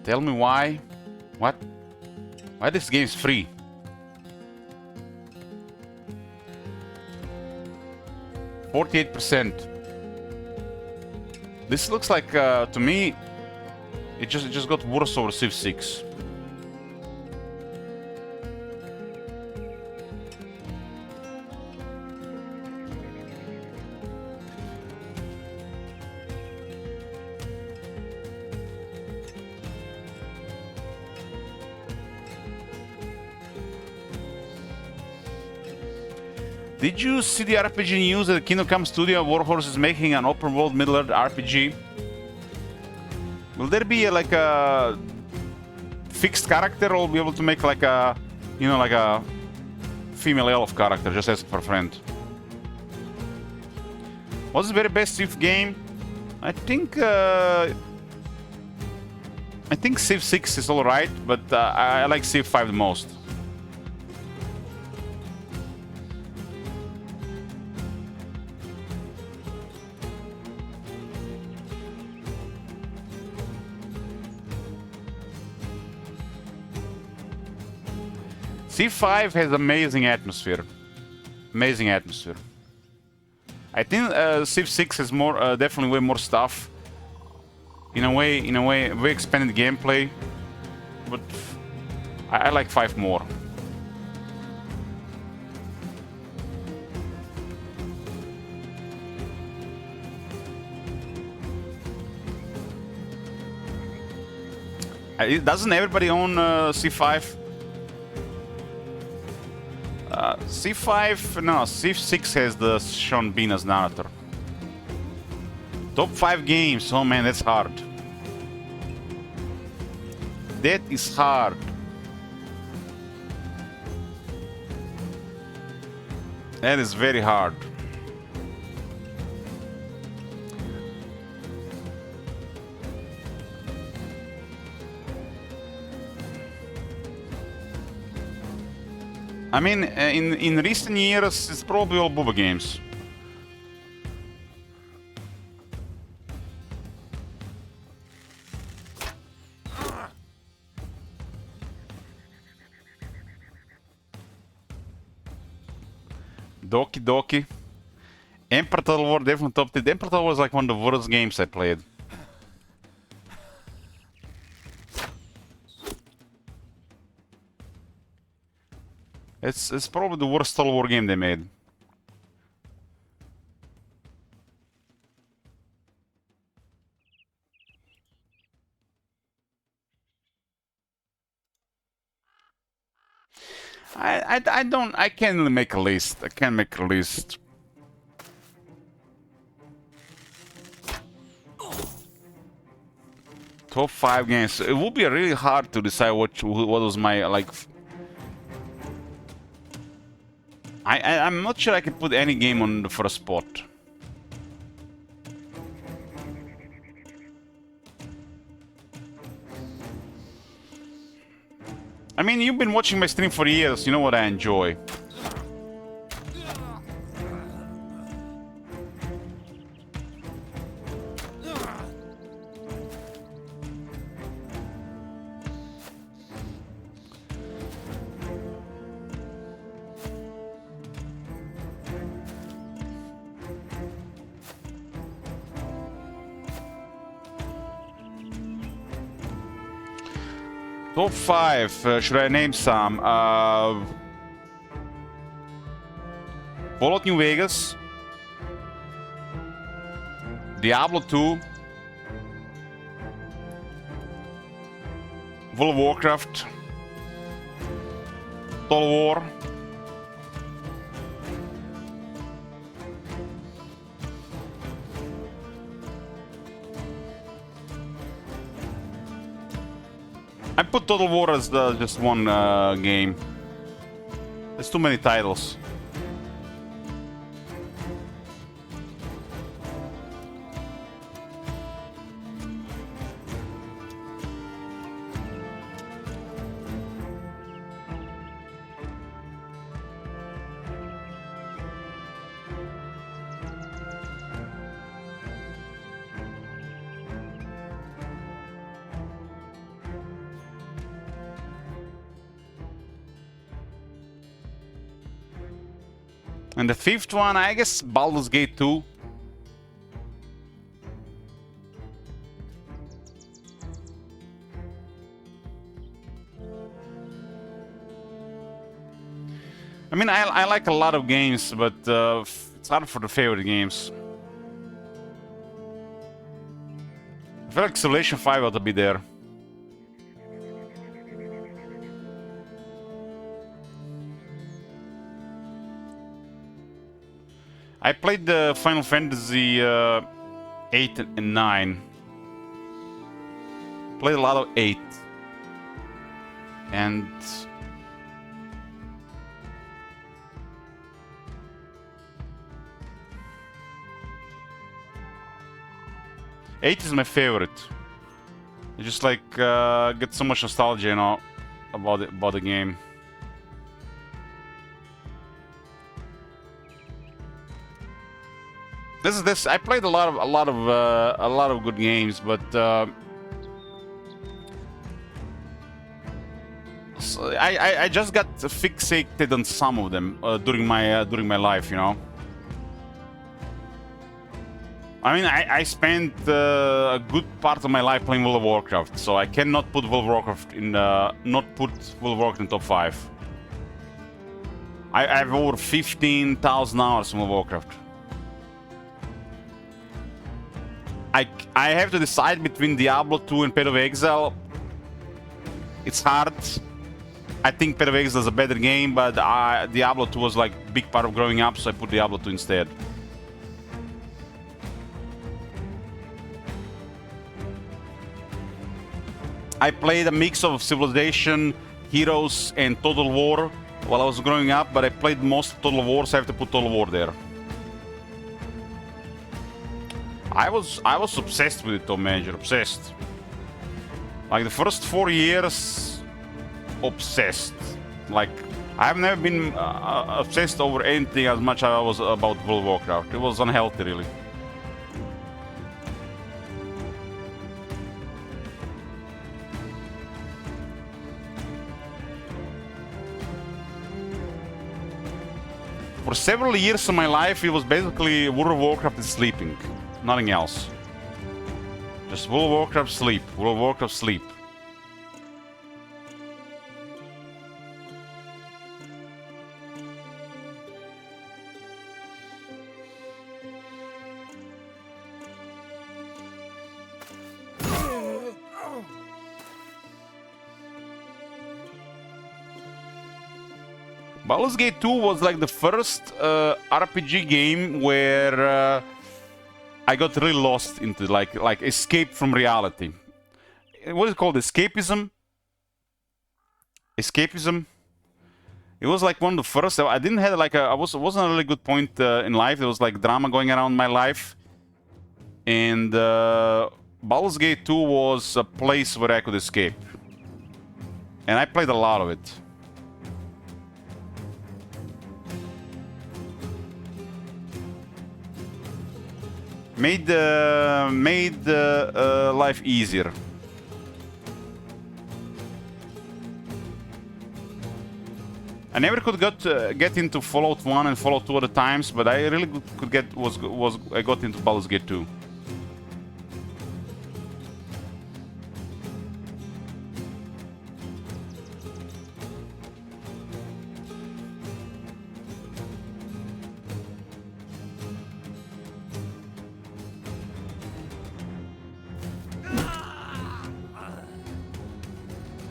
Tell me why? What? Why this game is free? %. This looks like, to me, it just got worse over Civ 6. Did you see the RPG news that Kingdom Come Studio Warhorse is making an open world Middle-earth RPG? Will there be like a fixed character, or will be able to make like a, you know, like a female elf character, just ask for a friend? What's the very best Civ game? I think Civ 6 is alright, but I like Civ 5 the most. Civ 5 has amazing atmosphere. Amazing atmosphere. I think Civ 6 has more, definitely way more stuff. In a way, way expanded gameplay. But I like 5 more. Doesn't everybody own Civ 5? Civ 5, no, Civ 6 has the Sean Bean as narrator. Top 5 games. Oh man, that's hard. That is hard. That is very hard. I mean, in recent years, it's probably all Booba games. Doki Doki. Emperor Total War definitely top 10. Emperor Total War was like one of the worst games I played. It's probably the worst Total War game they made. I can't really make a list. I can't make a list. Top 5 games. It would be really hard to decide what was my like. I'm not sure I could put any game on the first spot. I mean, you've been watching my stream for years, you know what I enjoy. Top 5, should I name some? Fallout New Vegas, Diablo 2, World of Warcraft, Total War, I put Total War as just one game. There's too many titles. And the 5th one, I guess Baldur's Gate 2. I mean, I like a lot of games, but it's hard for the favorite games. I feel like Civilization 5 ought to be there. I played the Final Fantasy 8 and 9. Played a lot of 8. And... Eight is my favorite. I just like get so much nostalgia, you know, about the game. This I played a lot of good games, but so I just got fixated on some of them during my life, you know. I mean, I spent a good part of my life playing World of Warcraft, so I cannot put World of Warcraft in not put World of Warcraft in top 5. I have over 15,000 hours in World of Warcraft. I have to decide between Diablo 2 and Path of Exile. It's hard. I think Path of Exile is a better game, but Diablo 2 was like a big part of growing up, so I put Diablo 2 instead. I played a mix of Civilization, Heroes, and Total War while I was growing up, but I played most of Total War, so I have to put Total War there. I was obsessed with it, Tom Major, obsessed. Like the first 4 years, obsessed. Like I've never been obsessed over anything as much as I was about World of Warcraft. It was unhealthy, really. For several years of my life, it was basically World of Warcraft and sleeping. Nothing else. Just World of Warcraft, sleep. World of Warcraft, sleep. Baldur's Gate 2 was like the first RPG game where I got really lost into like escape from reality. What is it called? Escapism? Escapism? It was like one of the first. I didn't have like wasn't a really good point in life. There was like drama going around my life. And Baldur's Gate 2 was a place where I could escape. And I played a lot of it. Made life easier. I never could get into Fallout 1 and Fallout 2 at the times, but I really could get I got into Baldur's Gate 2.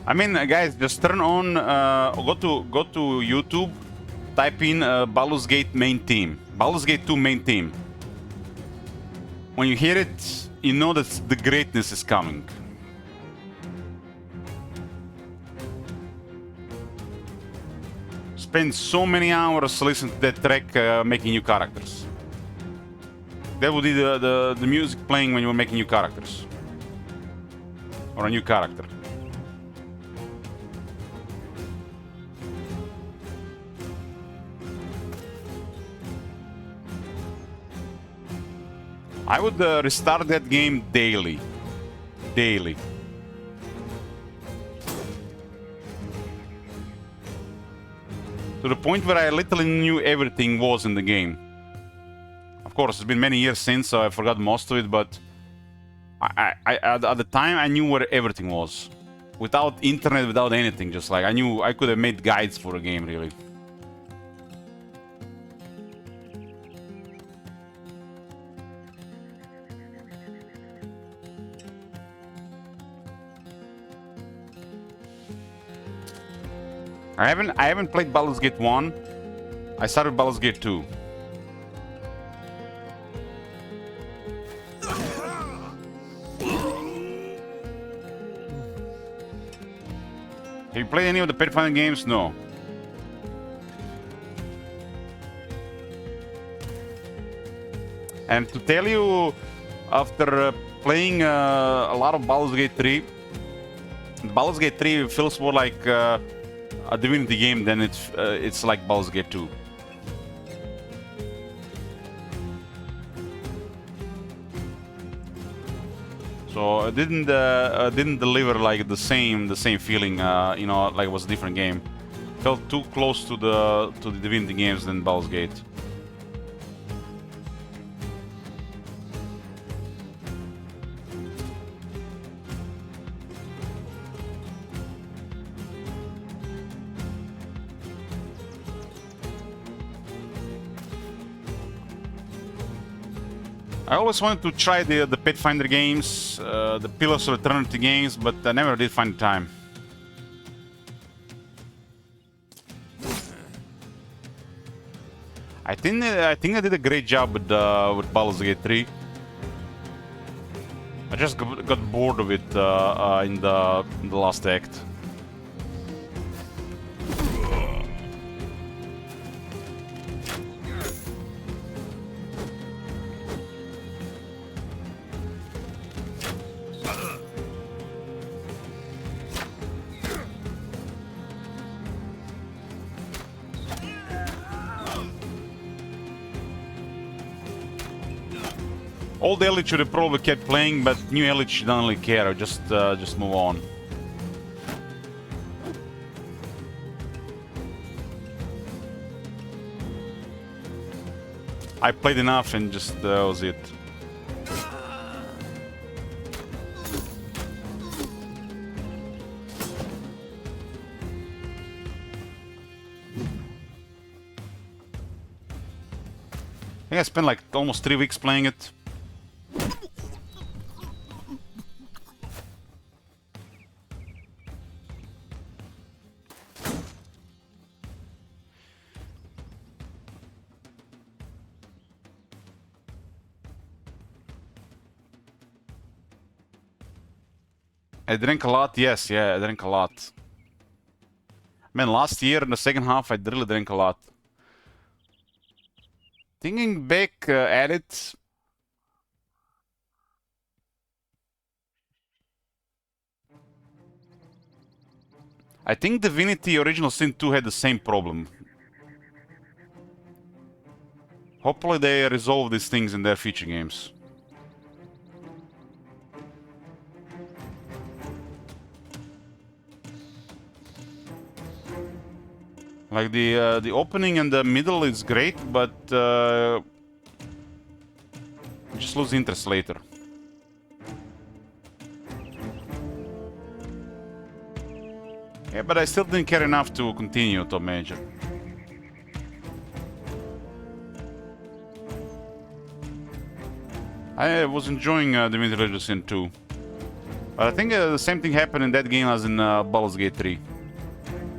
I mean, guys, just turn on, go to YouTube, type in Baldur's Gate main theme, Baldur's Gate 2 main theme. When you hear it, you know that the greatness is coming. Spend so many hours listening to that track, making new characters. That would be the music playing when you were making new characters, or a new character. I would restart that game daily. Daily. To the point where I literally knew everything was in the game. Of course, it's been many years since, so I forgot most of it, but at the time I knew where everything was. Without internet, without anything, just like I knew I could have made guides for a game, really. I haven't played Baldur's Gate 1. I started Baldur's Gate 2. Have you played any of the Pathfinder games? No. And to tell you, after playing a lot of Baldur's Gate 3, Baldur's Gate 3 feels more like a Divinity game than it's like Baldur's Gate 2. So it didn't deliver like the same feeling, you know, like it was a different game. Felt too close to the Divinity games than Baldur's Gate. I always wanted to try the Pathfinder games, the Pillars of Eternity games, but I never did find the time. I think I did a great job with Baldur's Gate 3. I just got bored of it in the last act. Old Elite should have probably kept playing, but new Elite don't really care. Just move on. I played enough and just that was it. I think I spent like almost 3 weeks playing it. I drank a lot, yes, yeah, I drank a lot. Man, last year in the second half, I really drank a lot. Thinking back at it, I think Divinity Original Sin 2 had the same problem. Hopefully they resolve these things in their future games. Like the opening and the middle is great, but you just lose interest later. Yeah, but I still didn't care enough to continue to major. I was enjoying Divinity Original Sin 2. But I think the same thing happened in that game as in Baldur's Gate 3.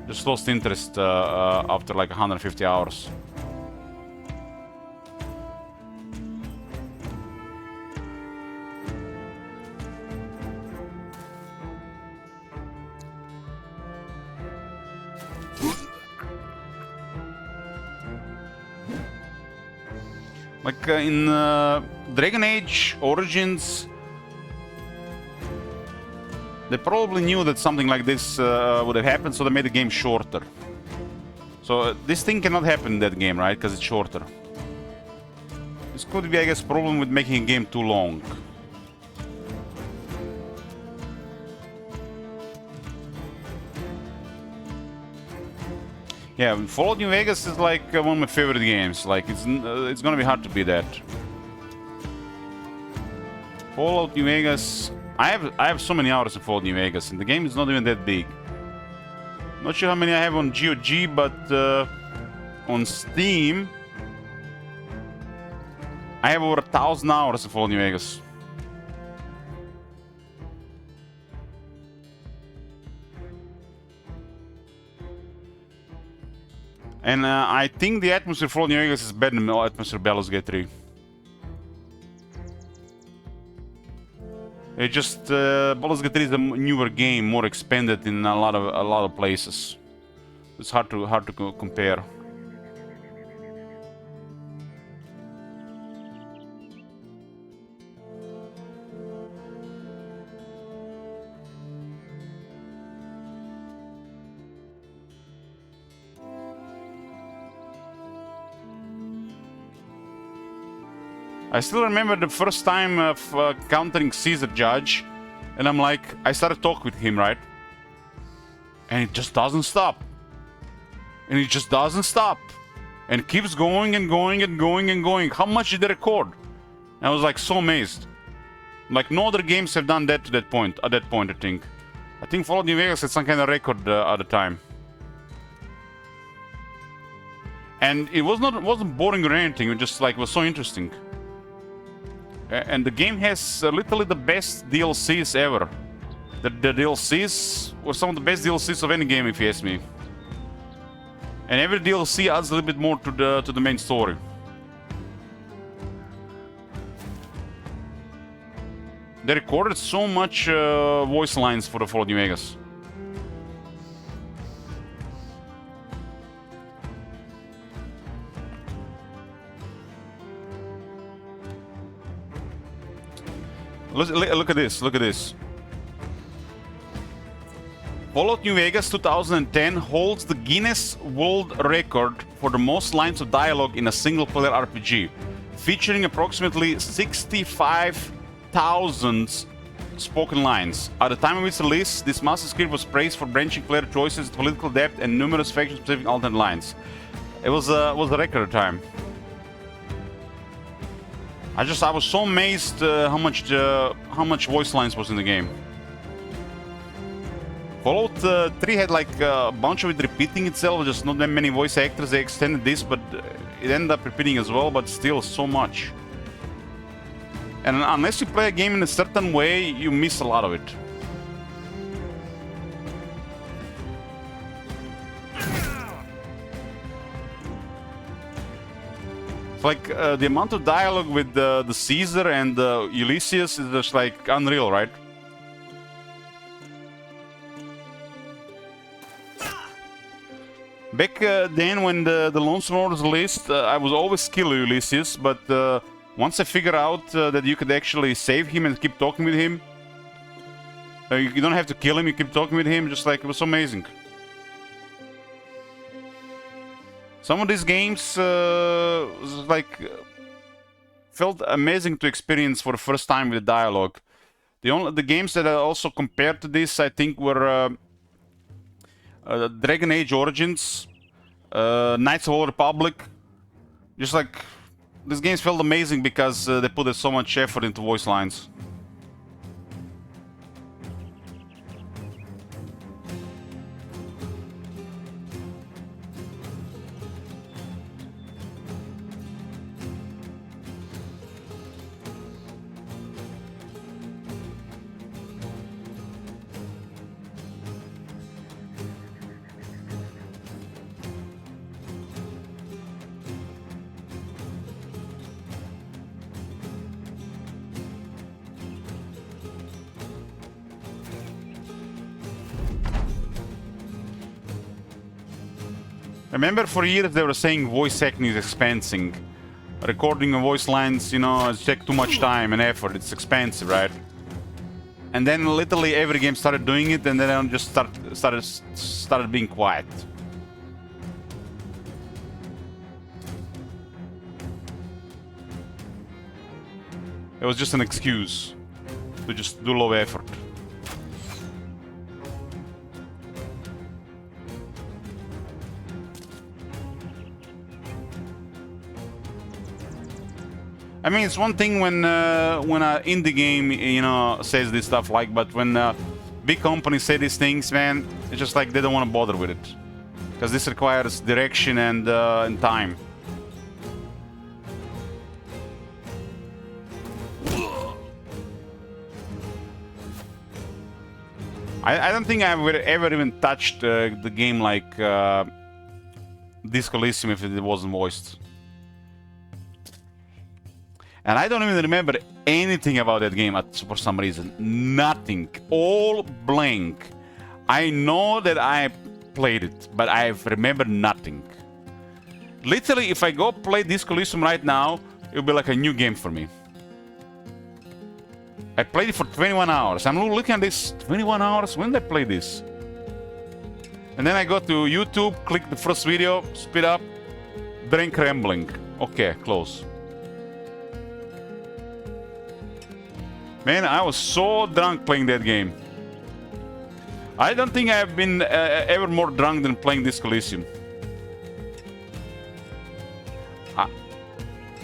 Just lost interest after like 150 hours. Like in Dragon Age Origins, they probably knew that something like this would have happened, so they made the game shorter. So this thing cannot happen in that game, right? Because it's shorter. This could be, I guess, problem with making a game too long. Yeah, Fallout New Vegas is like one of my favorite games. Like it's gonna be hard to beat that. Fallout New Vegas. I have so many hours in Fallout New Vegas, and the game is not even that big. Not sure how many I have on GOG, but on Steam, I have over 1,000 hours in Fallout New Vegas. And I think the atmosphere for Fallout New Vegas is better than the atmosphere of Baldur's Gate 3. It just Baldur's Gate 3 is a newer game, more expanded in a lot of places. It's hard to compare. I still remember the first time of countering Caesar Judge, and I'm like, I started talking with him, right? And it just doesn't stop. And it just doesn't stop. And it keeps going and going and going and going. How much did they record? And I was like so amazed. Like no other games have done that to that point, at that point, I think. I think Fallout New Vegas had some kind of record at the time. And it wasn't boring or anything, it just like was so interesting. And the game has literally the best DLCs ever. The DLCs were some of the best DLCs of any game, if you ask me. And every DLC adds a little bit more to the main story. They recorded so much voice lines for the Fallout New Vegas. Look at this, look at this. Fallout New Vegas 2010 holds the Guinness World Record for the most lines of dialogue in a single-player RPG, featuring approximately 65,000 spoken lines. At the time of its release, this master script was praised for branching player choices, political depth, and numerous faction-specific alternate lines. It was a record time. I was so amazed how much voice lines was in the game. Fallout 3 had like a bunch of it repeating itself, just not that many voice actors. They extended this, but it ended up repeating as well, but still so much. And unless you play a game in a certain way, you miss a lot of it. It's like the amount of dialogue with the Caesar and Ulysses is just like unreal, right? Back then, when the Lonesome Lord was released, I was always kill Ulysses, but once I figured out that you could actually save him and keep talking with him, you don't have to kill him, you keep talking with him, just like, it was amazing. Some of these games felt amazing to experience for the first time with the dialogue. The games that I also compared to this, I think, were Dragon Age Origins, Knights of the Old Republic. Just like, these games felt amazing because they put so much effort into voice lines. Remember, for years they were saying voice acting is expensive. Recording of voice lines, you know, it takes too much time and effort. It's expensive, right? And then literally every game started doing it, and then I just started being quiet. It was just an excuse to just do low effort. I mean, it's one thing when an indie game, you know, says this stuff, like, but when big companies say these things, man, it's just like they don't want to bother with it, because this requires direction and time. I don't think I've ever even touched the game like Disco Elysium if it wasn't voiced. And I don't even remember anything about that game for some reason. Nothing. All blank. I know that I played it, but I remember nothing. Literally, if I go play Disco Elysium right now, it'll be like a new game for me. I played it for 21 hours. I'm looking at this, 21 hours? When did I play this? And then I go to YouTube, click the first video, speed up, drink rambling. Okay, close. Man, I was so drunk playing that game. I don't think I've been ever more drunk than playing Disco Elysium.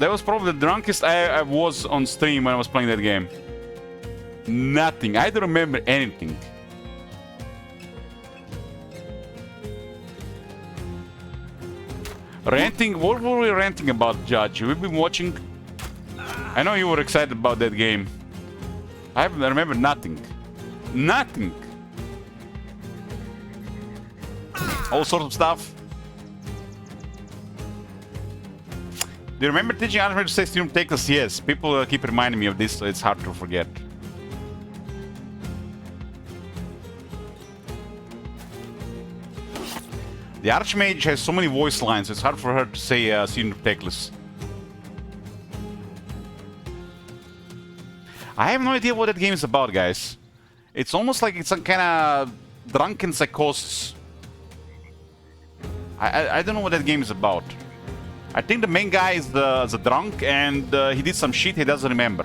That was probably the drunkest I was on stream when I was playing that game. Nothing. I don't remember anything. Ranting? What were we ranting about, Judge? We've been watching. I know you were excited about that game. I remember nothing. Nothing. All sorts of stuff. Do you remember teaching Arthur to say stream take us? Yes. People keep reminding me of this, so it's hard to forget. The Archmage has so many voice lines, it's hard for her to say Senior Teclis. I have no idea what that game is about, guys. It's almost like it's some kind of drunken psychosis. I don't know what that game is about. I think the main guy is the drunk and he did some shit he doesn't remember.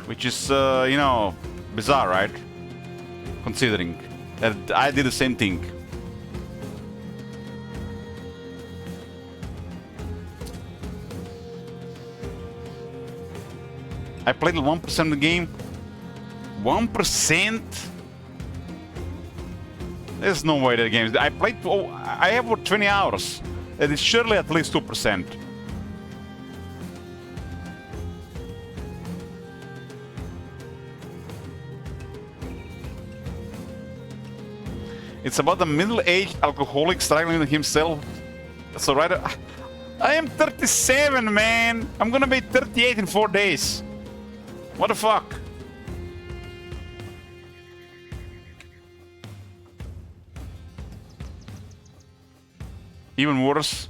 Which is, you know, bizarre, right? Considering that I did the same thing. I played 1% of the game. 1%? There's no way that game is... I played... Oh, I have over 20 hours. It is surely at least 2%. It's about a middle-aged alcoholic struggling with himself. So right... I am 37, man! I'm gonna be 38 in 4 days. What the fuck? Even worse.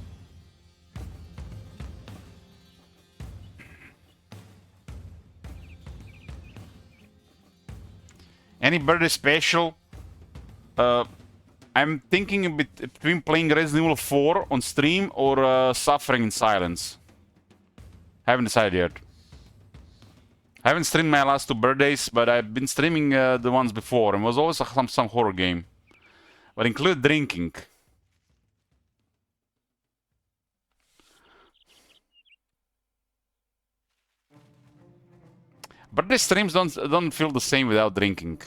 Any birthday special? I'm thinking a bit between playing Resident Evil 4 on stream or Suffering in Silence. Haven't decided yet. I haven't streamed my last 2 birthdays, but I've been streaming the ones before, and it was always some horror game. But include drinking. Birthday streams don't feel the same without drinking.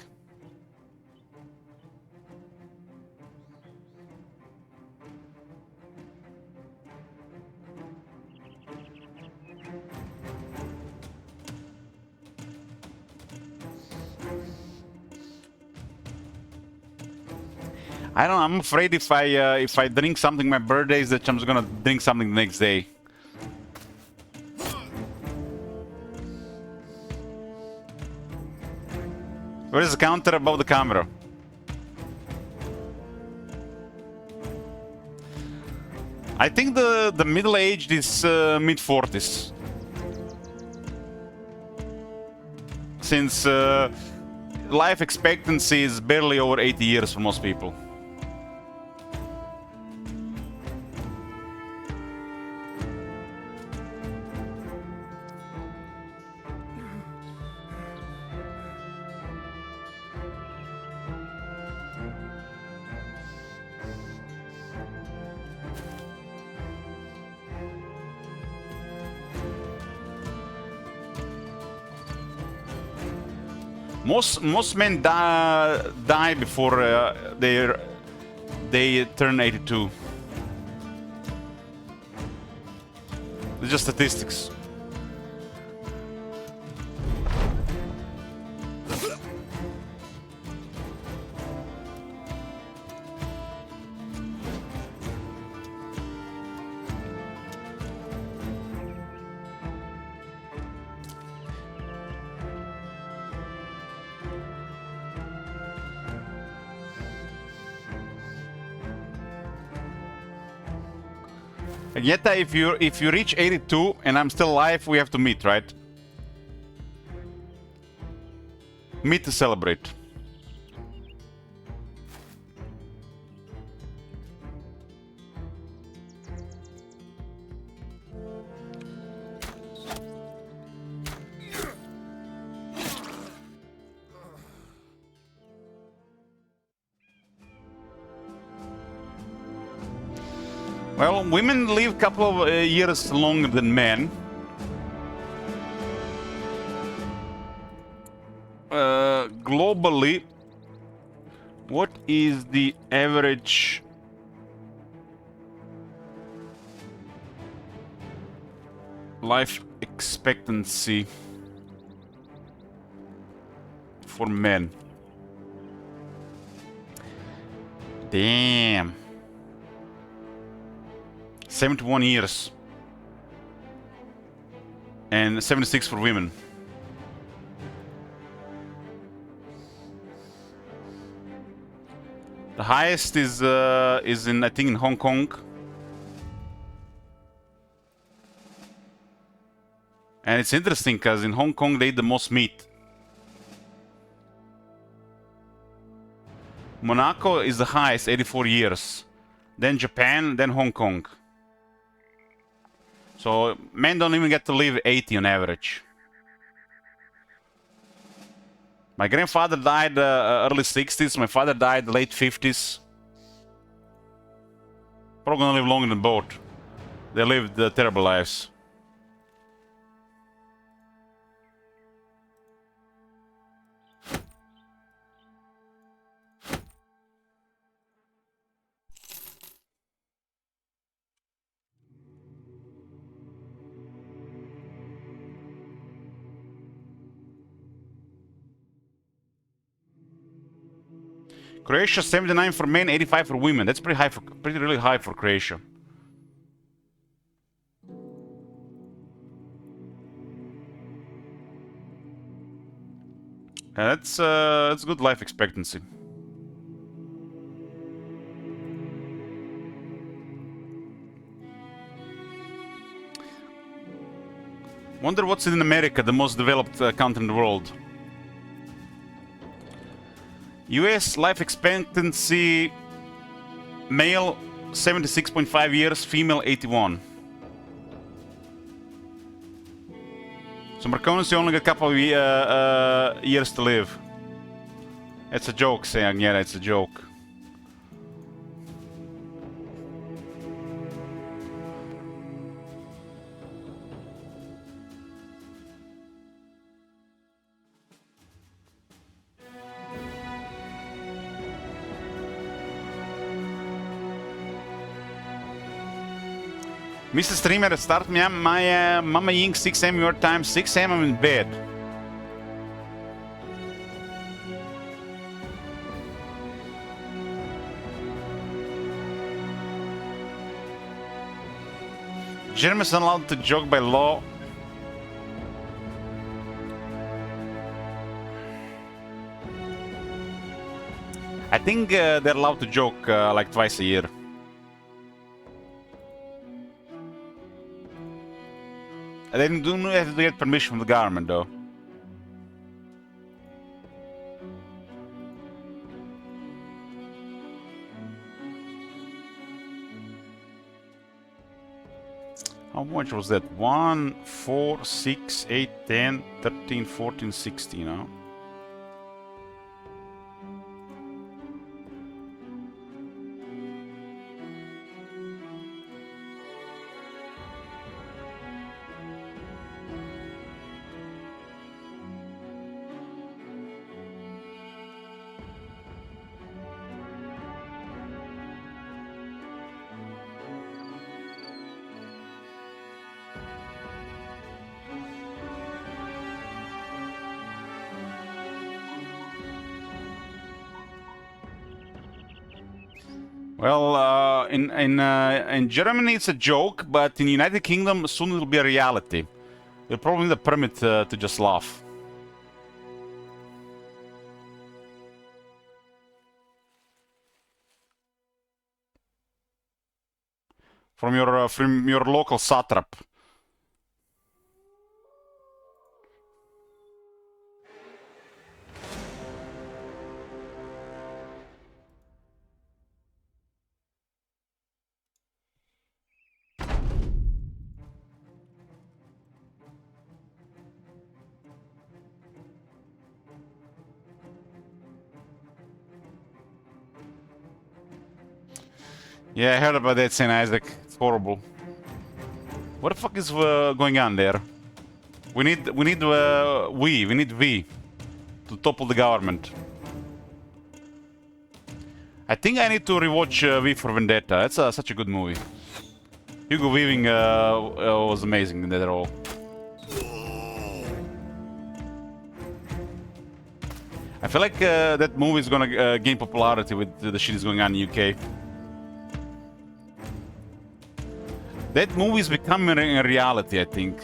I don't know, I'm afraid if I drink something my birthdays that I'm just gonna drink something the next day. Where is the counter above the camera? I think the middle-aged is mid-40s. Since life expectancy is barely over 80 years for most people. Most men die before they turn 82. It's just statistics. Yeta, if you reach 82 and I'm still alive, we have to meet, right? Meet to celebrate. Well, women live a couple of years longer than men. Globally, what is the average life expectancy for men? Damn. 71 years. And 76 for women. The highest is in, I think, in Hong Kong. And it's interesting because in Hong Kong they eat the most meat. Monaco is the highest, 84 years. Then Japan, then Hong Kong. So men don't even get to live 80 on average. My grandfather died early 60s. My father died late 50s. Probably gonna live longer than both. They lived terrible lives. Croatia 79 for men, 85 for women. That's pretty high really high for Croatia. That's good life expectancy. Wonder what's in America, the most developed country in the world. US life expectancy, male 76.5 years, female 81. So Marconis, you only got a couple of years to live. It's a joke, saying, yeah, it's a joke. Mr. Streamer, start me my Mama Ying 6 AM your time, 6 AM I'm in bed. Germans are allowed to joke by law. I think they're allowed to joke like twice a year. They do not have to get permission from the government, though. How much was that? 1, 4, 6, 8, 10, 13, 14, 16, huh? Well, in Germany it's a joke, but in the United Kingdom soon it'll be a reality. You'll probably need a permit to just laugh. From your local satrap. Yeah, I heard about that, St. Isaac. It's horrible. What the fuck is going on there? We need V to topple the government. I think I need to rewatch V for Vendetta. It's such a good movie. Hugo Weaving was amazing in that role. I feel like that movie is gonna gain popularity with the shit that's going on in the UK. That movie is becoming a reality, I think.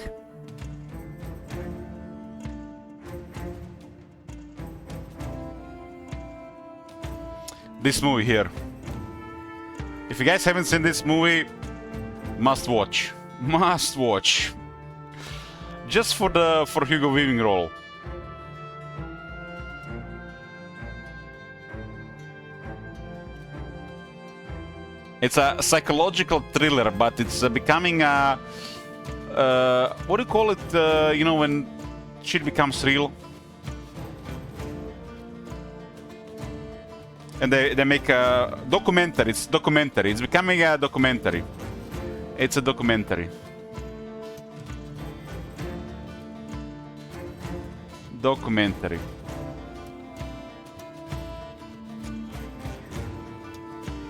this movie here. If you guys haven't seen this movie, must watch. Must watch. Just for Hugo Weaving role. It's a psychological thriller, but it's becoming a what do you call it? You know, when shit becomes real, and they make a documentary. It's documentary. It's becoming a documentary. It's a documentary. Documentary.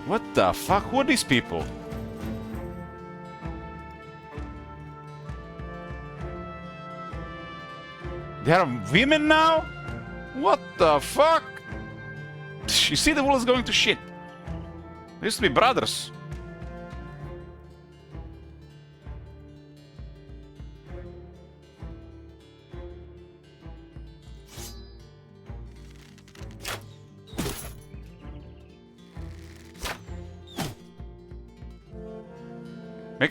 What the fuck? Who are these people? They are women now? What the fuck? You see, the world is going to shit. They used to be brothers.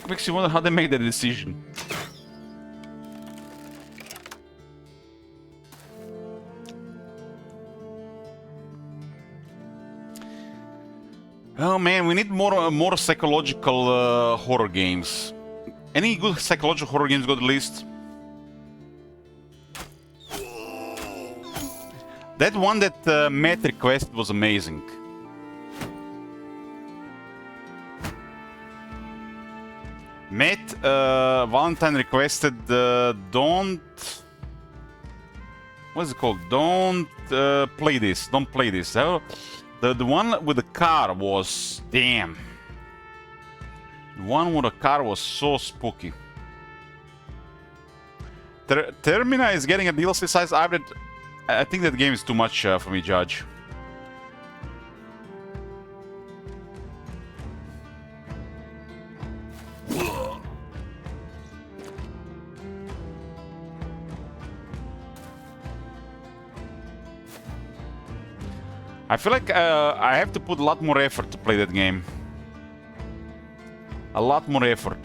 Makes you wonder how they made that decision. Oh man, we need more psychological horror games. Any good psychological horror games got released? That one that Matt requested was amazing. Matt Valentine requested don't... What is it called? Don't play this. Don't play this. The one with the car was... Damn. The one with the car was so spooky. Termina is getting a DLC size hybrid. I think that game is too much for me, Judge. I feel like I have to put a lot more effort to play that game. A lot more effort.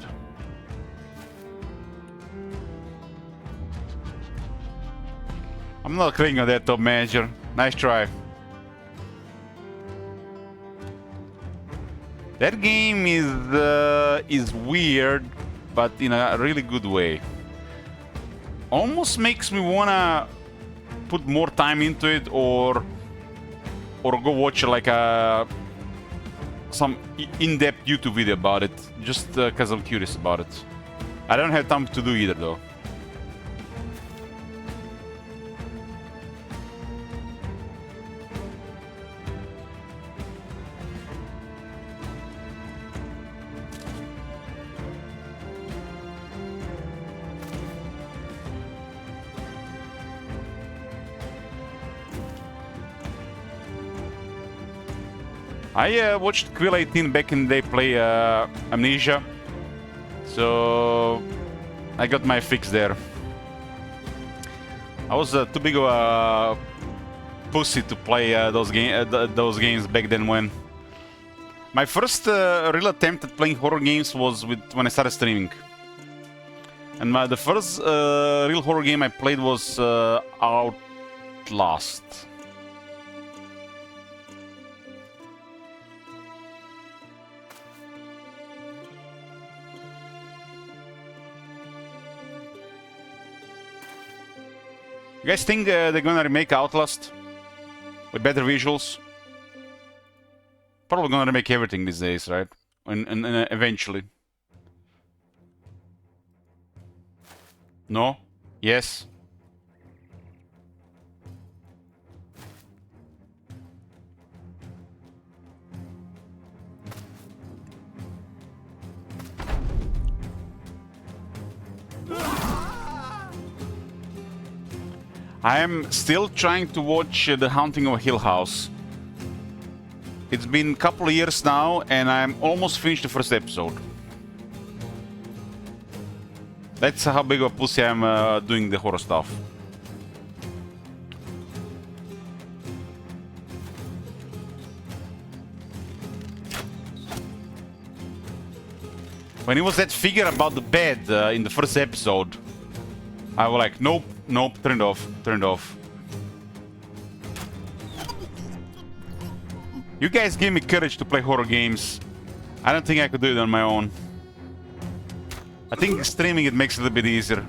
I'm not clicking on that, top manager. Nice try. That game is weird, but in a really good way. Almost makes me wanna put more time into it, or go watch like some in-depth YouTube video about it, just because I'm curious about it. I don't have time to do either, though. I watched Quill 18 back in the day play Amnesia, so I got my fix there. I was too big of a pussy to play those games back then. When my first real attempt at playing horror games was when I started streaming, and the first real horror game I played was Outlast. You guys think they're gonna remake Outlast with better visuals? Probably gonna remake everything these days, right? And eventually. No? Yes? I am still trying to watch The Haunting of Hill House. It's been a couple of years now, and I'm almost finished the first episode. That's how big of a pussy I'm doing the horror stuff. When it was that figure about the bed in the first episode, I was like, nope, nope, turn it off, turn it off. You guys give me courage to play horror games. I don't think I could do it on my own. I think streaming it makes it a little bit easier.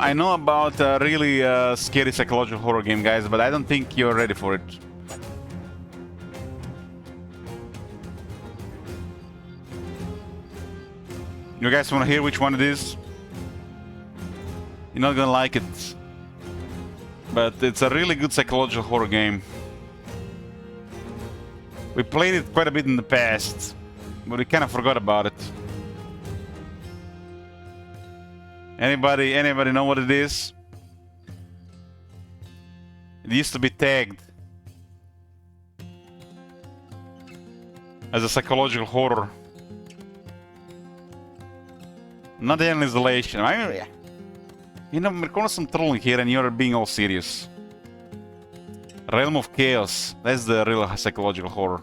I know about a really scary psychological horror game, guys, but I don't think you're ready for it. You guys want to hear which one it is? You're not gonna like it, but it's a really good psychological horror game. We played it quite a bit in the past, but we kind of forgot about it. Anybody know what it is? It used to be tagged as a psychological horror. Not Alien Isolation. You know, Mirkonos, I'm trolling here and you're being all serious. Realm of Chaos. That's the real psychological horror.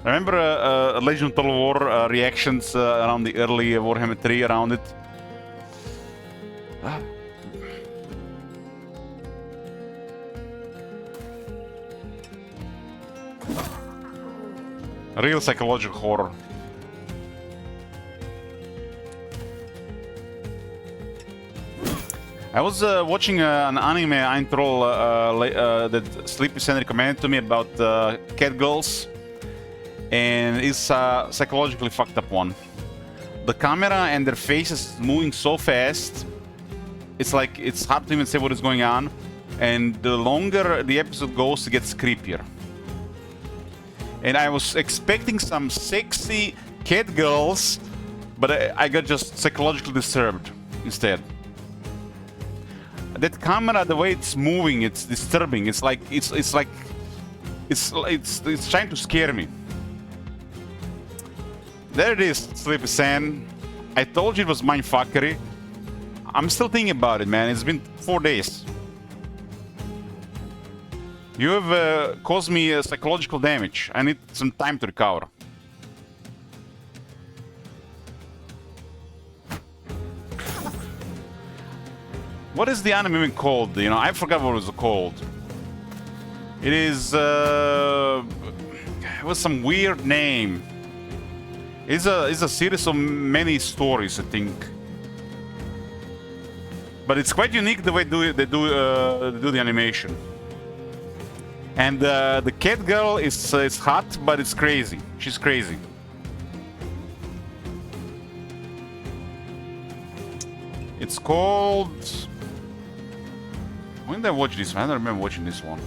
Remember Legend of Total War reactions around the early Warhammer 3 around it? Real psychological horror. I was watching an anime intro that Sleepy Sen recommended to me about cat girls. And it's a psychologically fucked up one. The camera and their faces moving so fast, it's like it's hard to even say what is going on. And the longer the episode goes, it gets creepier. And I was expecting some sexy cat girls, but I got just psychologically disturbed instead. That camera, the way it's moving, it's disturbing. It's trying to scare me. There it is, Sleepy Sen. I told you it was mindfuckery. I'm still thinking about it, man. It's been 4 days. You have caused me psychological damage. I need some time to recover. What is the anime even called? You know, I forgot what it was called. It is... it was some weird name. It's a series of many stories, I think. But it's quite unique the way they do the animation. And the cat girl is hot, but it's crazy. She's crazy. It's called... When did I watch this one? I don't remember watching this one.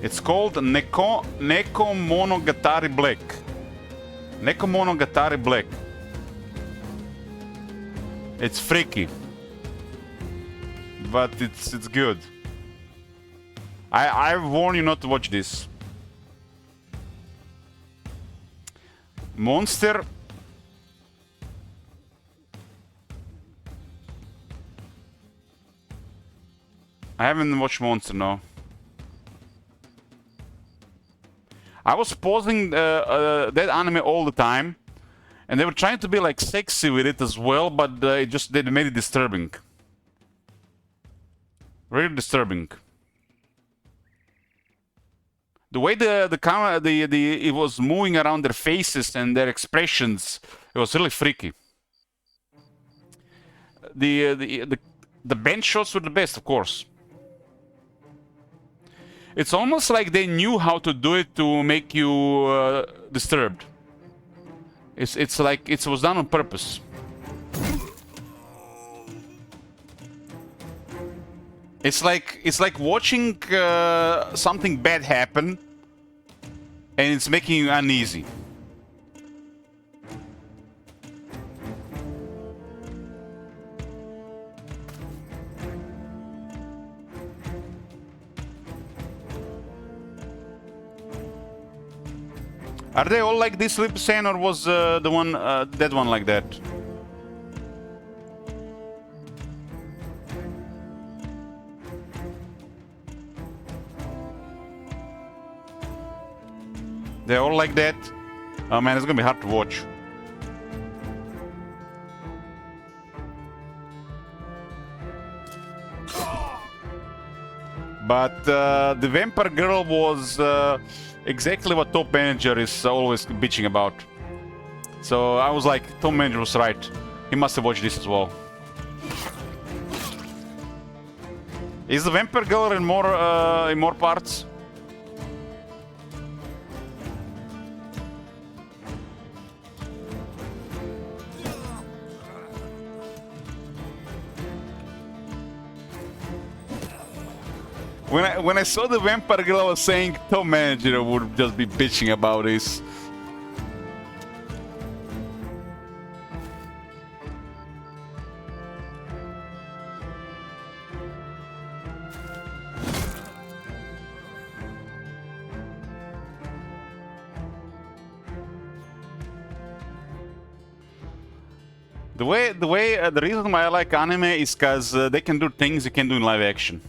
It's called Neko Monogatari Black. Neko Monogatari Black. It's freaky, but it's good. I warn you not to watch this. Monster. I haven't watched Monster, no. I was pausing that anime all the time, and they were trying to be like sexy with it as well, but they made it disturbing. Really disturbing. The way the camera, it was moving around their faces and their expressions, it was really freaky. The bench shots were the best, of course. It's almost like they knew how to do it to make you disturbed. It's like it was done on purpose. It's like watching something bad happen, and it's making you uneasy. Are they all like this, Lipsen, or was the one, that one like that? They're all like that? Oh man, it's gonna be hard to watch. But the Vampire Girl was exactly what Top Manager is always bitching about. So I was like, Top Manager was right. He must have watched this as well. Is the Vampire Girl in more parts? When I saw the Vampire Girl, I was saying Top Manager would just be bitching about this. The reason why I like anime is because they can do things you can do in live action.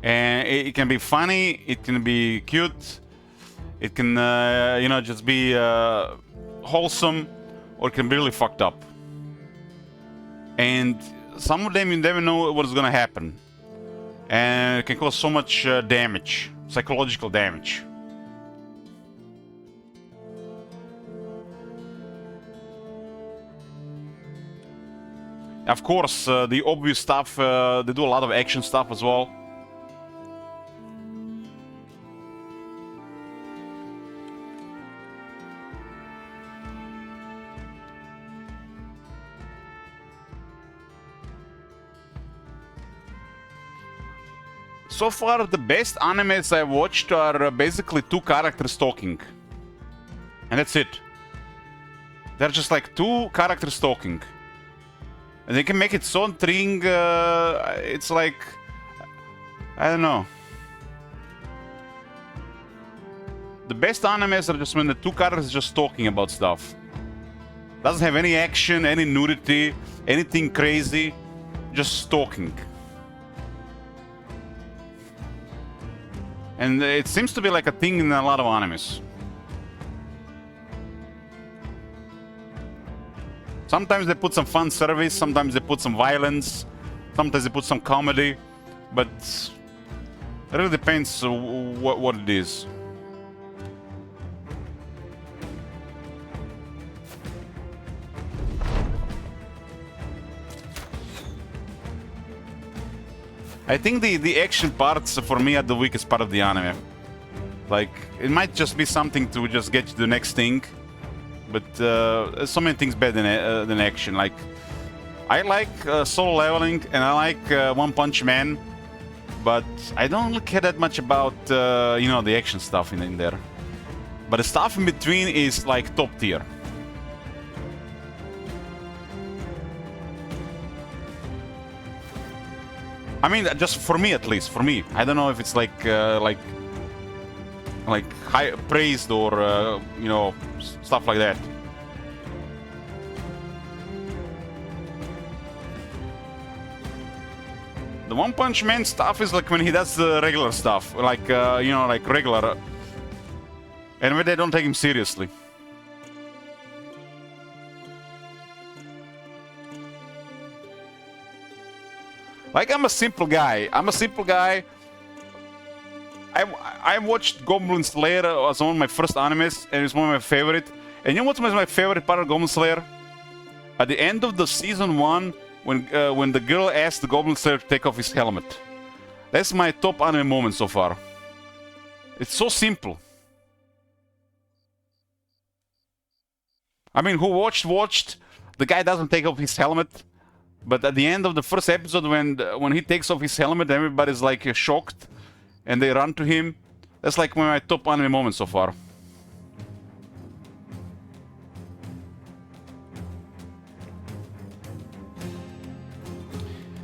And it can be funny, it can be cute, it can, you know, just be wholesome, or it can be really fucked up. And some of them you never know what's gonna happen. And it can cause so much damage, psychological damage. Of course, the obvious stuff, they do a lot of action stuff as well. So far, the best animes I've watched are basically two characters talking. And that's it. They're just like two characters talking. And they can make it so intriguing, it's like... I don't know. The best animes are just when the two characters are just talking about stuff. Doesn't have any action, any nudity, anything crazy. Just talking. And it seems to be like a thing in a lot of animes. Sometimes they put some fun service, sometimes they put some violence, sometimes they put some comedy, but it really depends what it is. I think the action parts for me are the weakest part of the anime. Like, it might just be something to just get you to the next thing, but so many things better than action. Like, I like Solo Leveling and I like One Punch Man, but I don't really care that much about you know, the action stuff in there. But the stuff in between is like top tier. I mean, just for me at least, for me. I don't know if it's like high praised or you know, stuff like that. The One Punch Man stuff is like when he does the regular stuff, like you know, like regular, and when they don't take him seriously. Like, I'm a simple guy. I watched Goblin Slayer as one of my first animes, and it's one of my favorite. And you know what's my favorite part of Goblin Slayer? At the end of the season 1, when the girl asked the Goblin Slayer to take off his helmet. That's my top anime moment so far. It's so simple. I mean, who watched. The guy doesn't take off his helmet. But at the end of the first episode, when he takes off his helmet, everybody's like shocked, and they run to him. That's like one of my top anime moments so far.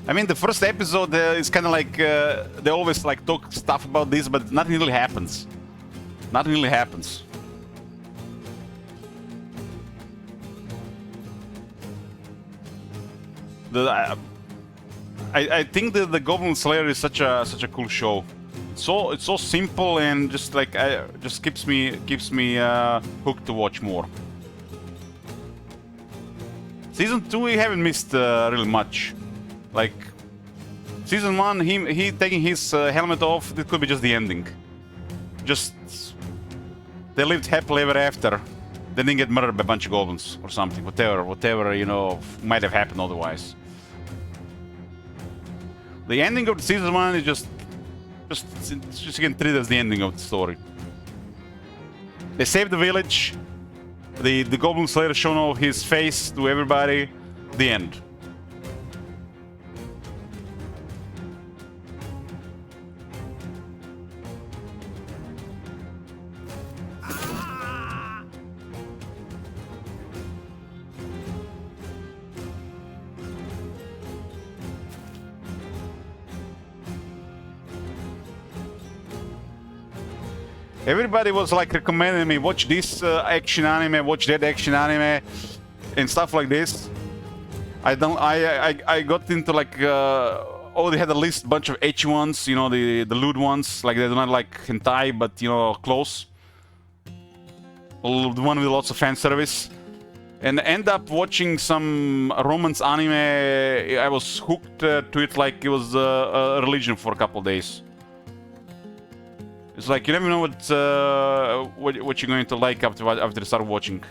I mean, the first episode is kind of like they always like talk stuff about this, but nothing really happens. Nothing really happens. I think the Goblin Slayer is such a cool show. It's so simple and just like just keeps me hooked to watch more. Season 2 we haven't missed really much. Like season 1, he taking his helmet off. This could be just the ending. Just they lived happily ever after. They didn't get murdered by a bunch of goblins or something. Whatever you know might have happened otherwise. The ending of the season 1 is just you can treat it as the ending of the story. They saved the village. The Goblin Slayer shown off his face to everybody. The end. Everybody was like recommending me watch this action anime, watch that action anime, and stuff like this. I got into like already had a list bunch of ecchi ones, you know, the lewd ones, like they're not like hentai, but you know close. The one with lots of fan service, and end up watching some romance anime. I was hooked to it like it was a religion for a couple of days. It's like you never know what you're going to like after you start watching.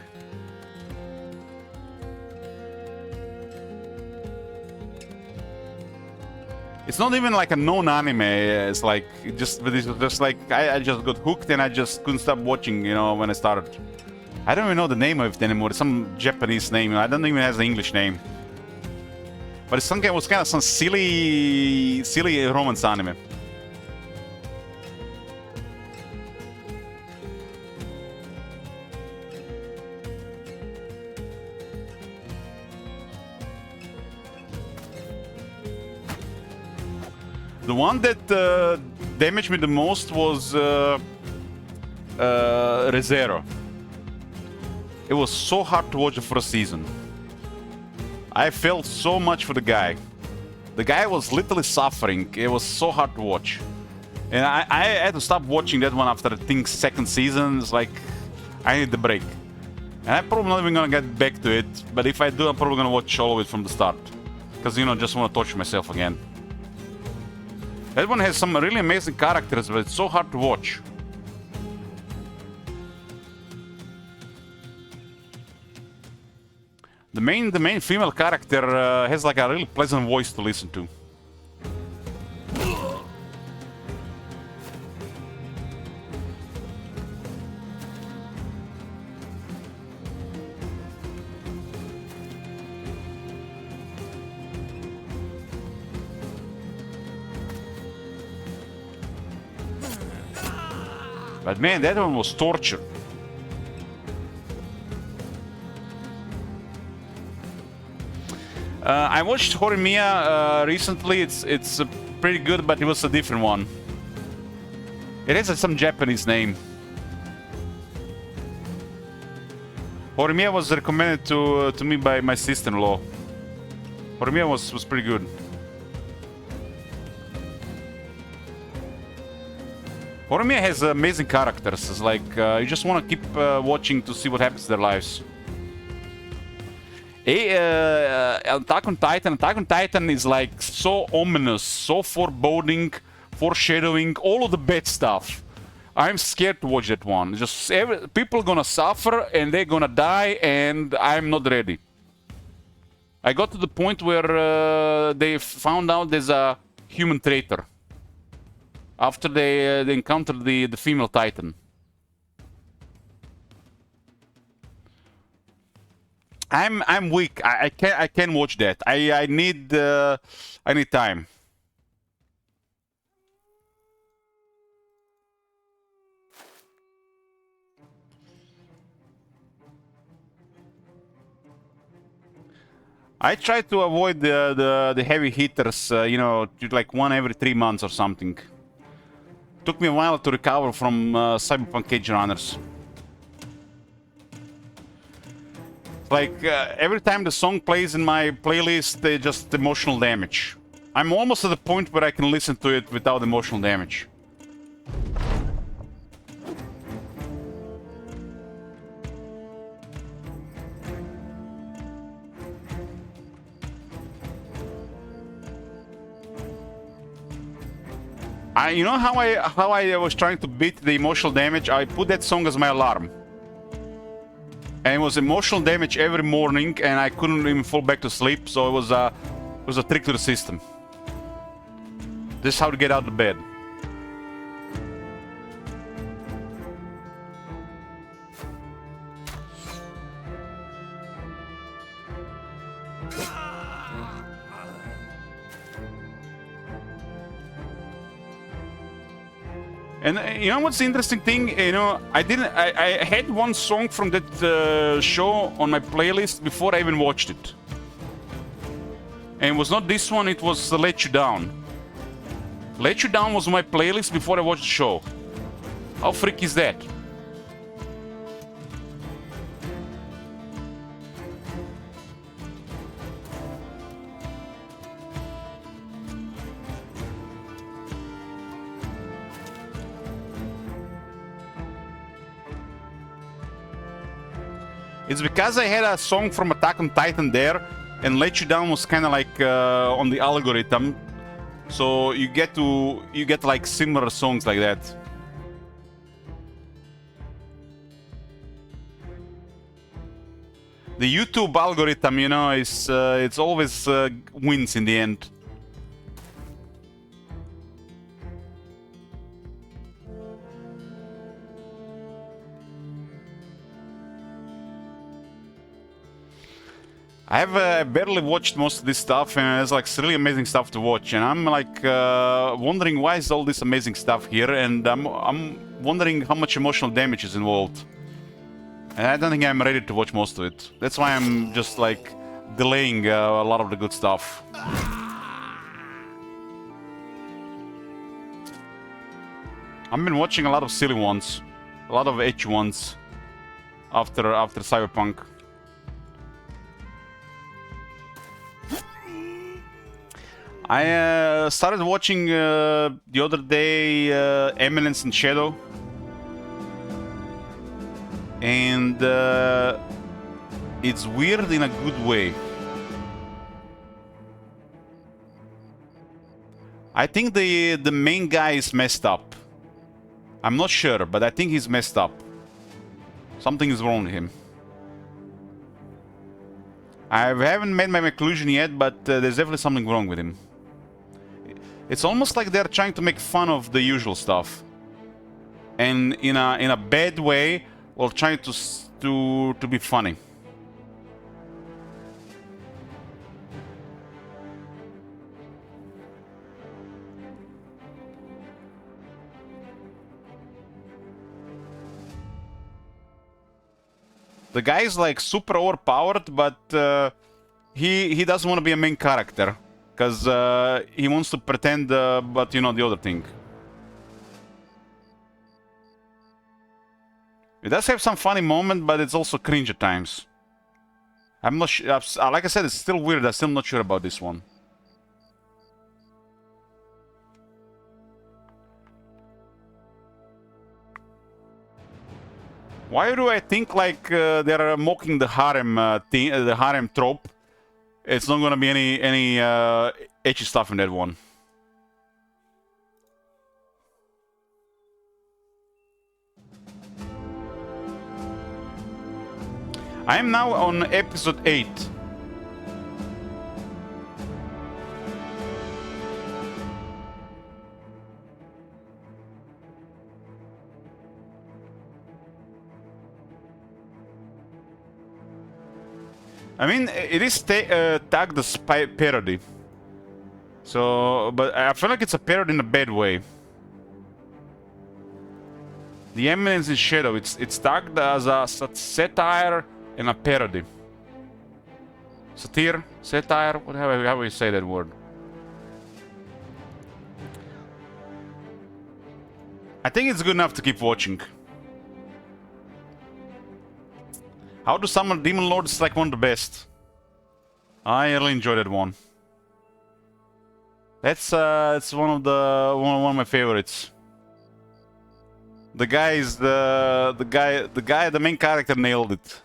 It's not even like a known anime. It's like just like I just got hooked and I just couldn't stop watching. You know when I started. I don't even know the name of it anymore. It's some Japanese name. I don't even have the English name. But it was kind of some silly romance anime. The one that damaged me the most was Re:Zero. It was so hard to watch the first season. I felt so much for the guy. The guy was literally suffering. It was so hard to watch. And I had to stop watching that one after I think second season. It's like, I need the break. And I'm probably not even gonna get back to it. But if I do, I'm probably gonna watch all of it from the start. Because, you know, just want to torture myself again. That one has some really amazing characters, but it's so hard to watch. The main female character has like a really pleasant voice to listen to. But man, that one was torture. I watched Horimiya recently. It's pretty good, but it was a different one. It has some Japanese name. Horimiya was recommended to me by my sister-in-law. Horimiya was pretty good. Horimiya has amazing characters. It's like you just want to keep watching to see what happens to their lives. Attack on Titan is like so ominous, so foreboding, foreshadowing, all of the bad stuff. I'm scared to watch that one. Just people gonna suffer and they're gonna die, and I'm not ready. I got to the point where they found out there's a human traitor. After they encountered the female Titan. I'm weak. I can't watch that. I need time. I try to avoid the heavy hitters. You know, like one every 3 months or something. Took me a while to recover from Cyberpunk Edge Runners. Like every time the song plays in my playlist, they just emotional damage. I'm almost at the point where I can listen to it without emotional damage. You know how I was trying to beat the emotional damage? I put that song as my alarm. And it was emotional damage every morning, and I couldn't even fall back to sleep, so it was a trick to the system. This is how to get out of bed. And you know what's the interesting thing? You know, I had one song from that show on my playlist before I even watched it. And it was not this one, it was Let You Down. Let You Down was on my playlist before I watched the show. How freaky is that? It's because I had a song from Attack on Titan there, and Let You Down was kind of like on the algorithm, so you get like similar songs like that. The YouTube algorithm, you know, is it's always wins in the end. I have barely watched most of this stuff, and it's like really amazing stuff to watch. And I'm like wondering why is all this amazing stuff here, and I'm wondering how much emotional damage is involved. And I don't think I'm ready to watch most of it. That's why I'm just like delaying a lot of the good stuff. I've been watching a lot of silly ones, a lot of edgy ones after Cyberpunk. I started watching the other day Eminence in Shadow, and it's weird in a good way. I think the main guy is messed up. I'm not sure, but I think he's messed up. Something is wrong with him. I haven't made my conclusion yet, but there's definitely something wrong with him. It's almost like they're trying to make fun of the usual stuff, and in a bad way, or trying to be funny. The guy is like super overpowered, but he doesn't want to be a main character. Because he wants to pretend, but you know, the other thing. It does have some funny moment, but it's also cringe at times. I'm not sure. Like I said, it's still weird. I'm still not sure about this one. Why do I think like they're mocking the harem trope? It's not gonna be any edgy stuff in that one. I am now on episode 8. I mean, it is tagged as parody. So, but I feel like it's a parody in a bad way. The Eminence in Shadow, it's tagged as a satire and a parody. Satire? Satire? How do you say that word? I think it's good enough to keep watching. How to Summon Demon Lord is like one of the best. I really enjoyed that one. That's it's one of my favorites. The main character nailed it.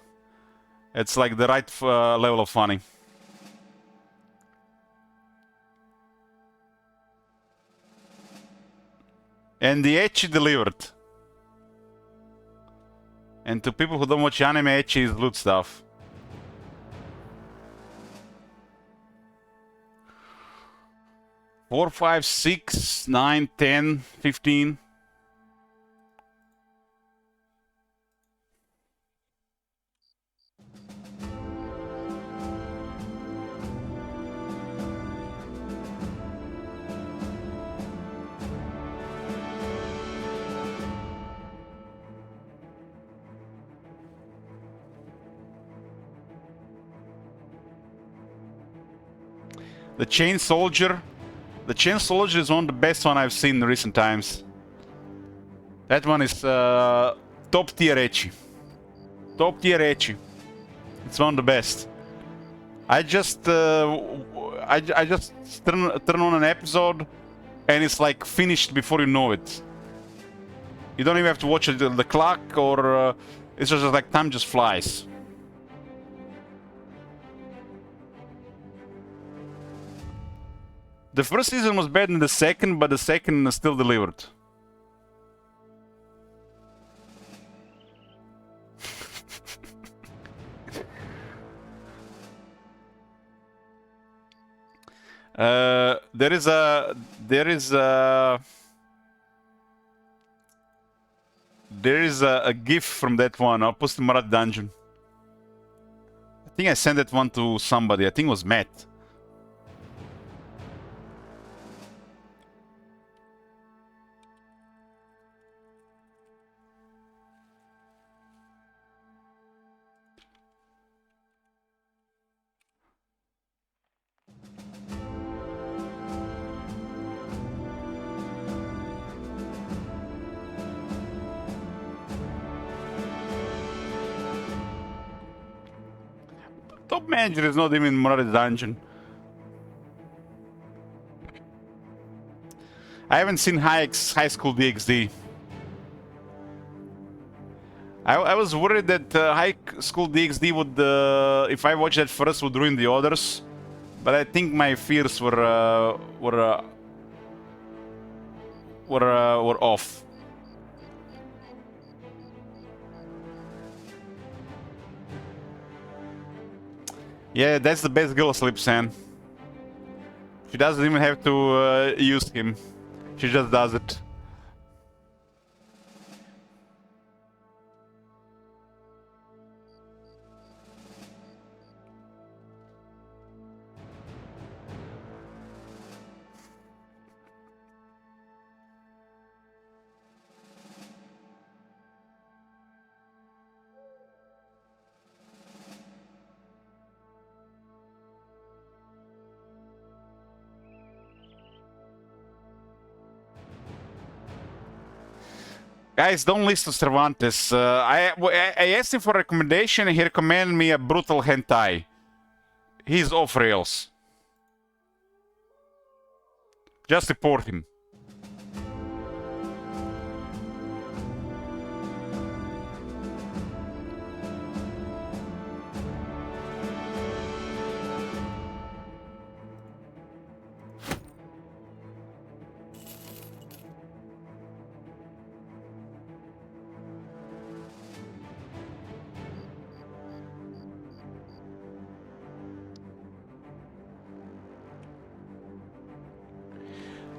It's like the right level of funny. And the ecchi delivered. And to people who don't watch anime, ecchi is loot stuff. Four, 5, 6, 9, 10, 15. The Chain Soldier. The Chain Soldier is one of the best one I've seen in recent times. That one is top tier ecchi. Top tier ecchi. It's one of the best. I just turn on an episode and it's like finished before you know it. You don't even have to watch the clock or it's just like time just flies. The first season was better than the second, but the second still delivered. There is a GIF from that one. I'll post in Marat Dungeon. I think I sent that one to somebody. I think it was Matt. Top Manager is not even Marat Dungeon. I haven't seen High School DxD. I was worried that High School DxD would, if I watched that first, would ruin the others. But I think my fears were off. Yeah, that's the best girl sleep, Sam. She doesn't even have to use him. She just does it. Guys, don't listen to Cervantes. I asked him for a recommendation and he recommended me a brutal hentai. He's off rails. Just report him.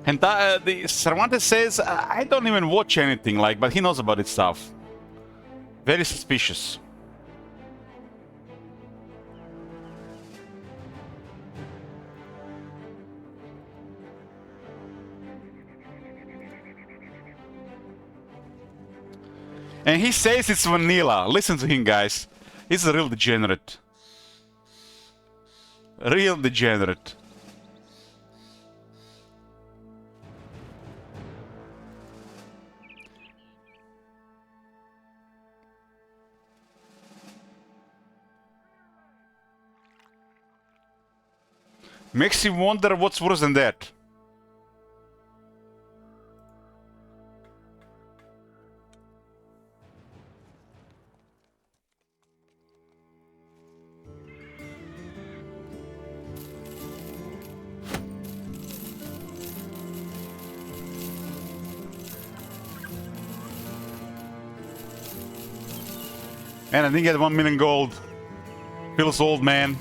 And the Cervantes says, I don't even watch anything, like, but he knows about it stuff. Very suspicious. And he says it's vanilla. Listen to him, guys. He's a real degenerate. Real degenerate. Makes you wonder what's worse than that. And I didn't get 1 million gold. Feels old, man.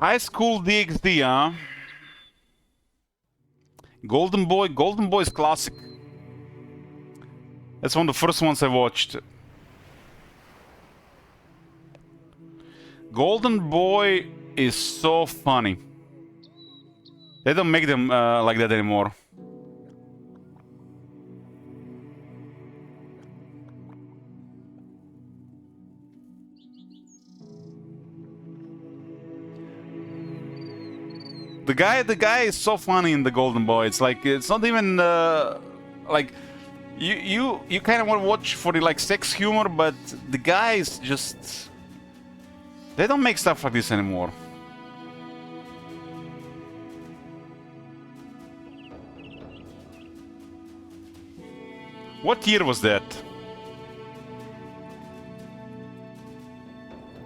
High School DxD, huh? Golden Boy. Golden Boy is classic. That's one of the first ones I watched. Golden Boy is so funny. They don't make them like that anymore. The guy is so funny in the Golden Boy. It's like it's not even like you kind of want to watch for the like sex humor, but the guy is just. They don't make stuff like this anymore. What year was that?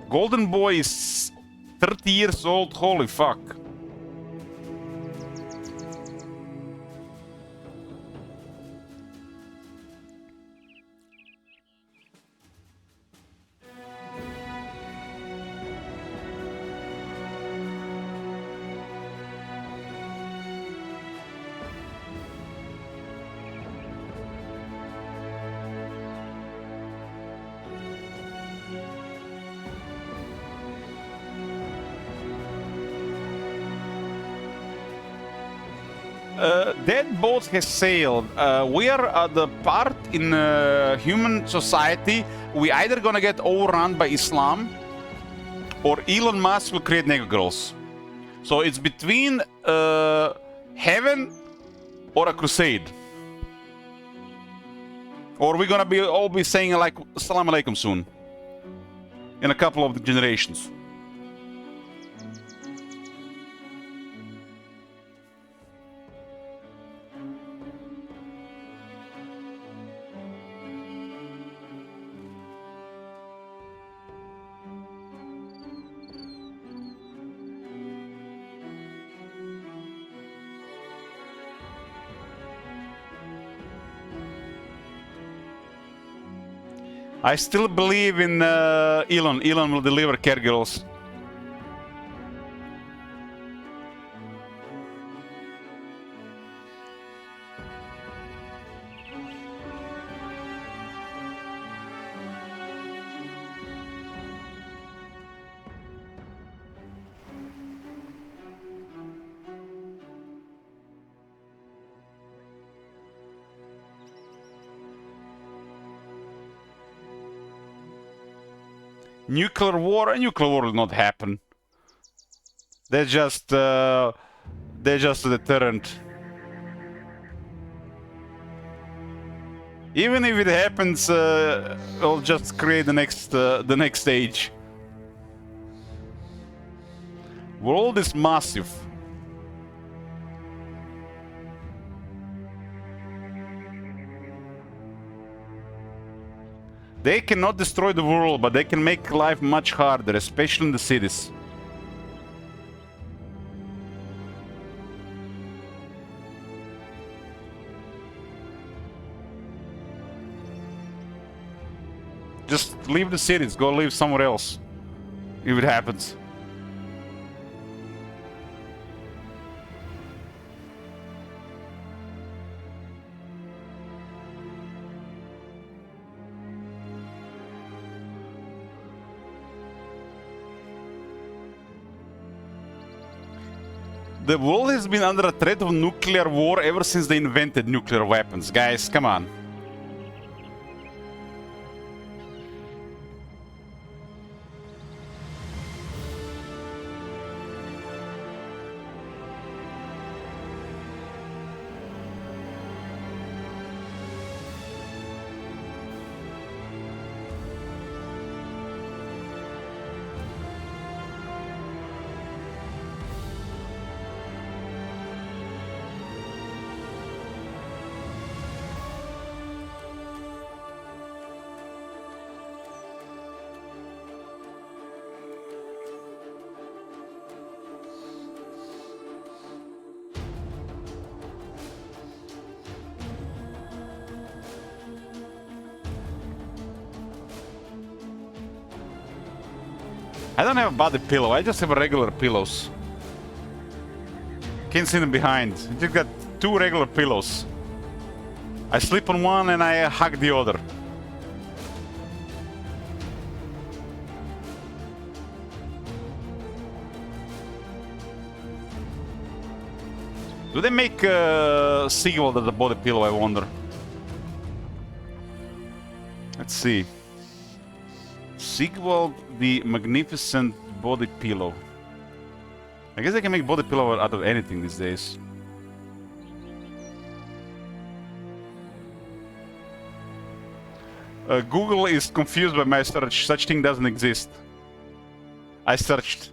Golden Boy is 30 years old, holy fuck. That boat has sailed. We are at the part in human society we either gonna get overrun by Islam or Elon Musk will create Negro girls. So it's between heaven or a crusade. Or we're gonna all be saying like Assalamu alaikum soon. In a couple of generations. I still believe in Elon. Elon will deliver care girls. Nuclear war? A nuclear war will not happen. They're just a deterrent. Even if it happens, it'll just create the next stage. World is massive. They cannot destroy the world, but they can make life much harder, especially in the cities. Just leave the cities, go live somewhere else, if it happens. The world has been under a threat of nuclear war ever since they invented nuclear weapons. Guys, come on. I don't have a body pillow, I just have regular pillows. Can't see them behind. I just got 2 regular pillows. I sleep on one and I hug the other. Do they make Sigvald as a body pillow, I wonder? Let's see. Sigvald the Magnificent body pillow. I guess I can make body pillow out of anything these days. Google is confused by my search. Such thing doesn't exist. I searched.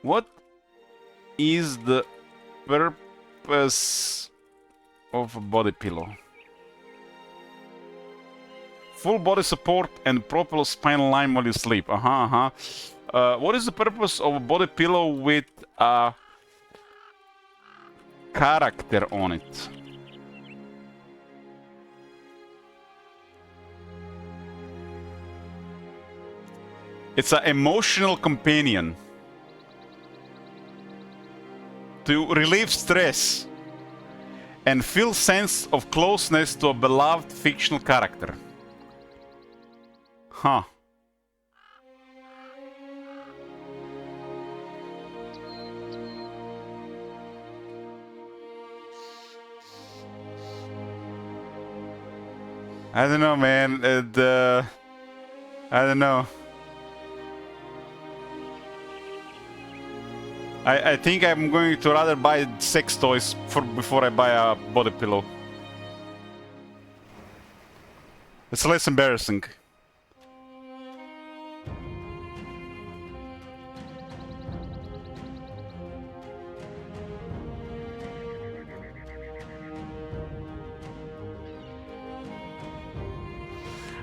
What is the purpose of a body pillow? Full body support and proper spinal line while you sleep. What is the purpose of a body pillow with a character on it? It's an emotional companion to relieve stress and feel sense of closeness to a beloved fictional character. Huh. I don't know, man. I don't know. I think I'm going to rather buy sex toys before I buy a body pillow. It's less embarrassing.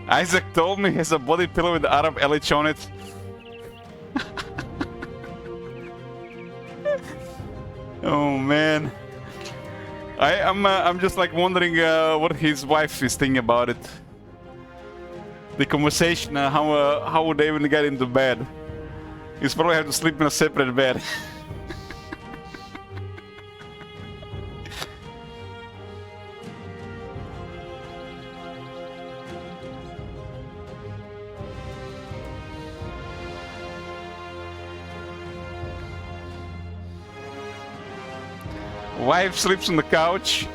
Isaac told me he has a body pillow with the Arab LH on it. Oh man, I'm just like wondering what his wife is thinking about it. The conversation, how would they even get into bed? He's probably have to sleep in a separate bed. Wife sleeps on the couch.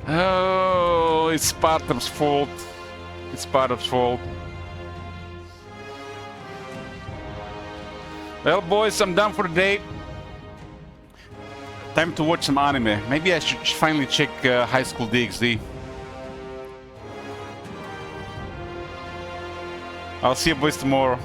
Oh, it's Spartan's fault. It's Spartan's fault. Well, boys, I'm done for the day. Time to watch some anime. Maybe I should finally check High School DxD. I'll see you boys tomorrow.